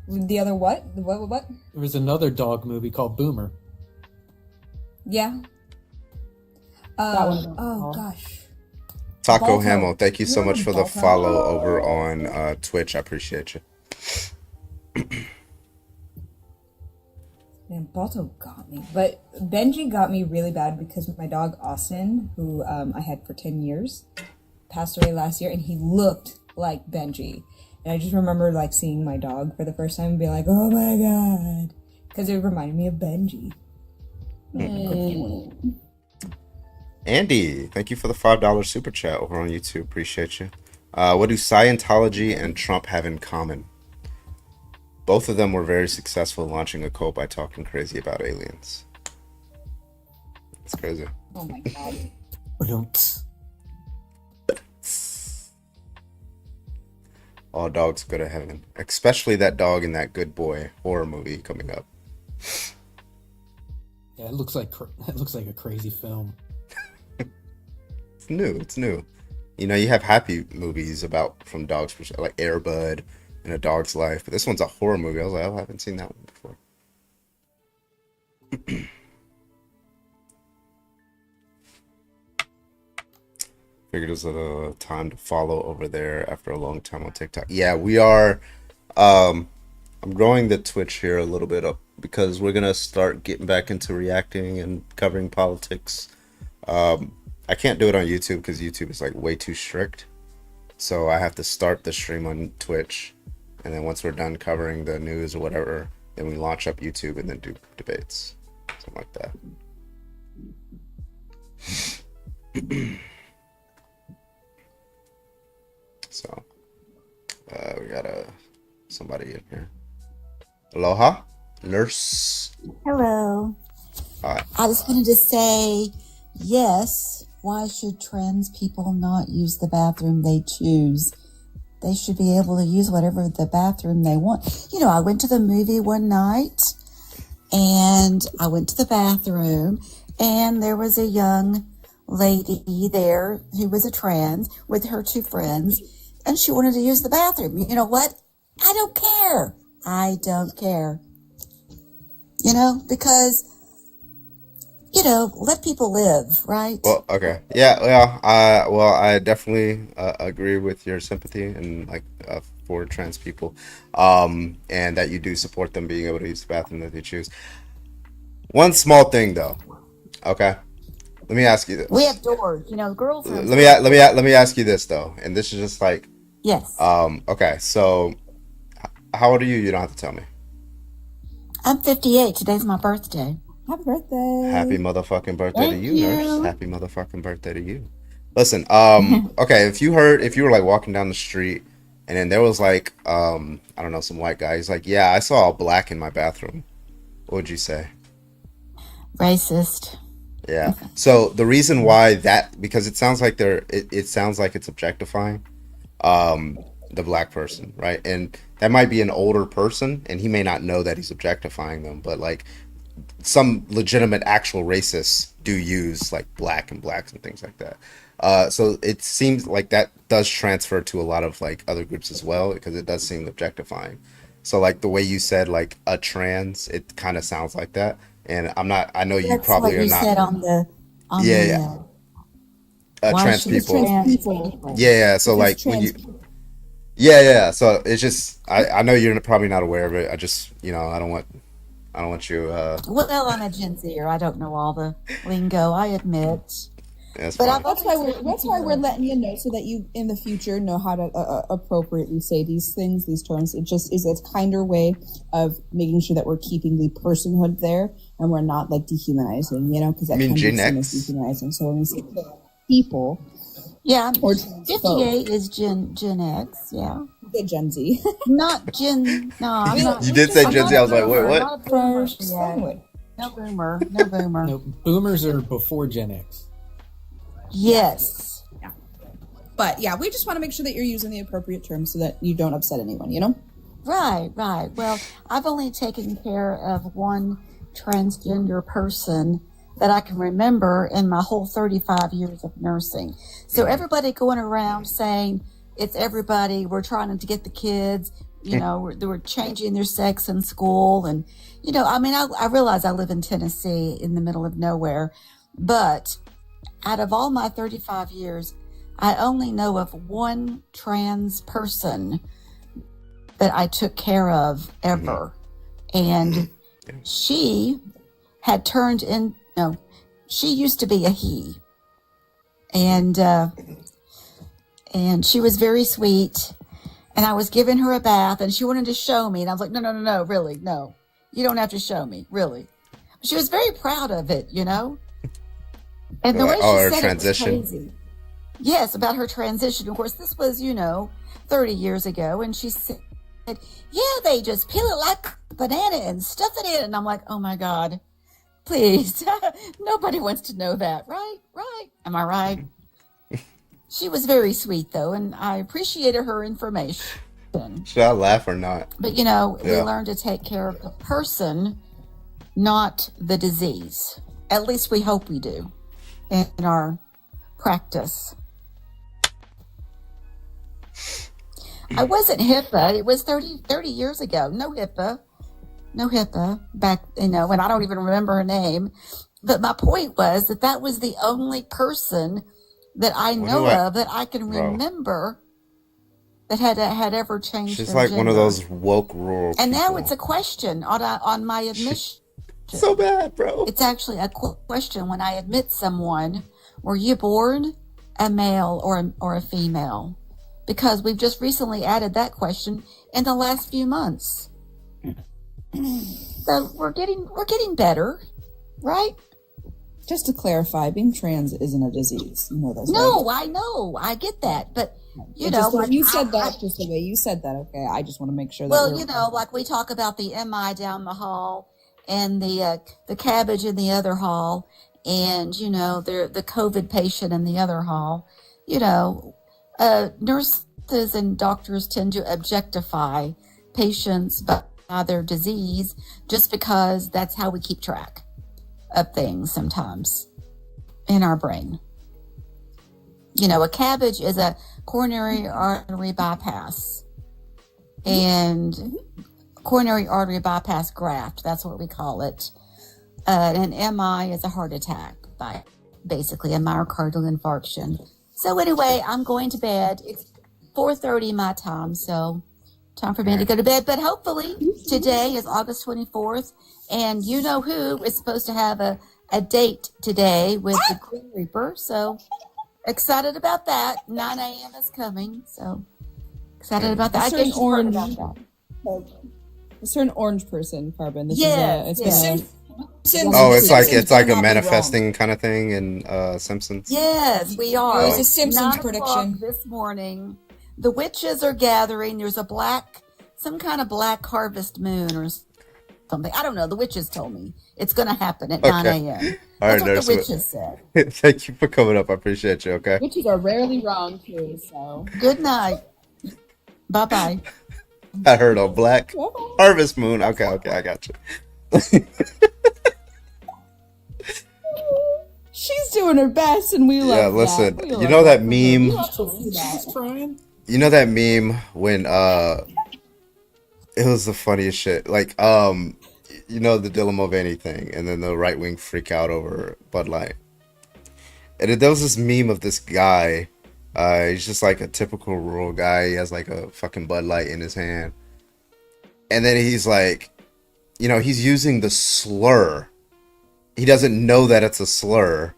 The other what? What? There was another dog movie called Boomer. Yeah. That one. Oh gosh. Taco Balto. Hamill, thank you so Remember much for the Balto? follow over on Twitch. I appreciate you. Man, Balto got me. But Benji got me really bad because my dog Austin, who I had for 10 years, passed away last year, and he looked like Benji. And I just remember like seeing my dog for the first time and being like, oh my god. Because it reminded me of Benji. Andy, thank you for the $5 super chat over on YouTube. Appreciate you. What do Scientology and Trump have in common? Both of them were very successful launching a cult by talking crazy about aliens. It's crazy. Oh my god. All dogs go to heaven, especially that dog in that Good Boy horror movie coming up. Yeah, it looks like a crazy film. It's new. It's new. You know, you have happy movies about from dogs, like Air Bud and A Dog's Life, but this one's a horror movie. I was like, oh, I haven't seen that one before. Figured it was a time to follow over there after a long time on TikTok. Yeah, we are. I'm growing the Twitch here a little bit up because we're gonna start getting back into reacting and covering politics. I can't do it on YouTube because YouTube is like way too strict. So I have to start the stream on Twitch, and then once we're done covering the news or whatever, then we launch up YouTube and then do debates, something like that. So we got somebody in here. Aloha, nurse. Hello. Hi. I just wanted to say, yes, why should trans people not use the bathroom they choose? They should be able to use whatever the bathroom they want. You know, I went to the movie one night, and I went to the bathroom, and there was a young lady there who was a trans with her two friends, and she wanted to use the bathroom. You know what? I don't care. I don't care. You know, because let people live, right? Well, okay. Yeah, well, I definitely agree with your sympathy and like for trans people, and that you do support them being able to use the bathroom that they choose. One small thing though, okay? Let me ask you We this. have doors. Girls' rooms, Let me we have doors. let me ask you this though, and this is just like, Yes. okay, so how old are you? You don't have to tell me. I'm 58. Today's my birthday. Happy birthday. Happy motherfucking birthday to Thank you, nurse. you. Happy motherfucking birthday to you. Listen, okay, if you were like walking down the street and then there was like, I don't know, some white guy, he's like, yeah, I saw a black in my bathroom. What would you say? Racist. Yeah. So the reason why because it sounds like it sounds like it's objectifying, the black person, right? And that might be an older person and he may not know that he's objectifying them, but like some legitimate actual racists do use like black and blacks and things like that. So it seems like that does transfer to a lot of like other groups as well because it does seem objectifying. So like the way you said like a trans, it kind of sounds like that. And I know you That's what probably are you not. said on the Yeah, yeah. why Trans should people. trans people? Yeah. So Because like when trans you. Yeah. So it's just I know you're probably not aware of it. I just I don't want you. Well, I'm a Gen Zer. I don't know all the lingo, I admit. That's But fine. I've That's always why we're letting you know so that you in the future know how to appropriately say these things, these terms. It just is a kinder way of making sure that we're keeping the personhood there and we're not like dehumanizing, because that I mean, can be Gen seen as X. dehumanizing. So when we say people Yeah, or trans folk, 58 is Gen X. Yeah, the Gen Z, not Gen. No, I'm not. You did say I'm Gen not Z. a I was like, wait, boomer. I'm what? not a boomer first yet. language. No boomer. No boomer. No, boomers are before Gen X. Yes. But yeah, we just want to make sure that you're using the appropriate terms so that you don't upset anyone. Right. Well, I've only taken care of one transgender person that I can remember in my whole 35 years of nursing. So everybody going around saying it's everybody, we're trying to get the kids, we're changing their sex in school. And, I realize I live in Tennessee in the middle of nowhere, but out of all my 35 years, I only know of one trans person that I took care of ever. And she had turned in, no, she used to be a he. And she was very sweet. And I was giving her a bath and she wanted to show me. And I was like, no, really, no. You don't have to show me, really. She was very proud of it, And the way her she said transition. it was crazy. Yes, about her transition. Of course, this was, 30 years ago. And she said, yeah, they just peel it like a banana and stuff it in. And I'm like, oh my God, please. Nobody wants to know that. Right. Am I right? She was very sweet though. And I appreciated her information. Should I laugh or not? But we learn to take care of the person, not the disease. At least we hope we do in our practice. I wasn't HIPAA. It was 30 years ago. No HIPAA back, and I don't even remember her name. But my point was that was the only person that I know of that I can remember that had ever changed She's their like gender. one of those woke rural And people. now it's a question on my admission. So bad, bro. It's actually a question when I admit someone, were you born a male or a female? Because we've just recently added that question in the last few months. So we're getting better, right? Just to clarify, being trans isn't a disease. You know that. No, right? I know. I get that. But, you said that just the way you said that, okay? I just want to make sure that well, like we talk about the MI down the hall and the cabbage in the other hall and, the COVID patient in the other hall. Nurses and doctors tend to objectify patients by their disease just because that's how we keep track of things sometimes in our brain. A cabbage is a coronary artery bypass and coronary artery bypass graft. That's what we call it. an MI is a heart attack, by basically a myocardial infarction. So anyway, I'm going to bed. It's 4:30 my time, so time for me to go to bed. But hopefully today is August 24th, and you know who is supposed to have a date today with the Grim Reaper. So excited about that. 9 a.m. is coming, so excited about that. I guess you heard about that. A certain orange person, Carbon. This Yes, is yes. It's like a manifesting kind of thing in Simpsons. Yes, we are. It was a Simpsons 9 o'clock prediction. this morning. The witches are gathering. There's some kind of black harvest moon or something. I don't know. The witches told me it's going to happen at 9 a.m. All That's right, what the witches said. Thank you for coming up. I appreciate you. Okay. Witches are rarely wrong too. So good night. Bye bye. I heard a black harvest moon. Okay, I got you. she's doing her best, and we love. Yeah, listen. That. You know that meme? She's trying. You know that meme when it was the funniest shit. Like you know the Dylan Mulvaney thing, and then the right wing freak out over Bud Light. And there was this meme of this guy. He's just like a typical rural guy. He has like a fucking Bud Light in his hand. And then he's like, you know, he's using the slur. He doesn't know that it's a slur.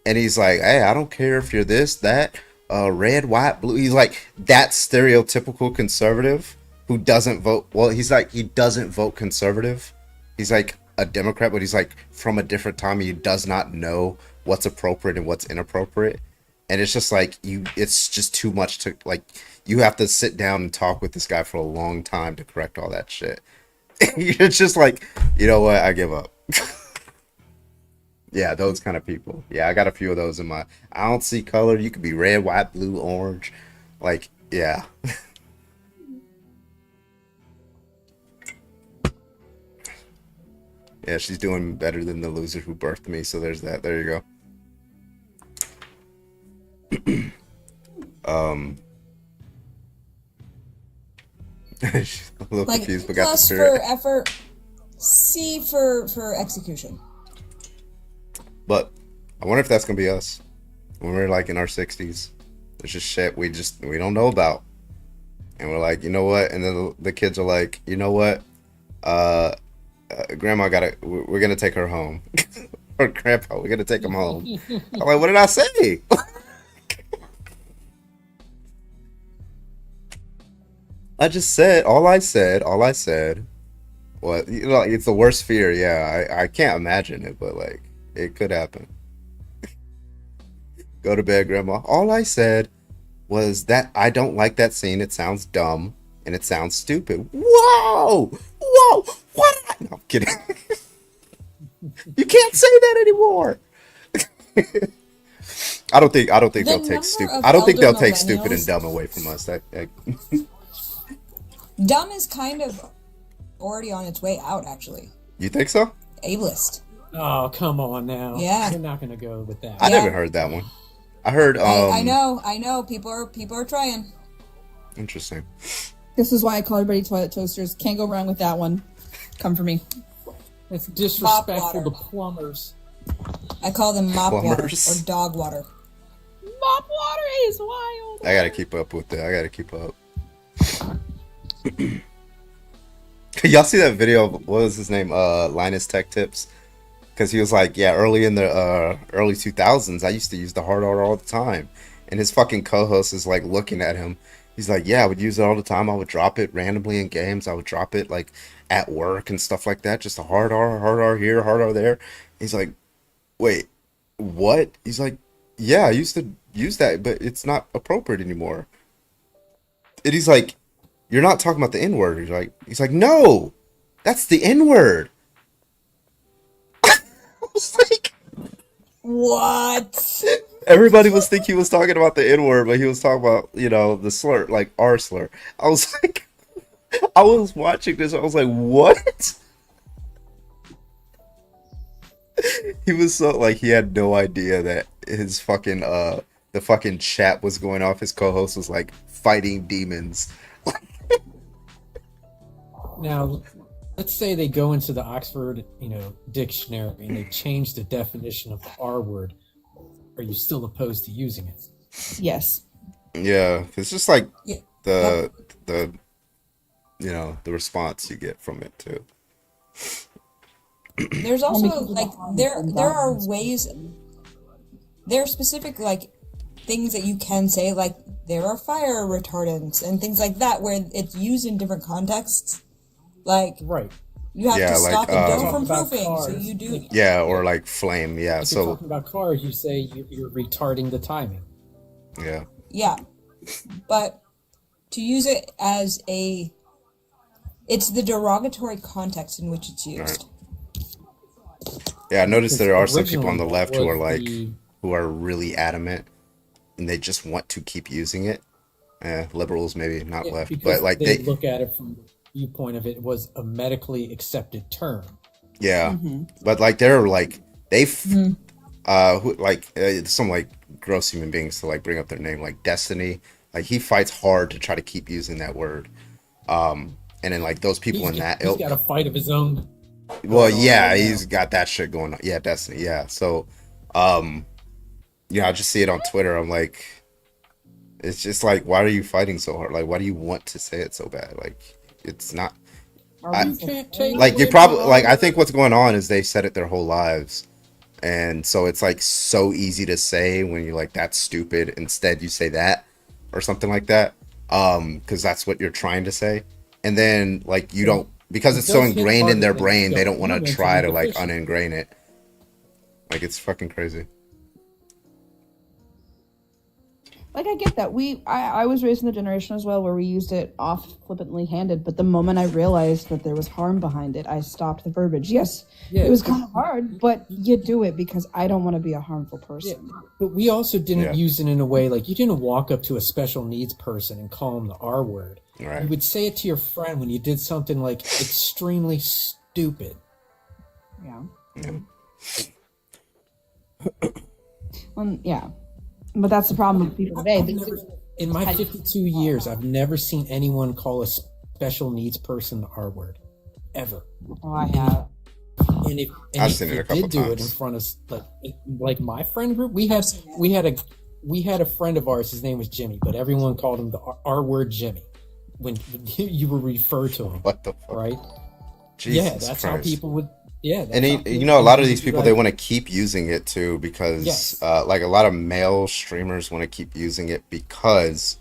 And he's like, hey, I don't care if you're this, that, red, white, blue. He's like that stereotypical conservative who doesn't vote. Well, he's like, he doesn't vote conservative. He's like a Democrat, but he's like from a different time. He does not know what's appropriate and what's inappropriate. And it's just like it's just too much to like. You have to sit down and talk with this guy for a long time to correct all that shit. It's just like, you know what? I give up. Yeah, those kind of people. Yeah, I got a few of those in my. I don't see color. You could be red, white, blue, orange. Like, yeah. Yeah, she's doing better than the loser who birthed me. So there's that. There you go. She's a little Like confused, but got the plus spirit. for effort, C for execution. But I wonder if that's gonna be us when we're like in our 60s. There's just shit we don't know about, and we're like, you know what? And then the kids are like, you know what? Grandma we're gonna take her home, or Grandpa, we're gonna take him home. I'm like, what did I say? I just said all I said. Well, you know, it's the worst fear. Yeah, I can't imagine it, but like it could happen. Go to bed, Grandma. All I said was that I don't like that scene. It sounds dumb and it sounds stupid. Whoa, what? No, I'm kidding. You can't say that anymore. I don't think they'll take stupid. I don't think they'll take stupid and dumb away from us. Dumb is kind of already on its way out, actually. You think so? A-list. Oh, come on now. Yeah. You're not going to go with that. I never heard that one. I heard. I know. People are trying. Interesting. This is why I call everybody toilet toasters. Can't go wrong with that one. Come for me. It's disrespectful to plumbers. I call them mop Plumbers. water or dog water. Mop water is wild. I gotta keep up with that. I gotta keep up. Y'all see that video of, what was his name? Linus Tech Tips? Because he was like, yeah, early in the early 2000s, I used to use the hard R all the time. And his fucking co-host is like looking at him. He's like, yeah, I would use it all the time. I would drop it randomly in games. I would drop it like at work and stuff like that. Just a hard R here, hard R there. He's like, wait, what? He's like, yeah, I used to use that, but it's not appropriate anymore. And he's like, you're not talking about the N-word. He's like, no, that's the N-word. I was like, what? Everybody was thinking he was talking about the N-word, but he was talking about, you know, the slur, like R slur. I was like, I was watching this. I was like, what? He was so like, he had no idea that his fucking the fucking chat was going off. His co-host was like fighting demons. Now, let's say they go into the Oxford, dictionary and they change the definition of the R word. Are you still opposed to using it? Yes. Yeah, it's just like Yeah. the the response you get from it too. There's also like there are ways, there are specific like things that you can say, like there are fire retardants and things like that where it's used in different contexts. Like you have to stop a dough from proofing, so you do. Yeah, or like flame. Yeah, if so you're talking about cars, you say you're retarding the timing. Yeah. Yeah, but to use it as it's the derogatory context in which it's used. Yeah, I noticed there are some people on the Originally, left who are was like the- who are really adamant and they just want to keep using it. Liberals maybe not left, because but like they they look at it from the viewpoint of it was a medically accepted term. yeah, Mhm. but like they're like who like some like gross human beings to like bring up their name like Destiny. Like he fights hard to try to keep using that word. And then like those people in that He's ilk. got a fight of his own. Well, going on yeah, right now. he's got that shit going on. Yeah, Destiny. Yeah. So, I just see it on Twitter. I'm like, it's just like, why are you fighting so hard? Like, why do you want to say it so bad? Like, it's not. Like you probably like. I think what's going on is they said it their whole lives, and so it's like so easy to say when you're like that's stupid. Instead, you say that or something like that, because that's what you're trying to say, and then like you don't. Because it's so ingrained in their brain, they don't want to try to like uningrain it. Like it's fucking crazy. Like I get that. I was raised in the generation as well where we used it off flippantly handed, but the moment I realized that there was harm behind it, I stopped the verbiage. Yes, it was kind of hard, but you do it because I don't want to be a harmful person. But we also didn't use it in a way like you didn't walk up to a special needs person and call them the R word. Right. You would say it to your friend when you did something like extremely stupid. Yeah. Yeah. But that's the problem with people today. In my 52 years, I've never seen anyone call a special needs person the R word. Ever. Oh, I have. And if I've seen it a couple did do it in times. front of like my friend group, we had a friend of ours. His name was Jimmy, but everyone called him the R word Jimmy when you were referred to him. What the fuck? Right? Jesus yeah, that's how Christ. people would. Yeah, And a lot of these people they want to keep using it too because like a lot of male streamers want to keep using it because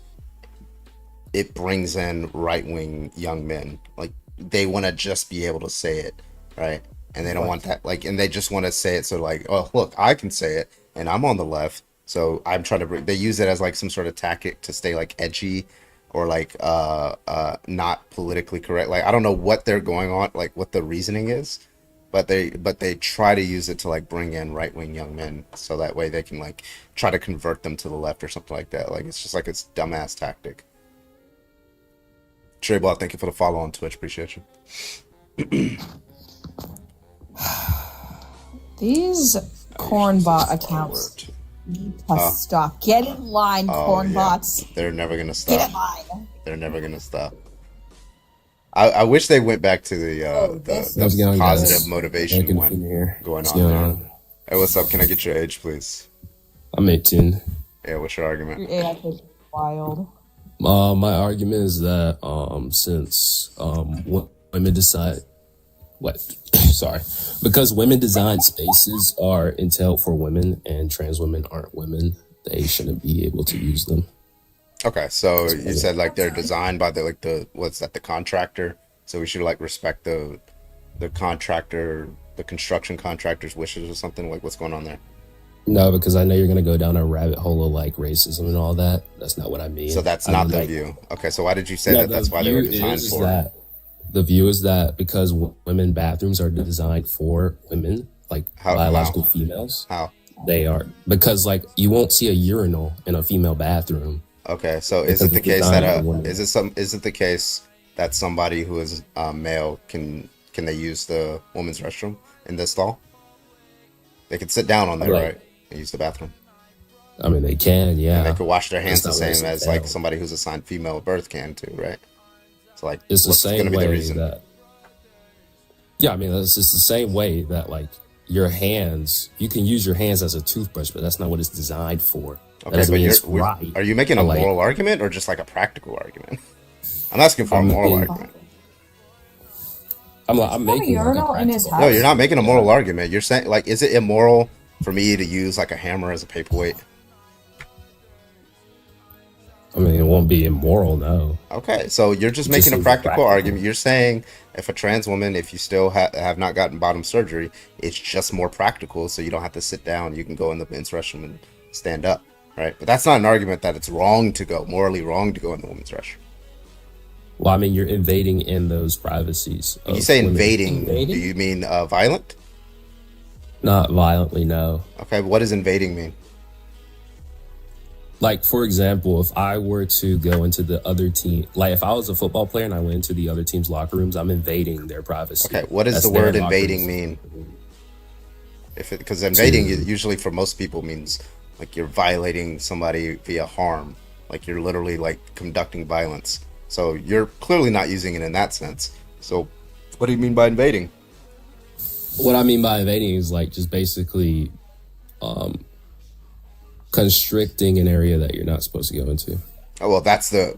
it brings in right-wing young men. Like they want to just be able to say it, right? And they don't want that and they just want to say it so like, oh look, I can say it and I'm on the left, so I'm trying to they use it as like some sort of tactic to stay like edgy or like not politically correct. Like I don't know what they're going on, like what the reasoning is. But they try to use it to like bring in right-wing young men so that way they can like try to convert them to the left or something like that. Like it's just like it's dumbass tactic. Treyball, thank you for the follow on Twitch. Appreciate you. These corn bot accounts need to stop. Get in line, corn bots. They're never gonna Get in stop. line. They're never gonna stop. I wish they went back to the How's it going, positive guys? motivation Eric and one Finn here. going What's on going there. on? Hey, what's up? Can I get your age, please? I'm 18. Yeah, what's your argument? Your AI is wild. My argument is that since women decide sorry, because women design spaces are entailed for women and trans women aren't women, they shouldn't be able to use them. Okay, so you said like they're designed by the what's that, the contractor? So we should like respect the contractor, the construction contractor's wishes or something? Like what's going on there? No, because I know you're gonna go down a rabbit hole of like racism and all that. That's not what I mean. So that's I not mean, the like, view. Okay, so why did you say no, that that's why they were view designed is for? that the view is that because women bathrooms are designed for women, like biological females. How? They are, because like you won't see a urinal in a female bathroom. Okay, so is it the case that is it the case that somebody who is male can they use the woman's restroom in this stall? They can sit down on there, right? And use the bathroom. I mean, they can, yeah. And they could wash their hands the That's not same really as like somebody who's assigned female at birth can too, right? So like, It's the what's same gonna be the way reason? that Yeah, I mean, it's just the same way that like your hands, you can use your hands as a toothbrush, but that's not what it's designed for. That Okay, doesn't but mean it's right. are you making a But, like, moral argument or just like a practical argument? I'm asking for a moral argument. I'm making like a urinal in his practical. No, you're not making a moral argument. You're saying, like, is it immoral for me to use like a hammer as a paperweight? I mean, it won't be immoral, no. Okay, so you're just It making a seems practical argument. You're saying if a trans woman, if you still have not gotten bottom surgery, it's just more practical, so you don't have to sit down. You can go in the men's restroom and stand up, right? But that's not an argument that it's morally wrong to go in the women's restroom. Well, I mean, you're invading in those privacies. When you of say women. invading, do you mean violent? Not violently, no. Okay, what does invading mean? Like, for example, if I were to go into the other team, like if I was a football player and I went into the other team's locker rooms, I'm invading their privacy. Okay, what does That's the their word locker invading rooms. mean? Because invading usually for most people means like you're violating somebody via harm, like you're literally like conducting violence. So you're clearly not using it in that sense. So what do you mean by invading? What I mean by invading is like just basically constricting an area that you're not supposed to go into. Oh, well, that's the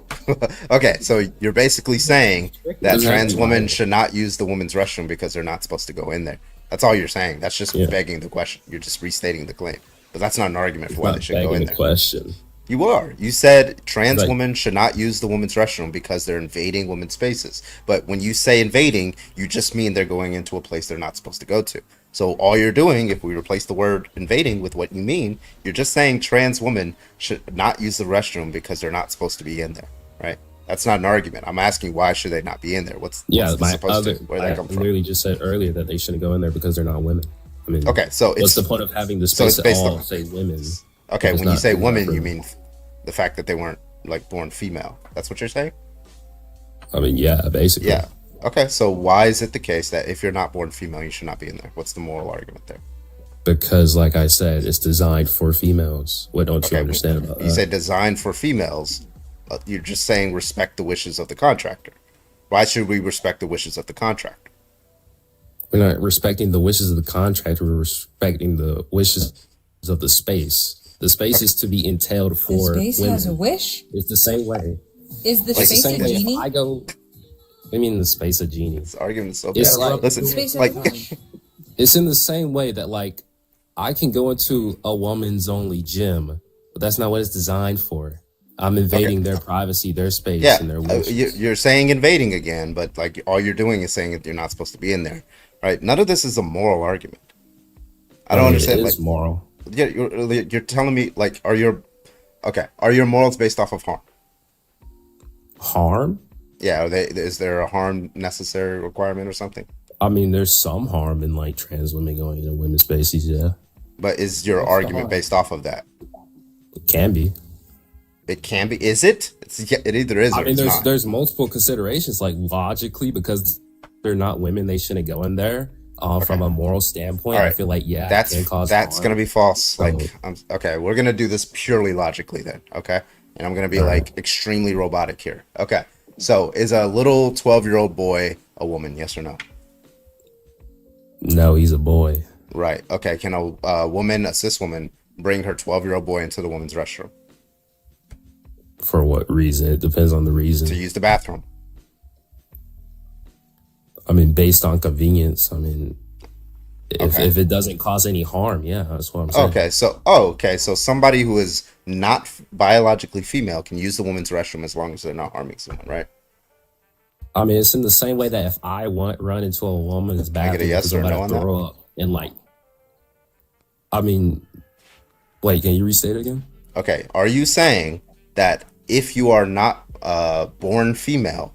okay. So you're basically saying that trans women should not use the women's restroom because they're not supposed to go in there. That's all you're saying. That's just begging the question. You're just restating the claim, but that's not an argument for why they should go in there. Question. You are. You said trans Like- women should not use the women's restroom because they're invading women's spaces. But when you say invading, you just mean they're going into a place they're not supposed to go to. So all you're doing, if we replace the word invading with what you mean, you're just saying trans women should not use the restroom because they're not supposed to be in there, right? That's not an argument. I'm asking why should they not be in there? What's this My supposed other, to? Where did I that come from? literally just said earlier that they shouldn't go in there because they're not women. I mean, Okay, so what's it's the point of having the so it's space at based all on say women? Okay, if it's when you not- say it's not women, for- you mean the fact that they weren't like born female. That's what you're saying? I mean, yeah, basically. Yeah. Okay, so why is it the case that if you're not born female, you should not be in there? What's the moral argument there? Because, like I said, it's designed for females. What don't you understand about You that? said designed for females. You're just saying respect the wishes of the contractor. Why should we respect the wishes of the contractor? We're not respecting the wishes of the contractor. We're respecting the wishes of the space. The space is to be entailed for Space women. has a wish? It's the same way. Is the It's the space same a way if genie? I go. I mean, the space of genie. This argument is so It's bad. like, Listen, Space like it's in the same way that like I can go into a woman's only gym, but that's not what it's designed for. I'm invading their privacy, their space, yeah, and their wishes. you're saying invading again, but like all you're doing is saying that you're not supposed to be in there, right? None of this is a moral argument. I don't understand. It is like, moral. Yeah, you're telling me like, are your morals based off of harm? Harm? Yeah, are they? Is there a harm necessary requirement or something? I mean, there's some harm in like trans women going into women's spaces, yeah. But is your argument based off of that? It can be. It can be. Is it? It either is or I mean, it's not. there's multiple considerations. Like logically, because they're not women, they shouldn't go in there. From a moral standpoint, All right. I feel like that's it can cause that's harm. gonna be false. So- Like, okay, we're gonna do this purely logically then. Okay, and I'm gonna be like extremely robotic here. Okay, so is a little 12-year-old boy a woman? Yes or no? No, he's a boy. Right. Okay. Can a woman, a cis woman, bring her 12-year-old boy into the woman's restroom For what reason? It depends on the reason. to use the bathroom? I mean, based on convenience. I mean, Okay. if it doesn't cause any harm, yeah, that's what I'm saying. Okay. So somebody who is not biologically female can use the woman's restroom as long as they're not harming someone, right? I mean, it's in the same way that if I run into a woman's Can I get bathroom a yes because or I'm no about on to that? throw up and like, I mean, wait, can you restate it again? Okay. Are you saying that if you are not born female,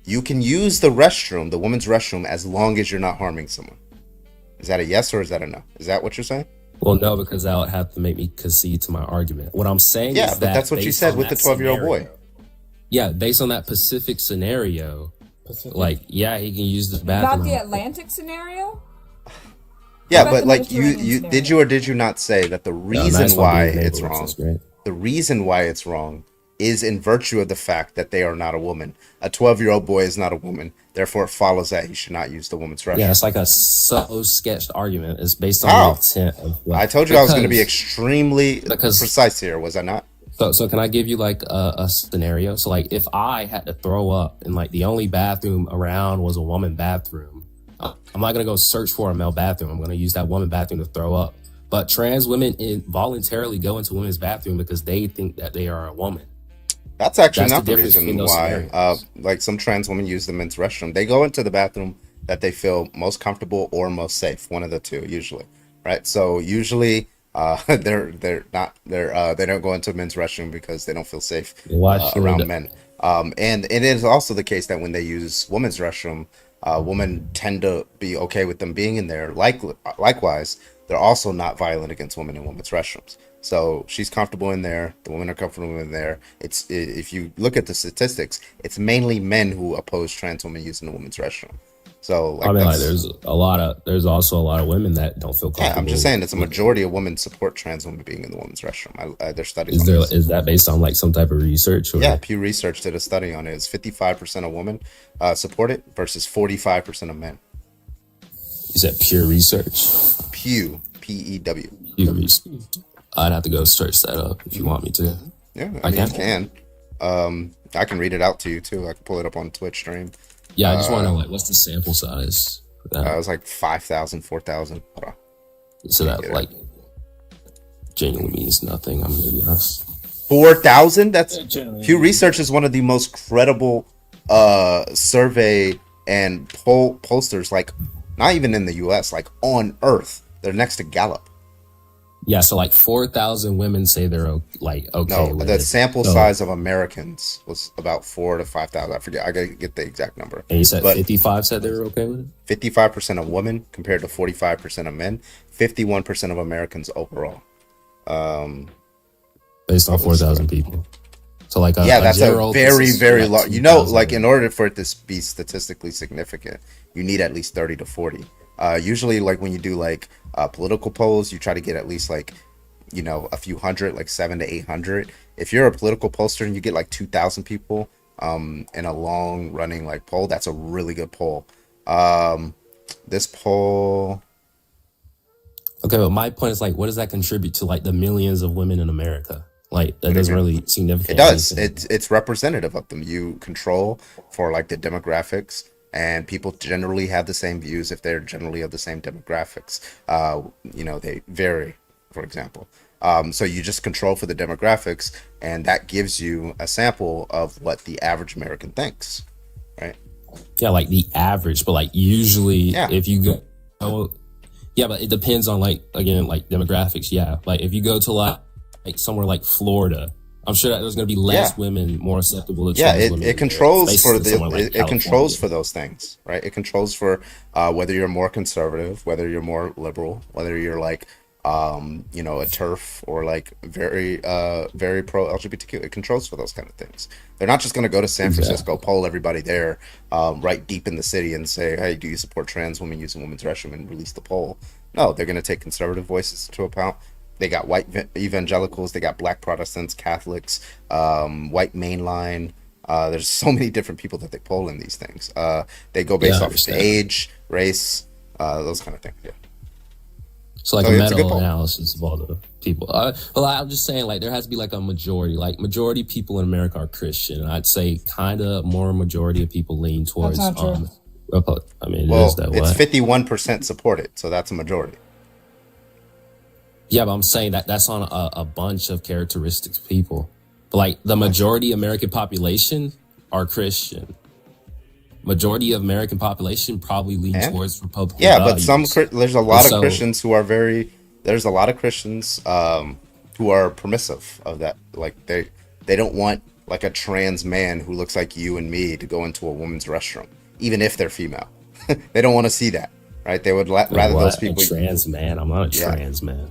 you can use the restroom, the woman's restroom, as long as you're not harming someone? Is that a yes or is that a no? Is that what you're saying? Well, no, because that would have to make me concede to my argument. What I'm saying Yeah, is but that that's what you based said on with the that 12-year-old scenario- boy. Yeah, based on that specific scenario, like, yeah, he can use the Not bathroom. the Atlantic scenario? Yeah, What about but the like you Mediterranean did you or did you not say that the reason nice one why being it's neighborhoods, wrong, that's great. the reason why it's wrong is in virtue of the fact that they are not a woman. A 12-year-old boy is not a woman. Therefore, it follows that he should not use the women's restroom. Yeah, it's like a so sketched argument. It's based on How? the intent of I told you I was going to be extremely precise here, was I not? So can I give you like a scenario? So like if I had to throw up and like the only bathroom around was a woman bathroom, I'm not going to go search for a male bathroom. I'm going to use that woman bathroom to throw up. But trans women voluntarily go into women's bathroom because they think that they are a woman. That's actually not the difference reason between those why. scenarios. Like some trans women use the men's restroom. They go into the bathroom that they feel most comfortable or most safe. One of the two, usually, right? So usually, they don't go into men's restroom because they don't feel safe around men. And it is also the case that when they use women's restroom, women tend to be okay with them being in there. Likewise, they're also not violent against women in women's restrooms. So she's comfortable in there. The women are comfortable in there. If you look at the statistics, it's mainly men who oppose trans women using the women's restroom. So I mean, like there's also a lot of women that don't feel comfortable. Yeah, I'm just saying it's a majority of women support trans women being in the women's restroom. There's studies. Is that based on like some type of research? Or? Yeah, Pew Research did a study on it. It's 55% of women support it versus 45% of men. Is that Pure Research? Pew, P-E-W. Pew Research. I'd have to go search that up if you want me to. Yeah, I mean, you can. I can read it out to you too. I can pull it up on Twitch stream. Yeah, I just want to know, like, what's the sample size for that? It was like 5,000, 4,000. So that, like, genuinely means nothing. I'm going to be honest. 4,000? That's Pew Research is one of the most credible survey and pollsters, like, not even in the U.S., like, on Earth. They're next to Gallup. Yeah, so like 4,000 women say they're okay. No, with the it. sample size of Americans was about 4,000 to 5,000. I forget. I gotta get the exact number. And you said 55 said they were okay with it? 55% of women compared to 45% of men. 51% of Americans overall. Based on 4,000 people. So like that's a very, very large. You know, like in order for it to be statistically significant, you need at least 30 to 40. Usually, like when you do like political polls, you try to get at least like, you know, a few hundred, like 700 to 800. If you're a political pollster and you get like 2,000 people in a long running like poll, that's a really good poll. This poll. Okay, but my point is like, what does that contribute to like the millions of women in America? Like that doesn't really significant. It does. It's representative of them. You control for like the demographics. And people generally have the same views if they're generally of the same demographics. You know, they vary, for example. So you just control for the demographics, and that gives you a sample of what the average American thinks, right? Yeah, like the average, but like usually if you go, yeah, but it depends on like, again, like demographics. Yeah, like if you go to like somewhere like Florida, I'm sure that there's going to be less women more acceptable to trans women. It controls for it controls for those things, right? It controls for whether you're more conservative, whether you're more liberal, whether you're like you know, a TERF or like very pro LGBTQ. It controls for those kind of things. They're not just going to go to San Francisco, poll everybody there, right deep in the city, and say, "Hey, do you support trans women using women's restroom?" and release the poll. No, they're going to take conservative voices into account. They got white evangelicals, they got black Protestants, Catholics, white mainline. There's so many different people that they poll in these things. They go based off of age, race, those kind of things. Yeah. So like a meta-analysis of all the people. Well, I'm just saying, like, there has to be like a majority. Like, majority people in America are Christian. And I'd say kind of more majority of people lean towards. That's not true. I mean, it's 51% supported, so that's a majority. Yeah, but I'm saying that that's on a bunch of characteristics people. But like the majority American population are Christian. Majority of American population probably lean towards Republican. Yeah, values. but there's a lot of Christians who are there's a lot of Christians who are permissive of that. Like they don't want like a trans man who looks like you and me to go into a woman's restroom, even if they're female. They don't want to see that, right? They would rather those people. A trans man? I'm not a trans man.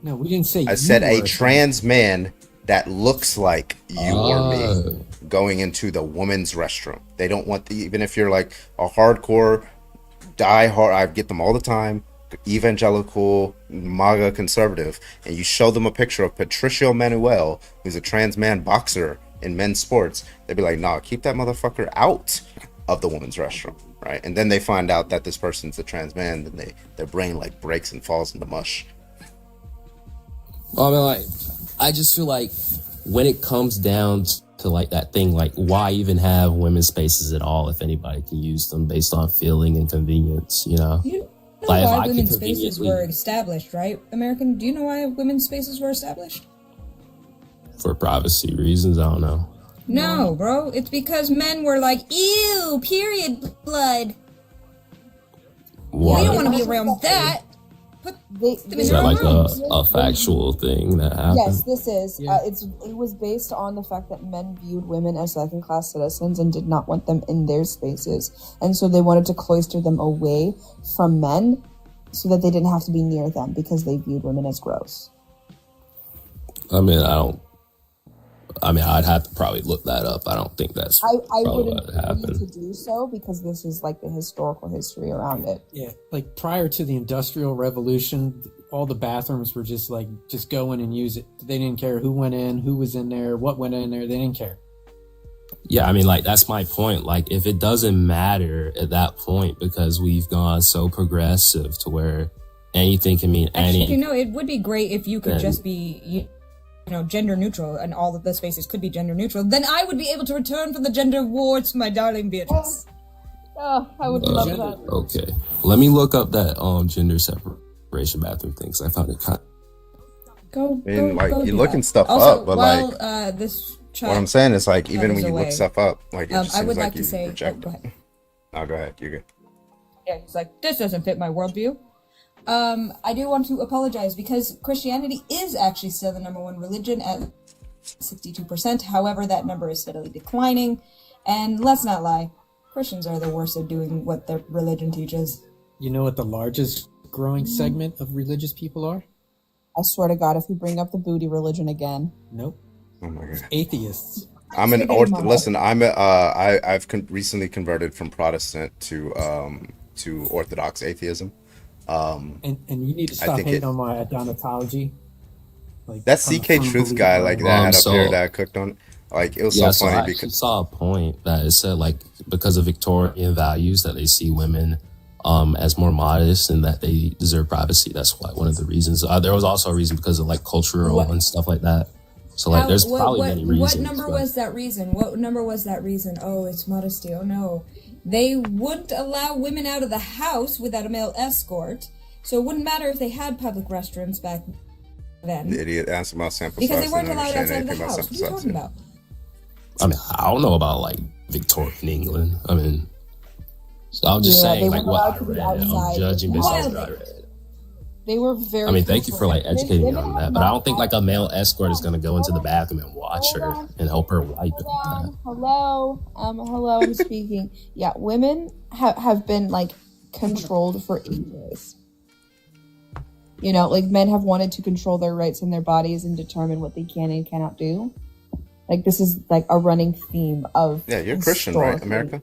No, we didn't say. I said a trans man that looks like you or me going into the woman's restroom. They don't want even if you're like a hardcore, die-hard. I get them all the time. Evangelical, MAGA conservative, and you show them a picture of Patricio Manuel, who's a trans man boxer in men's sports. They'd be like, "Nah, keep that motherfucker out." of the women's restroom, right? And then they find out that this person's a trans man, then their brain like breaks and falls into mush. Well, I mean, like, I just feel like when it comes down to like that thing, like why even have women's spaces at all if anybody can use them based on feeling and convenience, you know? You know Like, if why I can women's spaces conveniently- were established, right? American, do you know why women's spaces were established? For privacy reasons, I don't know. No, bro. It's because men were like, ew, period blood. Why? We don't want to be around that. Put them in Is their that like own rooms. a factual thing that happened? Yes, this is. It was based on the fact that men viewed women as second-class citizens and did not want them in their spaces, and so they wanted to cloister them away from men, so that they didn't have to be near them because they viewed women as gross. I mean, I'd have to probably look that up. I don't think that's I probably wouldn't what need happened. to do so because this is like the historical history around it. Yeah, like prior to the Industrial Revolution, all the bathrooms were just go in and use it. They didn't care who went in, who was in there, what went in there. They didn't care. Yeah, I mean, like, that's my point. Like, if it doesn't matter at that point because we've gone so progressive to where anything can mean Actually, anything. it would be great if you could Then- just be, gender neutral and all of the spaces could be gender neutral. Then I would be able to return from the gender wars, my darling Beatrice. Oh, I would love that. Okay, let me look up that gender separation bathroom thing because I found it kind Go, I mean, like, go you're do looking that. stuff Also, up, but while, like, this what I'm saying is like, even is when you away, look stuff up, like, it just I seems would like like to you say, reject go it. ahead. Oh, go ahead. You're good. Yeah, it's like, this doesn't fit my worldview. I do want to apologize because Christianity is actually still the number one religion at 62%. However, that number is steadily declining. And let's not lie, Christians are the worst at doing what their religion teaches. You know what the largest growing segment of religious people are? I swear to God, if you bring up the booty religion again. Nope. Oh my God. Atheists. I'm an Forget about listen. I've recently converted from Protestant to Orthodox atheism. And you need to I stop think hating on my Adonatology. Like, that I'm a CK firm Truth believer guy, in like it. that had up so- here that I cooked on. Like, it was yeah, so I funny actually because saw a point that it said like because of Victorian values that they see women as more modest and that they deserve privacy. That's why one of the reasons. There was also a reason because of like cultural and stuff like that. So like, there's probably many reasons. What number but- was that reason? What number was that reason? Oh, it's modesty. Oh no. They wouldn't allow women out of the house without a male escort. So it wouldn't matter if they had public restrooms back then. the idiot asked about sample Because size. they weren't didn't allowed understand outside of the anything about house. What are you sample talking size. about? I mean, I don't know about like Victorian England. I mean, so I'm just Yeah, saying they like were what I allowed to be read. I'm outside judging based on wild. what I read. They were very. I mean, thank you for like controlled. educating me Women on have that, but I not don't think like a male escort is gonna go into the bathroom and watch her and help her wipe it. Hello, I'm speaking. Yeah, women have been like controlled for ages. You know, like men have wanted to control their rights in their bodies and determine what they can and cannot do. Like this is like a running theme of Yeah, you're Christian, right, historically. America?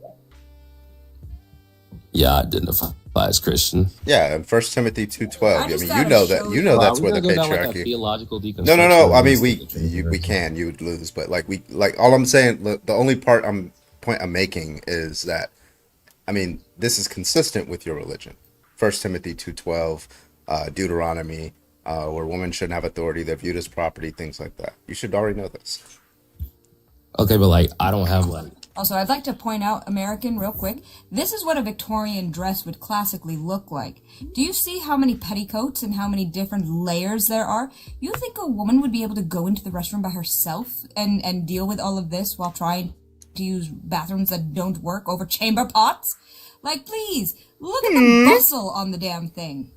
Yeah, I identify as Christian. Yeah, and 1 Timothy 2:12. I just mean, gotta you know that show you know you. that's Wow, where we the gotta go down, like, a patriarchy. theological No. I mean, deconstruction we can. You would lose, but like all I'm saying, the only point I'm making is that, I mean, this is consistent with your religion. 1 Timothy 2:12, Deuteronomy, where women shouldn't have authority, they're viewed as property, things like that. You should already know this. Okay, but like I don't have like Also, I'd like to point out, American, real quick, this is what a Victorian dress would classically look like. Do you see how many petticoats and how many different layers there are? You think a woman would be able to go into the restroom by herself and deal with all of this while trying to use bathrooms that don't work over chamber pots? Like, please, look at the bustle on the damn thing.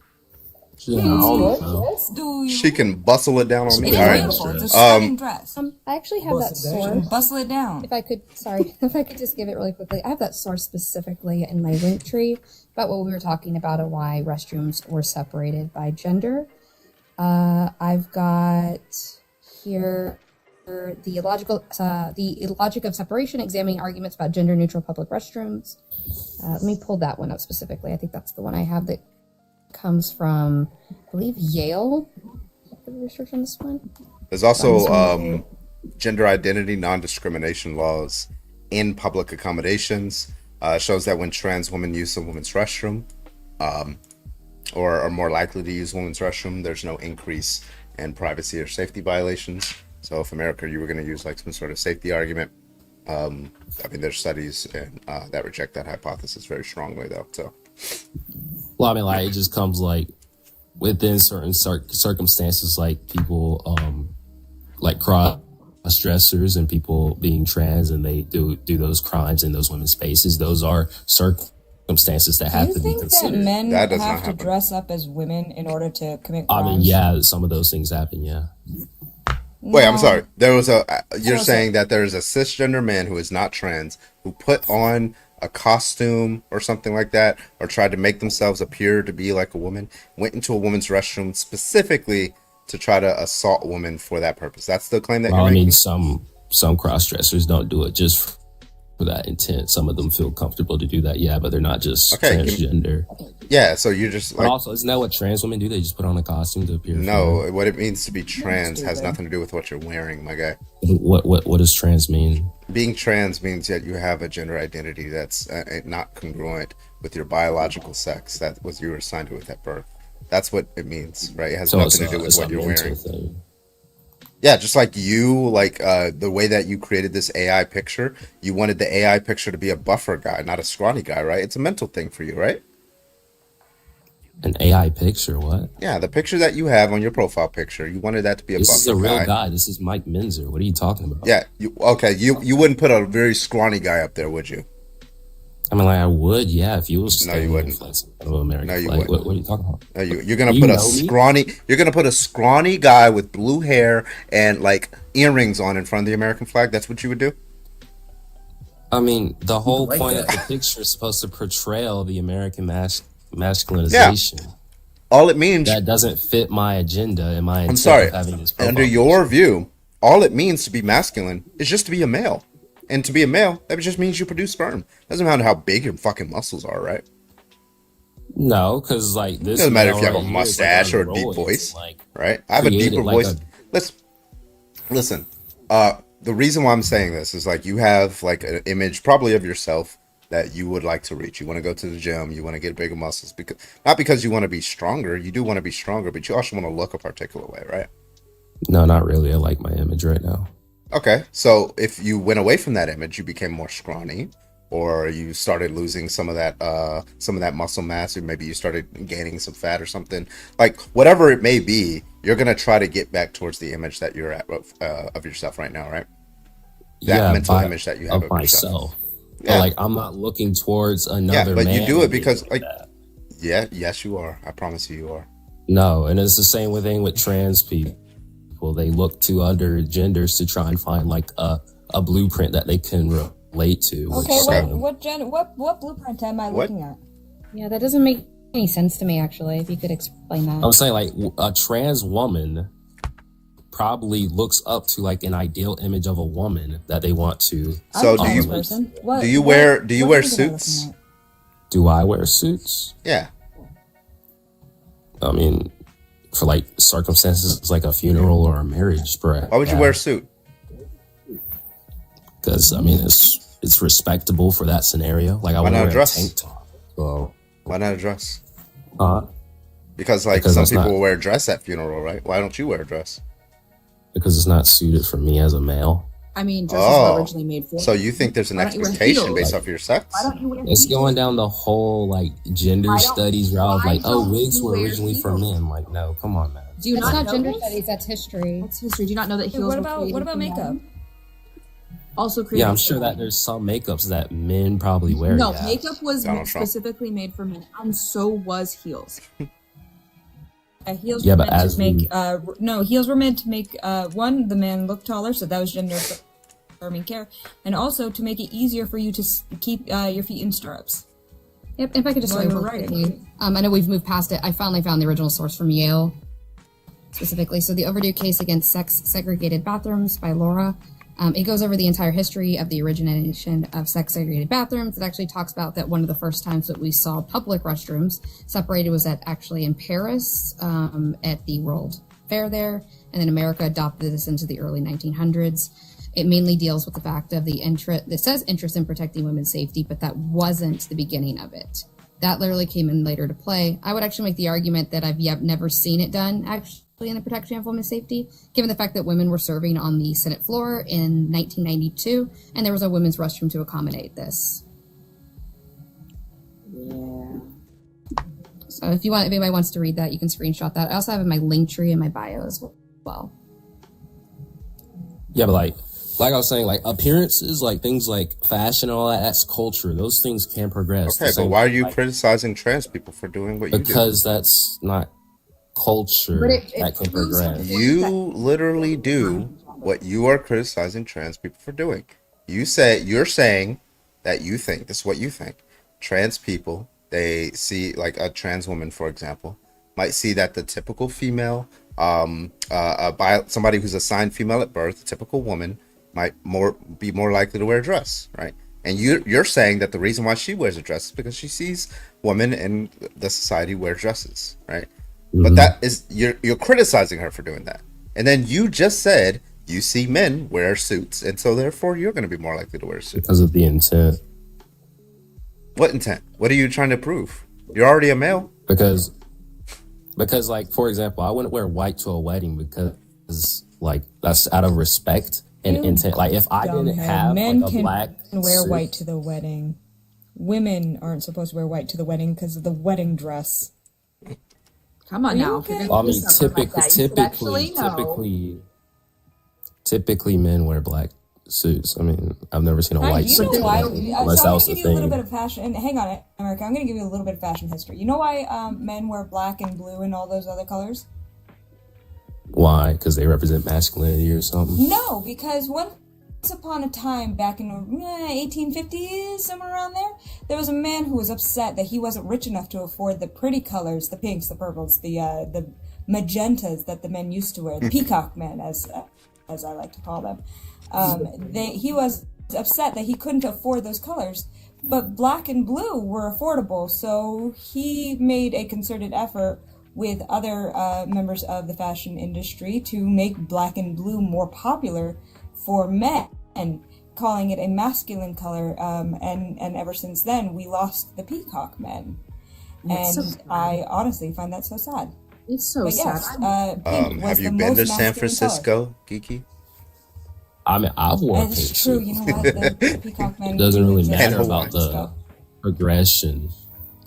Do you? She can bustle it down on me. It is All right. beautiful. It's a stunning dress. I actually have that source. Bustle it down. If I could just give it really quickly. I have that source specifically in my link tree about what we were talking about and why restrooms were separated by gender. I've got here the logic of separation, examining arguments about gender neutral public restrooms. Let me pull that one up specifically. I think that's the one I have that comes from, I believe, Yale. The research on this one. There's also gender identity non-discrimination laws in public accommodations, Shows that when trans women use a women's restroom, or are more likely to use women's restroom, there's no increase in privacy or safety violations. So if America, you were going to use like some sort of safety argument, I mean, there's studies and that reject that hypothesis very strongly, though. So, well, I mean, like it just comes like within certain circumstances, like people, like cross-dressers and people being trans, and they do those crimes in those women's spaces. Those are circumstances that have to be considered. Do you think that men have to dress up as women in order to commit crimes? I mean, yeah, some of those things happen. Yeah. Wait, I'm sorry. There was you're saying that there is a cisgender man who is not trans who put on a costume or something like that, or tried to make themselves appear to be like a woman, went into a woman's restroom specifically to try to assault a woman for that purpose. That's the claim that you're making? I mean, some cross-dressers don't do it just for that intent. Some of them feel comfortable to do that, yeah, but they're not just transgender. Yeah, so you're just but also, isn't that what trans women do? They just put on a costume to appear. No, what it means to be trans has nothing to do with what you're wearing, my guy. What does trans mean? Being trans means that you have a gender identity that's not congruent with your biological sex. That was you were assigned to at birth. That's what it means, right? It has nothing to do with what you're wearing. Thing. Yeah, just like you, like the way that you created this AI picture, you wanted the AI picture to be a buffer guy, not a scrawny guy, right? It's a mental thing for you, right? An AI picture, what? Yeah, the picture that you have on your profile picture, you wanted that to be a buffer guy. This is a real guy. This is Mike Minzer. What are you talking about? Yeah, you wouldn't put a very scrawny guy up there, would you? I mean, like I would, yeah, if you was. No, you wouldn't. No, you wouldn't. What are you talking about? No, you're gonna put a scrawny. You're gonna put a scrawny guy with blue hair and like earrings on in front of the American flag. That's what you would do. I mean, the whole point of the picture is supposed to portray the American masculinization. Yeah. All it means that doesn't fit my agenda and my intent. I'm sorry. Of having this under your view, all it means to be masculine is just to be a male. And to be a male, that just means you produce sperm. Doesn't matter how big your fucking muscles are, right? No, because like this doesn't matter if you have a mustache or a deep voice, right? I have a deeper voice. Listen. The reason why I'm saying this is like you have like an image probably of yourself that you would like to reach. You want to go to the gym. You want to get bigger muscles because not because you want to be stronger. You do want to be stronger, but you also want to look a particular way, right? No, not really. I like my image right now. Okay, so if you went away from that image, you became more scrawny, or you started losing some of that muscle mass, or maybe you started gaining some fat or something. Like whatever it may be, you're gonna try to get back towards the image that you're at of yourself right now, right? That mental image that you have of myself. Yeah, but, like I'm not looking towards another. Yeah, but man you do it because, like, yes, you are. I promise you are. No, and it's the same thing with trans people. They look to other genders to try and find like a blueprint that they can relate to. Okay, what blueprint am I looking at? Yeah, that doesn't make any sense to me. Actually, if you could explain that. I'm saying like a trans woman probably looks up to like an ideal image of a woman that they want to. So do you wear suits? Do I wear suits? Yeah. I mean, for like circumstances like a funeral or a marriage, perhaps. Why would you wear a suit? Because I mean, it's respectable for that scenario. Like I would wear a tank top. So why not a dress? Because some people will wear a dress at funeral, right? Why don't you wear a dress? Because it's not suited for me as a male. I mean, dresses were originally made for. So you think there's an expectation based off your sex? Why don't you wear It's going down the whole like gender studies route. Like, wigs were originally for men. Like, no, come on, man. Do you not gender studies? That's history. That's history. Do you not know that heels? What about makeup? Also created. Yeah, I'm sure that there's some makeups that men probably wear. No, makeup was specifically made for men, and so was heels. Heels were meant to make heels were meant to make the man look taller, so that was gender affirming care, and also to make it easier for you to keep your feet in stirrups. Yep, if I could just say real quickly, I know we've moved past it. I finally found the original source from Yale, specifically. So the Overdue Case Against Sex-Segregated Bathrooms by Laura. It goes over the entire history of the origination of sex-segregated bathrooms. It actually talks about that one of the first times that we saw public restrooms separated was actually in Paris at the World Fair there, and then America adopted this into the early 1900s. It mainly deals with the fact of the interest. It says interest in protecting women's safety, but that wasn't the beginning of it. That literally came in later to play. I would actually make the argument that I've never seen it done actually in the protection of women's safety, given the fact that women were serving on the Senate floor in 1992, and there was a women's restroom to accommodate this. Yeah. So if anybody wants to read that, you can screenshot that. I also have in my link tree in my bio as well. Yeah, but like I was saying, like appearances, like things like fashion and all that, that's culture. Those things can progress. Okay, but why are you criticizing trans people for doing what you do? Because that's not culture that can progress. You literally do what you are criticizing trans people for doing. You're saying that you think, this is what you think. Trans people, they see, like a trans woman, for example, might see that the typical female, somebody who's assigned female at birth, a typical woman, might be more likely to wear a dress, right? And you're saying that the reason why she wears a dress is because she sees women in the society wear dresses, right? Mm-hmm. But that is you're criticizing her for doing that. And then you just said you see men wear suits, and so therefore you're going to be more likely to wear a suit. Because of the intent. What intent? What are you trying to prove? You're already a male. Because like, for example, I wouldn't wear white to a wedding because like that's out of respect and intent. Like if I didn't have men like a black can wear suit, white to the wedding. Women aren't supposed to wear white to the wedding because of the wedding dress. Come on now. I mean, typically men wear black suits. I mean, I've never seen a white suit. Unless that was the I'm going to give you a little bit thing. of fashion. And hang on, America. I'm going to give you a little bit of fashion history. You know why men wear black and blue and all those other colors? Why? Because they represent masculinity or something? No, because once upon a time, back in 1850s, somewhere around there was a man who was upset that he wasn't rich enough to afford the pretty colors, the pinks, the purples, the magentas that the men used to wear, the peacock men, as I like to call them. He was upset that he couldn't afford those colors, but black and blue were affordable, so he made a concerted effort with other members of the fashion industry to make black and blue more popular for men, calling it a masculine color, and ever since then we lost the peacock men. That's and so sad. I honestly find that so sad. It's so But sad. yes, pink was have you the been most to San masculine Francisco, Geeky? I mean, I've worn color. pink It's true, suits. you know what? The peacock men It doesn't do really exist matter in about San the Francisco. progression,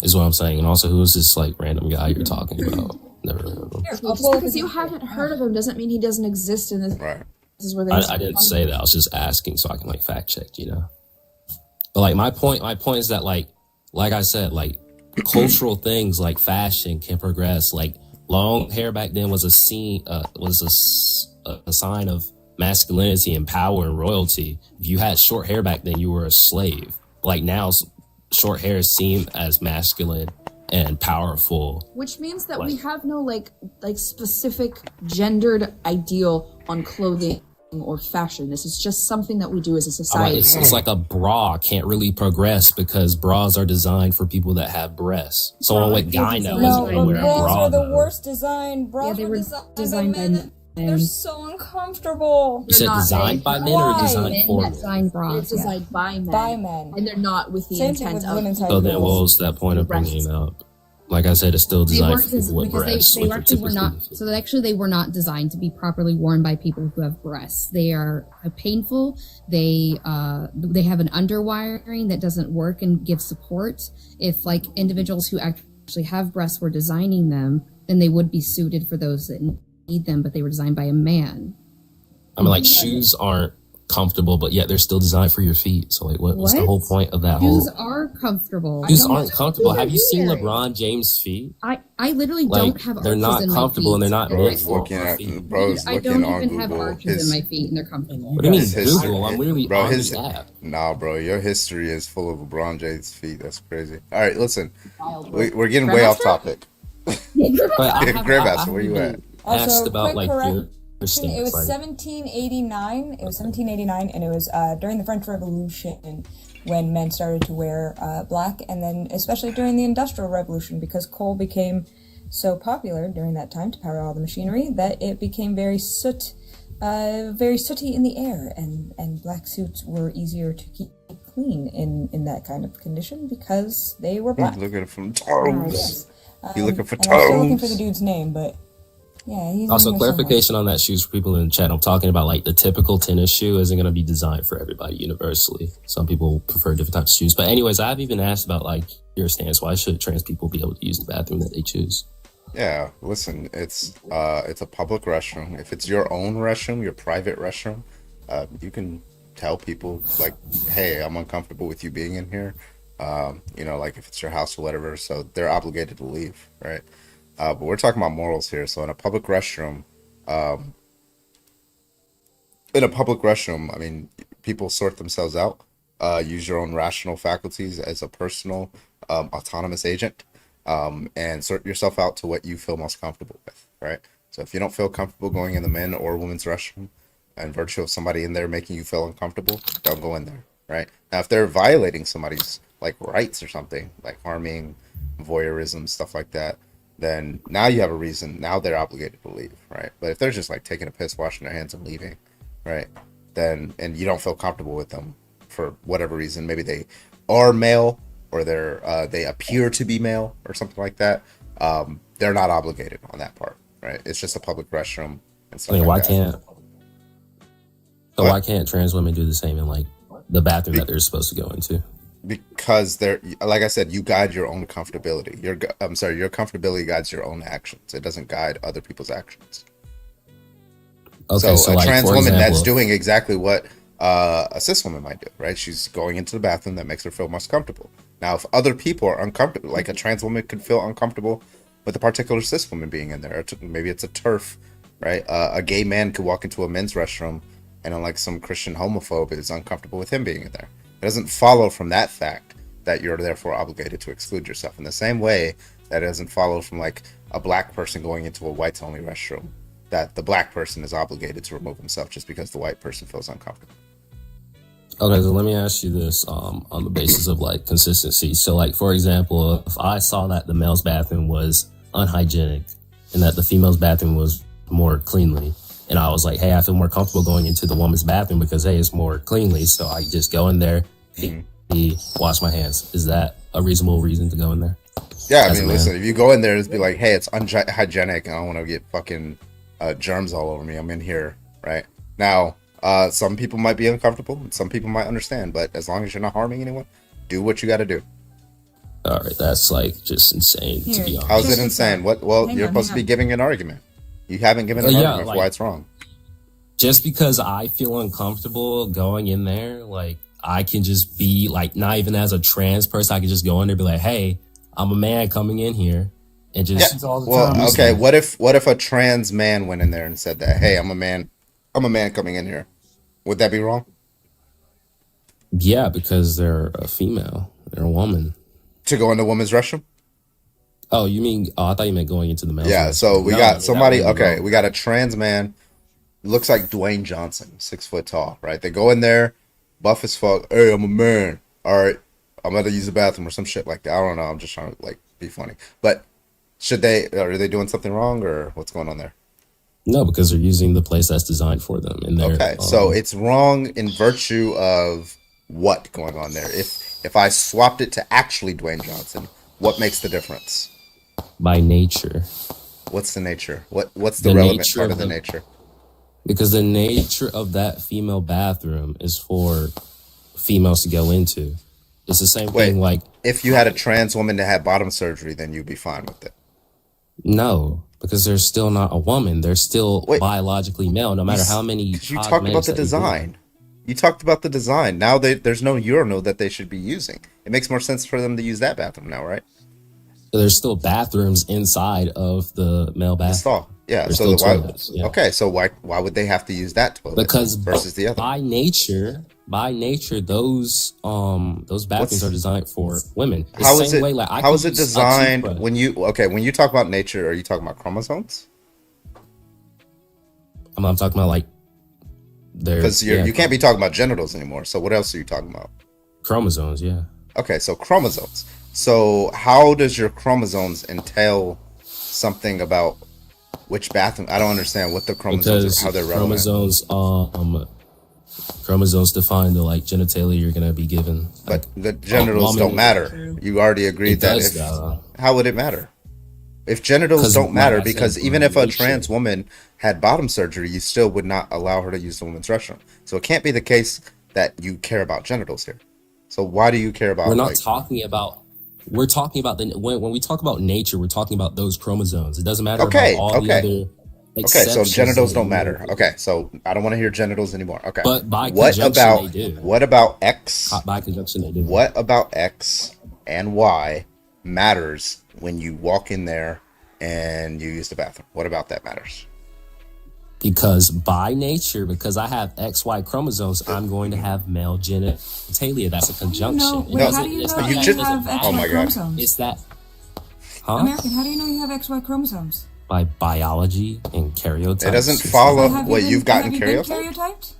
is what I'm saying. And also, who is this like random guy you're talking about? Never heard of him. Just because you haven't heard of him doesn't mean he doesn't exist in this. Right. This is where they. I didn't say that. I was just asking so I can like fact check, you know. But like my point is that like I said, like cultural things like fashion can progress. Like long hair back then was a sign of masculinity and power and royalty. If you had short hair back then, you were a slave. Like now, short hair is seen as masculine and powerful. Which means that we have no like specific gendered ideal on clothing or fashion. This is just something that we do as a society. It's like a bra can't really progress because bras are designed for people that have breasts. Someone with gyno isn't going to wear a bras bra. are the though. worst design. Bras they were were designed by men. They're so uncomfortable. You said designed by men or designed for men? Designed bras. It's designed by men. By men. And they're not with the Same thing intent with of. women's high So then what heels. was that point of bringing it up? Like I said, it's still designed for people with breasts. They which are actually were not. So they were not designed to be properly worn by people who have breasts. They are painful. They have an underwiring that doesn't work and give support. If like individuals who actually have breasts were designing them, then they would be suited for those that need them. But they were designed by a man. I mean, like shoes aren't comfortable, but yet they're still designed for your feet. So like, what's the whole point of that Shoes whole? are comfortable. Shoes aren't comfortable. Have you seen LeBron James' feet? I literally Like don't have they're arches not in my comfortable and feet. they're not meant for Looking my at feet. bro's I looking don't on even have Google. arches in my feet and they're comfortable. What do you mean His Google? I'm literally bro, on his the app. Nah, bro, your history is full of LeBron James' feet. That's crazy. All right, listen, we're getting way off topic. Grandmaster, where you at? Asked about quick like your correction, it was stance. 1789. It was 1789, and it was during the French Revolution when men started to wear black, and then especially during the Industrial Revolution because coal became so popular during that time to power all the machinery that it became very soot very sooty in the air, and black suits were easier to keep clean in that kind of condition because they were black. He's looking for Yes. toes. You looking for And I'm still looking for toes? the dude's name, but yeah, he's in Also, here somewhere. clarification on that shoes for people in the chat. I'm talking about like the typical tennis shoe isn't going to be designed for everybody universally. Some people prefer different types of shoes. But anyways, I've even asked about like your stance. Why should trans people be able to use the bathroom that they choose? Yeah, listen, it's a public restroom. If it's your own restroom, your private restroom, you can tell people like, hey, I'm uncomfortable with you being in here. You know, like if it's your house or whatever, so they're obligated to leave, right? But we're talking about morals here. So in a public restroom, I mean, people sort themselves out. Use your own rational faculties as a personal, autonomous agent, and sort yourself out to what you feel most comfortable with, right? So if you don't feel comfortable going in the men or women's restroom, in virtue of somebody in there making you feel uncomfortable, don't go in there, right? Now, if they're violating somebody's like rights or something, like harming, voyeurism, stuff like that, then now you have a reason. Now they're obligated to leave, right? But if they're just like taking a piss, washing their hands, and leaving, right? Then and you don't feel comfortable with them for whatever reason, maybe they are male or they appear to be male or something like that. They're not obligated on that part, right? It's just a public restroom and I stuff mean, like that. why can't trans women do the same in like the bathroom that they're supposed to go into? Because they're, like I said, you guide your own comfortability. Your comfortability guides your own actions. It doesn't guide other people's actions. Okay, So a like, trans for woman that's example, doing exactly what a cis woman might do, right? She's going into the bathroom that makes her feel most comfortable. Now, if other people are uncomfortable, like a trans woman could feel uncomfortable with a particular cis woman being in there, or maybe it's a turf, right? A gay man could walk into a men's restroom, and unlike some Christian homophobe is uncomfortable with him being in there. It doesn't follow from that fact that you're therefore obligated to exclude yourself. In the same way, that doesn't follow from like a black person going into a whites only restroom that the black person is obligated to remove himself just because the white person feels uncomfortable. Okay, so let me ask you this on the basis of like consistency. So like, for example, if I saw that the male's bathroom was unhygienic and that the female's bathroom was more cleanly, and I was like, hey, I feel more comfortable going into the woman's bathroom because, hey, it's more cleanly. So I just go in there, wash my hands. Is that a reasonable reason to go in there? Yeah, I mean, listen, if you go in there and be like, hey, it's unhygienic and I don't want to get fucking germs all over me, I'm in here, right? Now, some people might be uncomfortable and some people might understand, but as long as you're not harming anyone, do what you got to do. All right, that's like just insane, to be honest. How's it insane? Well, you're supposed to be giving an argument. You haven't given an argument for why it's wrong. Just because I feel uncomfortable going in there, like I can just be like, not even as a trans person, I can just go in there and be like, hey, I'm a man coming in here and just all the time. Well, okay, what if a trans man went in there and said that, hey, I'm a man coming in here? Would that be wrong? Yeah, because they're a female. They're a woman. To go in the woman's restroom? Oh, you mean, I thought you meant going into the male's Yeah, restroom. so we No, I got mean, somebody, that would be okay, wrong. we got a trans man, looks like Dwayne Johnson, 6 foot tall, right? They go in there, buff as fuck, hey, I'm a man, all right, I'm gonna use the bathroom or some shit like that. I don't know, I'm just trying to like be funny. But are they doing something wrong or what's going on there? No, because they're using the place that's designed for them. And they're, Okay, so it's wrong in virtue of what going on there? If I swapped it to actually Dwayne Johnson, what makes the difference? By nature. What's the nature? What's the relevant part of the nature? Because the nature of that female bathroom is for females to go into. It's the same thing like... If you had a trans woman that had bottom surgery, then you'd be fine with it. No, because they're still not a woman. They're still biologically male, no matter how many... You talked about the design. You talked about the design. Now there's no urinal that they should be using. It makes more sense for them to use that bathroom now, right? There's still bathrooms inside of the male bathroom. Yeah, There's so still toilets, yeah. Okay, so why would they have to use that toilet Because versus the other? by nature, those bathrooms are designed for women. It's How the is same it? way, like, I How can is it use a designed toothbrush. when you talk about nature? Are you talking about chromosomes? I'm talking about like Because you can't be talking about genitals anymore. So what else are you talking about? Chromosomes, yeah. Okay, so chromosomes. So how does your chromosomes entail something about Which bathroom? I don't understand what the chromosomes Because are, how they're relevant. chromosomes define the like genitalia you're gonna be given. But Like, the genitals don't matter. You already agreed It that does if though. how would it matter? If genitals Because, don't like matter, I said, because by even if a nature. trans woman had bottom surgery, you still would not allow her to use the women's restroom. So it can't be the case that you care about genitals here. So why do you care We're about not like talking about. We're talking about when we talk about nature, we're talking about those chromosomes. It doesn't matter about okay, all the okay. other Okay, so exceptions genitals that don't you matter. make. Okay, so I don't want to hear genitals anymore. Okay. But by What conjunction, they about do. X? By conjunction, they do. What about X and Y matters when you walk in there and you use the bathroom? What about that matters? Because by nature, because I have XY chromosomes, I'm going to have male genitalia. That's a conjunction. No, It wait, how doesn't- do you it's know not you that it just- doesn't have matter. Oh my XY God. chromosomes? It's that, huh? American, how do you know you have XY chromosomes? By biology and karyotypes. It doesn't It's follow not- what you've gotten Have you been karyotyped? karyotyped?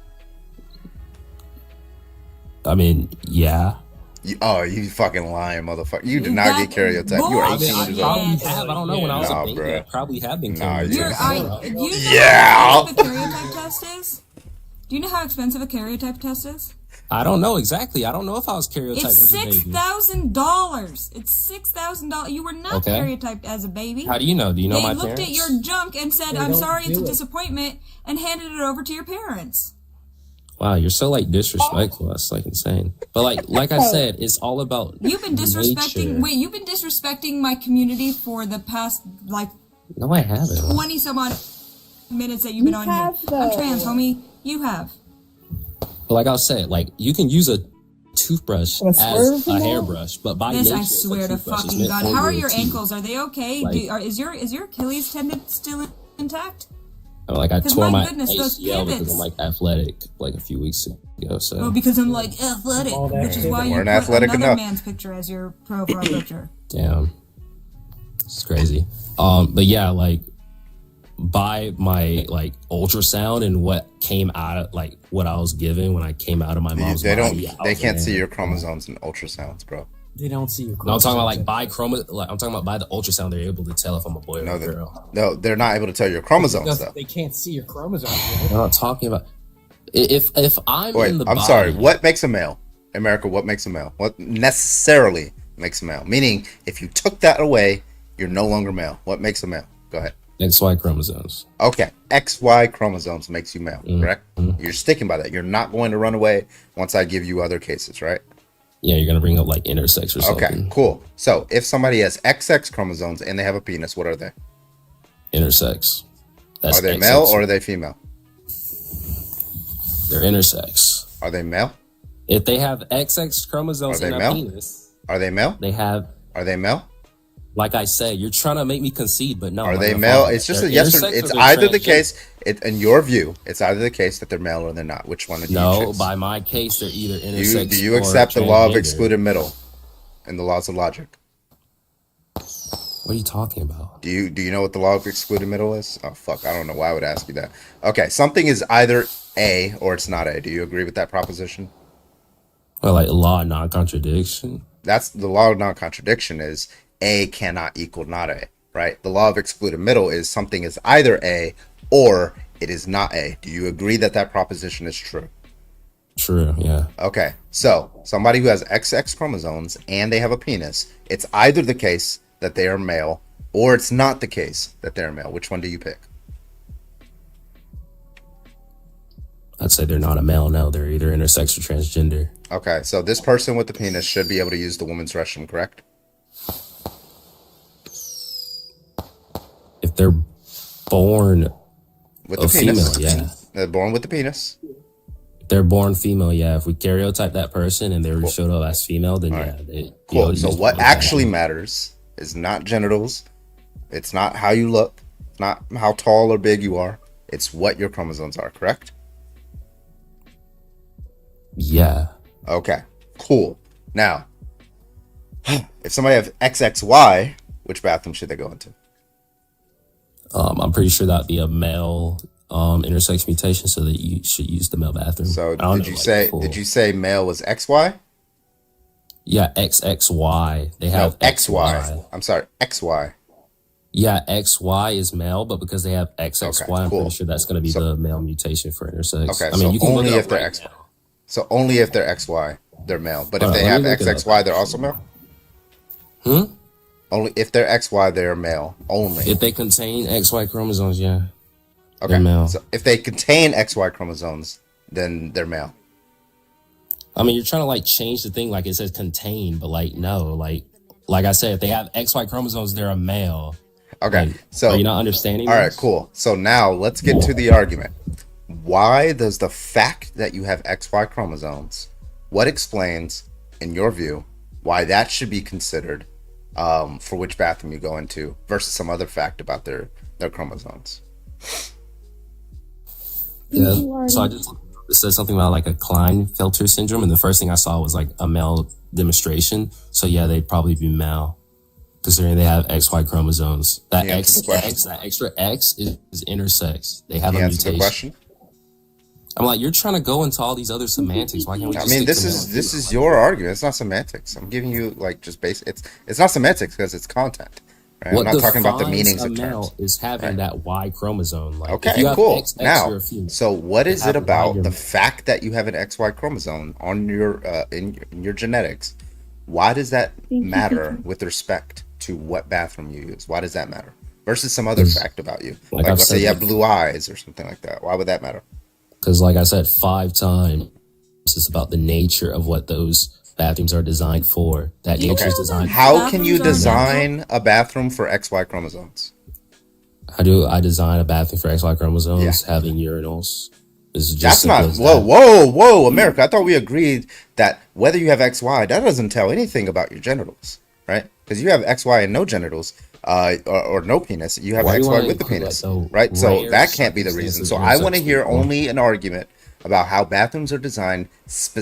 I mean, yeah. You fucking lying motherfucker. You did You not got get karyotyped. You were 18 I years probably old. have. I don't know. When I was Nah, a baby, bruh. I probably have been Nah, carried. you- Do you know Yeah. how expensive a karyotype test is? Do you know how expensive a karyotype test is? I don't know exactly. I don't know if I was karyotyped It's as a baby. $6,000. It's $6,000. You were not Okay. karyotyped as a baby. How do you know? Do you know they my looked parents? at your junk and said, They "I'm don't sorry, it's a do it. disappointment," and handed it over to your parents. Wow, you're so like disrespectful. That's like insane. But like I said, it's all about You've been disrespecting. nature. Wait, you've been disrespecting my community for the past like No, I haven't. 20 some odd minutes that you've been on here. I'm trans, homie. You have. But like I said, like you can use a toothbrush as a hairbrush, but by This nature, I it's a swear to toothbrush. It's fucking meant God. for How are your teeth. ankles? Are they okay? Like- Is your Achilles tendon still intact? Like I 'Cause tore my my goodness, those ACL because pivots. I'm like athletic like a few weeks ago. So Oh, because I'm like athletic, All that which is shit. why you Weren't put athletic another enough. man's picture as your profile picture. damn, it's crazy. But yeah, like by my like ultrasound and what came out of like what I was given when I came out of my mom's They don't. body, I They was can't like, see your chromosomes in ultrasounds, bro. They don't see your. No, I'm talking about like by I'm talking about by the ultrasound, they're able to tell if I'm a boy or a they- girl. No, they're not able to tell your chromosomes though. They can't see your chromosomes. I'm not talking about if I'm Wait, in the I'm body, sorry. What makes a male? America, what makes a male? What necessarily makes a male? Meaning, if you took that away, you're no longer male. What makes a male? Go ahead. XY chromosomes. Okay, XY chromosomes makes you male, Mm-hmm. correct? You're sticking by that. You're not going to run away once I give you other cases, right? Yeah, you're gonna bring up like intersex or something. Okay, cool. So if somebody has XX chromosomes and they have a penis, what are they? Intersex. That's Are they XX. male or are they female? They're intersex. Are they male? If they have XX chromosomes Are in they a male? penis, Are they male? they have. Are they male? Like I said, you're trying to make me concede, but no. Are I'm not they gonna male? follow. It's just They're a yes or intersex it's they're either the transgender. case. In your view, it's either the case that they're male or they're not. Which one do you No, choose? by my case, they're either intersex. Do you or accept the law of transgender. excluded middle and the laws of logic? What are you talking about? Do you know what the law of excluded middle is? Oh fuck, I don't know why I would ask you that. Okay, something is either A or it's not A. Do you agree with that proposition? Well, like law of non-contradiction. That's the law of non-contradiction is A cannot equal not A, right? The law of excluded middle is something is either A or it is not A. Do you agree that that proposition is true? True, yeah. Okay, so somebody who has XX chromosomes and they have a penis, it's either the case that they are male or it's not the case that they're male. Which one do you pick? I'd say they're not a male. No, they're either intersex or transgender. Okay, so this person with the penis should be able to use the women's restroom, correct? If they're born With a the penis. female, yeah. They're born with the penis. If they're born female, yeah. If we karyotype that person and they were showed up as female, then yeah. They, Cool. So what actually matters is not genitals. It's not how you look. It's not how tall or big you are. It's what your chromosomes are, correct? Yeah. Okay. Cool. Now, if somebody has XXY, which bathroom should they go into? I'm pretty sure that'd be a male intersex mutation, so that you should use the male bathroom. So I don't did know, you like, say full- did you say male was XY? Yeah, XXY. They have No, XY. I'm sorry, XY. Yeah, XY is male, but because they have XXY, Okay, I'm pretty cool. sure that's going to be the male mutation for intersex. Okay, I mean, so you can look only it if up they're right X. now. So only if they're XY, they're male. But if Hold on, they let have me look it up. XXY, they're also male. Only if they're XY, they're male. Only. If they contain XY chromosomes, yeah. Okay. They're male. So if they contain XY chromosomes, then they're male. I mean, you're trying to like change the thing, like it says contain, but like no, like I said, if they have XY chromosomes, they're a male. Okay. Like, So are you not understanding? All right, this? cool. So now let's get to the argument. Why does the fact that you have XY chromosomes, what explains, in your view, why that should be considered for which bathroom you go into versus some other fact about their chromosomes? Yeah. So it says something about like a Klinefelter syndrome, and the first thing I saw was like a male demonstration. So yeah, they'd probably be male, considering they have XY chromosomes. That that extra X is intersex. They have a mutation. The question? I'm like, you're trying to go into all these other semantics. Why can't we? I Just mean, stick this is your argument. It's not semantics. I'm giving you like just basic. It's not semantics because it's content. Right? What I'm not talking about the defines meanings a of male terms. is having that Y chromosome. Like, if Okay, you have cool. XX, Now, you're a female. so what If is you it have Y, about you're the male. fact that you have an XY chromosome on your in your genetics? Why does that matter with respect to what bathroom you use? Why does that matter versus some other fact about you? like Like I've let's say said, you have like- blue eyes or something like that. Why would that matter? Because, like I said, 5 times, it's about the nature of what those bathrooms are designed for. That nature is designed. How can you design a bathroom for XY chromosomes? How do I design a bathroom for XY chromosomes having urinals? It's just That's not. simple as Whoa, America! I thought we agreed that whether you have XY, that doesn't tell anything about your genitals, right? Because you have XY and no genitals, or no penis. You have Why do you XY wanna with the include, penis, like, the right? So rare that can't be the reason. circumstances So of I want to intersex hear people? only an argument about how bathrooms are designed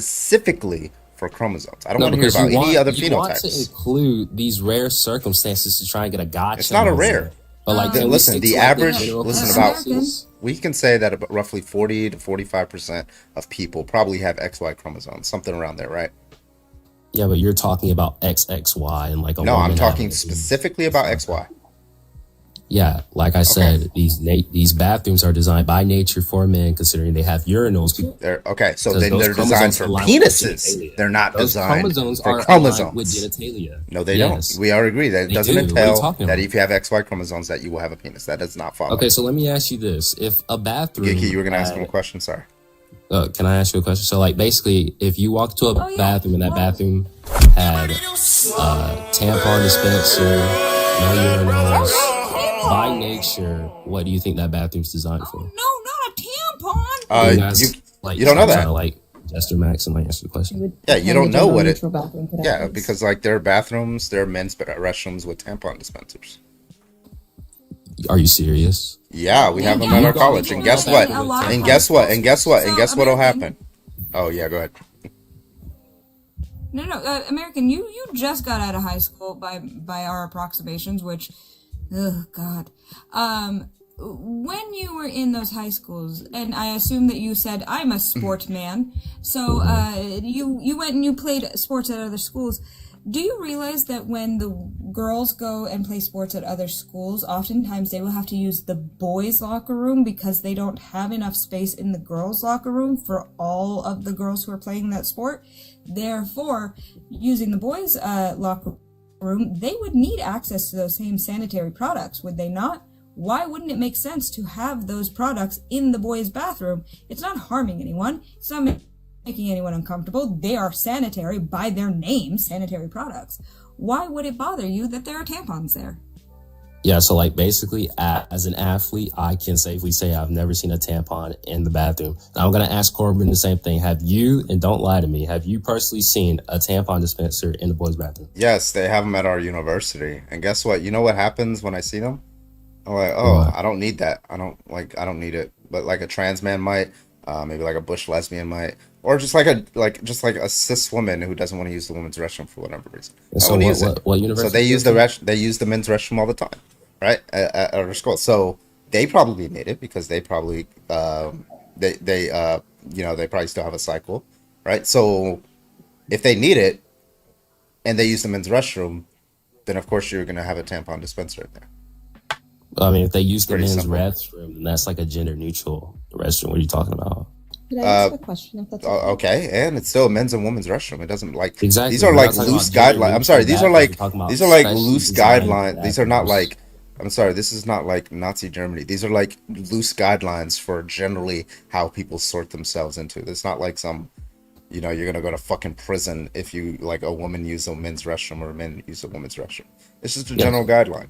specifically for chromosomes. I don't want to hear because about you any other you want to phenotypes. include these rare circumstances to try and get a gotcha. It's not a moment. rare. But like, can we listen, stick the to, like, average. general Listen, about consensus? we can say that about roughly 40 to 45% of people probably have XY chromosomes, something around there, right? Yeah, but you're talking about XXY and like a No, I'm woman talking having- specifically about XY. Yeah, like I said, these bathrooms are designed by nature for men, considering they have urinals. They're okay, so Because then those they're designed chromosomes for align with penises. genitalia. They're not Those designed chromosomes for are aligned chromosomes. with genitalia. No, they Yes. don't. We are agree that it They doesn't do. What are you entail talking that about? if you have XY chromosomes that you will have a penis. That does not follow. Okay, so let me ask you this: if a bathroom, Giki, you were gonna ask him a question. Sorry. Can I ask you a question? So, like, basically, if you walk to a bathroom and that bathroom had tampon dispenser, no urinals, by nature, what do you think that bathroom's designed for? No, not a tampon. You don't know that. Trying to, like, gesture max and like answer the question. Yeah, you don't know what it. Bathroom could Yeah, have. because like there are bathrooms, there are men's restrooms with tampon dispensers. Are you serious? Yeah, we have them at our college, and guess what? And guess what? And guess what? And guess what'll happen? Oh yeah, go ahead. No, American, you just got out of high school by our approximations, which, oh God. When you were in those high schools, and I assume that you said I'm a sport man, so you went and you played sports at other schools. Do you realize that when the girls go and play sports at other schools, oftentimes they will have to use the boys' locker room because they don't have enough space in the girls' locker room for all of the girls who are playing that sport? Therefore, using the boys' locker room, they would need access to those same sanitary products, would they not? Why wouldn't it make sense to have those products in the boys' bathroom? It's not harming anyone. It's not making anyone uncomfortable. They are sanitary by their name, sanitary products. Why would it bother you that there are tampons there? Yeah, so like basically, as an athlete, I can safely say I've never seen a tampon in the bathroom. And I'm going to ask Corbin the same thing. Have you, and don't lie to me, have you personally seen a tampon dispenser in the boys' bathroom? Yes, they have them at our university. And guess what? You know what happens when I see them? I'm like, oh, I don't need that. I don't need it. But like a trans man might, maybe like a bush lesbian might, or just like a cis woman who doesn't want to use the women's restroom for whatever reason. So what university? So they use the men's restroom all the time, right? At our school. So they probably need it because they probably they probably still have a cycle, right? So if they need it and they use the men's restroom, then of course you're gonna have a tampon dispenser in there. I mean, if they use the Pretty men's simple. restroom, then that's like a gender neutral restroom. What are you talking about? Could I ask a question if that's okay? Okay, and it's still a men's and women's restroom. It doesn't like Exactly. these are We're like not talking loose about gender guidelines. I'm sorry, neutral these are bathrooms. like We're talking about these are like specially loose designed guidelines. These are not bathrooms. like I'm sorry, this is not like Nazi Germany. These are like loose guidelines for generally how people sort themselves into. It's not like some, you know, you're gonna go to fucking prison if you like a woman use a men's restroom or a man use a woman's restroom. It's just a Yeah. general guideline.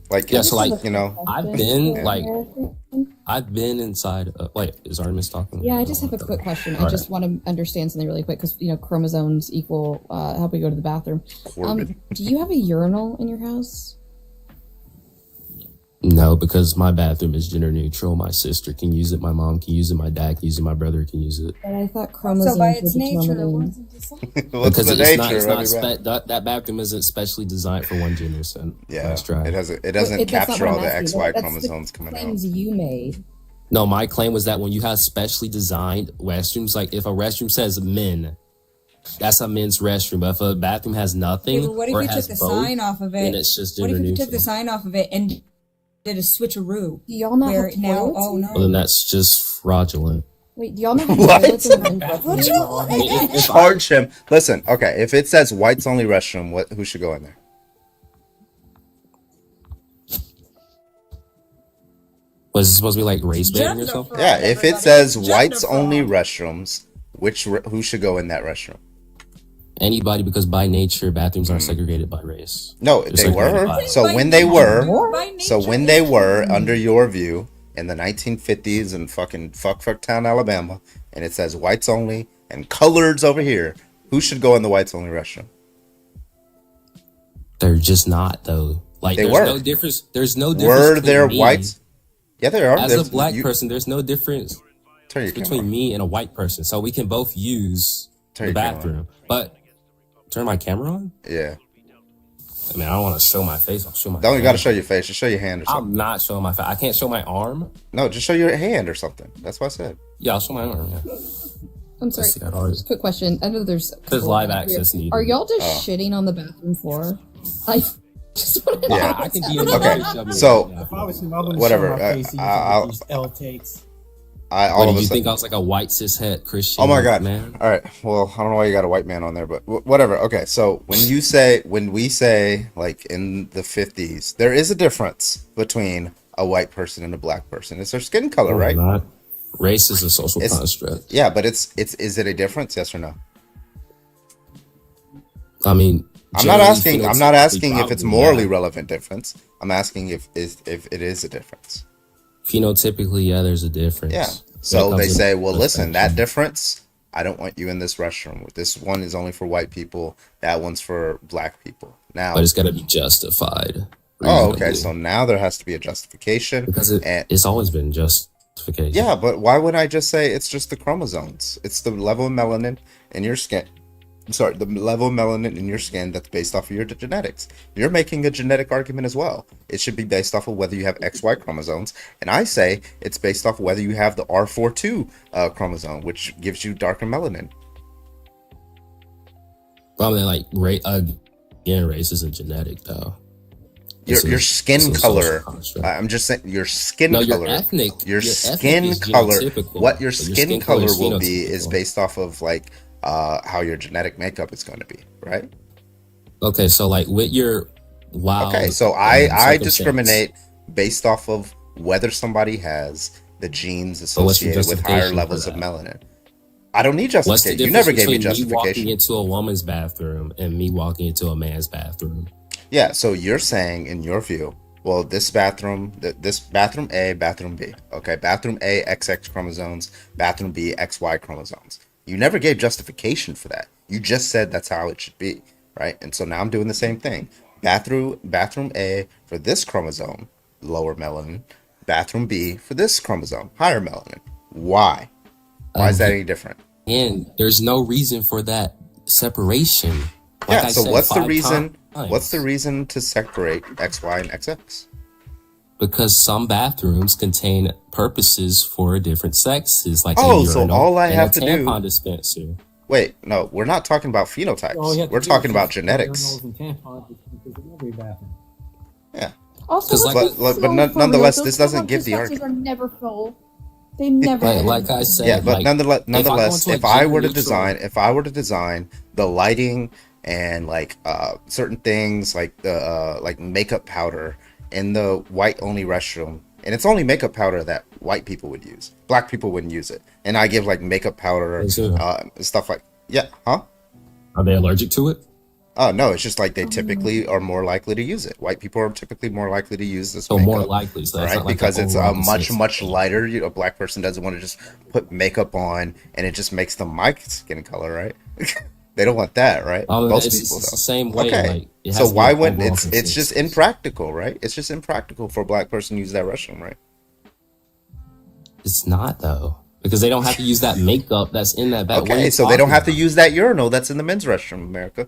Like Yeah, it's, so like you know, I've been yeah. like I've been inside. Wait, is Artemis talking? Yeah, I just have a quick question. I All just want to understand something really quick because chromosomes equal help you go to the bathroom. Do you have a urinal in your house? No, because my bathroom is gender neutral. My sister can use it. My mom can use it. My dad can use it. My brother can use it. But I thought chromosomes So by its were nature, determined. What's Because the it's not, nature it's of not your bathroom? that bathroom isn't specially designed for one gender. So Yeah, nice try. it doesn't. It doesn't That's not capture what all I'm the asking. XY That's chromosomes the coming out. claims you made. No, my claim was that when you have specially designed restrooms, like if a restroom says men, that's a men's restroom. But if a bathroom has nothing, Yeah, but what if or you it took has the both, sign off of then it? it's just What gender if you neutral. took the sign off of it and did a switcheroo? Do y'all not Where have now, toilets? oh no. Well, then that's just fraudulent. Wait, do y'all not have What? toilets in men's bathrooms? If I- Charge him. Listen, okay. If it says whites only restroom, who should go in there? Was it supposed to be like race baiting or Gender something? fraud, Yeah, if it everybody. says Gender whites only fraud. restrooms, who should go in that restroom? Anybody, because by nature bathrooms aren't segregated by race. No, They're they segregated were. by- So By when they nature, were, by so nature, when they it's were fine. under your view in the 1950s in fucking fucktown Alabama, and it says whites only and coloreds over here, who should go in the whites only restroom? They're just not though. Like They there's were. no difference. There's no difference. Were between there me whites? Yeah, there are. as a There's- black you- person? There's no difference Turn your camera between on. me and a white person. So we can both use Turn the your camera on. bathroom. But turn my camera on. Yeah. I mean, I don't want to show my face. I'll show my. Don't you hand. got to show your face. Just show your hand or something. I'm not showing my face. I can't show my arm. No, just show your hand or something. That's what I said. Yeah, I'll show my arm. Yeah. I'm sorry. See, I'd always- Quick question. I know there's There's live access needed. Are y'all just Oh. shitting on the bathroom floor? I just want to Yeah. I can be in Okay. the So If I was him, I wouldn't whatever. show my face either. I'll- These L takes. all What of did a you sudden. think I was like a white cishet Christian? Oh my god, man. All right. Well, I don't know why you got a white man on there, but whatever. Okay, so when we say like in the 50s, there is a difference between a white person and a black person. It's their skin color, No, right? not. Race is a social It's- construct. Yeah, but is it a difference? Yes or no? I mean, I'm not asking if it's phenotypically, morally yeah. relevant difference. I'm asking if it is a difference. Phenotypically, yeah, there's a difference. Yeah. When it So comes they to say, well, listen, that perception. difference, I don't want you in this restroom. This one is only for white people. That one's for black people. Now, But it's got to be justified. oh, okay. reasonably. So now there has to be a justification. Because And it's always been justification. yeah, but why would I just say it's just the chromosomes? It's the level of melanin in your skin. Sorry, the level of melanin in your skin that's based off of your genetics. You're making a genetic argument as well. It should be based off of whether you have XY chromosomes, and I say it's based off of whether you have the R42 chromosome, which gives you darker melanin. Well, I mean, like, race isn't genetic, though. Your skin it's a color. social construct. I'm just saying your skin No, color. your ethnic skin is color. genotypical, What your but skin color is will be is phenotypical. based off of like how your genetic makeup is going to be, right? Okay, so like with your wild. Okay, so I circumstance. discriminate based off of whether somebody has the genes So what's your associated with higher justification for levels of that? melanin. I don't need What's the justification. You difference never gave me between me walking justification. into a woman's bathroom and me walking into a man's bathroom? Yeah, so you're saying in your view, well, this bathroom A, bathroom B. Okay, bathroom A, XX chromosomes, bathroom B, XY chromosomes. You never gave justification for that. You just said that's how it should be, right? And so now I'm doing the same thing. Bathroom A for this chromosome, lower melanin. Bathroom B for this chromosome, higher melanin. Why? Why is that any different? And there's no reason for that separation. Like Yeah, I so said what's the 5 reason? times. What's the reason to separate XY and XX? Because some bathrooms contain purposes for different sexes, like Oh, a so urinal all I and have a to do- tampon dispenser. Wait, no, we're not talking about phenotypes. All you have to We're do talking is about just genetics. urinals and tampons because in every bathroom. Yeah. Also, Because nonetheless, this those doesn't give the perspectives argument. are never full. They never. like I said, Yeah, but like nonetheless, if I go into a if I were to design the lighting and like certain things like makeup powder in the white only restroom, and it's only makeup powder that white people would use, black people wouldn't use it, and I give like makeup powder stuff like Are they allergic to it? No, it's just like they typically are more likely to use it. White people are typically more likely to use this So makeup, more likely, so that's right? not like Because an it's overall much lighter. A black person doesn't want to just put makeup on, and it just makes them my skin color, right? They don't want that, right? Most it's people the though. same way. Okay, Like, it has so to be why an wouldn't overall it's just consistency. impractical, right? It's just impractical for a black person to use that restroom, right? It's not though, because they don't have to use that makeup that's in that. What are Okay, you so they don't talking have to about? use that urinal that's in the men's restroom, America.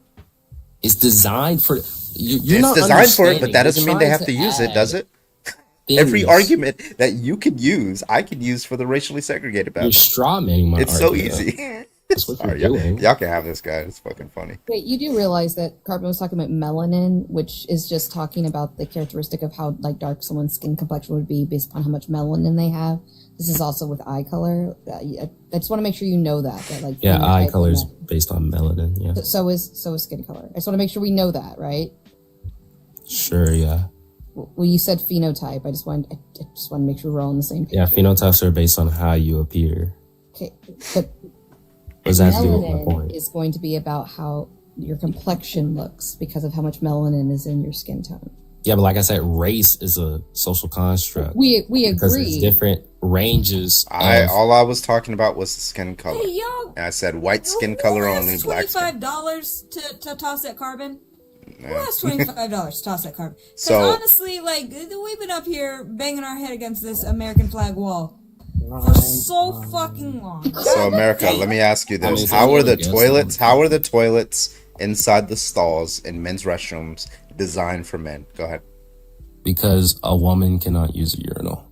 It's designed for you're It's not designed for it, but understanding. that You're doesn't mean they trying have to use it, does add it? Every things. argument that you could use, I could use for the racially segregated You're bathroom. straw manning my It's so argument. easy. That's what Sorry, you're doing. y'all can have this guy. It's fucking funny. Wait, you do realize that Carbon was talking about melanin, which is just talking about the characteristic of how like dark someone's skin complexion would be based upon how much melanin they have. This is also with eye color. I just want to make sure you know that like Yeah, eye phenotype color and is based on melanin. Yeah, so is skin color. I just want to make sure we know that, right? sure. Yeah, Well, you said phenotype. I just want to make sure we're all on the same page. yeah. Phenotypes are based on how you appear. Okay, but What does that have to do with my melanin point? is going to be about how your complexion looks because of how much melanin is in your skin tone. Yeah, but like I said, race is a social construct. We because agree. there's different ranges. All I was talking about was the skin color. Hey, yo, And I said white skin color only, black skin. $25 to toss that carbon. Who Yeah. has $25 to toss that carbon? Because So- honestly, like we've been up here banging our head against this American flag wall for so fucking long. So America, let me ask you I mean, this: it's How are illegal the to guess toilets? How are the toilets inside the stalls in men's restrooms designed for men? Go ahead. Because a woman cannot use a urinal.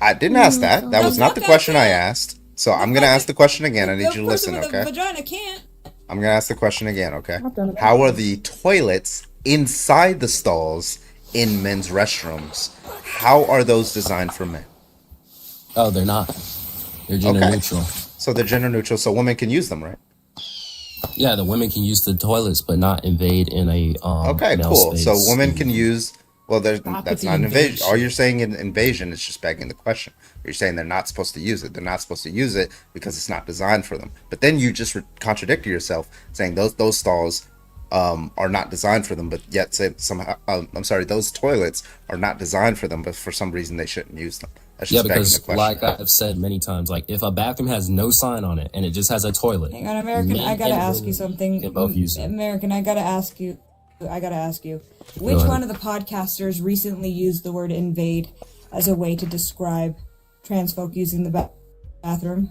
I didn't ask that. That was not the question I asked. So I'm gonna ask the question again. I need you to listen, With a okay? vagina can't. I'm gonna ask the question again, okay? How are the toilets inside the stalls in men's restrooms? How are those designed for men? Oh, they're not. They're gender Okay. neutral. So they're gender neutral, so women can use them, right? Yeah, the women can use the toilets, but not invade in a Okay, male cool. space. So women can use. Well, that's with not the an invasion. invasion. All you're saying in invasion is just begging the question. You're saying they're not supposed to use it. They're not supposed to use it because it's not designed for them. But then you just contradicted yourself, saying those stalls are not designed for them, but yet say somehow. I'm sorry, those toilets are not designed for them, but for some reason they shouldn't use them. That's Yeah, just begging because the question. like I've said many times, like if a bathroom has no sign on it and it just has a toilet, Hang on, American. men I gotta and ask you women something. can both use it. American, I gotta ask you. Which ahead. one of the podcasters recently used the word invade as a way to describe trans folk using the bathroom?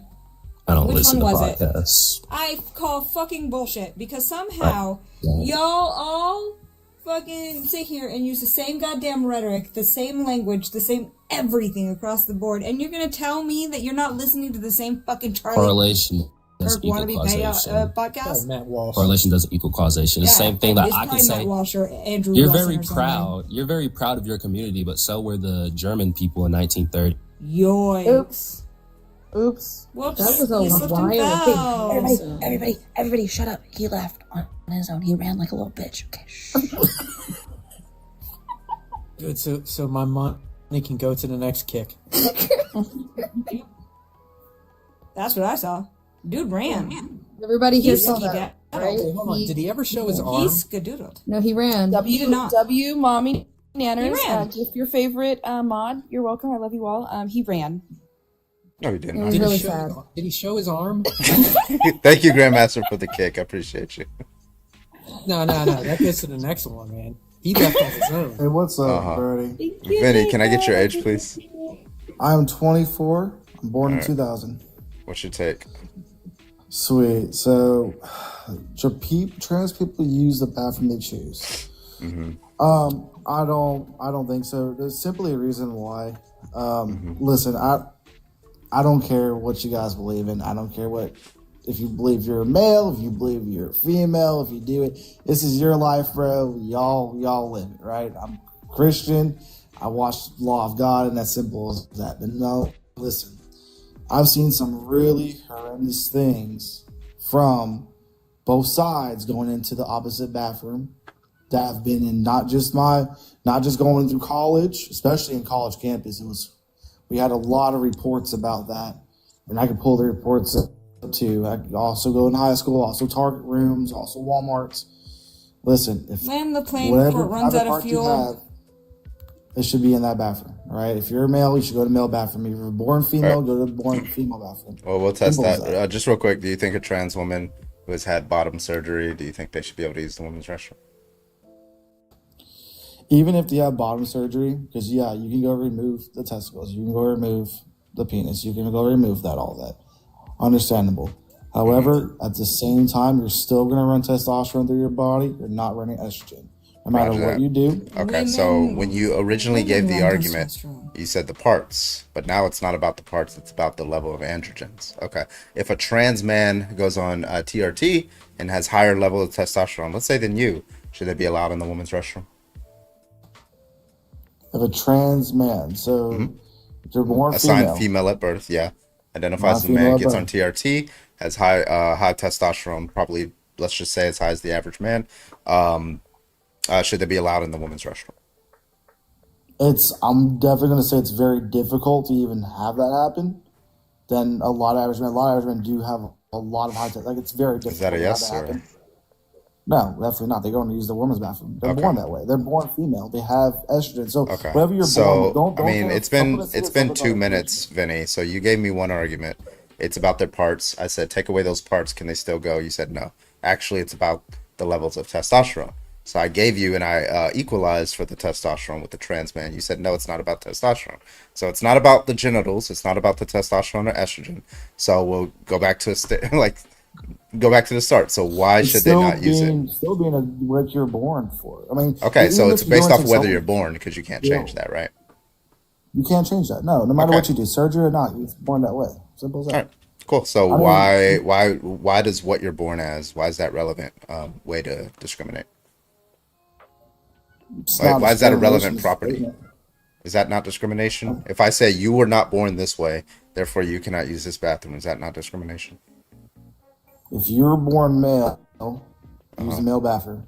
I don't Which listen to one was it? podcasts. I call fucking bullshit because somehow Right. y'all all fucking sit here and use the same goddamn rhetoric, the same language, the same everything across the board, and you're gonna tell me that you're not listening to the same fucking Charlie Correlation doesn't Kirk equal wannabe causation. podcast? Matt Walsh. Correlation doesn't equal causation. It's the same thing that it's I can probably say. Matt Walsh or Andrew You're Wilson very or something. proud. You're very proud of your community, but so were the German people in 1930. Yoinks. Oops. Whoops. That was a You slipped wild and thing. fell. Everybody, shut up. He left on his own. He ran like a little bitch. Okay, shh. Good. So my money can go to the next kick. That's what I saw. Dude ran. Everybody here He's saw that, right? Wait, hold on. Did he ever show his arm? He's skadoodled. No, he ran. He did not. W Mommy Nanners. He ran. Gift your favorite mod. You're welcome. I love you all. He ran. No, he didn't. It was Did really he show? sad. Did he show his arm? Thank you, Grandmaster, for the kick. I appreciate you. No. That gets to the next one, man. He left on his own. Hey, what's up, Uh-huh. Birdie? Vinny, can I get your age, please? I'm 24. I'm born in Alright. 2000. What's your take? Sweet. So, trans people use the bathroom they choose. Mm-hmm. I don't think so. There's simply a reason why. Listen, I don't care what you guys believe in. I don't care if you believe you're a male, if you believe you're a female, if you do it. This is your life, bro. Y'all live it, right? I'm Christian. I watch Law of God, and that's simple as that. But no, listen, I've seen some really horrendous things from both sides going into the opposite bathroom that have been in not just going through college, especially in college campus. We had a lot of reports about that, and I could pull the reports up too. I could also go in high school, also Target rooms, also Walmarts. Listen, if Land the plane whatever before it runs private out of part you fuel. have, it should be in that bathroom, all right? If you're a male, you should go to the male bathroom. If you're born female, go to the born female bathroom. Well, we'll test Simple as that. Just real quick, do you think a trans woman who has had bottom surgery, do you think they should be able to use the women's restroom? Even if they have bottom surgery, because you can go remove the testicles, you can go remove the penis, you can go remove all that. Understandable. However, at the same time, you're still going to run testosterone through your body. You're not running estrogen. No matter what you do. Okay, so when you originally gave the argument, you said the parts, but now it's not about the parts, it's about the level of androgens. Okay, if a trans man goes on TRT and has higher level of testosterone, let's say than you, should they be allowed in the women's restroom? If a trans man, so they're born assigned female at birth, identifies as a man, gets on TRT, has high testosterone, probably let's just say as high as the average man. Should they be allowed in the women's restroom? I'm definitely going to say it's very difficult to even have that happen. Then a lot of average men do have a lot of high testosterone. Like, it's very difficult. Is that a yes to have or? that happen. No, definitely not. They're going to use the women's bathroom. They're born that way. They're born female. They have estrogen. So wherever you're born, don't I mean, it's been 2 minutes, Vinny. So you gave me one argument. It's about their parts. I said, take away those parts. Can they still go? You said no. Actually, it's about the levels of testosterone. So I gave you and I equalized for the testosterone with the trans man. You said, no, it's not about testosterone. So it's not about the genitals. It's not about the testosterone or estrogen. So we'll go back to go back to the start. So why should they not use it? Still being what you're born for. I mean, okay, so it's based off whether you're born, because you can't change that, right? You can't change that. No matter what you do, surgery or not, you're born that way. Simple as that. All right, cool. So why does what you're born as, why is that relevant way to discriminate? Why is that a relevant property? Is that not discrimination? If I say you were not born this way, therefore you cannot use this bathroom, is that not discrimination? If you're born male, use the male bathroom.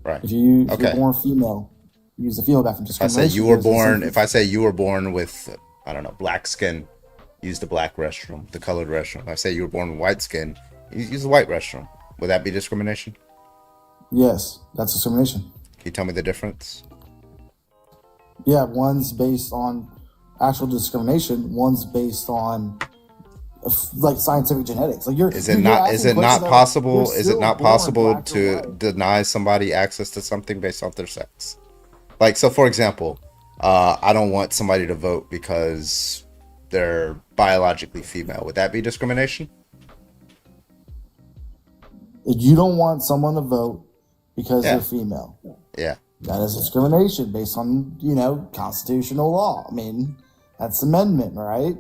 Right. If you're born female, use the female bathroom. If I say you were born with, I don't know, black skin, use the black restroom, the colored restroom. If I say you were born with white skin, use the white restroom. Would that be discrimination? Yes, that's discrimination. Can you tell me the difference? Yeah, one's based on actual discrimination. One's based on like scientific genetics. Like is it not possible to deny somebody access to something based off their sex? Like, so for example, I don't want somebody to vote because they're biologically female. Would that be discrimination? You don't want someone to vote because they're female. Yeah. That is discrimination based on, constitutional law. I mean, that's amendment, right?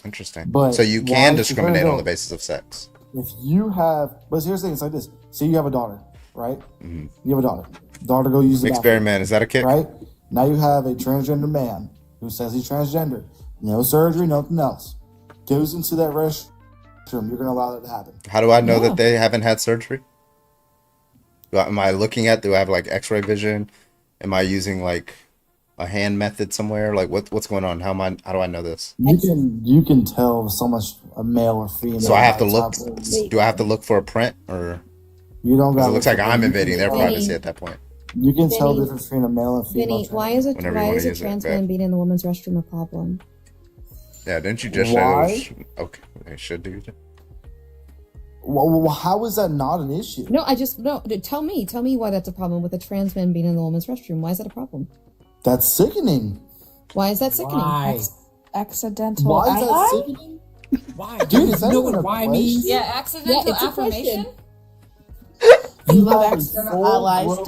Interesting. But so you can discriminate on the basis of sex. But here's the thing, it's like this. Say you have a daughter, right? You have a daughter. Daughter go use the mixed berry man, is that a kid? Right? Now you have a transgender man who says he's transgender. No surgery, nothing else. Goes into that restroom. You're going to allow that to happen. How do I know that they haven't had surgery? Do I have like x-ray vision? Am I using like a hand method somewhere? Like what's going on? How do I know this? You can tell if someone's a male or female. So I have to look. Do I have to look for a print, or you don't? It looks like I'm invading their privacy at that point. You can tell the difference between a male and female. Vinny, why is a trans man being in the women's restroom a problem? Yeah, didn't you just say? Okay, they should do that. Well, how is that not an issue? No, tell me why that's a problem with a trans man being in the women's restroom. Why is that a problem? That's sickening. Why is that sickening? Why? Accidental. Why is that sickening? Why? Dude, is that know what why means? Yeah, accidental affirmation. You have external allies.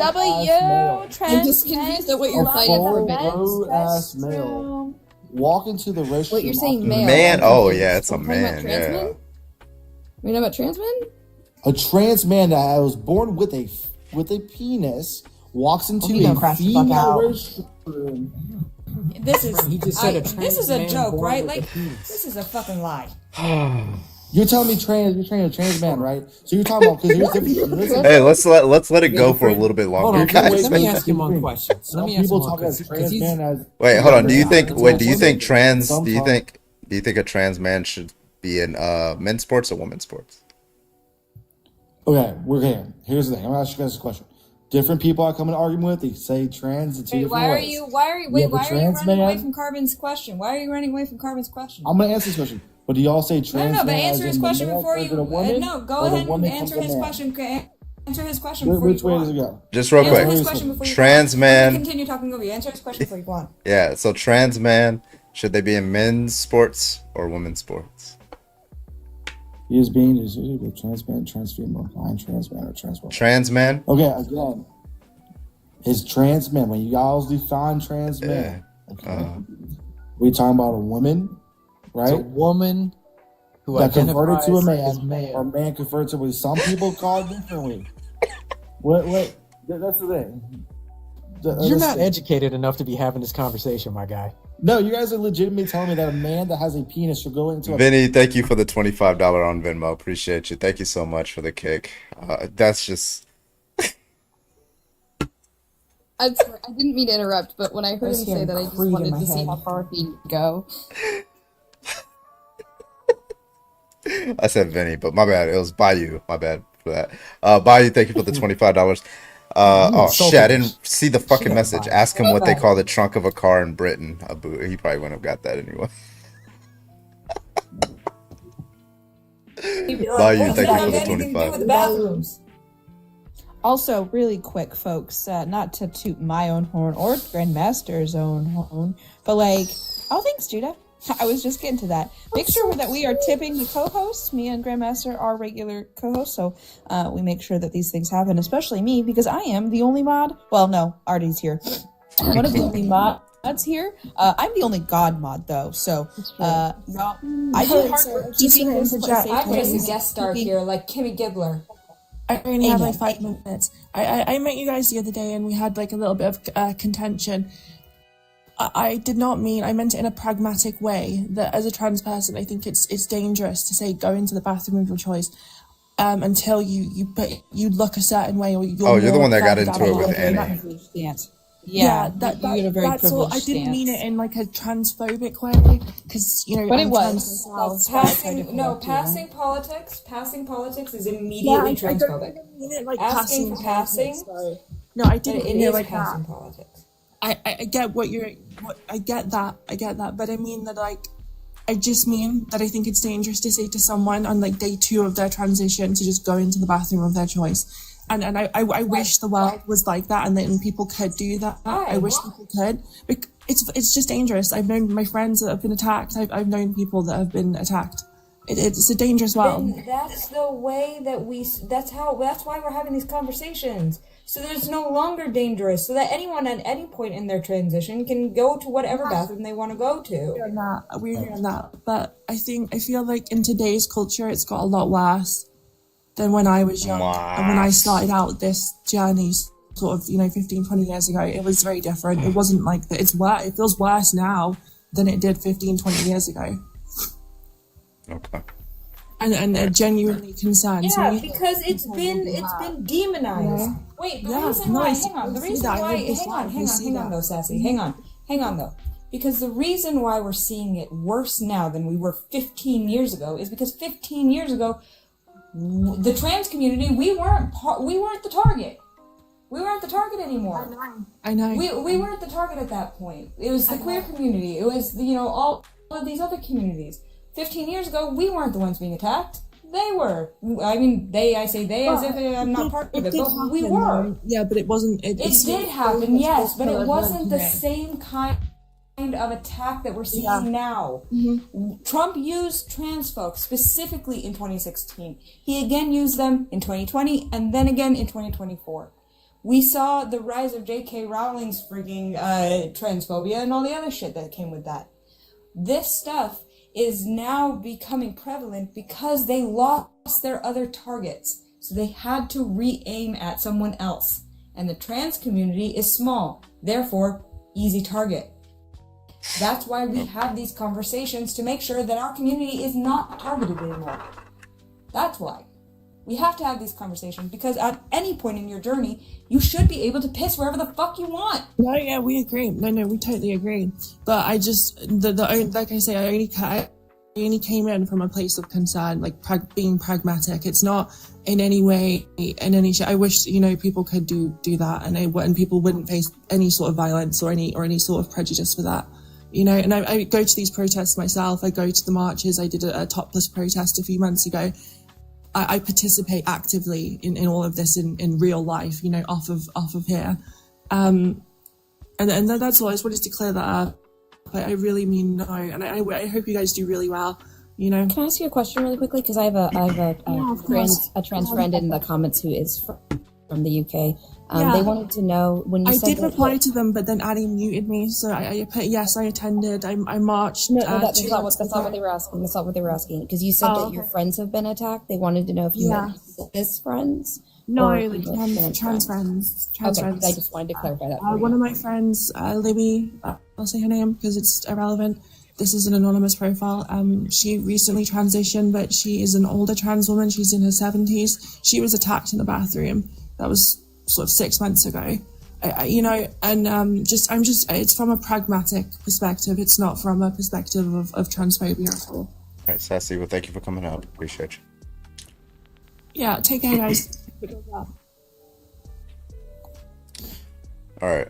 I'm just confused at what you're fighting for, ass male. Walk into the restroom. What you're saying, male? Man, oh yeah, it's a man. Yeah. You know about trans men? A trans man that was born with a penis walks into he gonna a crash the fuck female out. restroom. This is He just said a this is a trans man joke, born right? with a Like penis. this is a fucking lie. You're telling me you're training a trans man, right? So you're talking about because here's the Hey, let's let it go for a little bit Hold longer, on, guys. let me ask him one question. Let me ask him people one talk as question. trans man as Wait, hold on. Do you think Some do you talk- think a trans man should be in men's sports or women's sports? Okay, we're here. Here's the thing. I'm gonna ask you guys a question. Different people I come in argument with, they say trans in two Wait, different why are ways. you have a trans running away man. from Carbon's question? Why are you running away from Carbon's question? I'm gonna answer this question. But do y'all say No, trans but man answer as his in the question male before turns you. into a woman? No, go or the ahead and woman answer comes his a man? question. Answer his question before Which you way go does on. it go? Just real Answer quick. his question before you Trans go on. man. Continue talking over you. Answer his question before you go on. Yeah, so trans man, should they be in men's sports or women's sports? He is being associated with trans man, trans female, fine trans man, or trans woman. Trans man? Okay, again, is trans man when you guys define trans man? Okay, we talking about a woman, right? It's a woman who that converted to a identifies as man, male. or man converted to what some people call it differently. Wait, that's the thing. You're not educated enough to be having this conversation, my guy. No, you guys are legitimately telling me that a man that has a penis should go into a... Vinny, thank you for the $25 on Venmo. Appreciate you. Thank you so much for the kick. That's just... I'm sorry, I didn't mean to interrupt, but when I heard was him say hearing that, I just Creed in wanted my to see head. how far he'd go. I said Vinny, but my bad. It was Bayou. My bad for that. Bayou, thank you for the $25. Oh shit, I didn't see the fucking Shit, message. Bayou. Ask him what they call the trunk of a car in Britain. He probably wouldn't have got that anyway. Bayou, thank you for the 25. bathrooms. Also, really quick, folks, not to toot my own horn or Grandmaster's own horn, but like, oh, thanks, Judah. I was just getting to that. Make sure that we are tipping the co-hosts. Me and Grandmaster are regular co-hosts, so we make sure that these things happen, especially me, because I am the only mod. Well, no, Artie's here. One of the only mods here. I'm the only god mod, though, so y'all, I do hard work keeping this place I'm just safe. a guest star here, like Kimmy Gibbler. I only have like 5 minutes. I met you guys the other day and we had like a little bit of contention. I did not mean, I meant it in a pragmatic way that as a trans person, I think it's dangerous to say go into the bathroom of your choice until you look a certain way or you're You're the one that got further into down it with the road. Annie. Yeah, that's that's all. I didn't mean it in like a transphobic way because But I'm it was. trans myself, so I tried to correct you. Passing politics is immediately I transphobic. don't mean it like Asking for passing, sorry. No, I didn't but it mean it is like passing that. politics. I get I get that, but I mean that like, I just mean that I think it's dangerous to say to someone on like day 2 of their transition to just go into the bathroom of their choice. And I wish the world was like that and then people could do that. I wish people could. It's just dangerous. I've known my friends that have been attacked. I've known people that have been attacked. It's a dangerous world. Then that's the way that that's why we're having these conversations. So that it's no longer dangerous, so that anyone at any point in their transition can go to whatever bathroom they want to go to. We're hearing that. But I feel like in today's culture, it's got a lot worse than when I was young. And when I started out this journey, sort of, 15, 20 years ago, it was very different. It wasn't like that. It feels worse now than it did 15, 20 years ago. Okay. And it genuinely concerns me. Because it's been demonized. Yeah. Wait, the Yeah, reason no, why, I hang on, the see reason that. why, I live this life. I see hang on that. though, Sassy, hang on though. Because the reason why we're seeing it worse now than we were 15 years ago is because 15 years ago, the trans community, we weren't the target. We weren't the target anymore. I know. We weren't the target at that point. It was the queer community. It was, all of these other communities. 15 years ago, we weren't the ones being attacked. They were. I mean, I say they as if I'm not part of it, but we were. Yeah, but it wasn't. It did happen, yes, but it wasn't the same kind of attack that we're seeing now. Trump used trans folks specifically in 2016. He again used them in 2020 and then again in 2024. We saw the rise of J.K. Rowling's freaking transphobia and all the other shit that came with that. This stuff is now becoming prevalent because they lost their other targets. So they had to re-aim at someone else. and the trans community is small, therefore easy target. That's why we have these conversations, to make sure that our community is not targeted anymore. That's why. We have to have these conversations, because at any point in your journey, you should be able to piss wherever the fuck you want. No, yeah, we agree. No, we totally agree. But I just, like I say, I only came in from a place of concern, like being pragmatic. It's not in any way, I wish, people could do that, and people wouldn't face any sort of violence or any sort of prejudice for that. And I go to these protests myself. I go to the marches. I did a topless protest a few months ago. I participate actively in all of this in real life, off of here. And that's all. I just wanted to clear that up. I really mean no. And I hope you guys do really well, Can I ask you a question really quickly? Because I have a trans friend in the comments who is from the UK. They wanted to know when you said I did reply to them, but then Addie muted me, so I put yes. I attended. I marched. No, that's not what they were asking. That's not what they were asking, because you said that your friends have been attacked. They wanted to know if you meant cis friends. No, trans friends. Trans friends. I just wanted to clarify that. One of my friends, Libby, I'll say her name because it's irrelevant. This is an anonymous profile. She recently transitioned, but she is an older trans woman. She's in her 70s. She was attacked in the bathroom. That was sort of 6 months ago. It's from a pragmatic perspective. It's not from a perspective of transphobia at all. All right, Sassy, well, thank you for coming out. Appreciate you. Yeah, take care, guys. All right.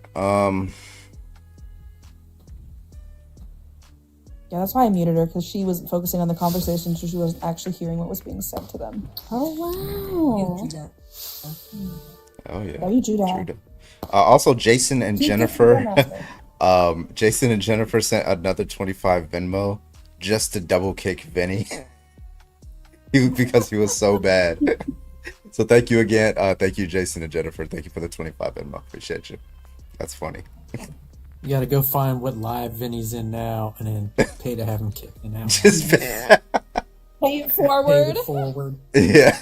Yeah, that's why I muted her, because she wasn't focusing on the conversation, so she wasn't actually hearing what was being said to them. Oh, wow. Oh, yeah. Oh, you do that. Also, Jason and Jennifer. Jason and Jennifer sent another 25 Venmo just to double kick Vinny because he was so bad. So thank you again. Thank you, Jason and Jennifer. Thank you for the 25 Venmo. Appreciate you. That's funny. You gotta go find what live Vinny's in now and then pay to have him kicked out. Just pay it forward. Pay it forward. Yeah.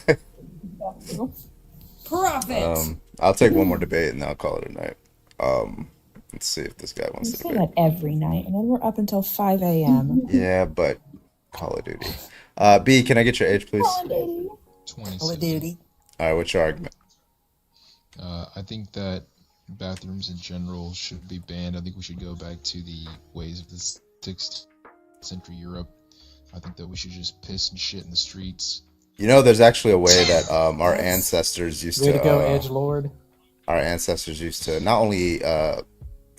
Profit. I'll take one more debate and then I'll call it a night. Let's see if this guy wants to say debate. that every night, and then we're up until 5 a.m. Yeah, but Call of Duty. B, can I get your age, please? Call of Duty. 27. Call of Duty. All right, what's your argument? I think that bathrooms in general should be banned. I think we should go back to the ways of the 16th century Europe. I think that we should just piss and shit in the streets. You know, there's actually a way that our ancestors used Way to to go, edgelord. Our ancestors used to not only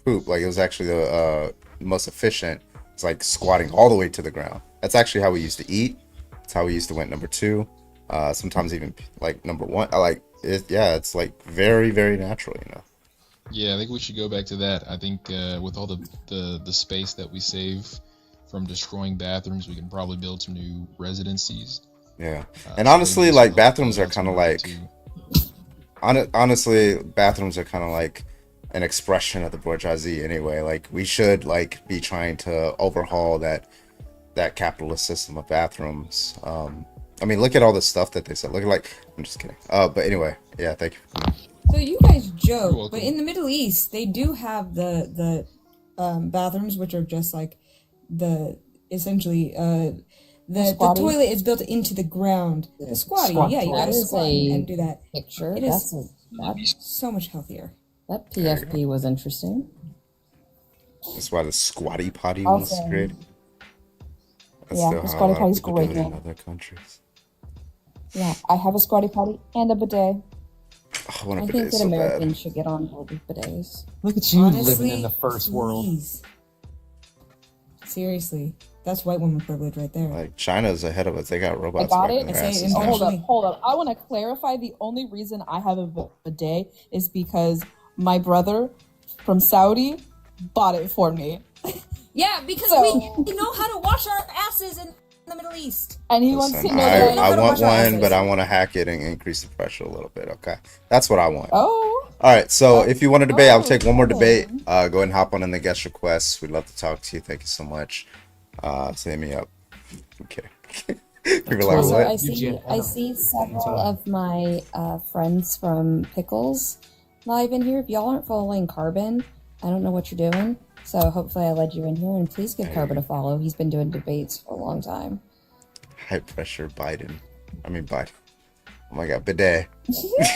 poop, like it was actually the most efficient. It's like squatting all the way to the ground. That's actually how we used to eat. That's how we used to went number 2. Sometimes even like number 1. It's like very, very natural, Yeah, I think we should go back to that. I think with all the space that we save from destroying bathrooms, we can probably build some new residencies. Yeah, and honestly, like bathrooms are kind of like, honestly, bathrooms are kind of like an expression of the bourgeoisie anyway. Like we should like be trying to overhaul that capitalist system of bathrooms. I mean, look at all the stuff that they said. Look at I'm just kidding. But anyway, yeah, thank you. So you guys joke, but in the Middle East, they do have the bathrooms, which are just like essentially the toilet is built into the ground. The squatty, yeah, you gotta squat and do that. Picture. It is so much healthier. That PFP was interesting. That's why the squatty potty Also, was created. That's yeah, still the how a squatty lot of potty's people great, do it in man. other countries. Yeah, I have a squatty potty and a bidet. I want a I bidet think that so bad. Americans should get on board with bidets. Look at you Honestly, living in the first world. please. Seriously, that's white woman privilege right there. Like China's ahead of us. They got I robots got wiping it. their asses Oh, now. hold up. I want to clarify. The only reason I have a bidet is because my brother from Saudi bought it for me. Yeah, because we know how to wash our asses in the Middle East. And he wants Listen, to know that I want one, but I want to hack it and increase the pressure a little bit. Okay, that's what I want. Oh. All right. So if you want to debate, I'll take one more debate. Go ahead and hop on in the guest requests. We'd love to talk to you. Thank you so much. So hit me up. Okay. People are like, Also, what? I see several of my friends from Pickles live in here. If y'all aren't following Carbon, I don't know what you're doing. So hopefully I led you in here, and please give Carbon a follow. He's been doing debates for a long time. High pressure Biden. Oh my god, bidet.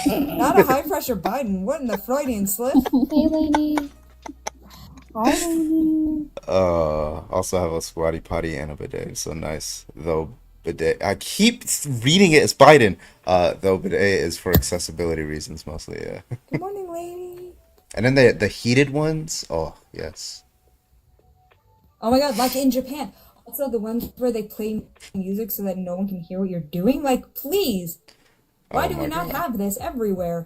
Not a high pressure Biden. What in the Freudian slip? Hey, lady. Hi, lady. Also have a squatty potty and a bidet. So nice. Though bidet, I keep reading it as Biden. Though bidet is for accessibility reasons mostly. Yeah. Good morning, lady. And then the heated ones. Oh yes. Oh my god, like in Japan. Also, the ones where they play music so that no one can hear what you're doing. Like, please. Why Oh do we my not God. have this everywhere?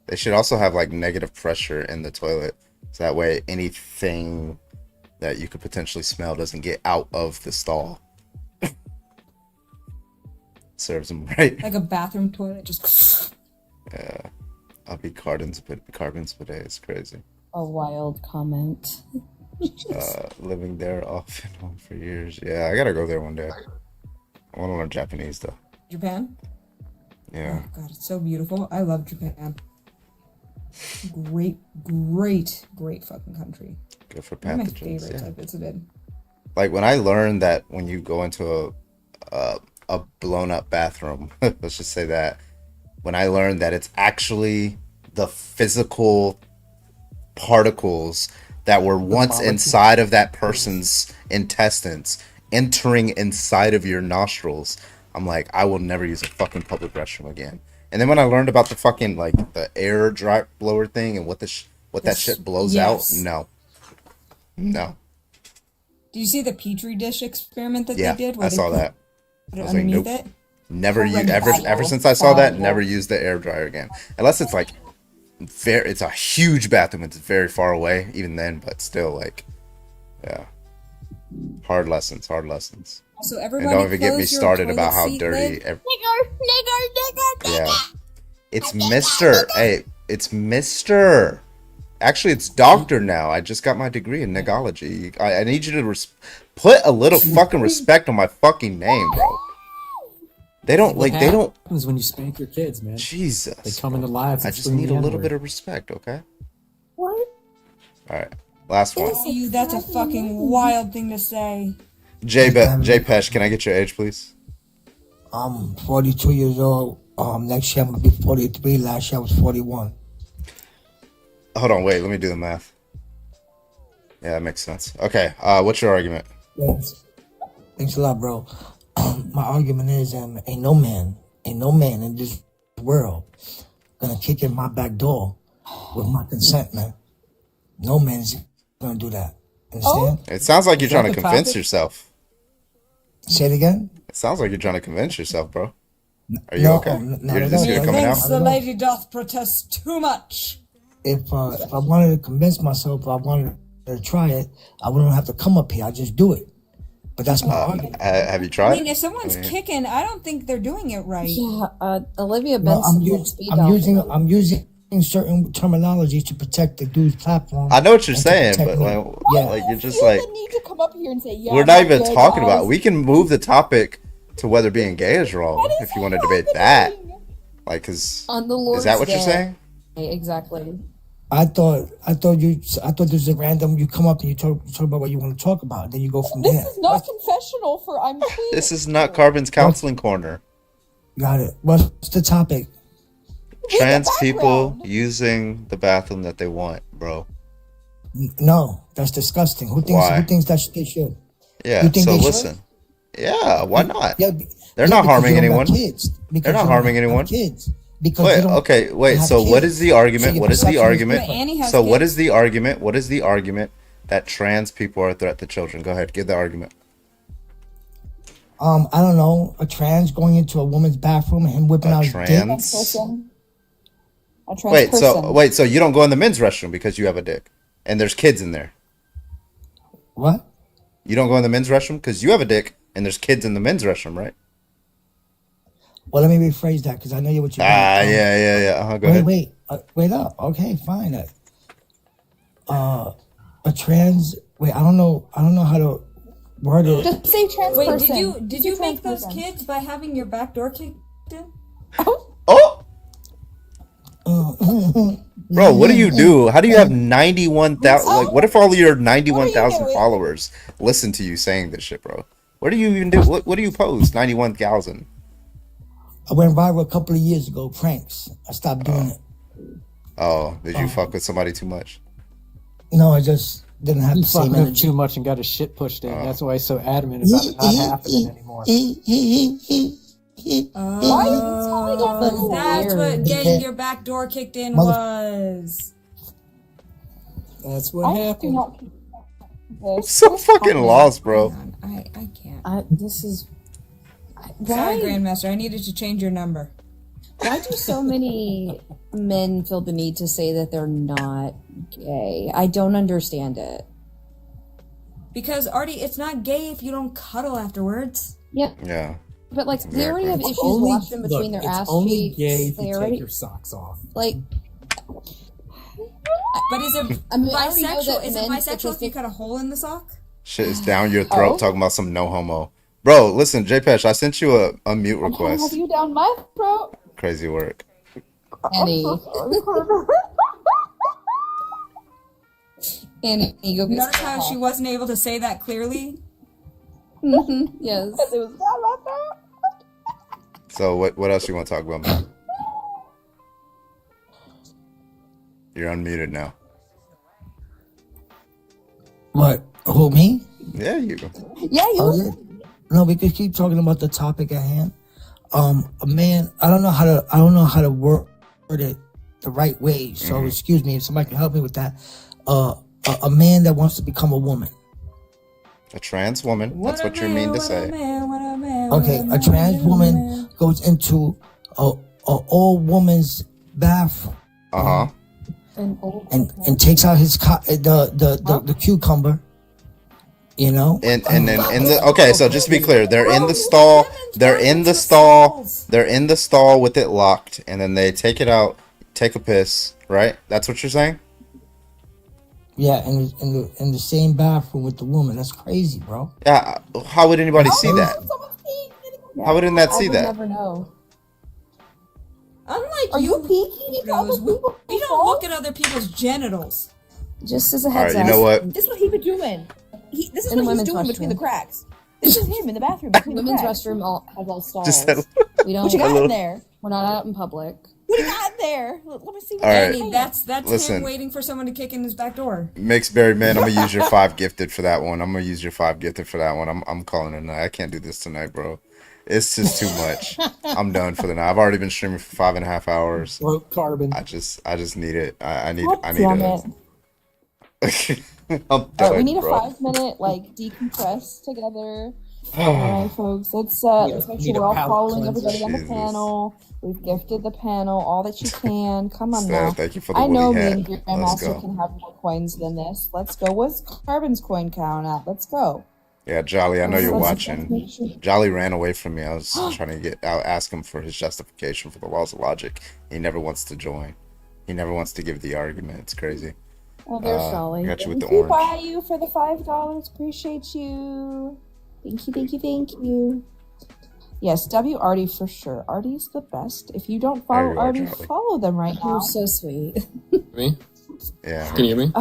They should also have like negative pressure in the toilet, so that way anything that you could potentially smell doesn't get out of the stall. Serves them right. Like a bathroom toilet, just. Yeah, I'll be Carbon's bidet. It's crazy. A wild comment. Living there off and on for years. Yeah, I gotta go there one day. I want to learn Japanese though. Japan? Yeah. Oh god, it's so beautiful. I love Japan. Great fucking country. Good for One of my pathogens. favorites Yeah. I've visited. Like when I learned that when you go into a blown up bathroom, let's just say that, when I learned that it's actually the physical particles that were once inside of that person's intestines entering inside of your nostrils, I'm like, I will never use a fucking public restroom again. And then when I learned about the fucking like the air dry blower thing and what that shit blows Yes. out, no. Did you see the Petri dish experiment that Yeah, they did? I saw that. Put I it was like, underneath nope. it? Never use Horrible. ever since I saw that, never use the air dryer again. Unless it's like it's a huge bathroom, it's very far away, even then, but still like yeah. Hard lessons. So And everybody don't even get me close your started toilet about how seat dirty lid. yeah. It's Mr. Hey, it's Mr. Actually, it's Doctor now. I just got my degree in negology. I need you to put a little fucking respect on my fucking name, bro. They don't What like. They don't. happens when you spank your kids, man? Jesus. They come into lives. I and just scream need the a little N-word. bit of respect, okay? What? All right. Last one. You, that's a fucking wild thing to say. Jay Pesh, can I get your age, please? I'm 42 years old. Next year I'm gonna be 43. Last year I was 41. Hold on, wait. Let me do the math. Yeah, that makes sense. Okay. What's your argument? Thanks a lot, bro. My argument is, ain't no man in this world gonna kick in my back door with my consent, man. No man's gonna do that. Understand? It sounds like you're Is that trying to the convince topic? yourself. Say it again. It sounds like you're trying to convince yourself, bro. Are you No, okay? not You're at just all. gonna coming Thinks out? the lady doth protest too much. If I wanted to convince myself, if I wanted to try it, I wouldn't have to come up here. I just do it. But that's my argument. Have you I tried? mean, if someone's kicking, I don't think they're doing it right. Yeah, Olivia No, Benson. I'm using certain terminology to protect the dude's platform. I know what you're and to saying, protect but me. like, Yeah. like you're just like need to come up here and say, yeah, we're not I'm even gay, talking guys. about. We can move the topic to whether being gay is wrong if you want to debate that. Like, cause On the Lord's is that what you're Day. saying? Exactly. I thought this was a random. You come up and you talk about what you want to talk about, and then you go from This there. is not confessional for I'm queer. This is not Carbon's counseling corner. Got it. What's the topic? Trans people using the bathroom that they want, bro. No, that's disgusting. Who Why? thinks that they should? Yeah. You think So they should? listen. Yeah. Why not? Yeah, They're yeah, not because harming you don't anyone. got kids. Because They're not you don't harming have anyone. Kids. Because Wait. you don't Okay. Wait. have So what kids. is the So argument? your What is the perception is argument? different. Annie has So what kids. is the argument? What is the argument that trans people are a threat to children? Go ahead. Give the argument. I don't know, a trans going into a woman's bathroom and him whipping out his dick. trans? A trans Wait. person. So you don't go in the men's restroom because you have a dick, and there's kids in there. What? You don't go in the men's restroom because you have a dick, and there's kids in the men's restroom, right? Well, let me rephrase that because I know what you're Yeah. Go ahead. Wait up. Okay, fine. A trans. Wait, I don't know how to word it. Just say trans Wait, person. did Just you say make trans those person. kids by having your back door kicked in? Oh. Bro, what do you do? How do you have 91,000? Like, what if all your 91,000 followers listen to you saying this shit, bro? What do you even do? What do you post? 91,000. I went viral a couple of years ago. Pranks. I stopped doing it. Oh, did you fuck with somebody too much? No, I just didn't have He the same fucked up energy. too much and got his shit pushed in. That's why he's so adamant about it not happening anymore. That's what getting your back door kicked in was. That's what happened. I'm so fucking lost, bro. I can't. This is Sorry, Grandmaster. I needed to change your number. why do so many men feel the need to say that they're not gay? I don't understand it. Because Artie, it's not gay if you don't cuddle afterwards. Yeah. Yeah. But like they already have issues Only- washing between look, their it's ass only cheeks. gay if They you already take your socks off. like. But is it I mean, I already know bisexual? that Is it men bisexual if you cut a hole in the sock? Shit is down your throat talking about some no homo. Bro, listen, JPesh, I sent you a mute Have request. you down my throat? Crazy work. Annie. Annie, go get Notice how she wasn't able to say that clearly? Yes. It was So what else you want to talk about, man? You're unmuted now. What? Who, me? Yeah, you. Yeah, you. Oh, yeah. No, we could keep talking about the topic at hand. A man, I don't know how to word it the right way. So excuse me if somebody can help me with that. A man that wants to become a woman. A trans woman. That's what you mean to say. Okay, a trans woman goes into a all woman's bathroom. Uh huh. And takes out his the cucumber. You know, And then in the okay, so just to be clear, they're in the stall. They're in the stall. They're in the stall with it locked, and then they take it out, take a piss. Right? That's what you're saying? yeah, in the same bathroom with the woman. That's crazy, bro. Yeah. How would anybody see that? How would that see I would that? never know. Unlike Are you peeking into other people's we don't look at other people's genitals. Just as a All heads right, up. you know what? This is what he be doing. This is In the what he's women's doing between the restroom. cracks. This is him in the bathroom between the Women's cracks. restroom has all stalls. Just that- We don't. What you got in there? We're not out in public. What do you got in there? Let me see. What All right. Annie, that's Listen. him waiting for someone to kick in his back door. Mixed berry man, I'm gonna use your 5 gifted for that one. I'm gonna use your 5 gifted for that one. I'm calling it a night. I can't do this tonight, bro. It's just too much. I'm done for the night. I've already been streaming for 5.5 hours. Broke carbon. I just need it. I need Damn it. I'm All right, done, we need a bro. 5-minute like decompress together. All right, folks. Let's make sure we're all following everybody on the panel. We've gifted the panel all that you can. Come on Seth, now. thank you for the I know woolly me hat. and Let's Grandmaster go. can have more coins than this. Let's go. What's Carbon's coin count at? Let's go. Yeah, Jolly, I know you're Let's make watching. sure. Jolly ran away from me. I was trying to ask him for his justification for the laws of logic. He never wants to join. He never wants to give the argument. It's crazy. Oh, there's Jolly. I got you with the Thank you, orange. Bayou, for the $5. Appreciate you. Thank you, thank you, thank you. Yes, W Artie for sure. Artie's the best. If you don't follow There you are, Artie, Jolly. follow them right now. You're so sweet. Me? Yeah. Can you hear me?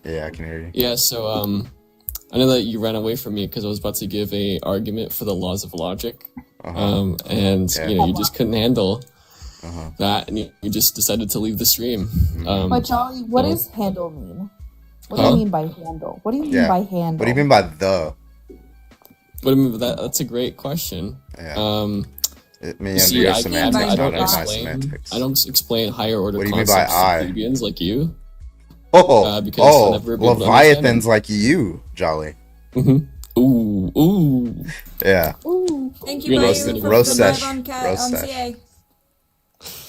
Yeah, I can hear you. Yeah, so I know that you ran away from me because I was about to give a argument for the laws of logic. And Yeah. you know, you just couldn't handle that, and you just decided to leave the stream. But Jolly, what does handle mean? What do you mean by handle? What do you mean by handle? What do you mean by the? What I mean by that? That's a great question. Yeah. It may you under see, your I semantics, not don't under my explain. semantics. I don't explain higher order What do you mean by concepts I? to plebeians like you. Oh, I'll never be able to understand Leviathans like you, Jolly. Ooh. Yeah. Ooh. Thank you, You're Bayou, gonna- for roast the live sesh. on, Roast on sesh. CA.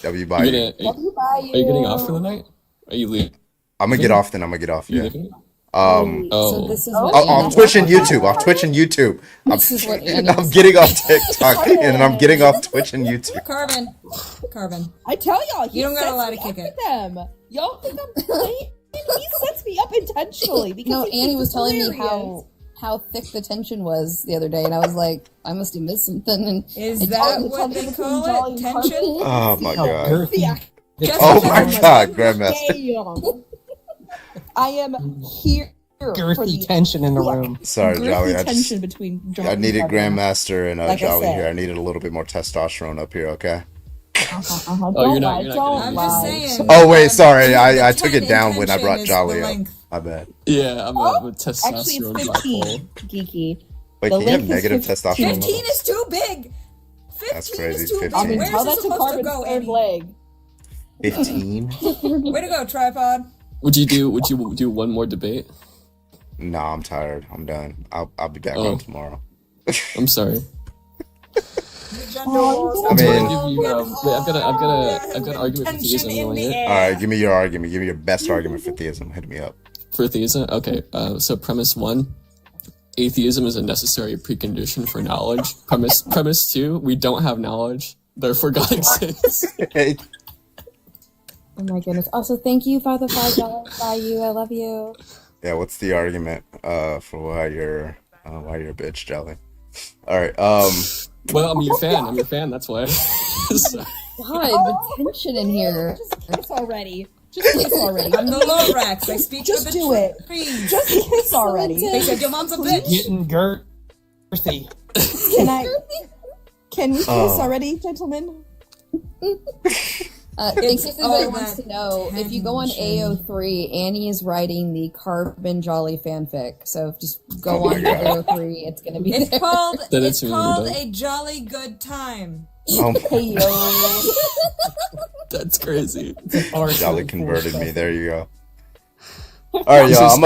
W Bayou. Are you getting off for the night? Are you leaving? I'm gonna get off then. I'm gonna get off. You Yeah. leaving? So this is what Off Twitch and YouTube. Off Twitch and YouTube. This is what Annie I'm was getting off TikTok and then I'm getting off Twitch and YouTube. Carbon. I tell y'all, he You don't got sets a lot me to kick up it. with them. Y'all think I'm playing? He sets me up intentionally because No, he Annie thinks was it's telling me hilarious. how thick the tension was the other day, and I was like, I must have missed something. And Is I that told- what they call it? Tension? Oh my god. Girthy. Oh my God, Grandmaster. I am here for Girthy the tension in the room. Sorry, Jolly. girthy tension between John I needed and Barbara. Grandmaster and Like I Jolly said. here. I needed a little bit more testosterone up here, okay? Don't you're not lie, getting don't I'm lie. just saying. Oh wait, sorry. the I took 10 it down when I intention brought is Jolly the up. length. My bad. Yeah, I'm a Actually, it's testosterone 15, Geeky. Wait, The can you have length is negative 15. testosterone 15 levels? is too big. 15 That's crazy. is too 15. big. Where's Tell it that to supposed to Carbon's go, third Annie? leg. 15? Way to go, tripod. Would you do one more debate? Nah, I'm tired. I'm done. I'll be back Oh. on tomorrow. I'm sorry. I mean, I've got an argument for theism. You want to hear it? all right, give me your argument. Give me your best argument for theism. Hit me up. For theism? Okay, so premise 1, atheism is a necessary precondition for knowledge. Premise 2, we don't have knowledge, therefore God exists. Oh my goodness. Also, thank you for the $5 by you. I love you. Yeah, what's the argument for why you're a bitch, Jolly? All right. Well, I'm your fan. That's why. So- God, the tension in here. Just kiss already. Just kiss already. I'm the Lorax. I speak Just for the do it. trees. Just kiss already. They said your mom's a bitch. Getting girthy. Can we kiss already, gentlemen? Thanksgiving wants to know, if you go on AO3, Annie is writing the Carbon Jolly fanfic. So just go on AO3, it's going to be It's there. called Then it's it's called really a jolly good time. Hey, yo. That's crazy. Jolly converted me. There you go. All right, y'all.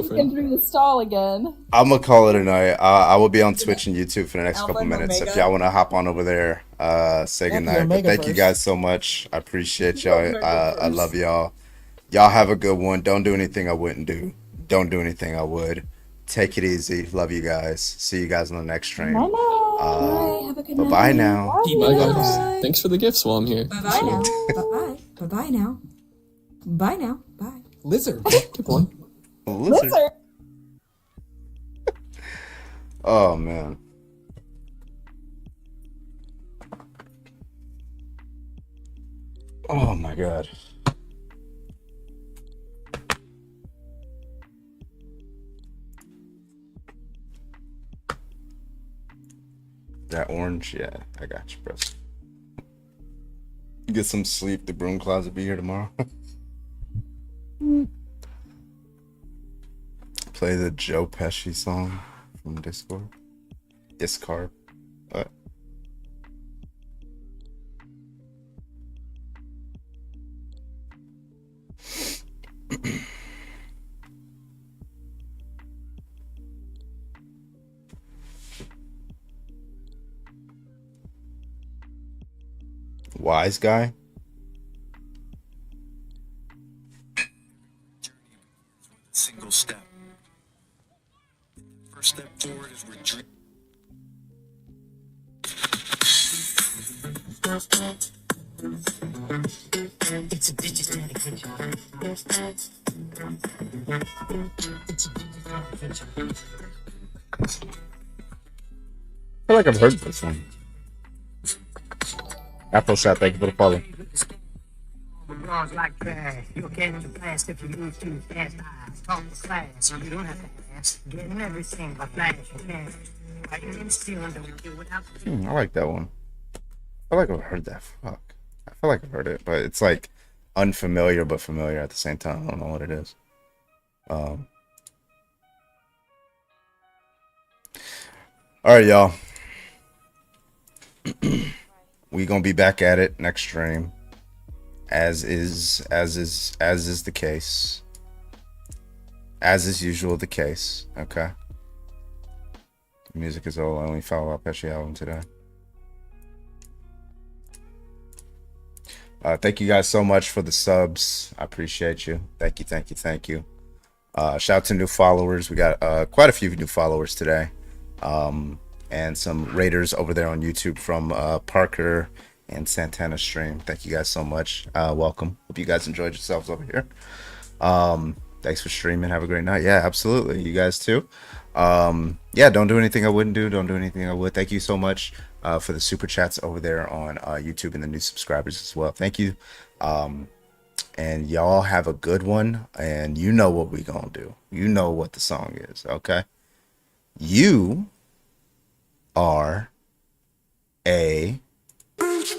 Came through the stall again. I'm gonna call it a night. I will be on Twitch and YouTube for the next Alpha couple and minutes. Omega. If y'all want to hop on over there, say Alpha and goodnight. But Omega thank you first. guys so much. I appreciate y'all. I love y'all. Y'all have a good one. Don't do anything I wouldn't do. Don't do anything I would. Take it easy. Love you guys. See you guys on the next stream. Bye. Have a good night. Bye now. Bye, guys. Thanks for the gifts while I'm here. Bye-bye now. Bye-bye. Bye-bye now. Bye now. Bye. Lizard. Good one. Lizard. Oh man. Oh my god. That orange, yeah, I got you, bro. Get some sleep. The broom closet be here tomorrow. Play the Joe Pesci song from Discord. Discard. What? Wise guy? Single step. First step forward is retreat. It's a digital adventure. It's a digital adventure. I feel like I've heard this one. Apple Shot, thank you for the follow. Bras like trash. You can't blast if you move too fast. Eyes talk to class. You don't have to ask. Getting everything by flash and cash. Fighting and stealing don't do without. I like that one. I feel like I've heard that. Fuck. I feel like I've heard it, but it's like unfamiliar but familiar at the same time. I don't know what it is. All right, y'all. We gonna be back at it next stream, as is the case, as is usual the case. Okay. Music is all. I only follow up Pesci album today. Thank you guys so much for the subs. I appreciate you. Thank you. Shout out to new followers. We got quite a few new followers today. And some raiders over there on YouTube from Parker and Santana stream. Thank you guys so much. Welcome. Hope you guys enjoyed yourselves over here. Thanks for streaming. Have a great night. Yeah, absolutely. You guys too. Yeah, don't do anything I wouldn't do. Don't do anything I would. Thank you so much for the super chats over there on YouTube and the new subscribers as well. Thank you. And y'all have a good one. And you know what we gonna do. You know what the song is, okay? You are a bitch.